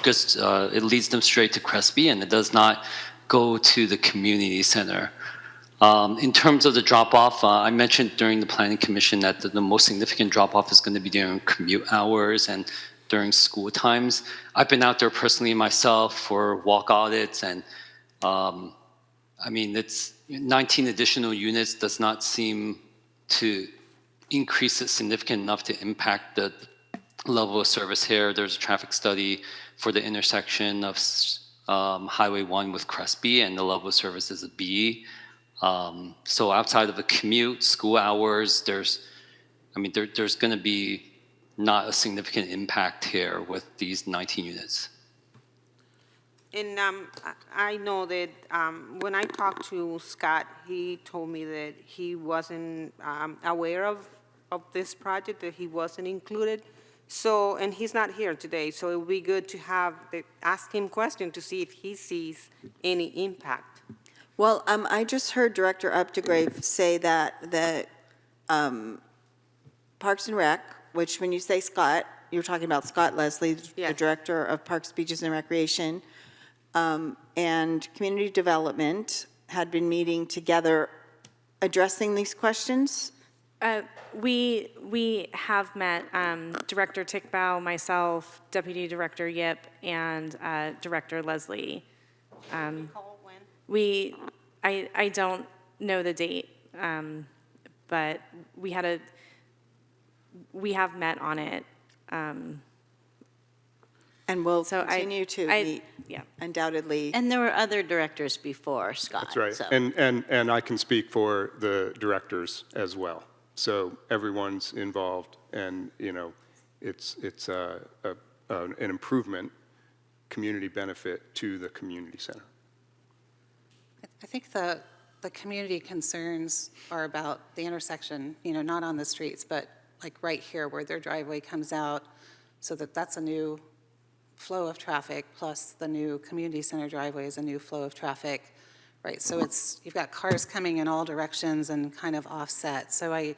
just it leads them straight to Crespi, and it does not go to the community center. In terms of the drop-off, I mentioned during the Planning Commission that the most significant drop-off is going to be during commute hours and during school times. I've been out there personally myself for walk audits, and I mean, it's 19 additional units does not seem to increase it significant enough to impact the level of service here. There's a traffic study for the intersection of Highway 1 with Crespi, and the level of service is a B. So outside of the commute, school hours, there's going to be not a significant impact here with these 19 units. And I know that when I talked to Scott, he told me that he wasn't aware of this project, that he wasn't included. So, and he's not here today, so it would be good to ask him questions to see if he sees any impact. Well, I just heard Director Updegrave say that the Parks and Rec, which when you say Scott, you're talking about Scott Leslie, the Director of Parks, Beaches, and Recreation, and Community Development had been meeting together addressing these questions? We have met, Director Tickbow, myself, Deputy Director Yip, and Director Leslie. I don't know the date, but we have met on it. And we'll So continue to meet Yeah. undoubtedly. And there were other directors before Scott. That's right. so- And I can speak for the directors as well. So everyone's involved, and, you know, it's an improvement, community benefit to the community center. I think the community concerns are about the intersection, you know, not on the streets, but like right here where their driveway comes out, so that's a new flow of traffic, plus the new community center driveway is a new flow of traffic, right? So you've got cars coming in all directions and kind of offset. So I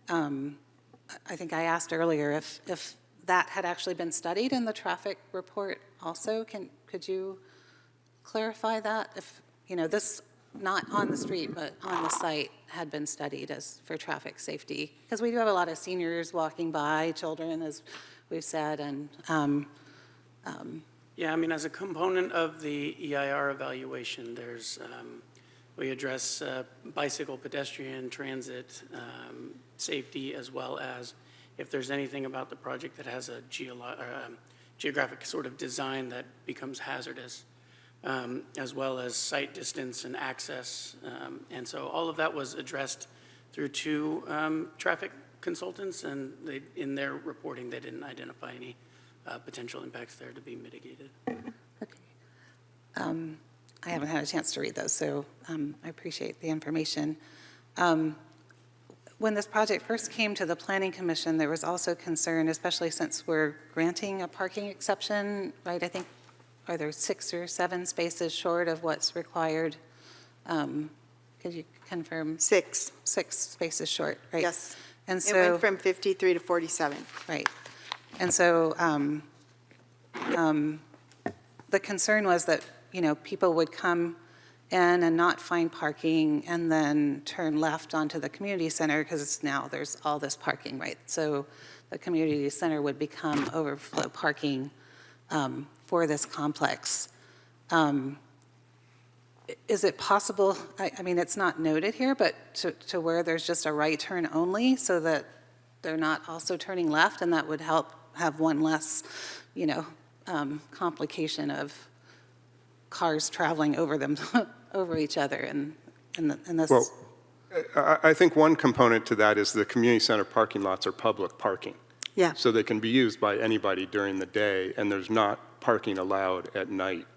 think I asked earlier if that had actually been studied in the traffic report also. Could you clarify that? If, you know, this, not on the street, but on the site, had been studied as for traffic safety? Because we do have a lot of seniors walking by, children, as we've said, and Yeah, I mean, as a component of the EIR evaluation, we address bicycle, pedestrian, transit, safety, as well as if there's anything about the project that has a geographic sort of design that becomes hazardous, as well as site distance and access. And so all of that was addressed through two traffic consultants, and in their reporting, they didn't identify any potential impacts there to be mitigated. I haven't had a chance to read those, so I appreciate the information. When this project first came to the Planning Commission, there was also concern, especially since we're granting a parking exception, right? I think, are there 6 or 7 spaces short of what's required? Could you confirm? 6. 6 spaces short, right? Yes. And It so, went from 53 to 47. right. And so the concern was that, you know, people would come in and not find parking and then turn left onto the community center because now there's all this parking, right? So the community center would become overflow parking for this complex. Is it possible, I mean, it's not noted here, but to where there's just a right turn only so that they're not also turning left, and that would help have one less, you know, complication of cars traveling over them, over each other, and this. Well, I think one component to that is the community center parking lots are public parking. Yeah. So they can be used by anybody during the day, and there's not parking allowed at night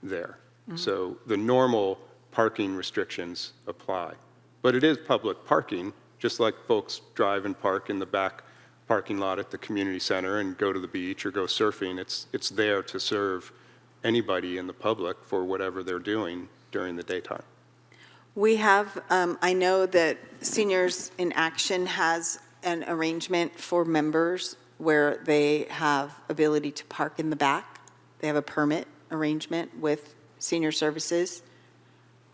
there. So the normal parking restrictions apply. But it is public parking, just like folks drive and park in the back parking lot at the community center and go to the beach or go surfing. It's there to serve anybody in the public for whatever they're doing during the daytime. We have, I know that Seniors in Action has an arrangement for members where they have ability to park in the back. They have a permit arrangement with Senior Services,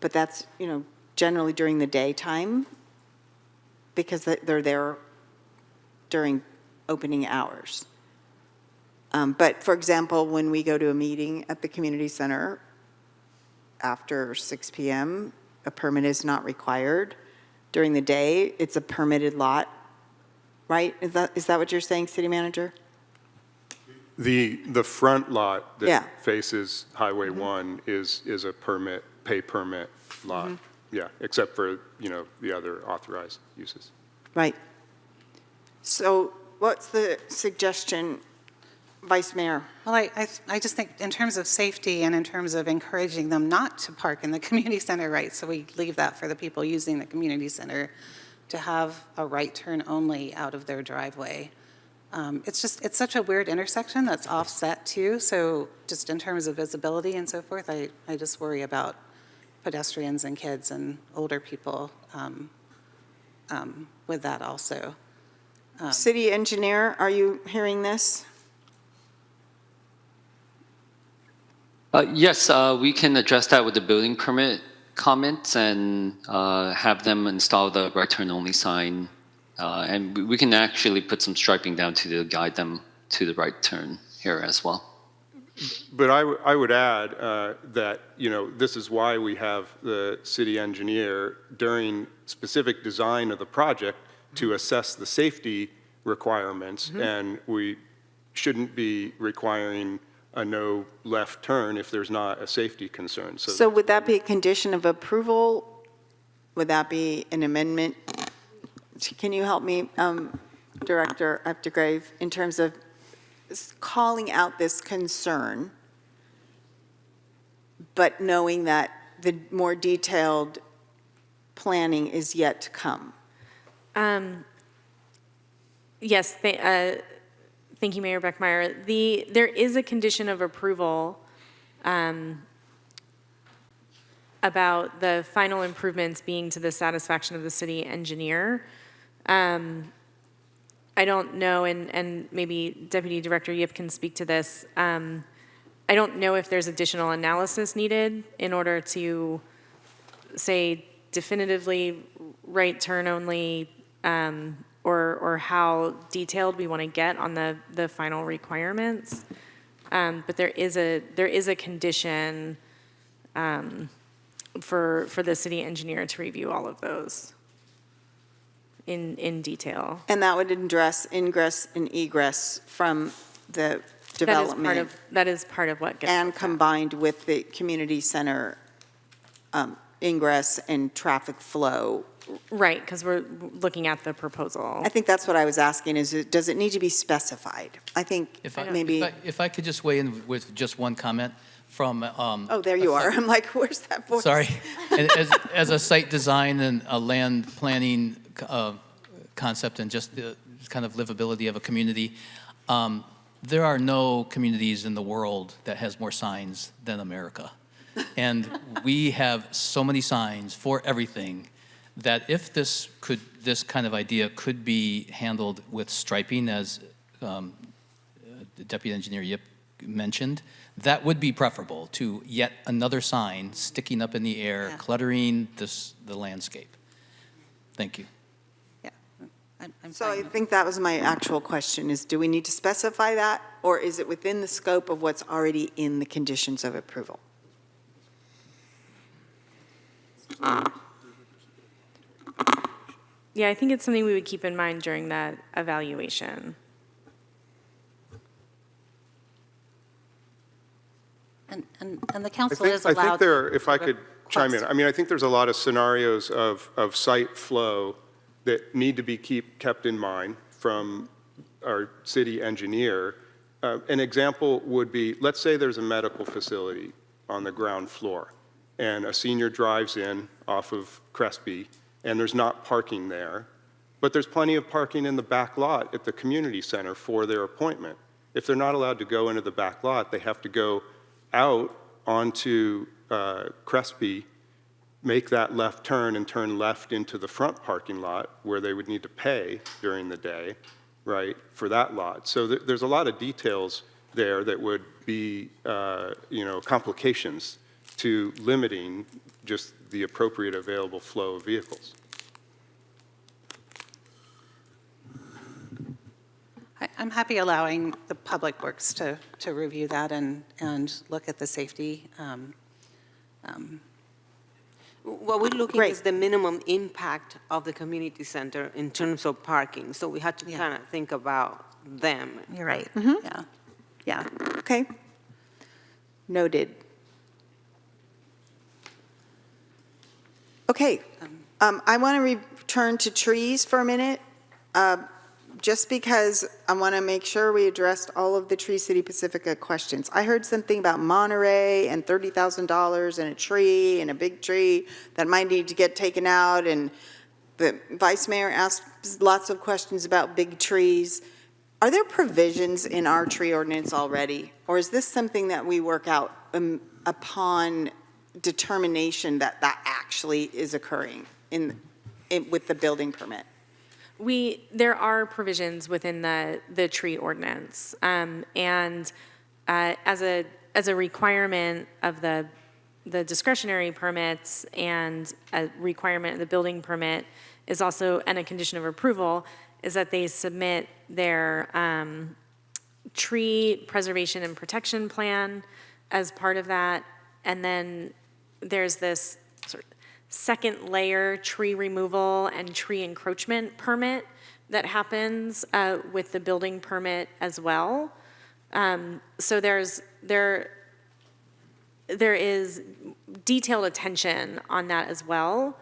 but that's, you know, generally during the daytime because they're there during opening hours. But for example, when we go to a meeting at the community center after 6 p.m., a permit is not required. During the day, it's a permitted lot, right? Is that what you're saying, City Manager? The front lot Yeah. that faces Highway 1 is a pay permit lot. Yeah, except for, you know, the other authorized uses. Right. So what's the suggestion, Vice Mayor? Well, I just think in terms of safety and in terms of encouraging them not to park in the community center, right? So we leave that for the people using the community center to have a right turn only out of their driveway. It's such a weird intersection that's offset too. So just in terms of visibility and so forth, I just worry about pedestrians and kids and older people with that also. City Engineer, are you hearing this? Yes, we can address that with the building permit comments and have them install the right turn only sign. And we can actually put some striping down to guide them to the right turn here as well. But I would add that, you know, this is why we have the city engineer during specific design of the project to assess the safety requirements, and we shouldn't be requiring a no left turn if there's not a safety concern. So would that be a condition of approval? Would that be an amendment? Can you help me, Director Updegrave, in terms of calling out this concern, but knowing that the more detailed planning is yet to come? Yes, thank you, Mayor Beckmeyer. There is a condition of approval about the final improvements being to the satisfaction of the city engineer. I don't know, and maybe Deputy Director Yip can speak to this. I don't know if there's additional analysis needed in order to say definitively right turn only, or how detailed we want to get on the final requirements. But there is a condition for the city engineer to review all of those in detail. And that would address ingress and egress from the development. That is part of what gets. And combined with the community center ingress and traffic flow. Right, because we're looking at the proposal. I think that's what I was asking, does it need to be specified? I think maybe. If I could just weigh in with just one comment from. Oh, there you are. I'm like, where's that voice? Sorry. As a site design and a land planning concept and just the kind of livability of a community, there are no communities in the world that has more signs than America. And we have so many signs for everything that if this kind of idea could be handled with striping, as the Deputy Engineer Yip mentioned, that would be preferable to yet another sign sticking up in the air, cluttering the landscape. Thank you. Yeah. So I think that was my actual question, is do we need to specify that, or is it within the scope of what's already in the conditions of approval? Yeah, I think it's something we would keep in mind during that evaluation. And the council is allowed. I think there, if I could chime in, I mean, I think there's a lot of scenarios of site flow that need to be kept in mind from our city engineer. An example would be, let's say there's a medical facility on the ground floor, and a senior drives in off of Crespi, and there's not parking there, but there's plenty of parking in the back lot at the community center for their appointment. If they're not allowed to go into the back lot, they have to go out onto Crespi, make that left turn and turn left into the front parking lot where they would need to pay during the day, right, for that lot. So there's a lot of details there that would be, complications to limiting just the appropriate available flow of vehicles. I'm happy allowing the Public Works to review that and look at the safety. What we're looking is the minimum impact of the community center in terms of parking. So we had to kind of think about them. You're right. Mm-hmm. Yeah. Okay. Noted. Okay. I want to return to trees for a minute, just because I want to make sure we addressed all of the Tree City Pacifica questions. I heard something about Monterey and $30,000 and a tree and a big tree that might need to get taken out, and the Vice Mayor asked lots of questions about big trees. Are there provisions in our tree ordinance already, or is this something that we work out upon determination that that actually is occurring with the building permit? There are provisions within the tree ordinance, and as a requirement of the discretionary permits and a requirement of the building permit is also, and a condition of approval, is that they submit their tree preservation and protection plan as part of that, and then there's this sort of second layer tree removal and tree encroachment permit that happens with the building permit as well. So there is detailed attention on that as well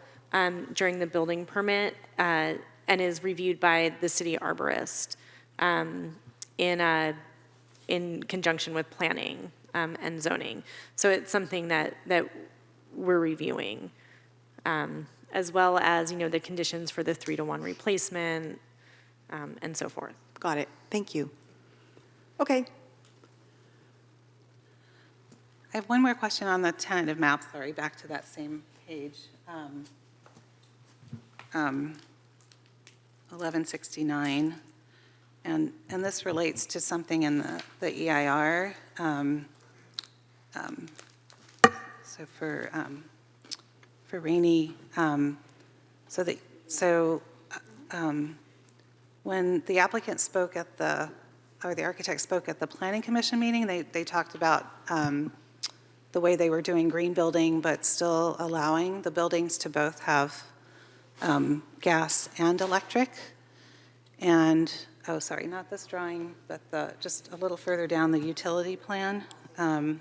during the building permit and is reviewed by the city arborist in conjunction with planning and zoning. So it's something that we're reviewing, as well as, the conditions for the 3-to-1 replacement and so forth. Got it. Thank you. Okay. I have one more question on the tentative map, sorry, back to that same page. 1169, and this relates to something in the EIR. So for Rainey, when the applicant spoke at the architect spoke at the planning commission meeting, they talked about the way they were doing green building, but still allowing the buildings to both have gas and electric. And, oh, sorry, not this drawing, but just a little further down the utility plan. I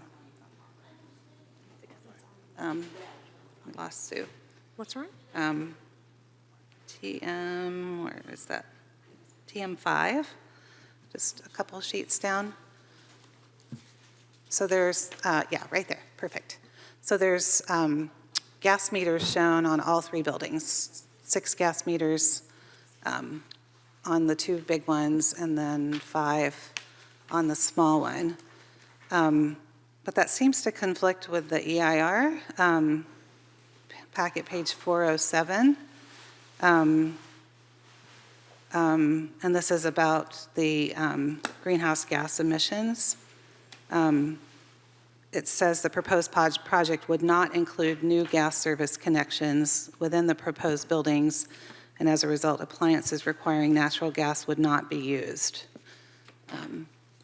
lost Sue. What's wrong? Where is that? TM5, just a couple sheets down. So there's, right there, perfect. So there's gas meters shown on all 3 buildings, 6 gas meters on the 2 big ones, and then 5 on the small one. But that seems to conflict with the EIR, packet page 407. And this is about the greenhouse gas emissions. It says the proposed project would not include new gas service connections within the proposed buildings, and as a result, appliances requiring natural gas would not be used.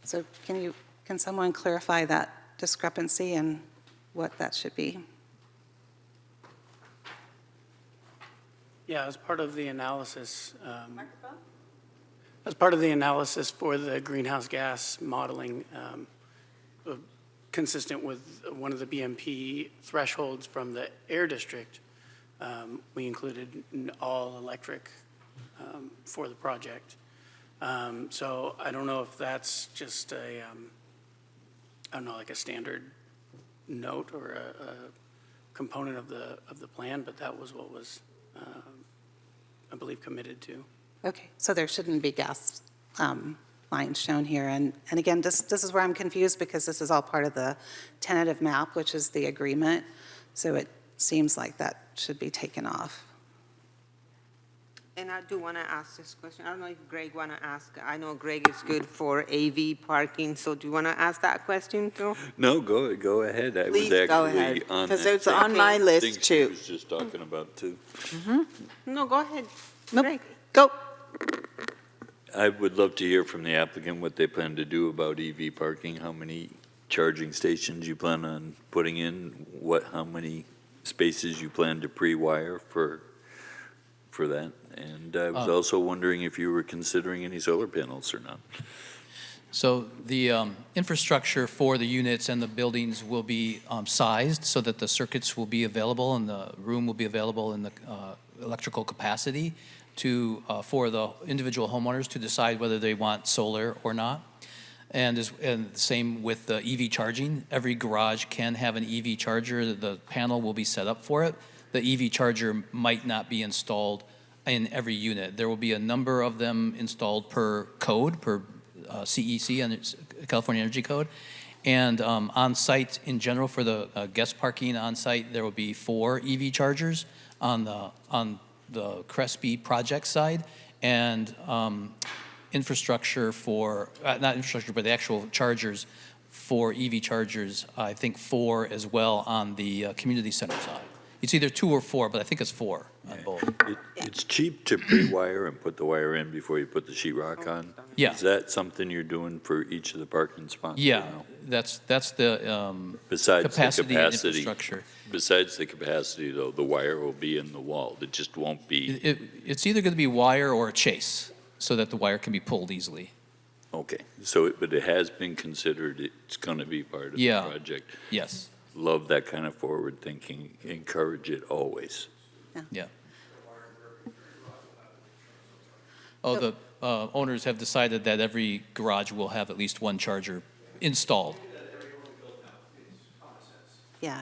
So can someone clarify that discrepancy and what that should be? Yeah, as part of the analysis, for the greenhouse gas modeling, consistent with one of the BMP thresholds from the air district, we included all electric for the project. So I don't know if that's just like a standard note or a component of the plan, but that was what was, I believe, committed to. Okay, so there shouldn't be gas lines shown here. And again, this is where I'm confused because this is all part of the tentative map, which is the agreement. So it seems like that should be taken off. And I do want to ask this question. I don't know if Greg want to ask. I know Greg is good for AV parking, so do you want to ask that question too? No, go ahead. I Please was go actually ahead, on because that it's same on my list thing too. I was just talking about too. No, go ahead. Nope. Greg. Go. I would love to hear from the applicant what they plan to do about EV parking, how many charging stations you plan on putting in, how many spaces you plan to pre-wire for that. And I was also wondering if you were considering any solar panels or not. So the infrastructure for the units and the buildings will be sized so that the circuits will be available and the room will be available in the electrical capacity for the individual homeowners to decide whether they want solar or not. And same with the EV charging. Every garage can have an EV charger. The panel will be set up for it. The EV charger might not be installed in every unit. There will be a number of them installed per code, per CEC and its California Energy Code. And on site in general for the guest parking on site, there will be 4 EV chargers on the Crespi project side, and infrastructure for, not infrastructure, but the actual chargers for EV chargers, I think 4 as well on the community center side. It's either 2 or 4, but I think it's 4 on both. It's cheap to pre-wire and put the wire in before you put the sheetrock on. Yeah. Is that something you're doing for each of the parking spots? Yeah, or no? that's the Besides capacity the and capacity, infrastructure. Besides the capacity, though, the wire will be in the wall. It just won't be. It's either going to be wire or a chase, so that the wire can be pulled easily. Okay, so, but it has been considered, it's going to be part of the Yeah. project. Yes, Love that kind of forward thinking, encourage it always. yeah. Oh, the owners have decided that every garage will have at least one charger installed. Yeah.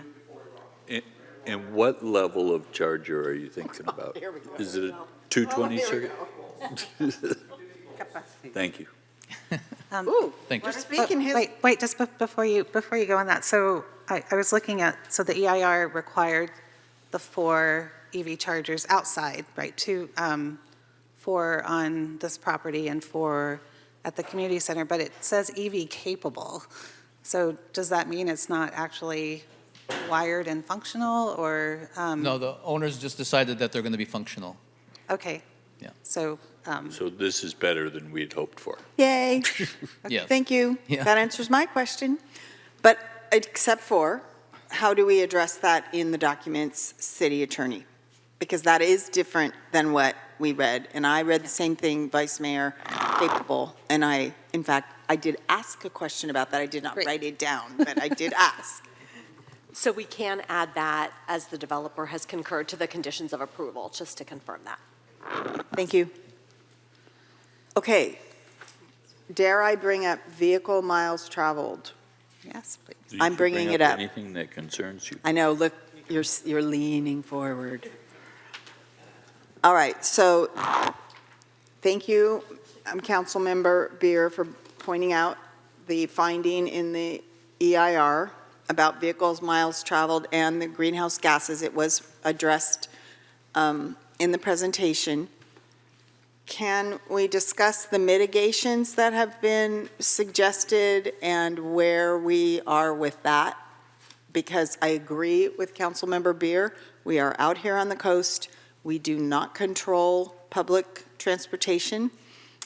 And what level of charger are you thinking about? Is it a 220 circuit? Thank you. Thank you. We're speaking his. Wait, just before you go on that, so I was looking at, so the EIR required the 4 EV chargers outside, right? 4 on this property and 4 at the community center, but it says EV capable. So does that mean it's not actually wired and functional, or? No, the owners just decided that they're going to be functional. Okay. Yeah. So, So this is better than we'd hoped for. Yay. Yes. Thank you. Yeah. That answers my question. But except for, how do we address that in the documents, city attorney? Because that is different than what we read. And I read the same thing, Vice Mayor, capable. And in fact, I did ask a question about that. I did not write it down, but I did ask. So we can add that as the developer has concurred to the conditions of approval, just to confirm that. Thank you. Okay. Dare I bring up vehicle miles traveled? yes, please. You I'm should bring bring it up. Anything that concerns you. I know, look, you're leaning forward. All right, so thank you, Councilmember Beer, for pointing out the finding in the EIR about vehicles, miles traveled, and the greenhouse gases. It was addressed in the presentation. Can we discuss the mitigations that have been suggested and where we are with that? Because I agree with Councilmember Beer, we are out here on the coast. We do not control public transportation.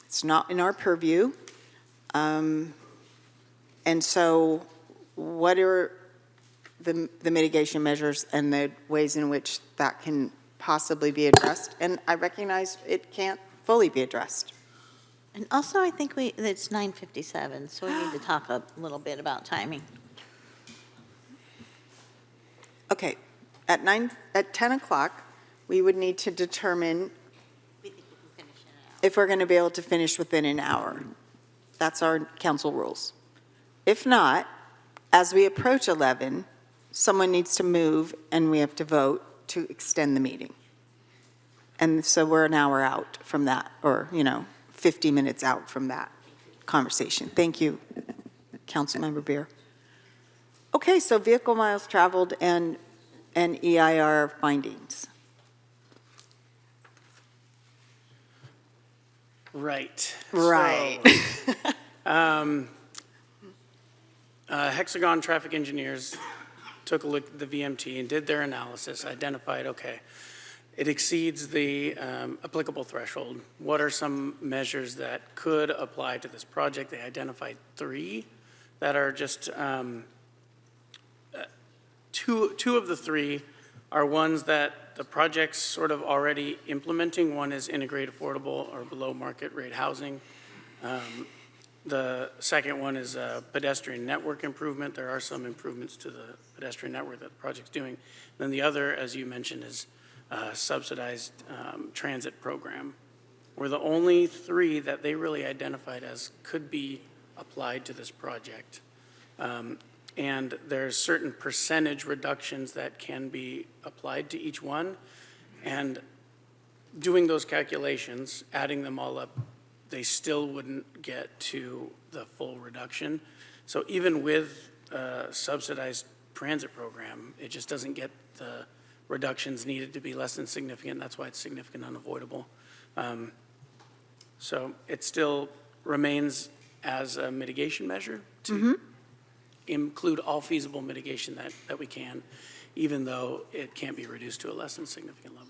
It's not in our purview. And so what are the mitigation measures and the ways in which that can possibly be addressed? And I recognize it can't fully be addressed. And also, I think it's 9:57, so we need to talk a little bit about timing. Okay, at 10 o'clock, we would need to determine if we're going to be able to finish within an hour. That's our council rules. If not, as we approach 11, someone needs to move and we have to vote to extend the meeting. And so we're an hour out from that, or, 50 minutes out from that conversation. Thank you, Councilmember Beer. Okay, so vehicle miles traveled and EIR findings. Right. Right. So, Hexagon traffic engineers took a look at the VMT and did their analysis, identified, okay, it exceeds the applicable threshold. What are some measures that could apply to this project? They identified 3 that are just, two of the 3 are ones that the project's sort of already implementing. One is integrated affordable or below market rate housing. The second one is pedestrian network improvement. There are some improvements to the pedestrian network that the project's doing. Then the other, as you mentioned, is subsidized transit program. Were the only 3 that they really identified as could be applied to this project. And there's certain percentage reductions that can be applied to each one. And doing those calculations, adding them all up, they still wouldn't get to the full reduction. So even with a subsidized transit program, it just doesn't get the reductions needed to be less than significant. That's why it's significant unavoidable. So it still remains as a mitigation measure to include all feasible mitigation that we can, even though it can't be reduced to a less than significant level.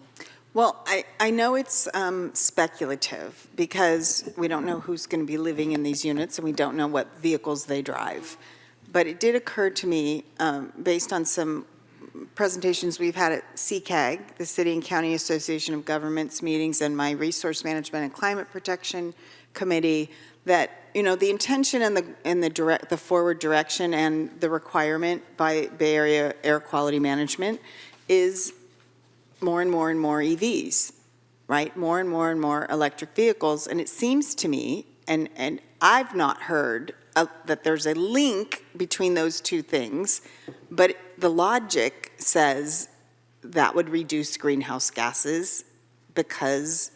Well, I know it's speculative because we don't know who's going to be living in these units and we don't know what vehicles they drive. But it did occur to me, based on some presentations we've had at CCAG, the City and County Association of Governments meetings, and my Resource Management and Climate Protection committee that, the intention and the forward direction and the requirement by Bay Area Air Quality Management is more and more and more EVs, right? More and more electric vehicles. And it seems to me, and I've not heard that there's a link between those two things, but the logic says that would reduce greenhouse gases because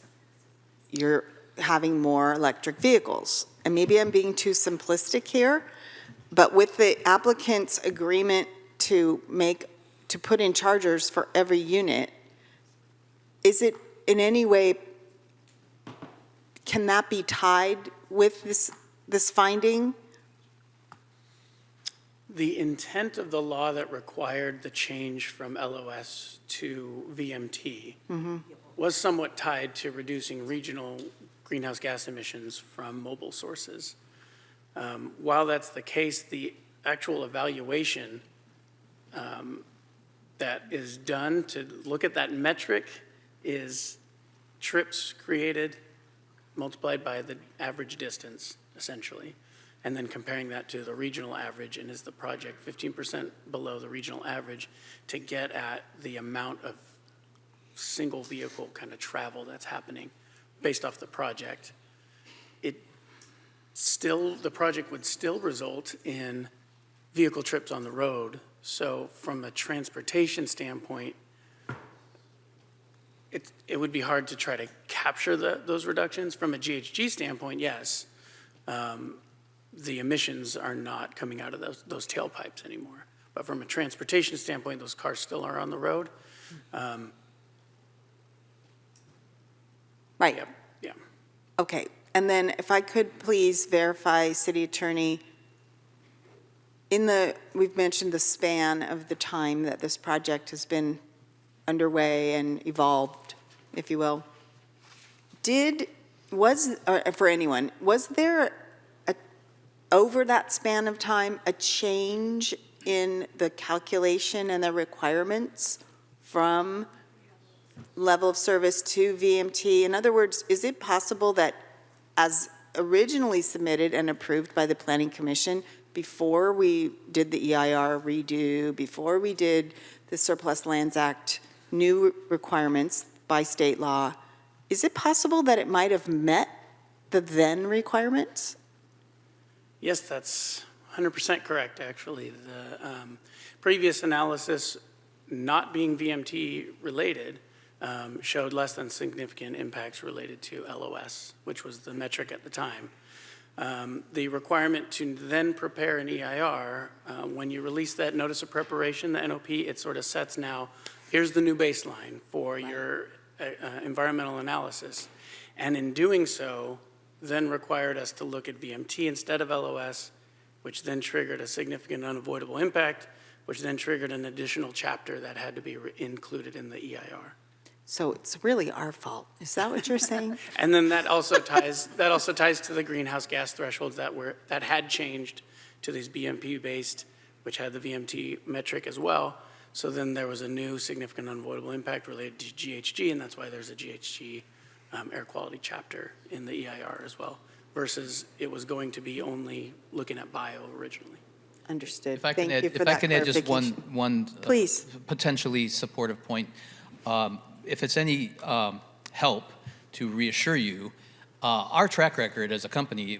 you're having more electric vehicles. And maybe I'm being too simplistic here, but with the applicant's agreement to put in chargers for every unit, is it in any way, can that be tied with this finding? The intent of the law that required the change from LOS to VMT was somewhat tied to reducing regional greenhouse gas emissions from mobile sources. While that's the case, the actual evaluation that is done to look at that metric is trips created multiplied by the average distance, essentially, and then comparing that to the regional average, and is the project 15% below the regional average to get at the amount of single vehicle kind of travel that's happening based off the project. The project would still result in vehicle trips on the road. So from a transportation standpoint, it would be hard to try to capture those reductions. From a GHG standpoint, yes, the emissions are not coming out of those tailpipes anymore. But from a transportation standpoint, those cars still are on the road. Right. Yeah. Okay, and then if I could please verify, City Attorney, we've mentioned the span of the time that this project has been underway and evolved, if you will. For anyone, was there over that span of time a change in the calculation and the requirements from level of service to VMT? In other words, is it possible that as originally submitted and approved by the Planning Commission, before we did the EIR redo, before we did the Surplus Lands Act new requirements by state law, is it possible that it might have met the then requirements? Yes, that's 100% correct, actually. The previous analysis, not being VMT related, showed less than significant impacts related to LOS, which was the metric at the time. The requirement to then prepare an EIR, when you release that notice of preparation, the NOP, it sort of sets now, here's the new baseline for your environmental analysis. And in doing so, then required us to look at VMT instead of LOS, which then triggered a significant unavoidable impact, which then triggered an additional chapter that had to be included in the EIR. So it's really our fault. Is that what you're saying? And then that also ties to the greenhouse gas thresholds that had changed to these BMP-based, which had the VMT metric as well. So then there was a new significant unavoidable impact related to GHG, and that's why there's a GHG air quality chapter in the EIR as well, versus it was going to be only looking at bio originally. Understood. If I can Thank you add, for if I that can add just clarification. one Please. potentially supportive point. If it's any help to reassure you, our track record as a company,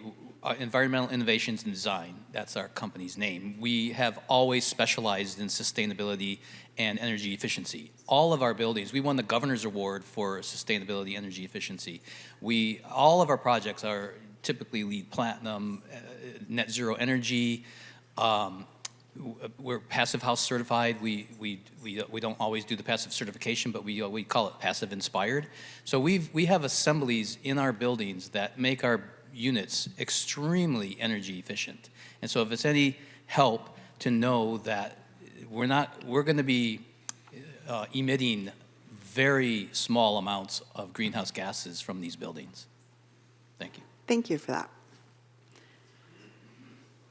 Environmental Innovations and Design, that's our company's name, we have always specialized in sustainability and energy efficiency. All of our buildings, we won the Governor's Award for sustainability, energy efficiency. All of our projects are typically LEED Platinum, net zero energy. We're Passive House certified. We don't always do the passive certification, but we call it passive inspired. So we have assemblies in our buildings that make our units extremely energy efficient. And so if it's any help to know that we're going to be emitting very small amounts of greenhouse gases from these buildings. Thank you. Thank you for that.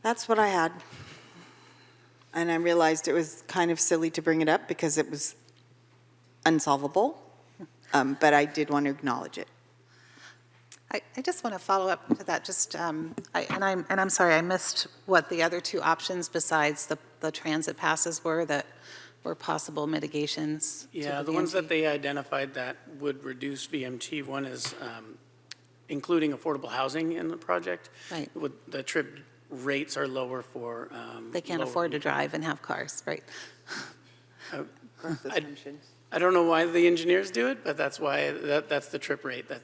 That's what I had. And I realized it was kind of silly to bring it up because it was unsolvable, but I did want to acknowledge it. I just want to follow up to that, just, I'm sorry, I missed what the other two options besides the transit passes were that were possible mitigations. to Yeah, the the ones VMT. that they identified that would reduce VMT, one is including affordable housing in the project. Right. The trip rates are lower for. They can't lower afford to income. drive and have cars, right? I don't know why the engineers do it, but that's why, that's the trip rate that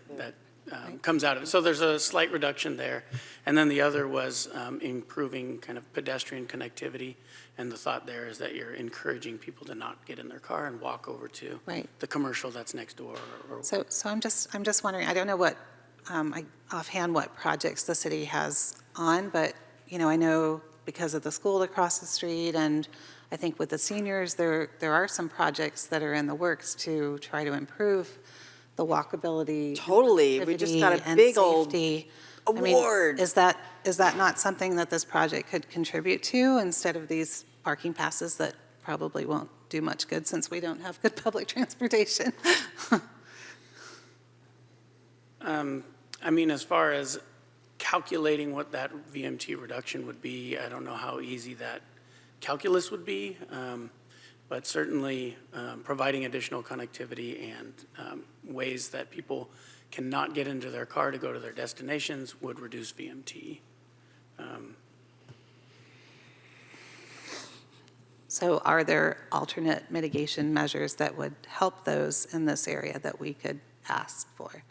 comes out of it. So there's a slight reduction there. And then the other was improving kind of pedestrian connectivity. And the thought there is that you're encouraging people to not get in their car and walk over to Right. the commercial that's next door. So I'm just wondering, I don't know what, offhand what projects the city has on, but, I know because of the school across the street, and I think with the seniors, there are some projects that are in the works to try to improve the walkability. Totally. We just got a and big old safety. I mean, award. is that not something that this project could contribute to instead of these parking passes that probably won't do much good since we don't have good public transportation? I mean, as far as calculating what that VMT reduction would be, I don't know how easy that calculus would be, but certainly providing additional connectivity and ways that people cannot get into their car to go to their destinations would reduce VMT. So are there alternate mitigation measures that would help those in this area that we could ask for?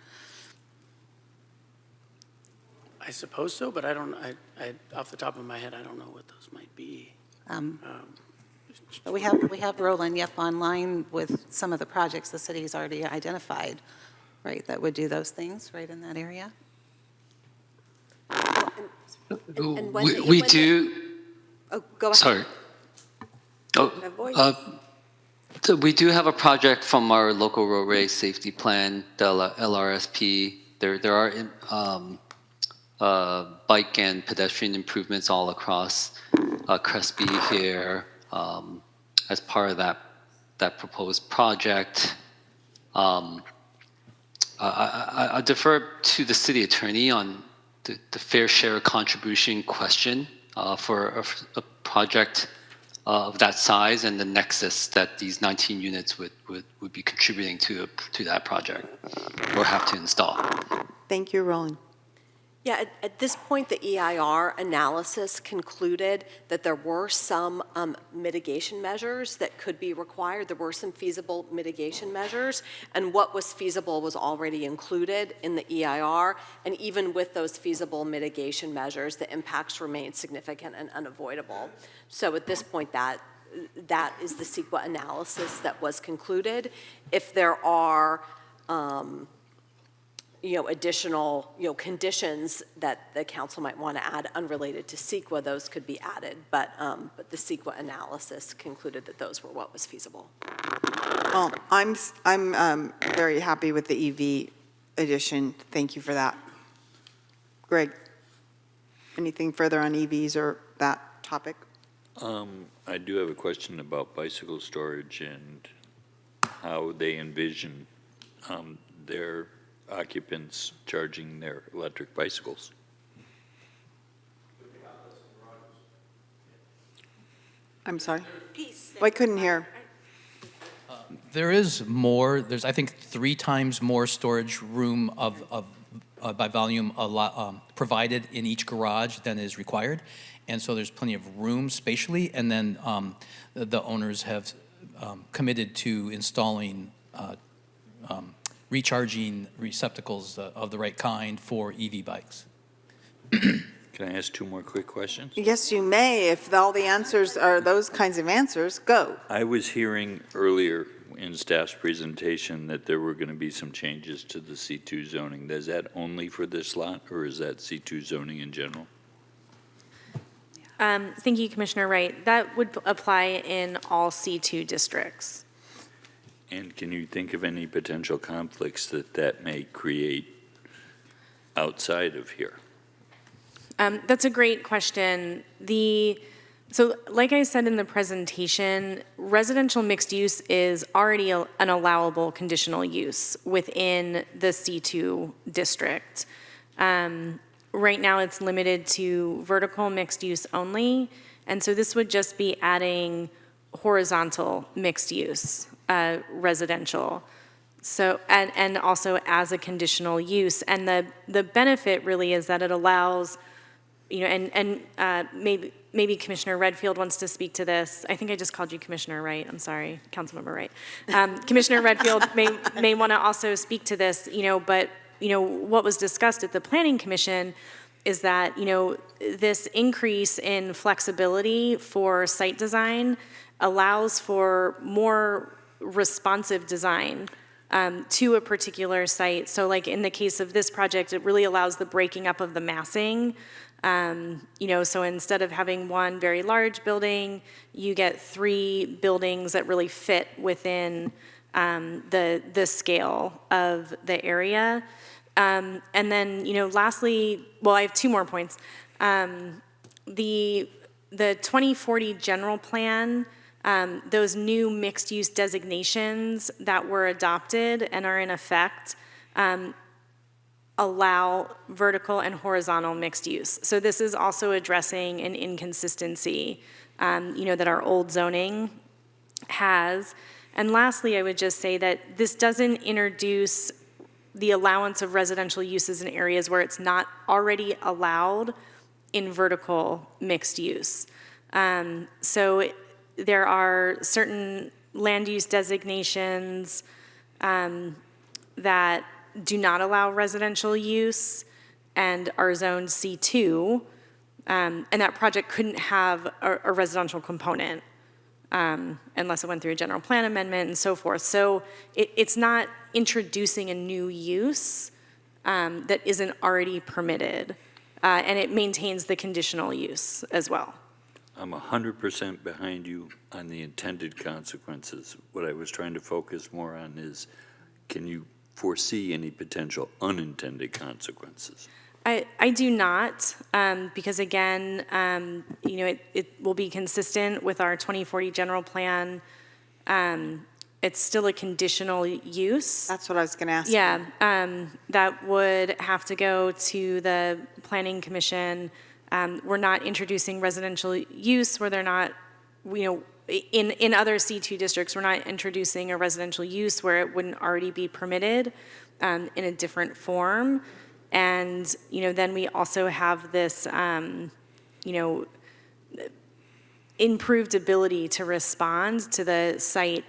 I suppose so, but I don't, off the top of my head, I don't know what those might be. But we have Roland Yep online with some of the projects the city's already identified, right, that would do those things right in that area? And We do, Oh, go ahead. sorry. My voice. So we do have a project from our local roadway safety plan, the LRSP. There are bike and pedestrian improvements all across Crespi here as part of that proposed project. I defer to the city attorney on the fair share contribution question for a project of that size and the nexus that these 19 units would be contributing to that project or have to install. Thank you, Roland. Yeah, at this point, the EIR analysis concluded that there were some mitigation measures that could be required. There were some feasible mitigation measures, and what was feasible was already included in the EIR. And even with those feasible mitigation measures, the impacts remain significant and unavoidable. So at this point, that is the CEQA analysis that was concluded. If there are additional, conditions that the council might want to add unrelated to CEQA, those could be added. But the CEQA analysis concluded that those were what was feasible. Well, I'm very happy with the EV addition. Thank you for that. Greg, anything further on EVs or that topic? I do have a question about bicycle storage and how they envision their occupants charging their electric bicycles. I'm sorry? I couldn't hear. There is more, there's, I think, 3 times more storage room by volume provided in each garage than is required. And so there's plenty of room spatially, and then the owners have committed to installing recharging receptacles of the right kind for EV bikes. Can I ask 2 more quick questions? Yes, you may. If all the answers are those kinds of answers, go. I was hearing earlier in staff's presentation that there were going to be some changes to the C2 zoning. Is that only for this lot, or is that C2 zoning in general? Thank you, Commissioner Wright. That would apply in all C2 districts. And can you think of any potential conflicts that may create outside of here? That's a great question. So like I said in the presentation, residential mixed use is already an allowable conditional use within the C2 district. Right now, it's limited to vertical mixed use only, and so this would just be adding horizontal mixed use, residential. So, and also as a conditional use. And the benefit really is that it allows, you know, and maybe Commissioner Redfield wants to speak to this. I think I just called you Commissioner, right? I'm sorry, Councilmember Wright. Commissioner Redfield may want to also speak to this, you know, but, you know, what was discussed at the Planning Commission is that, you know, this increase in flexibility for site design allows for more responsive design to a particular site. So like in the case of this project, it really allows the breaking up of the massing. You know, so instead of having one very large building, you get 3 buildings that really fit within the scale of the area. And then, you know, lastly, well, I have 2 more points. The 2040 general plan, those new mixed-use designations that were adopted and are in effect allow vertical and horizontal mixed use. So this is also addressing an inconsistency, you know, that our old zoning has. And lastly, I would just say that this doesn't introduce the allowance of residential uses in areas where it's not already allowed in vertical mixed use. So there are certain land use designations that do not allow residential use and are zoned C2, and that project couldn't have a residential component unless it went through a general plan amendment and so forth. So it's not introducing a new use that isn't already permitted, and it maintains the conditional use as well. I'm 100% behind you on the intended consequences. What I was trying to focus more on is, can you foresee any potential unintended consequences? I do not, because again, you know, it will be consistent with our 2040 general plan. It's still a conditional use. That's what I was going to ask. Yeah, that would have to go to the Planning Commission. We're not introducing residential use where they're not, you know, in other C2 districts, we're not introducing a residential use where it wouldn't already be permitted in a different form. And, you know, then we also have this, you know, improved ability to respond to the site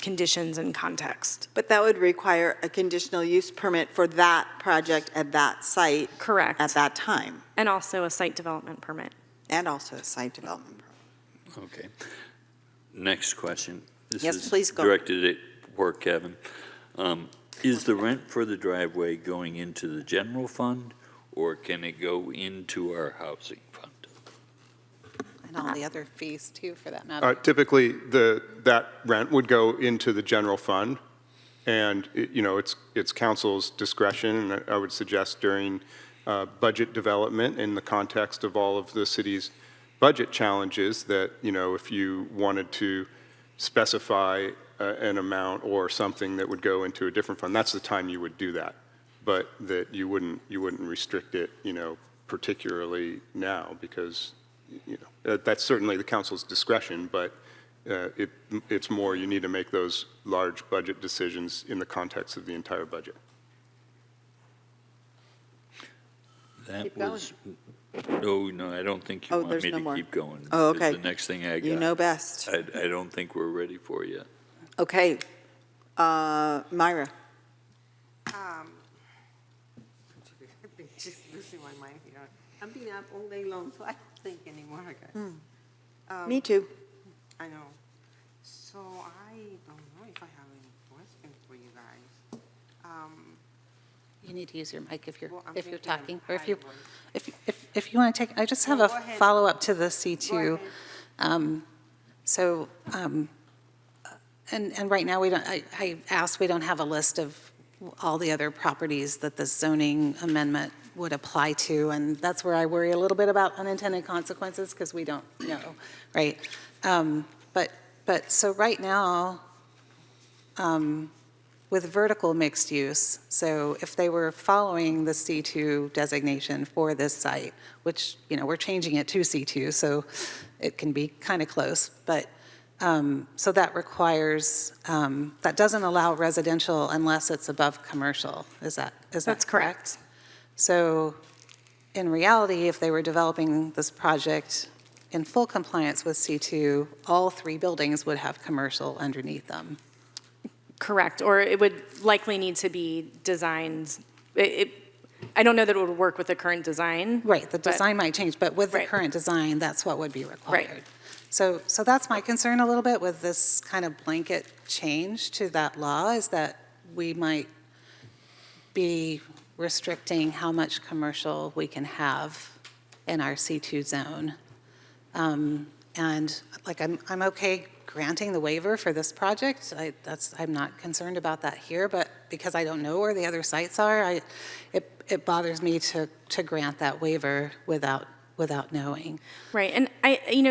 conditions and context. But that would require a conditional use permit for that project at that site. Correct. At that time. And also a site development permit. And also a site development permit. Okay. Next question. This Yes, is please go. directed at poor Kevin. Is the rent for the driveway going into the general fund, or can it go into our housing fund? And all the other fees too, for that matter. Typically, that rent would go into the general fund, and, you know, it's council's discretion, and I would suggest during budget development in the context of all of the city's budget challenges that, you know, if you wanted to specify an amount or something that would go into a different fund, that's the time you would do that. But that you wouldn't restrict it, you know, particularly now, because, you know, that's certainly the council's discretion, but it's more you need to make those large budget decisions in the context of the entire budget. That was, no, I don't think you want there's me no to more. keep going. Oh, It's okay. the next thing I got. You know best. I don't think we're ready for yet. Okay. Myra. Just losing my mind here. I've been up all day long, so I don't think anymore, guys. Me too. I know. So I don't know if I have any questions for you guys. You need to use your mic if you're, Well, I'm if you're thinking talking, or high voice. if you want to take, I just have No, a go ahead. follow-up to the C2. Go ahead. So, and right now, we don't, I asked, we don't have a list of all the other properties that the zoning amendment would apply to, and that's where I worry a little bit about unintended consequences, because we don't know, right? But so right now, with vertical mixed use. So if they were following the C2 designation for this site, which, we're changing it to C2, so it can be kind of close, but so that requires, that doesn't allow residential unless it's above commercial. Is that That's correct. So in reality, if they were developing this project in full compliance with C2, all 3 buildings would have commercial underneath them. Correct, or it would likely need to be designed, I don't know that it would work with the current design. Right, the but- design might change, but with the Right. current design, that's what would be required. Right. So that's my concern a little bit with this kind of blanket change to that law, is that we might be restricting how much commercial we can have in our C2 zone. And like, I'm okay granting the waiver for this project. I'm not concerned about that here, but because I don't know where the other sites are, it bothers me to grant that waiver without knowing. Right, and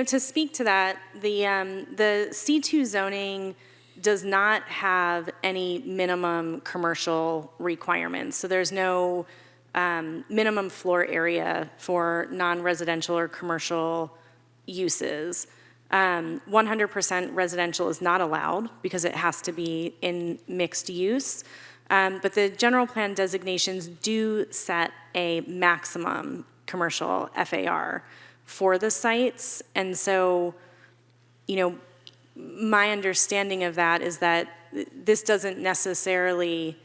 to speak to that, the C2 zoning does not have any minimum commercial requirements. So there's no minimum floor area for non-residential or commercial uses. 100% residential is not allowed because it has to be in mixed use. But the general plan designations do set a maximum commercial FAR for the sites. And so, my understanding of that is that this doesn't necessarily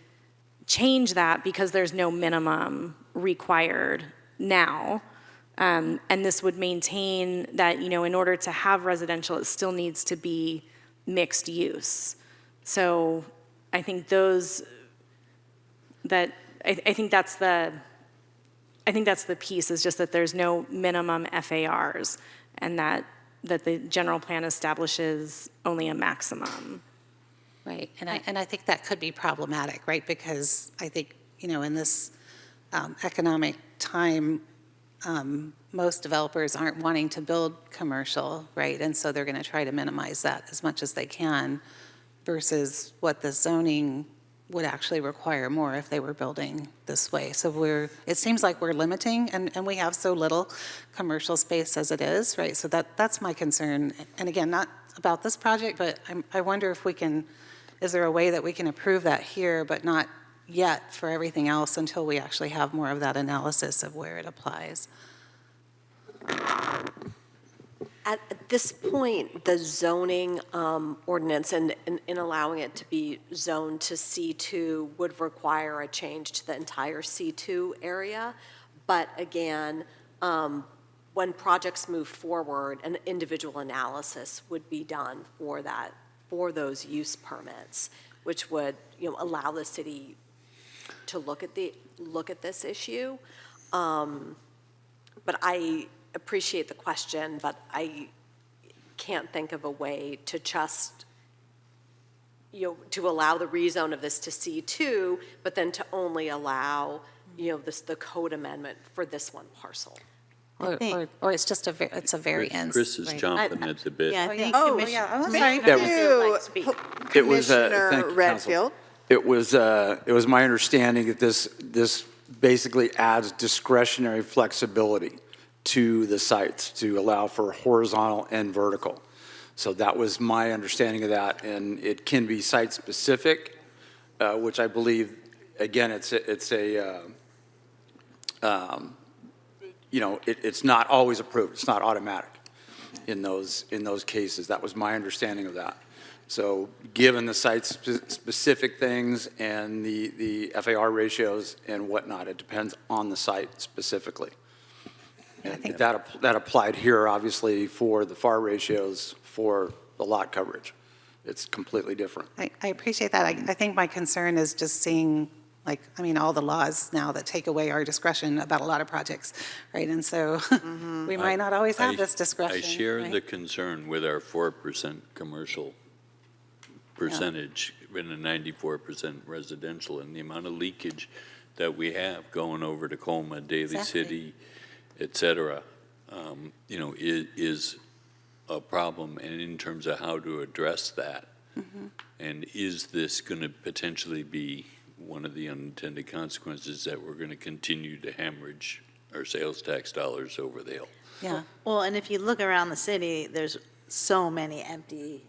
change that because there's no minimum required now. And this would maintain that, in order to have residential, it still needs to be mixed use. So I think I think that's the piece, is just that there's no minimum FARs, and that the general plan establishes only a maximum. Right, and I think that could be problematic, right? Because I think, in this economic time, most developers aren't wanting to build commercial, right? And so they're going to try to minimize that as much as they can, versus what the zoning would actually require more if they were building this way. So it seems like we're limiting, and we have so little commercial space as it is, right? So that's my concern. And again, not about this project, but I wonder if is there a way that we can approve that here, but not yet for everything else until we actually have more of that analysis of where it applies? At this point, the zoning ordinance and in allowing it to be zoned to C2 would require a change to the entire C2 area. But again, when projects move forward, an individual analysis would be done for those use permits, which would allow the city to look at this issue. But I appreciate the question, but I can't think of a way to just, to allow the rezone of this to C2, but then to only allow, the code amendment for this one parcel. Or it's just it's a variance. Chris is right? chomping at the bit. Yeah, I think It was, Commissioner thank you, Council. Redfield. It was my understanding that this basically adds discretionary flexibility to the sites to allow for horizontal and vertical. So that was my understanding of that, and it can be site-specific, which I believe, again, it's not always approved. It's not automatic in those cases. That was my understanding of that. So given the site-specific things and the FAR ratios and whatnot, it depends on the site specifically. And that applied here, obviously, for the FAR ratios for the lot coverage. It's completely different. I appreciate that. I think my concern is just seeing, all the laws now that take away our discretion about a lot of projects, right? And so we might not always have this discretion. I share right? the concern with our 4% commercial percentage and a 94% residential, and the amount of leakage that we have going over to Colma, Daly City, et cetera, is a problem. And in terms of how to address that, And is this going to potentially be one of the unintended consequences that we're going to continue to hemorrhage our sales tax dollars over the hill? Yeah. Well, and if you look around the city, there's so many empty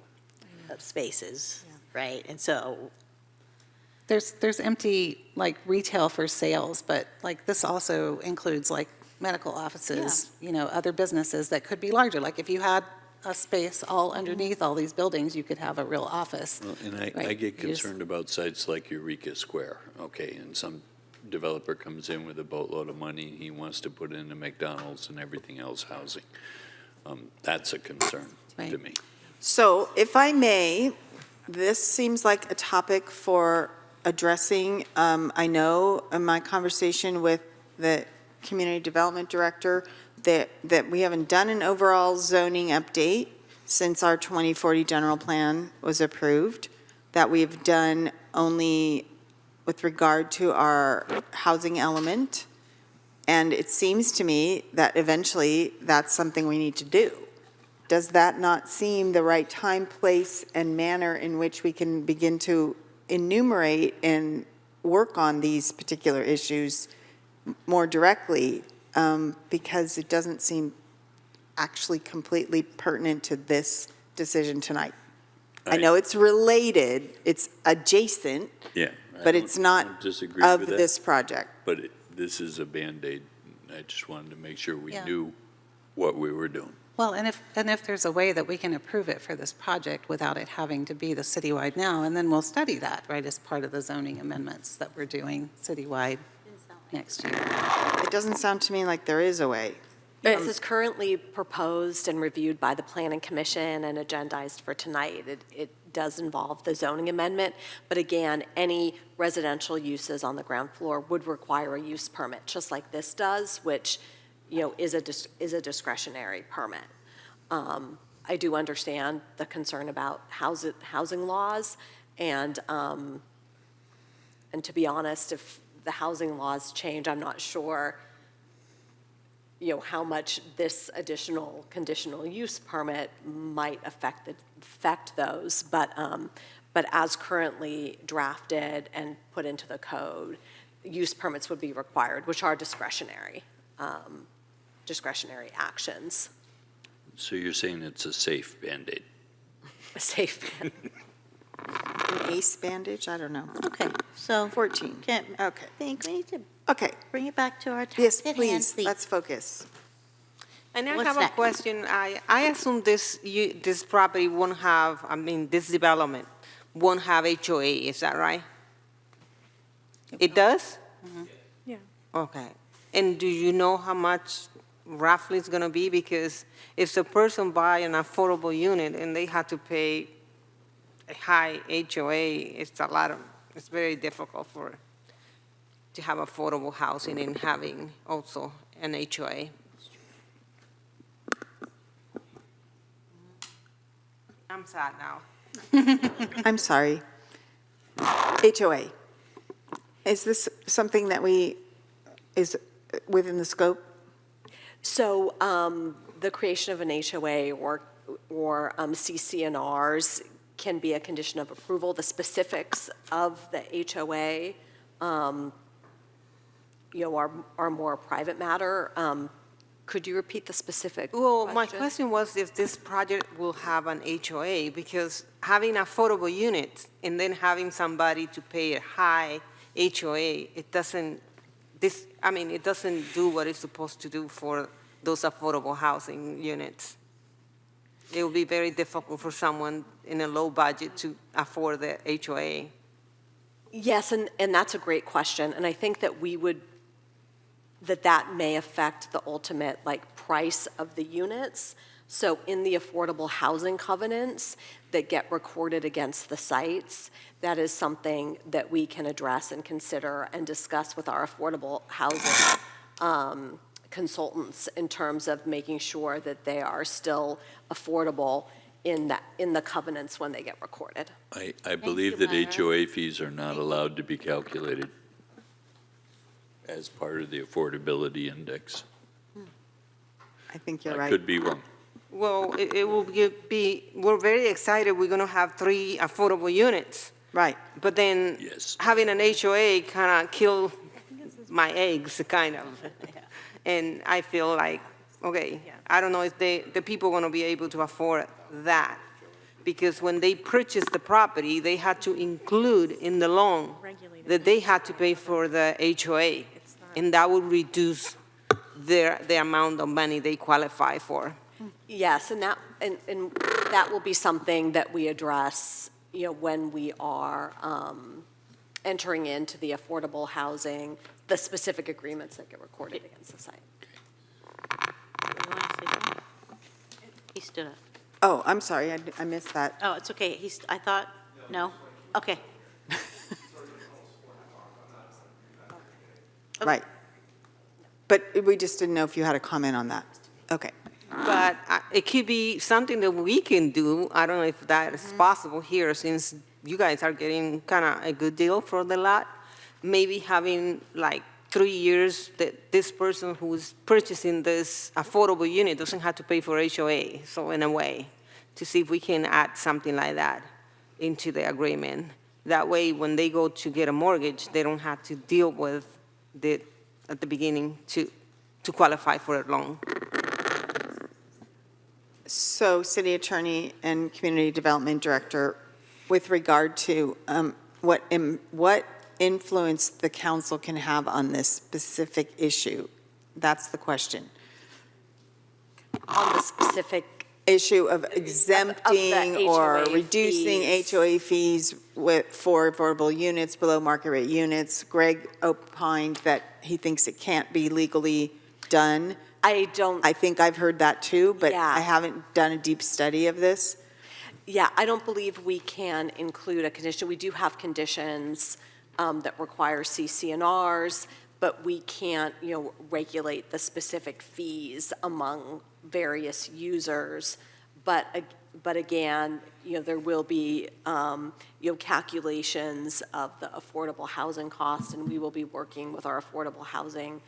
spaces, right? And so, There's empty, like, retail for sales, but like this also includes like medical offices, other businesses that could be larger. Like if you had a space all underneath all these buildings, you could have a real office. Well, and I Right. get You just- concerned about sites like Eureka Square, okay, and some developer comes in with a boatload of money, and he wants to put in a McDonald's and everything else housing. That's a concern to me. So if I may, this seems like a topic for addressing. I know in my conversation with the community development director that we haven't done an overall zoning update since our 2040 general plan was approved, that we've done only with regard to our housing element. And it seems to me that eventually that's something we need to do. Does that not seem the right time, place, and manner in which we can begin to enumerate and work on these particular issues more directly? Because it doesn't seem actually completely pertinent to this decision tonight. I know it's related, it's adjacent, Yeah. but it's not disagree of with that, this project. But this is a Band-Aid. I just wanted to make sure we Yeah. knew what we were doing. Well, and if there's a way that we can approve it for this project without it having to be the citywide now, and then we'll study that, right, as part of the zoning amendments that we're doing citywide next year. It doesn't sound to me like there is a way. This is currently proposed and reviewed by the Planning Commission and agendized for tonight. It does involve the zoning amendment, but again, any residential uses on the ground floor would require a use permit, just like this does, which, is a discretionary permit. I do understand the concern about housing laws, and to be honest, if the housing laws change, I'm not sure how much this additional conditional use permit might affect those, but as currently drafted and put into the code, use permits would be required, which are discretionary actions. So you're saying it's a safe Band-Aid? A safe An ace bandage? I don't know. okay, so 14. can't, Okay. think we need to Okay. bring it back to our Yes, task at hand, please, please. let's focus. And I What's have a that? question. I assume this property won't have, this development won't have HOA, is that right? It does? Yeah. Okay. And do you know how much roughly it's going to be? Because if the person buy an affordable unit and they have to pay a high HOA, it's very difficult to have affordable housing and having also an HOA. I'm sad now. I'm sorry. HOA. Is this something that is within the scope? So the creation of an HOA or CCNRs can be a condition of approval. The specifics of the HOA, are more a private matter. Could you repeat the specific Well, question? my question was if this project will have an HOA, because having affordable units and then having somebody to pay a high HOA, it doesn't do what it's supposed to do for those affordable housing units. It will be very difficult for someone in a low budget to afford the HOA. Yes, and that's a great question, and I think that that may affect the ultimate, price of the units. So in the affordable housing covenants that get recorded against the sites, that is something that we can address and consider and discuss with our affordable housing consultants in terms of making sure that they are still affordable in the covenants when they get recorded. I believe that HOA fees are not allowed to be calculated as part of the affordability index. I think you're right. I could be wrong. Well, it will be, we're very excited, we're gonna have 3 affordable units. Right. But then having an HOA kind of killed my eggs, kind of. And I feel like, okay, I don't know if the people are gonna be able to afford that. Because when they purchased the property, they had to include in the loan that they had to pay for the HOA. And that would reduce the amount of money they qualify for. Yes, and that will be something that we address, when we are entering into the affordable housing, the specific agreements that get recorded against the site. He stood up. Oh, I'm sorry, I missed that. Oh, it's okay. I thought, no? Okay. Right. But we just didn't know if you had a comment on that. Okay. But it could be something that we can do. I don't know if that is possible here, since you guys are getting kind of a good deal for the lot. Maybe having like 3 years that this person who's purchasing this affordable unit doesn't have to pay for HOA. So in a way, to see if we can add something like that into the agreement. That way, when they go to get a mortgage, they don't have to deal with it at the beginning to qualify for a loan. So, City Attorney and Community Development Director, with regard to what influence the council can have on this specific issue, that's the question. On the specific issue of exempting or HOA reducing fees. HOA fees for affordable units, below market rate units. Greg opined that he thinks it can't be legally done. I think I've heard that too, but Yeah. I haven't done a deep study of this. Yeah, I don't believe we can include a condition. We do have conditions that require CC&Rs, but we can't, regulate the specific fees among various users. But again, there will be, calculations of the affordable housing costs, and we will be working with our affordable housing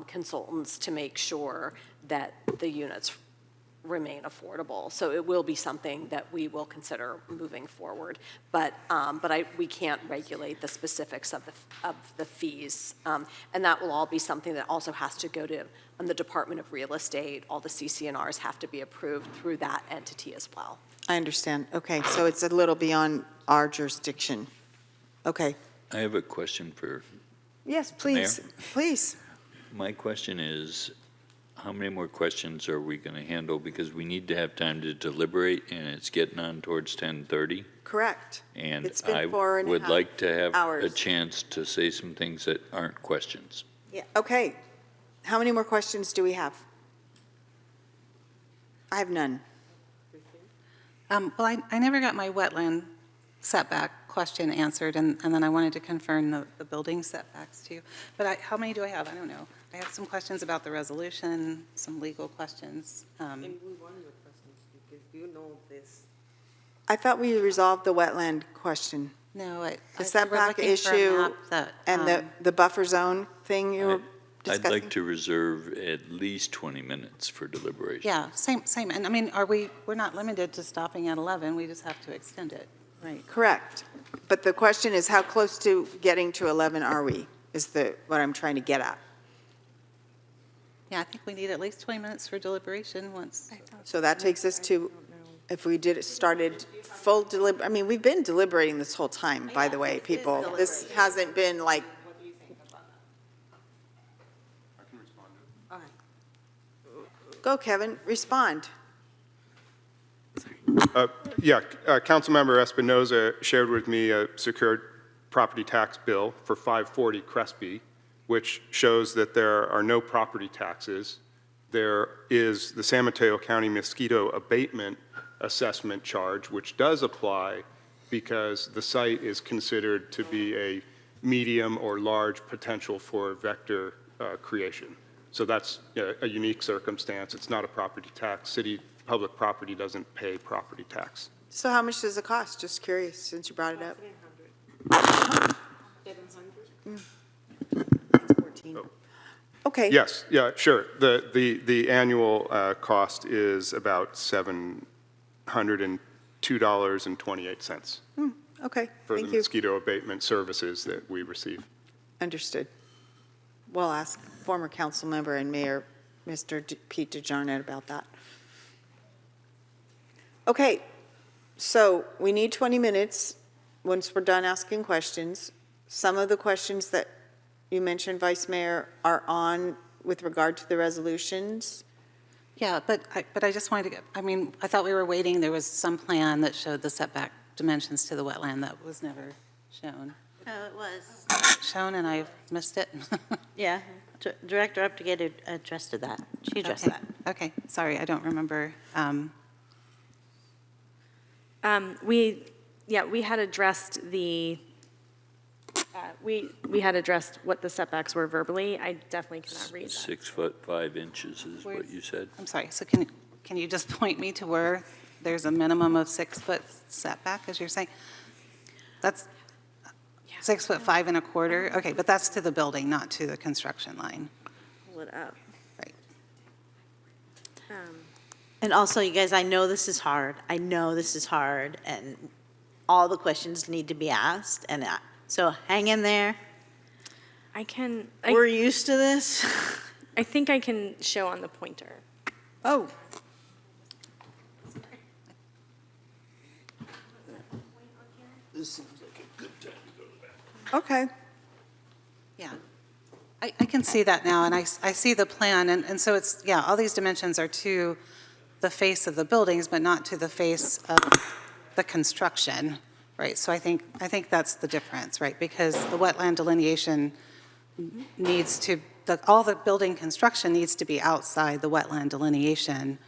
consultants to make sure that the units remain affordable. So it will be something that we will consider moving forward. But we can't regulate the specifics of the fees. And that will all be something that also has to go to the Department of Real Estate. All the CC&Rs have to be approved through that entity as well. I understand. Okay, so it's a little beyond our jurisdiction. Okay. I have a question for Yes, please, please. My question is, how many more questions are we going to handle? Because we need to have time to deliberate, and it's getting on towards 10:30. Correct. And It's been I 4.5 would like to have a hours. chance to say some things that aren't questions. Yeah, okay. How many more questions do we have? I have none. Well, I never got my wetland setback question answered, and then I wanted to confirm the building setbacks too. But how many do I have? I don't know. I have some questions about the resolution, some legal questions. And we want your questions because you know this. I thought we resolved the wetland question. No, The we're setback looking for a issue map that, and the buffer zone thing you were I'd discussing? like to reserve at least 20 minutes for deliberation. Yeah, same. And I mean, we're not limited to stopping at 11, we just have to extend it. Right, correct. But the question is, how close to getting to 11 are we, is what I'm trying to get at. Yeah, I think we need at least 20 minutes for deliberation once. So that takes us to, if we started full we've been deliberating this whole time, by the way, people. This hasn't been like. Go, Kevin, respond. Councilmember Espinoza shared with me a secured property tax bill for 540 Crespi, which shows that there are no property taxes. There is the San Mateo County mosquito abatement assessment charge, which does apply because the site is considered to be a medium or large potential for vector creation. So that's a unique circumstance. It's not a property tax. City public property doesn't pay property tax. So how much does it cost? Just curious, since you brought it up. 700. 14. Okay. Yes, yeah, sure. The annual cost is about $702.28 Okay, for the thank you. mosquito abatement services that we receive. Understood. We'll ask former council member and Mayor, Mr. Pete DeJarnett, about that. Okay, so we need 20 minutes once we're done asking questions. Some of the questions that you mentioned, Vice Mayor, are on with regard to the resolutions. Yeah, but I just wanted to get, I mean, I thought we were waiting, there was some plan that showed the setback dimensions to the wetland that was never shown. Oh, it was. Shown and I missed it? Yeah, Director Updike addressed that. She addressed Okay. that. Okay, sorry, I don't remember. We had addressed we had addressed what the setbacks were verbally. I definitely cannot read that. 6'5" is what you said. I'm sorry, so can you just point me to where there's a minimum of 6 foot setback, as you're saying? That's 6'5". Okay, but that's to the building, not to the construction line. Pull it up. Right. And also, you guys, I know this is hard. And all the questions need to be asked. And so hang in there. We're used to this. I think I can show on the pointer. Oh. This seems like a good time to go to the bathroom. Okay. Yeah. I can see that now, and I see the plan, and so it's, yeah, all these dimensions are to the face of the buildings, but not to the face of the construction, right? So I think that's the difference, right? Because the wetland delineation needs to, all the building construction needs to be outside the wetland delineation,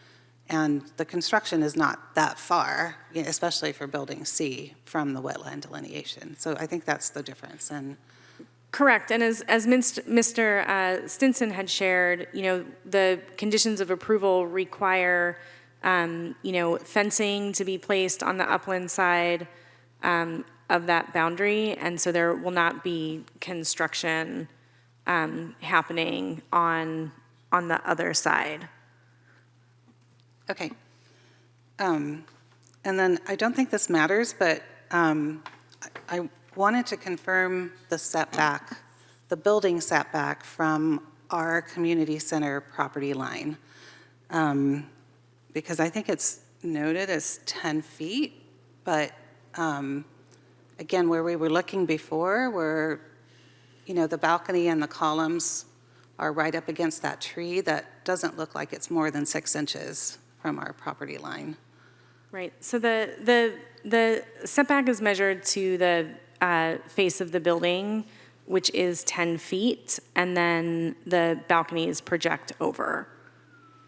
and the construction is not that far, especially for building C, from the wetland delineation. So I think that's the difference, and Correct, and as Mr. Stinson had shared, the conditions of approval require, fencing to be placed on the upland side of that boundary, and so there will not be construction happening on the other side. okay. And then I don't think this matters, but I wanted to confirm the setback, the building setback from our community center property line. Because I think it's noted as 10 feet, but again, where we were looking before, where, the balcony and the columns are right up against that tree, that doesn't look like it's more than 6 inches from our property line. Right, so the setback is measured to the face of the building, which is 10 feet, and then the balconies project over.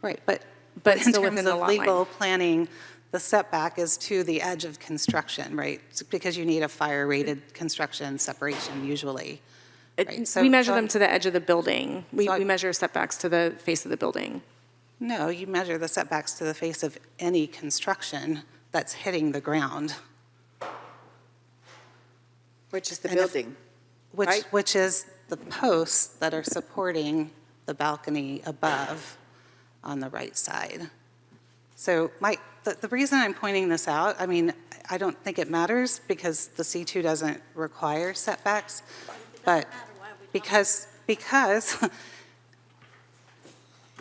Right, but But in still terms within the of lot line. legal planning, the setback is to the edge of construction, right? Because you need a fire-rated construction separation usually. Right? We measure them to the edge of the building. We So I- measure setbacks to the face of the building. No, you measure the setbacks to the face of any construction that's hitting the ground. Which is the And if- building, right? Which is the posts that are supporting the balcony above on the right side. So the reason I'm pointing this out, I mean, I don't think it matters because the C2 doesn't require setbacks, but because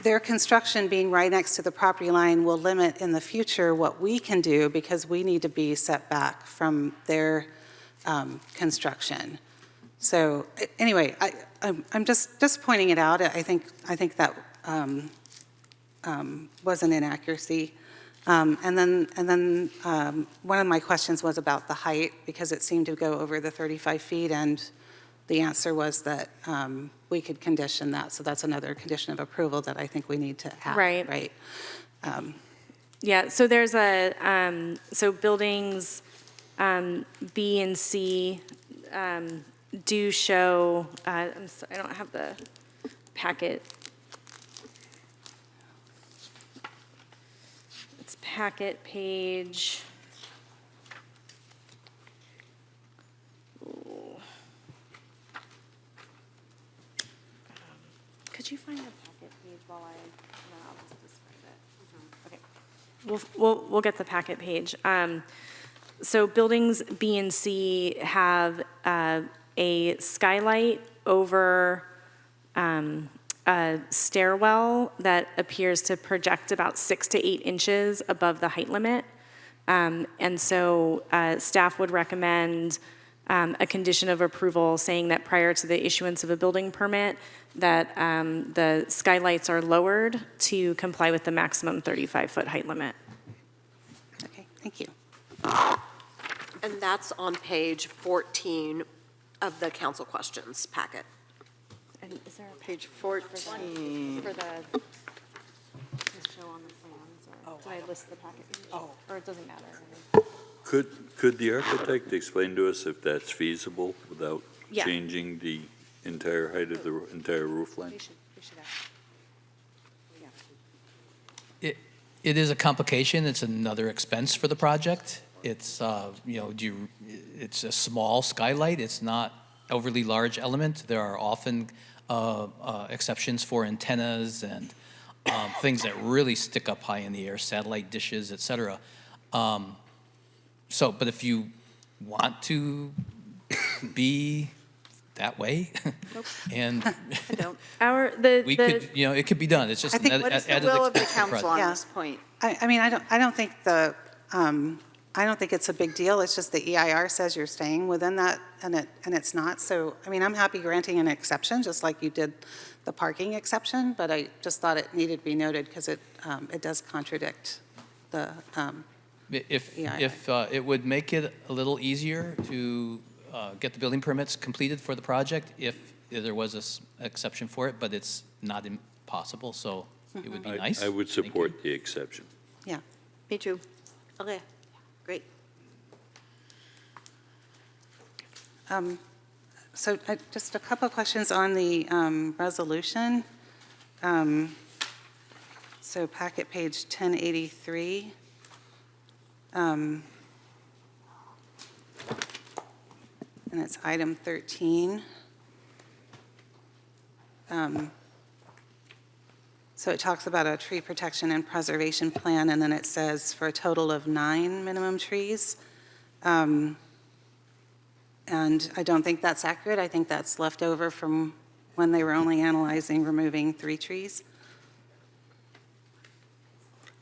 their construction being right next to the property line will limit in the future what we can do because we need to be set back from their construction. So anyway, I'm just pointing it out. I think that was an inaccuracy. And then one of my questions was about the height because it seemed to go over the 35 feet, and the answer was that we could condition that. So that's another condition of approval that I think we need to add. Right. Yeah, so there's so buildings B and C do show, I don't have the packet. It's packet page. Ooh. Could you while I'll just describe it. Okay. We'll get the packet page. So buildings B and C have a skylight over a stairwell that appears to project about 6 to 8 inches above the height limit. And so staff would recommend a condition of approval saying that prior to the issuance of a building permit, that the skylights are lowered to comply with the maximum 35-foot height limit. Okay, thank you. And that's on page 14 of the council questions packet. And is there a Page 14. for the show on the plans, or did I list the packet page? Or it doesn't matter? Could the architect explain to us if that's feasible without Yeah. changing the entire height of the entire roof line? We should ask. It is a complication. It's another expense for the project. It's, it's a small skylight. It's not overly large element. There are often exceptions for antennas and things that really stick up high in the air, satellite dishes, et cetera. But if you want to be that way, and we could, it could be done. It's just What is the will of the council on this point? I mean, I don't think I don't think it's a big deal. It's just the EIR says you're staying within that, and it's not. So, I mean, I'm happy granting an exception, just like you did the parking exception, but I just thought it needed to be noted because it does contradict the EIR. If it would make it a little easier to get the building permits completed for the project, if there was an exception for it, but it's not impossible, so it would be nice. I would support the exception. Yeah. Me too. Okay, great. So just a couple of questions on the resolution. So packet page 1083. And it's item 13. So it talks about a tree protection and preservation plan, and then it says for a total of 9 minimum trees. And I don't think that's accurate. I think that's left over from when they were only analyzing removing 3 trees.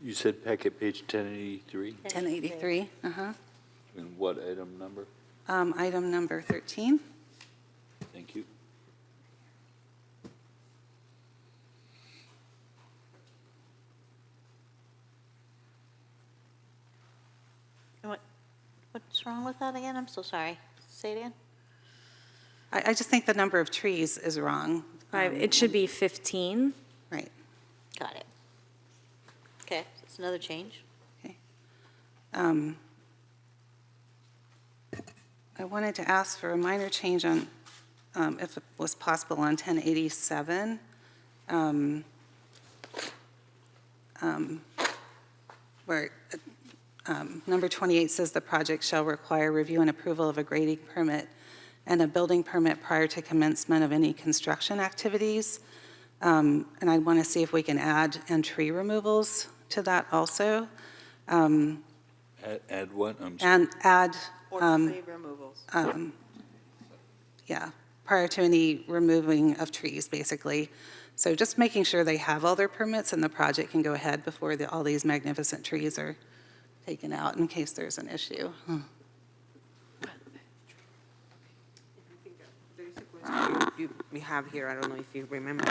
You said packet page 1083? 1083, uh-huh. And what item number? Item number 13. Thank you. What's wrong with that again? I'm so sorry. Say it again. I just think the number of trees is wrong. It should be 15. Right. Got it. Okay, so it's another change. I wanted to ask for a minor change on, if it was possible, on 1087. Where number 28 says the project shall require review and approval of a grading permit and a building permit prior to commencement of any construction activities. And I want to see if we can add and tree removals to that also. Add what? I'm sorry. And add, Or tree removals. yeah, prior to any removing of trees, basically. So just making sure they have all their permits and the project can go ahead before all these magnificent trees are taken out in case there's an issue. We have here, I don't know if you remember.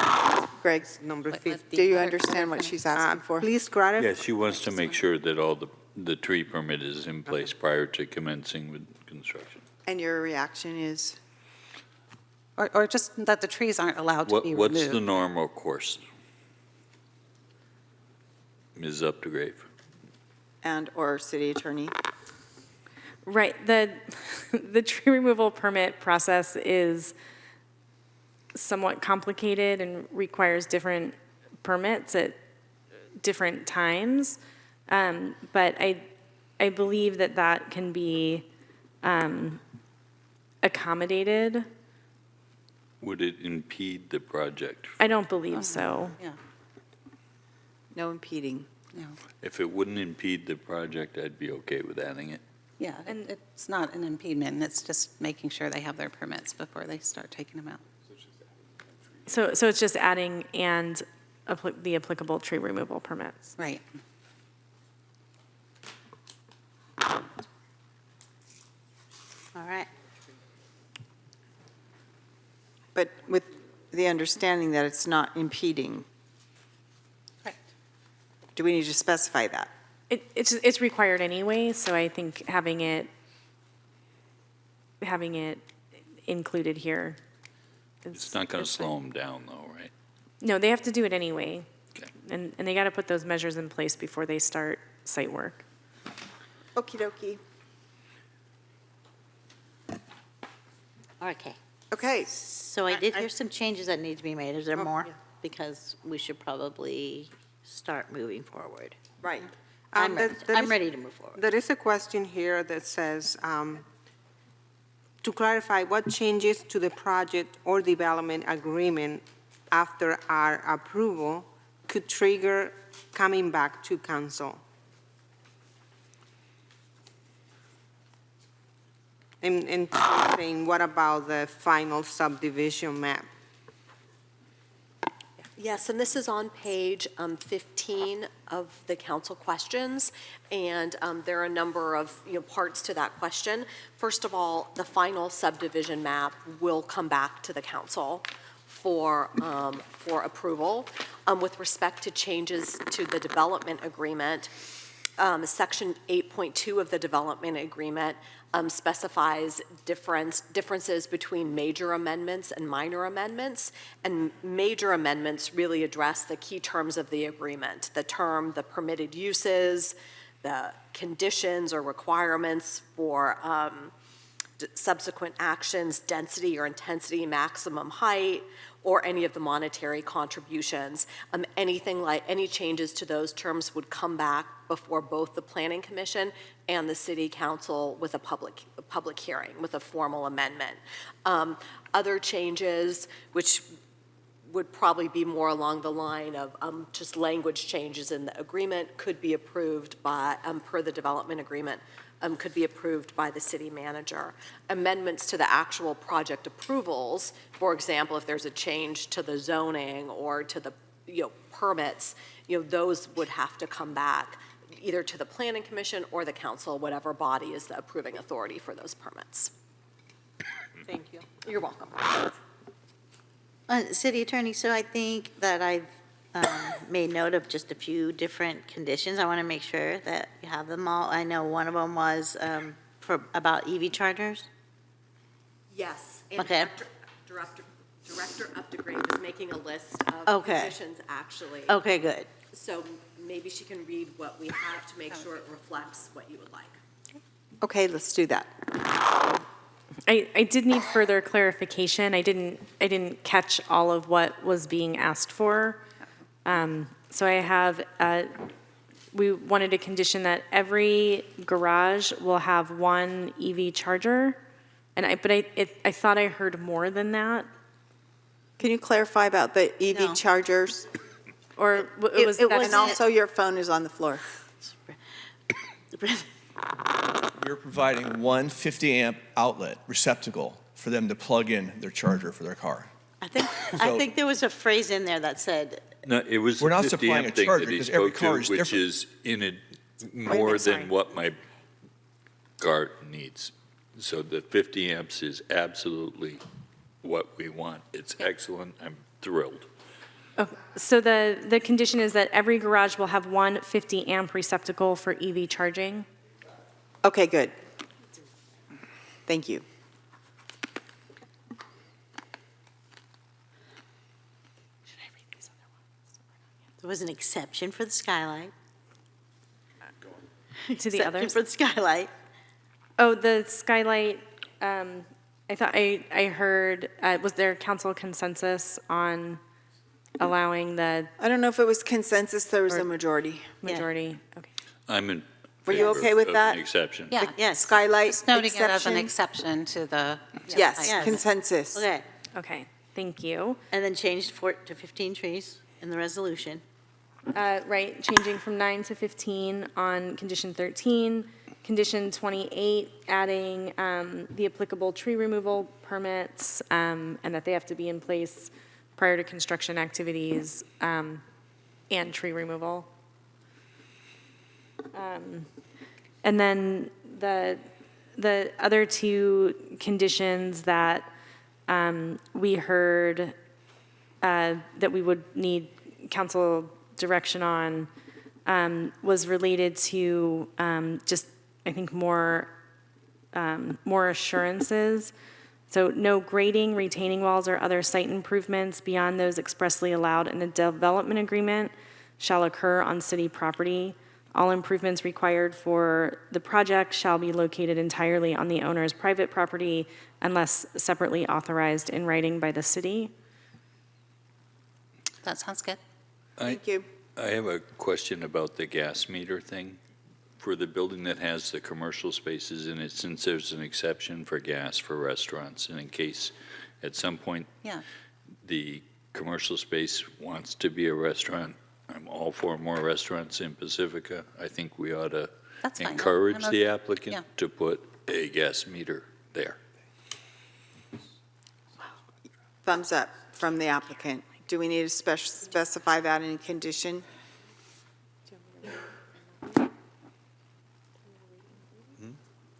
Greg, Number 50. do you understand what she's asking for? Please clarify. Yeah, she wants to make sure that all the tree permit is in place prior to commencing with construction. And your reaction is? Or just that the trees aren't allowed to be removed. What's the normal course? Ms. Updegrave. Or city attorney? Right, the tree removal permit process is somewhat complicated and requires different permits at different times. But I believe that can be accommodated. Would it impede the project? I don't believe so. Yeah. No impeding. No. If it wouldn't impede the project, I'd be okay with adding it. Yeah, and it's not an impediment, it's just making sure they have their permits before they start taking them out. So it's just adding and the applicable tree removal permits. Right. All right. But with the understanding that it's not impeding. Correct. Do we need to specify that? It's required anyway, so I think having it included here. It's not going to slow them down, though, right? No, they have to do it anyway. Okay. And they got to put those measures in place before they start site work. Okie dokie. Okay. Okay. So I did hear some changes that need to be made. Is there more? Because we should probably start moving forward. Right. I'm ready to move forward. There is a question here that says, to clarify what changes to the project or development agreement after our approval could trigger coming back to council. And saying, what about the final subdivision map? Yes, and this is on page 15 of the council questions, and there are a number of parts to that question. First of all, the final subdivision map will come back to the council for approval. With respect to changes to the development agreement, Section 8.2 of the development agreement specifies differences between major amendments and minor amendments, and major amendments really address the key terms of the agreement, the term, the permitted uses, the conditions or requirements for subsequent actions, density or intensity, maximum height, or any of the monetary contributions. Any changes to those terms would come back before both the Planning Commission and the City Council with a public hearing, with a formal amendment. Other changes, which would probably be more along the line of just language changes in the agreement, could be approved by, per the development agreement, could be approved by the city manager. Amendments to the actual project approvals, for example, if there's a change to the zoning or to the permits, those would have to come back either to the Planning Commission or the council, whatever body is the approving authority for those permits. Thank you. You're welcome. City Attorney, so I think that I've made note of just a few different conditions. I want to make sure that you have them all. I know one of them was about EV chargers. Yes. And Okay. Director Updegrave is making a list of conditions, actually. Okay, good. So maybe she can read what we have to make sure it reflects what you would like. Okay, let's do that. I did need further clarification. I didn't catch all of what was being asked for. So I have, we wanted a condition that every garage will have one EV charger. And I thought I heard more than that. Can you clarify about the EV chargers? Or it was that? And also your phone is on the floor. We're providing one 50-amp outlet receptacle for them to plug in their charger for their car. I think there was a phrase in there that said, No, it was We're the not 50 supplying amp a thing charger that he because every spoke car to, is which different. is in it more than what my car needs. So the 50 amps is absolutely what we want. It's excellent. I'm thrilled. Okay. So the condition is that every garage will have one 50-amp receptacle for EV charging? Okay, good. Thank you. there was an exception for the skylight. To the Exception others? for the skylight. Oh, the skylight, I thought I heard, was there council consensus on allowing the I don't know if it was consensus, there was a majority. majority? Okay. I'm in Were you favor okay with of that? an exception. Yeah, Yes. Skylight just noting it as an exception? exception to the. Yes, Yes. consensus. Okay, Okay, thank you. and then changed to 15 trees in the resolution. right, changing from 9 to 15 on condition 13. Condition 28, adding the applicable tree removal permits, and that they have to be in place prior to construction activities and tree removal. And then the other two conditions that we heard that we would need council direction on was related to just, I think, more assurances. So no grading, retaining walls, or other site improvements beyond those expressly allowed in a development agreement shall occur on city property. All improvements required for the project shall be located entirely on the owner's private property unless separately authorized in writing by the city. That sounds good. Thank you. I have a question about the gas meter thing. For the building that has the commercial spaces in it, since there's an exception for gas for restaurants, and in case at some point Yeah. the commercial space wants to be a restaurant, I'm all for more restaurants in Pacifica. I think we ought to That's fine. encourage I'm the okay. applicant Yeah. to put a gas meter there. Thumbs up from the applicant. Do we need to specify that in a condition?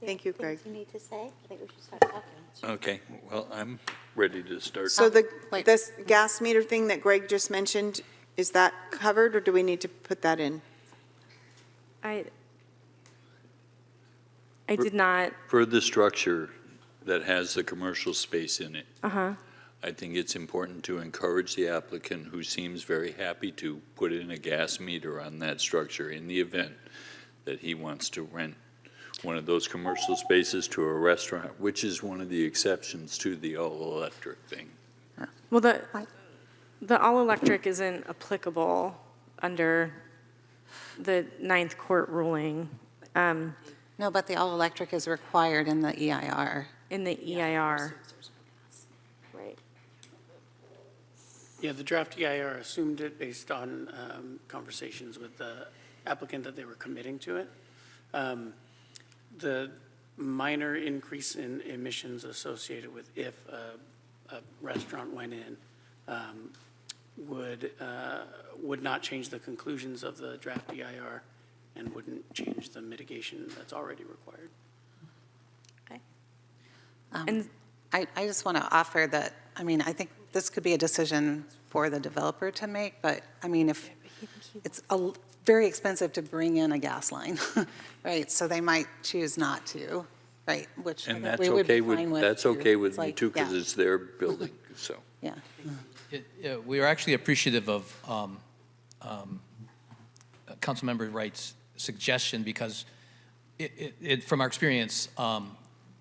Thank you, Greg. Things you need to say? I think we should start talking. Okay, well, I'm ready to start. So this gas meter thing that Greg just mentioned, is that covered, or do we need to put that in? I did not, For the structure that has the commercial space in it, uh-huh. I think it's important to encourage the applicant, who seems very happy to put in a gas meter on that structure in the event that he wants to rent one of those commercial spaces to a restaurant, which is one of the exceptions to the all-electric thing. Well, the all-electric isn't applicable under the Ninth Court ruling. No, but the all-electric is required in the EIR. In the EIR. Right. Yeah, the draft EIR assumed it based on conversations with the applicant that they were committing to it. The minor increase in emissions associated with if a restaurant went in would not change the conclusions of the draft EIR and wouldn't change the mitigation that's already required. And I just want to offer that, I mean, I think this could be a decision for the developer to make, but I mean, if it's very expensive to bring in a gas line, right? So they might choose not to, right? Which And that's we would be okay fine with, that's okay with It's me like, too, because yeah. it's their building, so. Yeah. We are actually appreciative of Councilmember Wright's suggestion, because from our experience,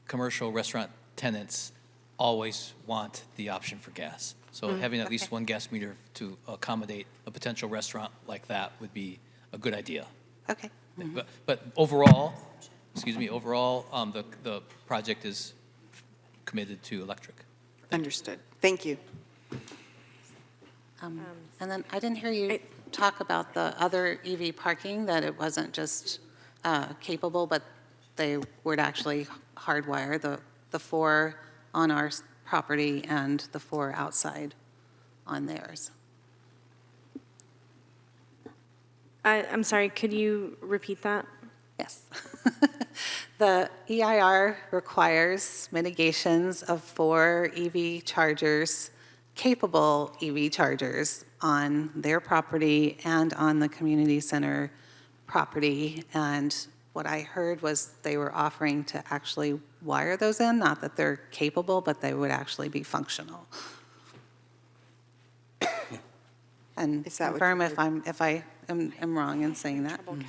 commercial restaurant tenants always want the option for gas. So having at least one gas meter to accommodate a potential restaurant like that would be a good idea. Okay. But overall, the project is committed to electric. Understood. Thank you. And then I didn't hear you talk about the other EV parking, that it wasn't just capable, but they would actually hardwire the 4 on our property and the 4 outside on theirs. I'm sorry, could you repeat that? Yes. The EIR requires mitigations of 4 EV chargers, capable EV chargers on their property and on the community center property. And what I heard was they were offering to actually wire those in, not that they're capable, but they would actually be functional. And confirm if I am wrong in saying that. We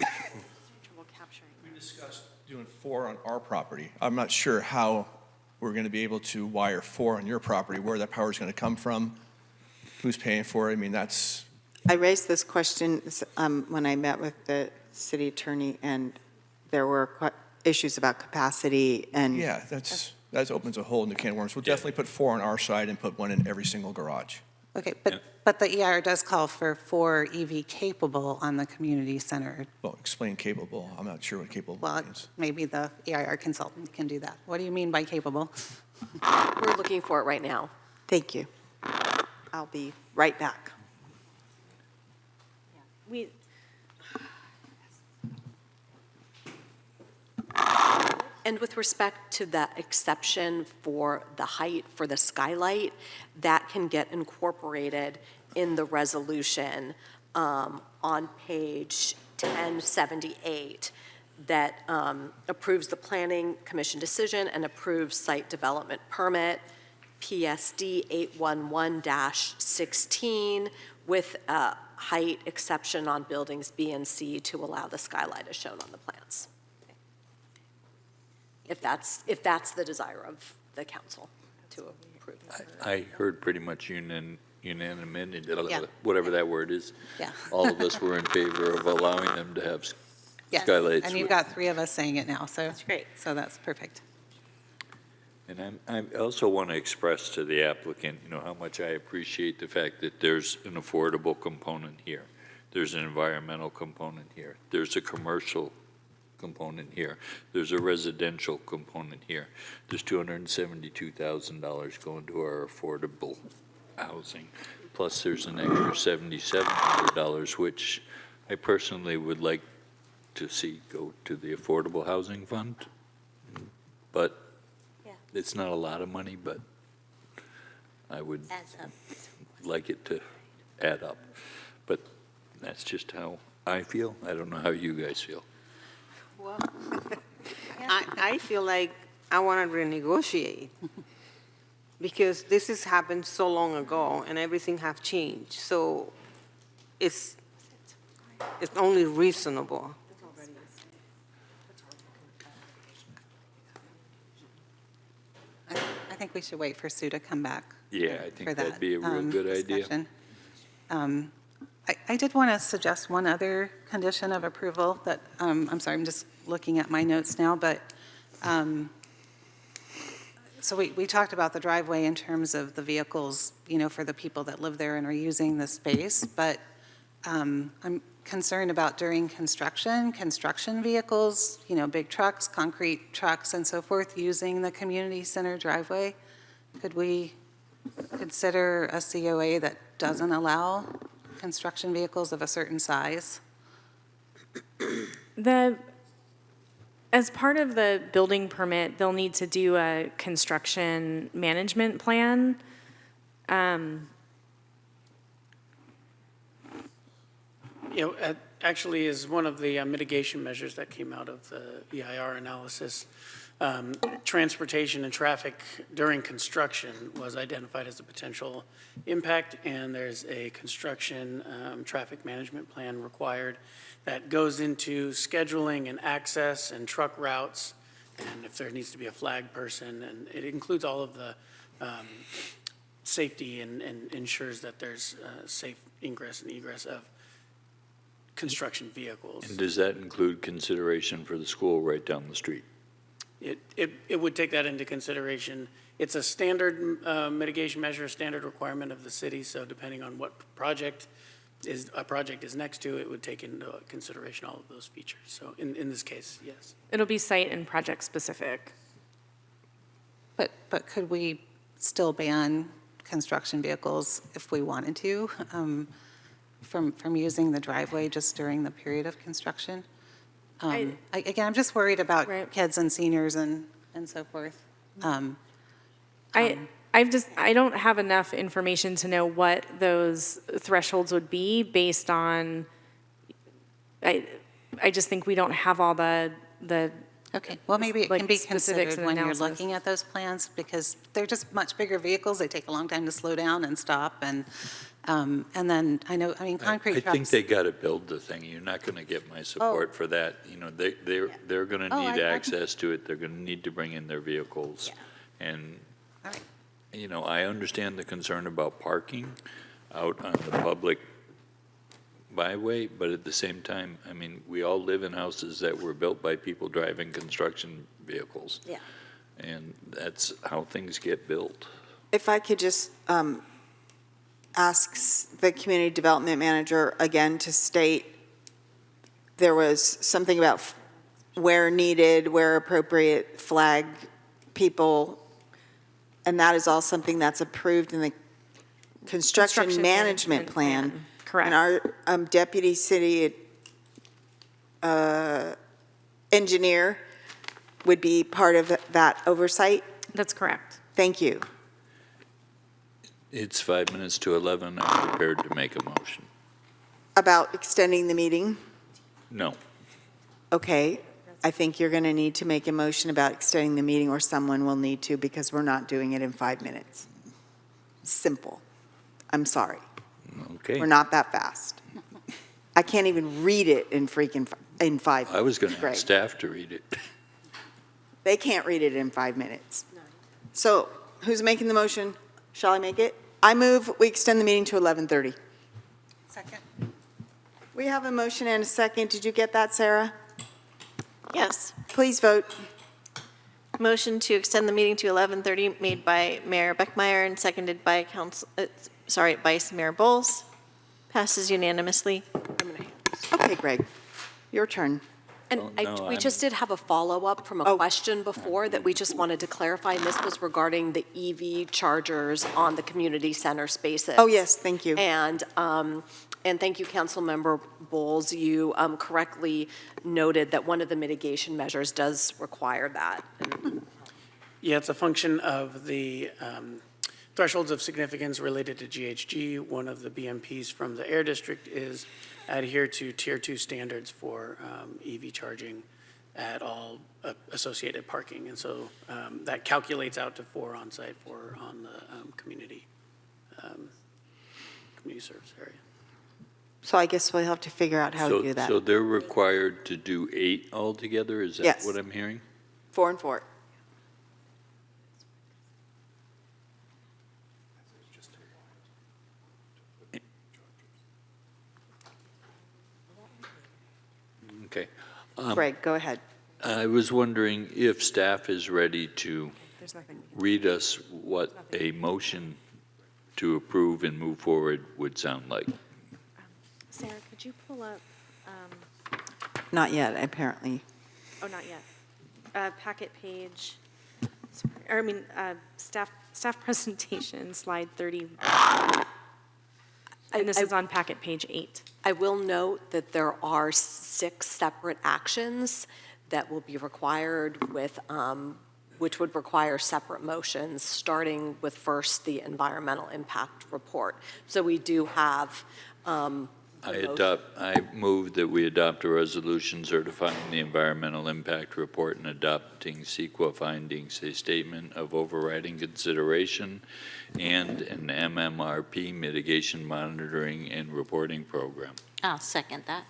discussed doing 4 on our property. I'm not sure how we're going to be able to wire 4 on your property, where that power is going to come from, who's paying for it. I mean, that's... I raised this question when I met with the city attorney, and there were issues about capacity and... Yeah, that opens a hole in the can of worms. We'll definitely put 4 on our side and put 1 in every single garage. Okay, but the EIR does call for 4 EV capable on the community center. Well, explain capable. I'm not sure what capable Well, means. maybe the EIR consultant can do that. What do you mean by capable? We're looking for it right now. Thank you. I'll be right back. And with respect to the exception for the height for the skylight, that can get incorporated in the resolution on page 1078 that approves the Planning Commission decision and approves site development permit, PSD 811-16, with a height exception on buildings B and C to allow the skylight as shown on the plans. If that's the desire of the council to approve that. I heard pretty much unanimity, Yeah. whatever that word is. Yeah. All of us were in favor of allowing them to have Yes, skylights. and you've got 3 of us saying it now, so. That's great. So that's perfect. And I also want to express to the applicant, how much I appreciate the fact that there's an affordable component here. There's an environmental component here. There's a commercial component here. There's a residential component here. There's $272,000 going to our affordable housing. Plus, there's an extra $7,700, which I personally would like to see go to the Affordable Housing Fund. But it's not a lot of money, but I would like it to add up. But that's just how I feel. I don't know how you guys feel. Well, I feel like I want to renegotiate because this has happened so long ago and everything have changed. So it's only reasonable. I think we should wait for Sue to come back. Yeah, I for think that'd be a real good idea. discussion. I did want to suggest one other condition of approval that, I'm sorry, I'm just looking at my notes now, but, so we talked about the driveway in terms of the vehicles, for the people that live there and are using the space, but I'm concerned about during construction vehicles, big trucks, concrete trucks and so forth, using the community center driveway. Could we consider a COA that doesn't allow construction vehicles of a certain size? As part of the building permit, they'll need to do a construction management plan. Actually is one of the mitigation measures that came out of the EIR analysis. Transportation and traffic during construction was identified as a potential impact, and there's a construction traffic management plan required that goes into scheduling and access and truck routes, and if there needs to be a flag person, and it includes all of the safety and ensures that there's safe ingress and egress of construction vehicles. And does that include consideration for the school right down the street? It would take that into consideration. It's a standard mitigation measure, a standard requirement of the city, so depending on what project is next to, it would take into consideration all of those features. So in this case, yes. It'll be site and project specific. But could we still ban construction vehicles if we wanted to, from using the driveway just during the period of construction? Again, I'm just worried about kids and seniors and so forth. I don't have enough information to know what those thresholds would be based on, I just think we don't have all the Okay, well, maybe it can be specifics considered and when you're analysis. looking at those plans, because they're just much bigger vehicles. They take a long time to slow down and stop, and then concrete I trucks. think they got to build the thing. You're not going to get my support for that. They're going to need access to it. They're going to need to bring in their vehicles. And, All right. I understand the concern about parking out on the public byway, but at the same time, we all live in houses that were built by people driving construction vehicles. Yeah. And that's how things get built. If I could just asks the community development manager again to state there was something about where needed, where appropriate, flag people, and that is all something that's approved in the construction management plan. Correct. And our deputy city engineer would be part of that oversight? That's correct. Thank you. It's 5 minutes to 11. I'm prepared to make a motion. About extending the meeting? No. Okay, I think you're going to need to make a motion about extending the meeting, or someone will need to, because we're not doing it in 5 minutes. Simple. I'm sorry. Okay. We're not that fast. I can't even read it in 5 minutes. I was going to Greg. ask staff to read it. They can't read it in 5 minutes. So who's making the motion? Shall I make it? I move we extend the meeting to 11:30. Second. We have a motion and a second. Did you get that, Sarah? Yes. Please vote. Motion to extend the meeting to 11:30 made by Mayor Beckmeyer and seconded by Vice Mayor Bowles. Passes unanimously. Okay, Greg, your turn. And we just did have a follow-up from a question before that we just wanted to clarify, and this was regarding the EV chargers on the community center spaces. Oh, yes, thank you. And thank you, Councilmember Bowles. You correctly noted that one of the mitigation measures does require that. Yeah, it's a function of the thresholds of significance related to GHG. One of the BMPs from the Air District is adhere to Tier 2 standards for EV charging at all associated parking. And so that calculates out to 4 on-site, 4 on the community service area. So I guess we'll have to figure out how to do that. So they're required to do 8 altogether? Is that Yes. what I'm hearing? 4 and 4. Okay. Greg, go ahead. I was wondering if staff is ready to There's nothing. read us what a motion to approve and move forward would sound like. Sarah, could you pull up, Not yet, apparently. oh, not yet, packet page, or I mean, staff presentation, slide 30. And this is on packet page 8. I will note that there are 6 separate actions that will be required with, which would require separate motions, starting with first the environmental impact report. So we do have I move that we adopt a resolution certifying the environmental impact report and adopting CEQA findings, a statement of overriding consideration, and an MMRP mitigation monitoring and reporting program. I'll second that.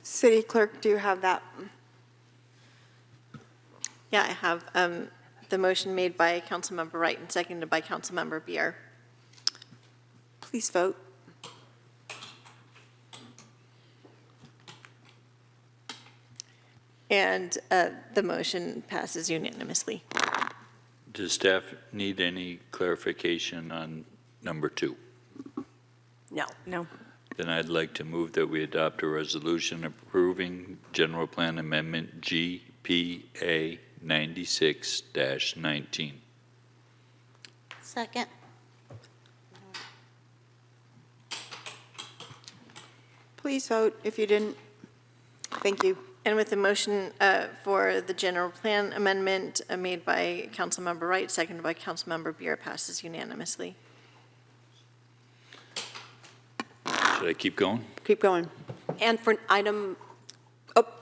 City Clerk, do you have that? Yeah, I have the motion made by Councilmember Wright and seconded by Councilmember Beer. Please vote. And the motion passes unanimously. Does staff need any clarification on number 2? No. No. Then I'd like to move that we adopt a resolution approving General Plan Amendment GPA 96-19. Second. Please vote if you didn't. Thank you. And with the motion for the general plan amendment made by Councilmember Wright, seconded by Councilmember Beer, passes unanimously. Should I keep going? Keep going. And for item,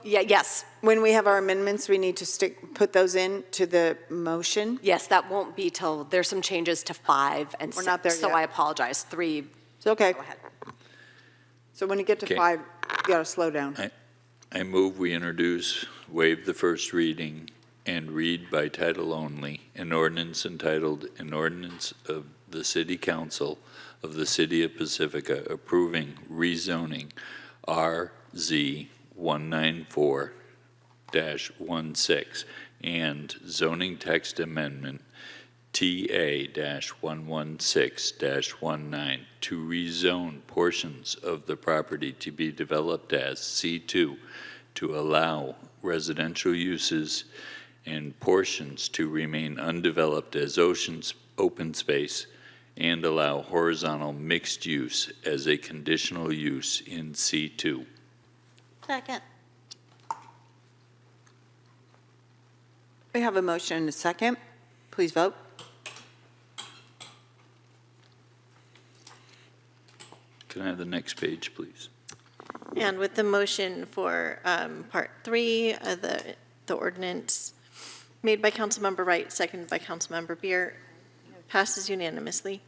yes. When we have our amendments, we need to put those in to the motion? Yes, that won't be till, there's some changes to 5 and 6. We're not there So yet. I apologize. 3. It's okay. Go ahead. So when you get to Okay. 5, you gotta slow down. I move we introduce, waive the first reading, and read by title only, an ordinance entitled, An Ordinance of the City Council of the City of Pacifica approving rezoning RZ 194-16 and zoning text amendment TA-116-19 to rezone portions of the property to be developed as C2 to allow residential uses and portions to remain undeveloped as open space and allow horizontal mixed use as a conditional use in C2. Second. We have a motion and a second. Please vote. Can I have the next page, please? And with the motion for Part 3 of the ordinance made by Councilmember Wright, seconded by Councilmember Beer, passes unanimously.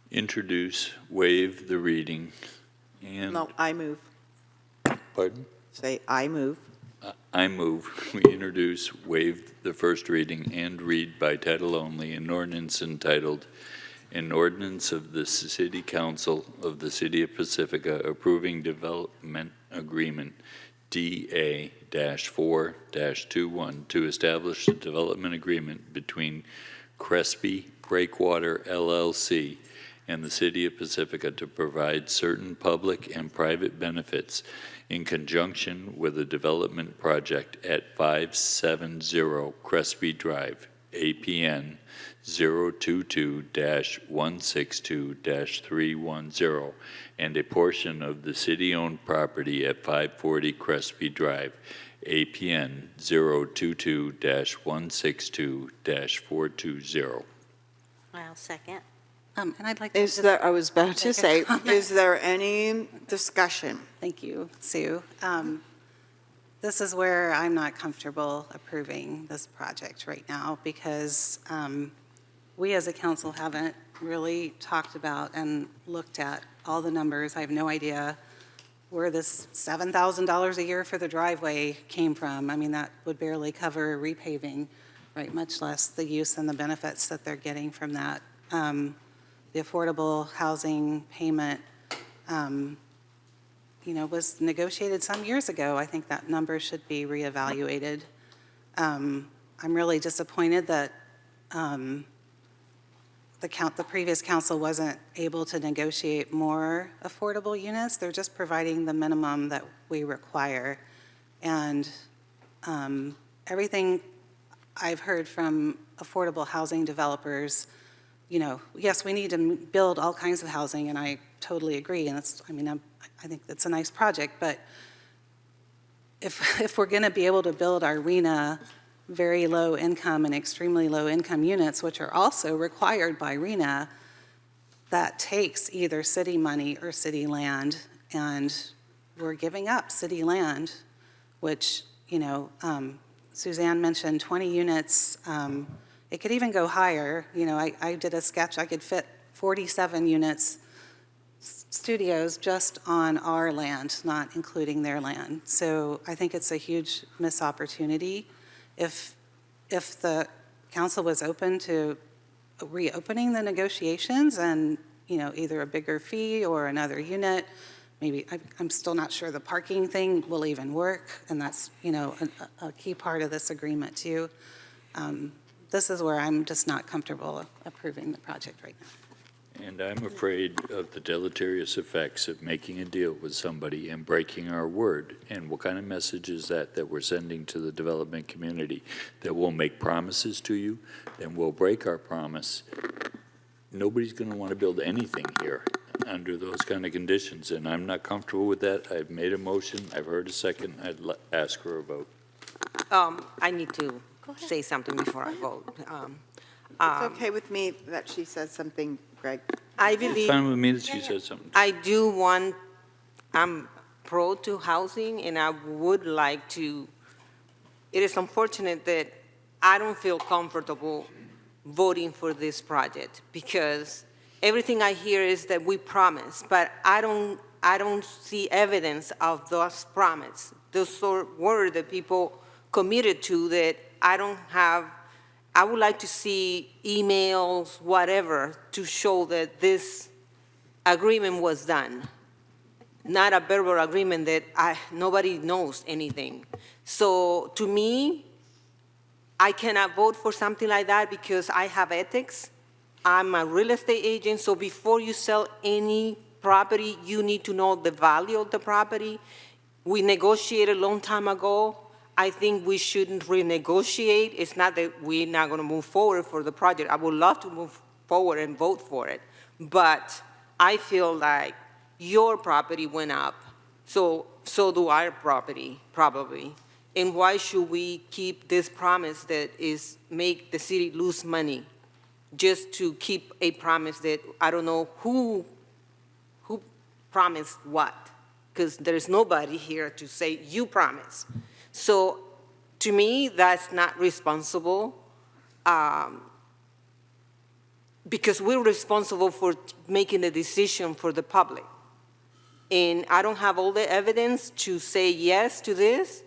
Introduce, waive the reading, and... No, I move. Pardon? Say, I move. I move we introduce, waive the first reading, and read by title only an ordinance entitled, An Ordinance of the City Council of the City of Pacifica approving development agreement DA-4-21 to establish a development agreement between Crespi Breakwater LLC and the City of Pacifica to provide certain public and private benefits in conjunction with a development project at 570 Crespi Drive, APN 022-162-310, and a portion of the city-owned property at 540 Crespi Drive, APN 022-162-420. I'll second. And I'd like Is to there, I was about to make a say, comment. is there any discussion? Thank you, Sue. This is where I'm not comfortable approving this project right now because we as a council haven't really talked about and looked at all the numbers. I have no idea where this $7,000 a year for the driveway came from. I mean, that would barely cover repaving, right, much less the use and the benefits that they're getting from that. The affordable housing payment, was negotiated some years ago. I think that number should be reevaluated. I'm really disappointed that the previous council wasn't able to negotiate more affordable units. They're just providing the minimum that we require. And everything I've heard from affordable housing developers, yes, we need to build all kinds of housing, and I totally agree. And I think that's a nice project, but if we're going to be able to build our RHNA very low income and extremely low income units, which are also required by RHNA, that takes either city money or city land, and we're giving up city land, which, Suzanne mentioned 20 units. It could even go higher. I did a sketch. I could fit 47 units, studios, just on our land, not including their land. So I think it's a huge missed opportunity. If the council was open to reopening the negotiations and, either a bigger fee or another unit, maybe, I'm still not sure the parking thing will even work, and that's, a key part of this agreement too. This is where I'm just not comfortable approving the project right now. And I'm afraid of the deleterious effects of making a deal with somebody and breaking our word. And what kind of message is that we're sending to the development community? That we'll make promises to you, then we'll break our promise. Nobody's going to want to build anything here under those kind of conditions, and I'm not comfortable with that. I've made a motion. I've heard a second. I'd ask for a vote. I need to say something before I vote. It's okay with me that she says something, Greg. I It's believe. fine with me that she said something. I'm pro to housing, and I would like to, it is unfortunate that I don't feel comfortable voting for this project because everything I hear is that we promise, but I don't see evidence of those promises. Those were the people committed to that I don't have. I would like to see emails, whatever, to show that this agreement was done. not a verbal agreement that nobody knows anything. So to me, I cannot vote for something like that because I have ethics. I'm a real estate agent, so before you sell any property, you need to know the value of the property. We negotiated a long time ago. I think we shouldn't renegotiate. It's not that we're not going to move forward for the project. I would love to move forward and vote for it. But I feel like your property went up, so do our property, probably. And why should we keep this promise that is make the city lose money just to keep a promise that I don't know who promised what? Because there's nobody here to say you promised. So to me, that's not responsible because we're responsible for making the decision for the public. And I don't have all the evidence to say yes to this.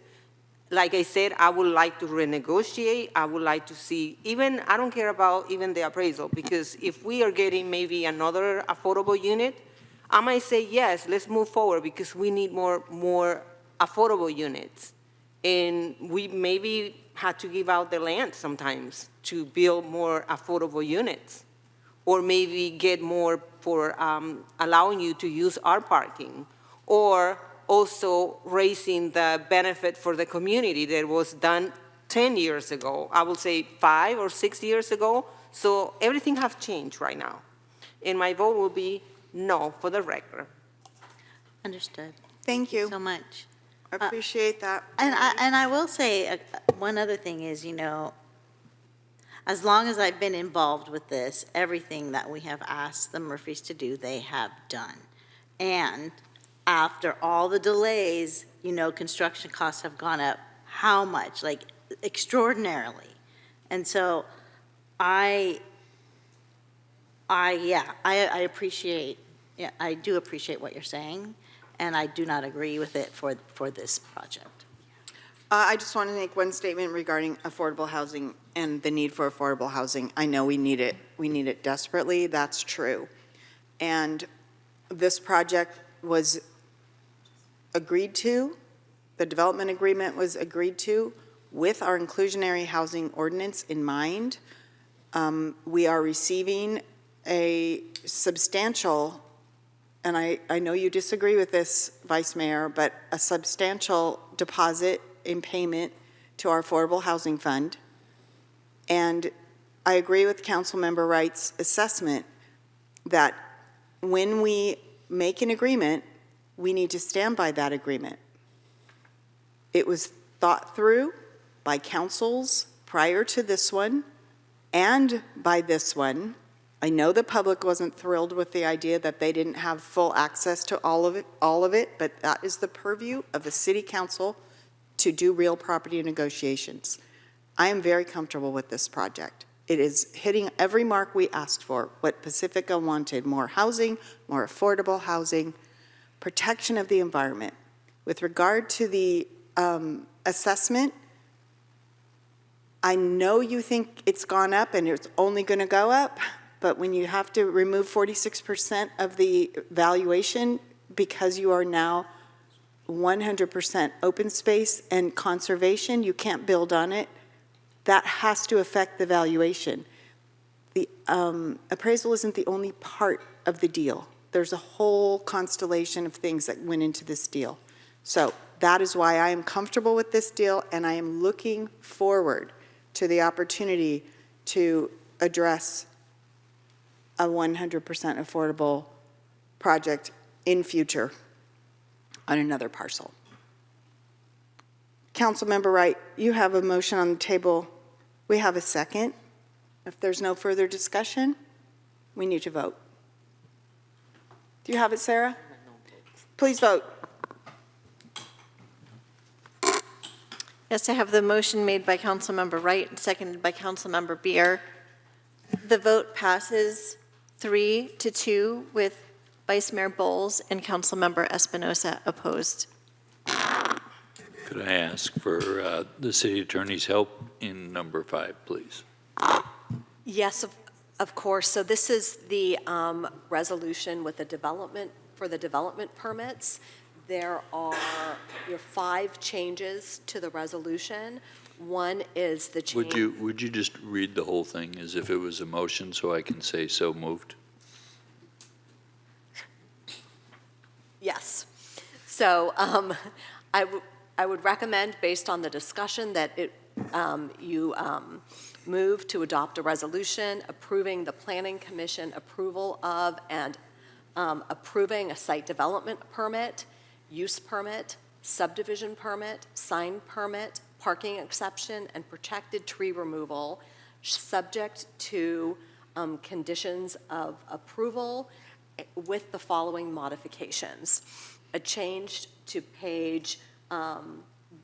Like I said, I would like to renegotiate. I would like to see, even, I don't care about even the appraisal, because if we are getting maybe another affordable unit, I might say, yes, let's move forward because we need more affordable units. And we maybe had to give out the land sometimes to build more affordable units, or maybe get more for allowing you to use our parking, or also raising the benefit for the community that was done 10 years ago, I would say 5 or 6 years ago. So everything has changed right now. And my vote will be no for the record. Understood. Thank you. So much. I appreciate that. And I will say, one other thing is, as long as I've been involved with this, everything that we have asked the Murphys to do, they have done. And after all the delays, construction costs have gone up. How much? Like extraordinarily. And so I appreciate, I do appreciate what you're saying, and I do not agree with it for this project. I just want to make one statement regarding affordable housing and the need for affordable housing. I know we need it. We need it desperately. That's true. And this project was agreed to, the development agreement was agreed to with our inclusionary housing ordinance in mind. We are receiving a substantial, and I know you disagree with this, Vice Mayor, but a substantial deposit in payment to our Affordable Housing Fund. And I agree with Councilmember Wright's assessment that when we make an agreement, we need to stand by that agreement. It was thought through by councils prior to this one and by this one. I know the public wasn't thrilled with the idea that they didn't have full access to all of it, but that is the purview of the city council to do real property negotiations. I am very comfortable with this project. It is hitting every mark we asked for, what Pacifica wanted: more housing, more affordable housing, protection of the environment. With regard to the assessment, I know you think it's gone up and it's only going to go up, but when you have to remove 46% of the valuation because you are now 100% open space and conservation, you can't build on it, that has to affect the valuation. The appraisal isn't the only part of the deal. There's a whole constellation of things that went into this deal. So that is why I am comfortable with this deal, and I am looking forward to the opportunity to address a 100% affordable project in future on another parcel. Councilmember Wright, you have a motion on the table. We have a second. If there's no further discussion, we need to vote. Do you have it, Sarah? Please vote. Yes, I have the motion made by Councilmember Wright and seconded by Councilmember Beer. The vote passes 3-2 with Vice Mayor Bowles and Councilmember Espinosa opposed. Could I ask for the city attorney's help in number 5, please? Yes, of course. So this is the resolution with the development for the development permits, there are 5 changes to the resolution. One is the change. Would you just read the whole thing as if it was a motion so I can say so moved? Yes. So I would recommend, based on the discussion, that you move to adopt a resolution approving the Planning Commission approval of and approving a site development permit, use permit, subdivision permit, sign permit, parking exception, and protected tree removal, subject to conditions of approval with the following modifications. A change to page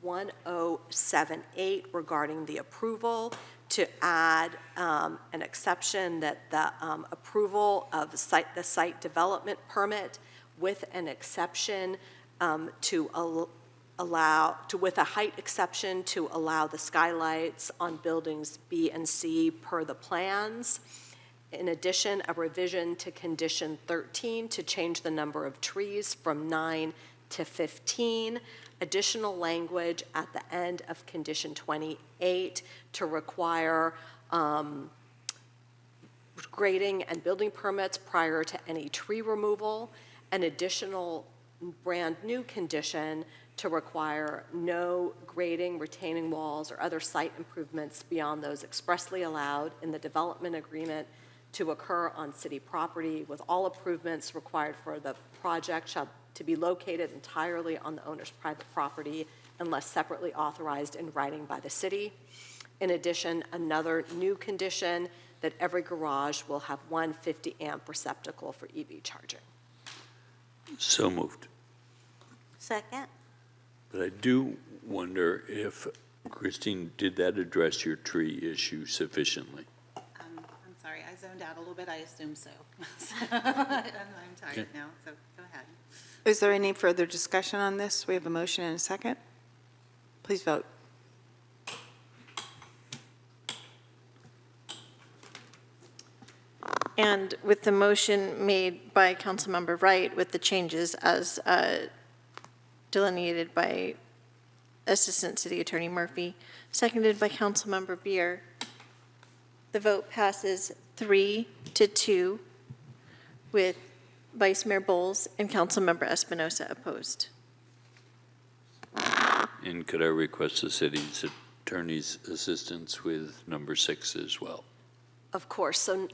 1078 regarding the approval, to add an exception that the approval of the site development permit with an exception with a height exception to allow the skylights on buildings B and C per the plans. In addition, a revision to condition 13 to change the number of trees from 9 to 15. Additional language at the end of condition 28 to require grading and building permits prior to any tree removal. An additional brand new condition to require no grading, retaining walls, or other site improvements beyond those expressly allowed in the development agreement to occur on city property, with all improvements required for the project shall to be located entirely on the owner's private property unless separately authorized in writing by the city. In addition, another new condition that every garage will have one 50-amp receptacle for EV charging. So moved. Second? But I do wonder if, Christine, did that address your tree issue sufficiently? I'm sorry, I zoned out a little bit, I assume so. I'm tired Okay. now, so go ahead. Is there any further discussion on this? We have a motion and a second. Please vote. And with the motion made by Councilmember Wright with the changes as delineated by Assistant City Attorney Murphy, seconded by Councilmember Beer, the vote passes 3-2 with Vice Mayor Bowles and Councilmember Espinosa opposed. And could I request the city's attorney's assistance with number 6 as well? Of course. So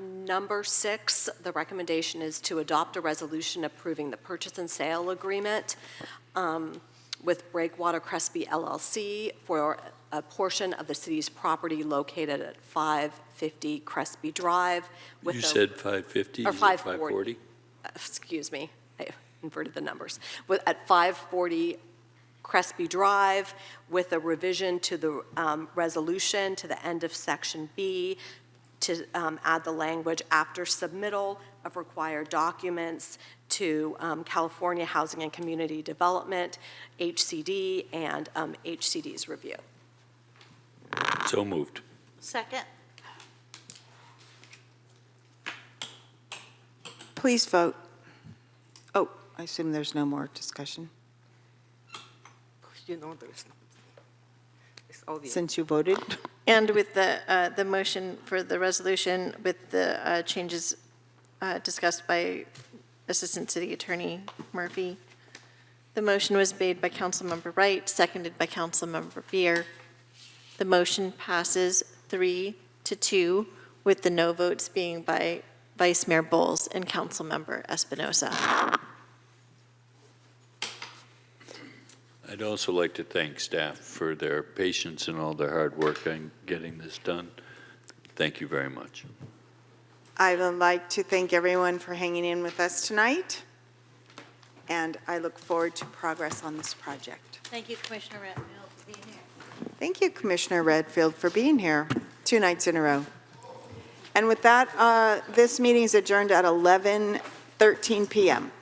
number 6, the recommendation is to adopt a resolution approving the purchase and sale agreement with Breakwater Crespi LLC for a portion of the city's property located at 550 Crespi Drive. You said 550? Or Is it 540. Excuse me, I inverted the numbers. At 540 Crespi Drive, with a revision to the resolution to the end of section B to add the language after submittal of required documents to California Housing and Community Development, HCD, and HCD's review. So moved. Second? Please vote. Oh, I assume there's no more discussion You know, there's no, it's obvious. since you voted. And with the motion for the resolution with the changes discussed by Assistant City Attorney Murphy, the motion was made by Councilmember Wright, seconded by Councilmember Beer. The motion passes 3-2 with the no votes being by Vice Mayor Bowles and Councilmember Espinosa. I'd also like to thank staff for their patience and all their hard work on getting this done. Thank you very much. I would like to thank everyone for hanging in with us tonight, and I look forward to progress on this project. Thank you, Commissioner Redfield, for being here. Thank you, Commissioner Redfield, for being here 2 nights in a row. And with that, this meeting is adjourned at 11:13 p.m.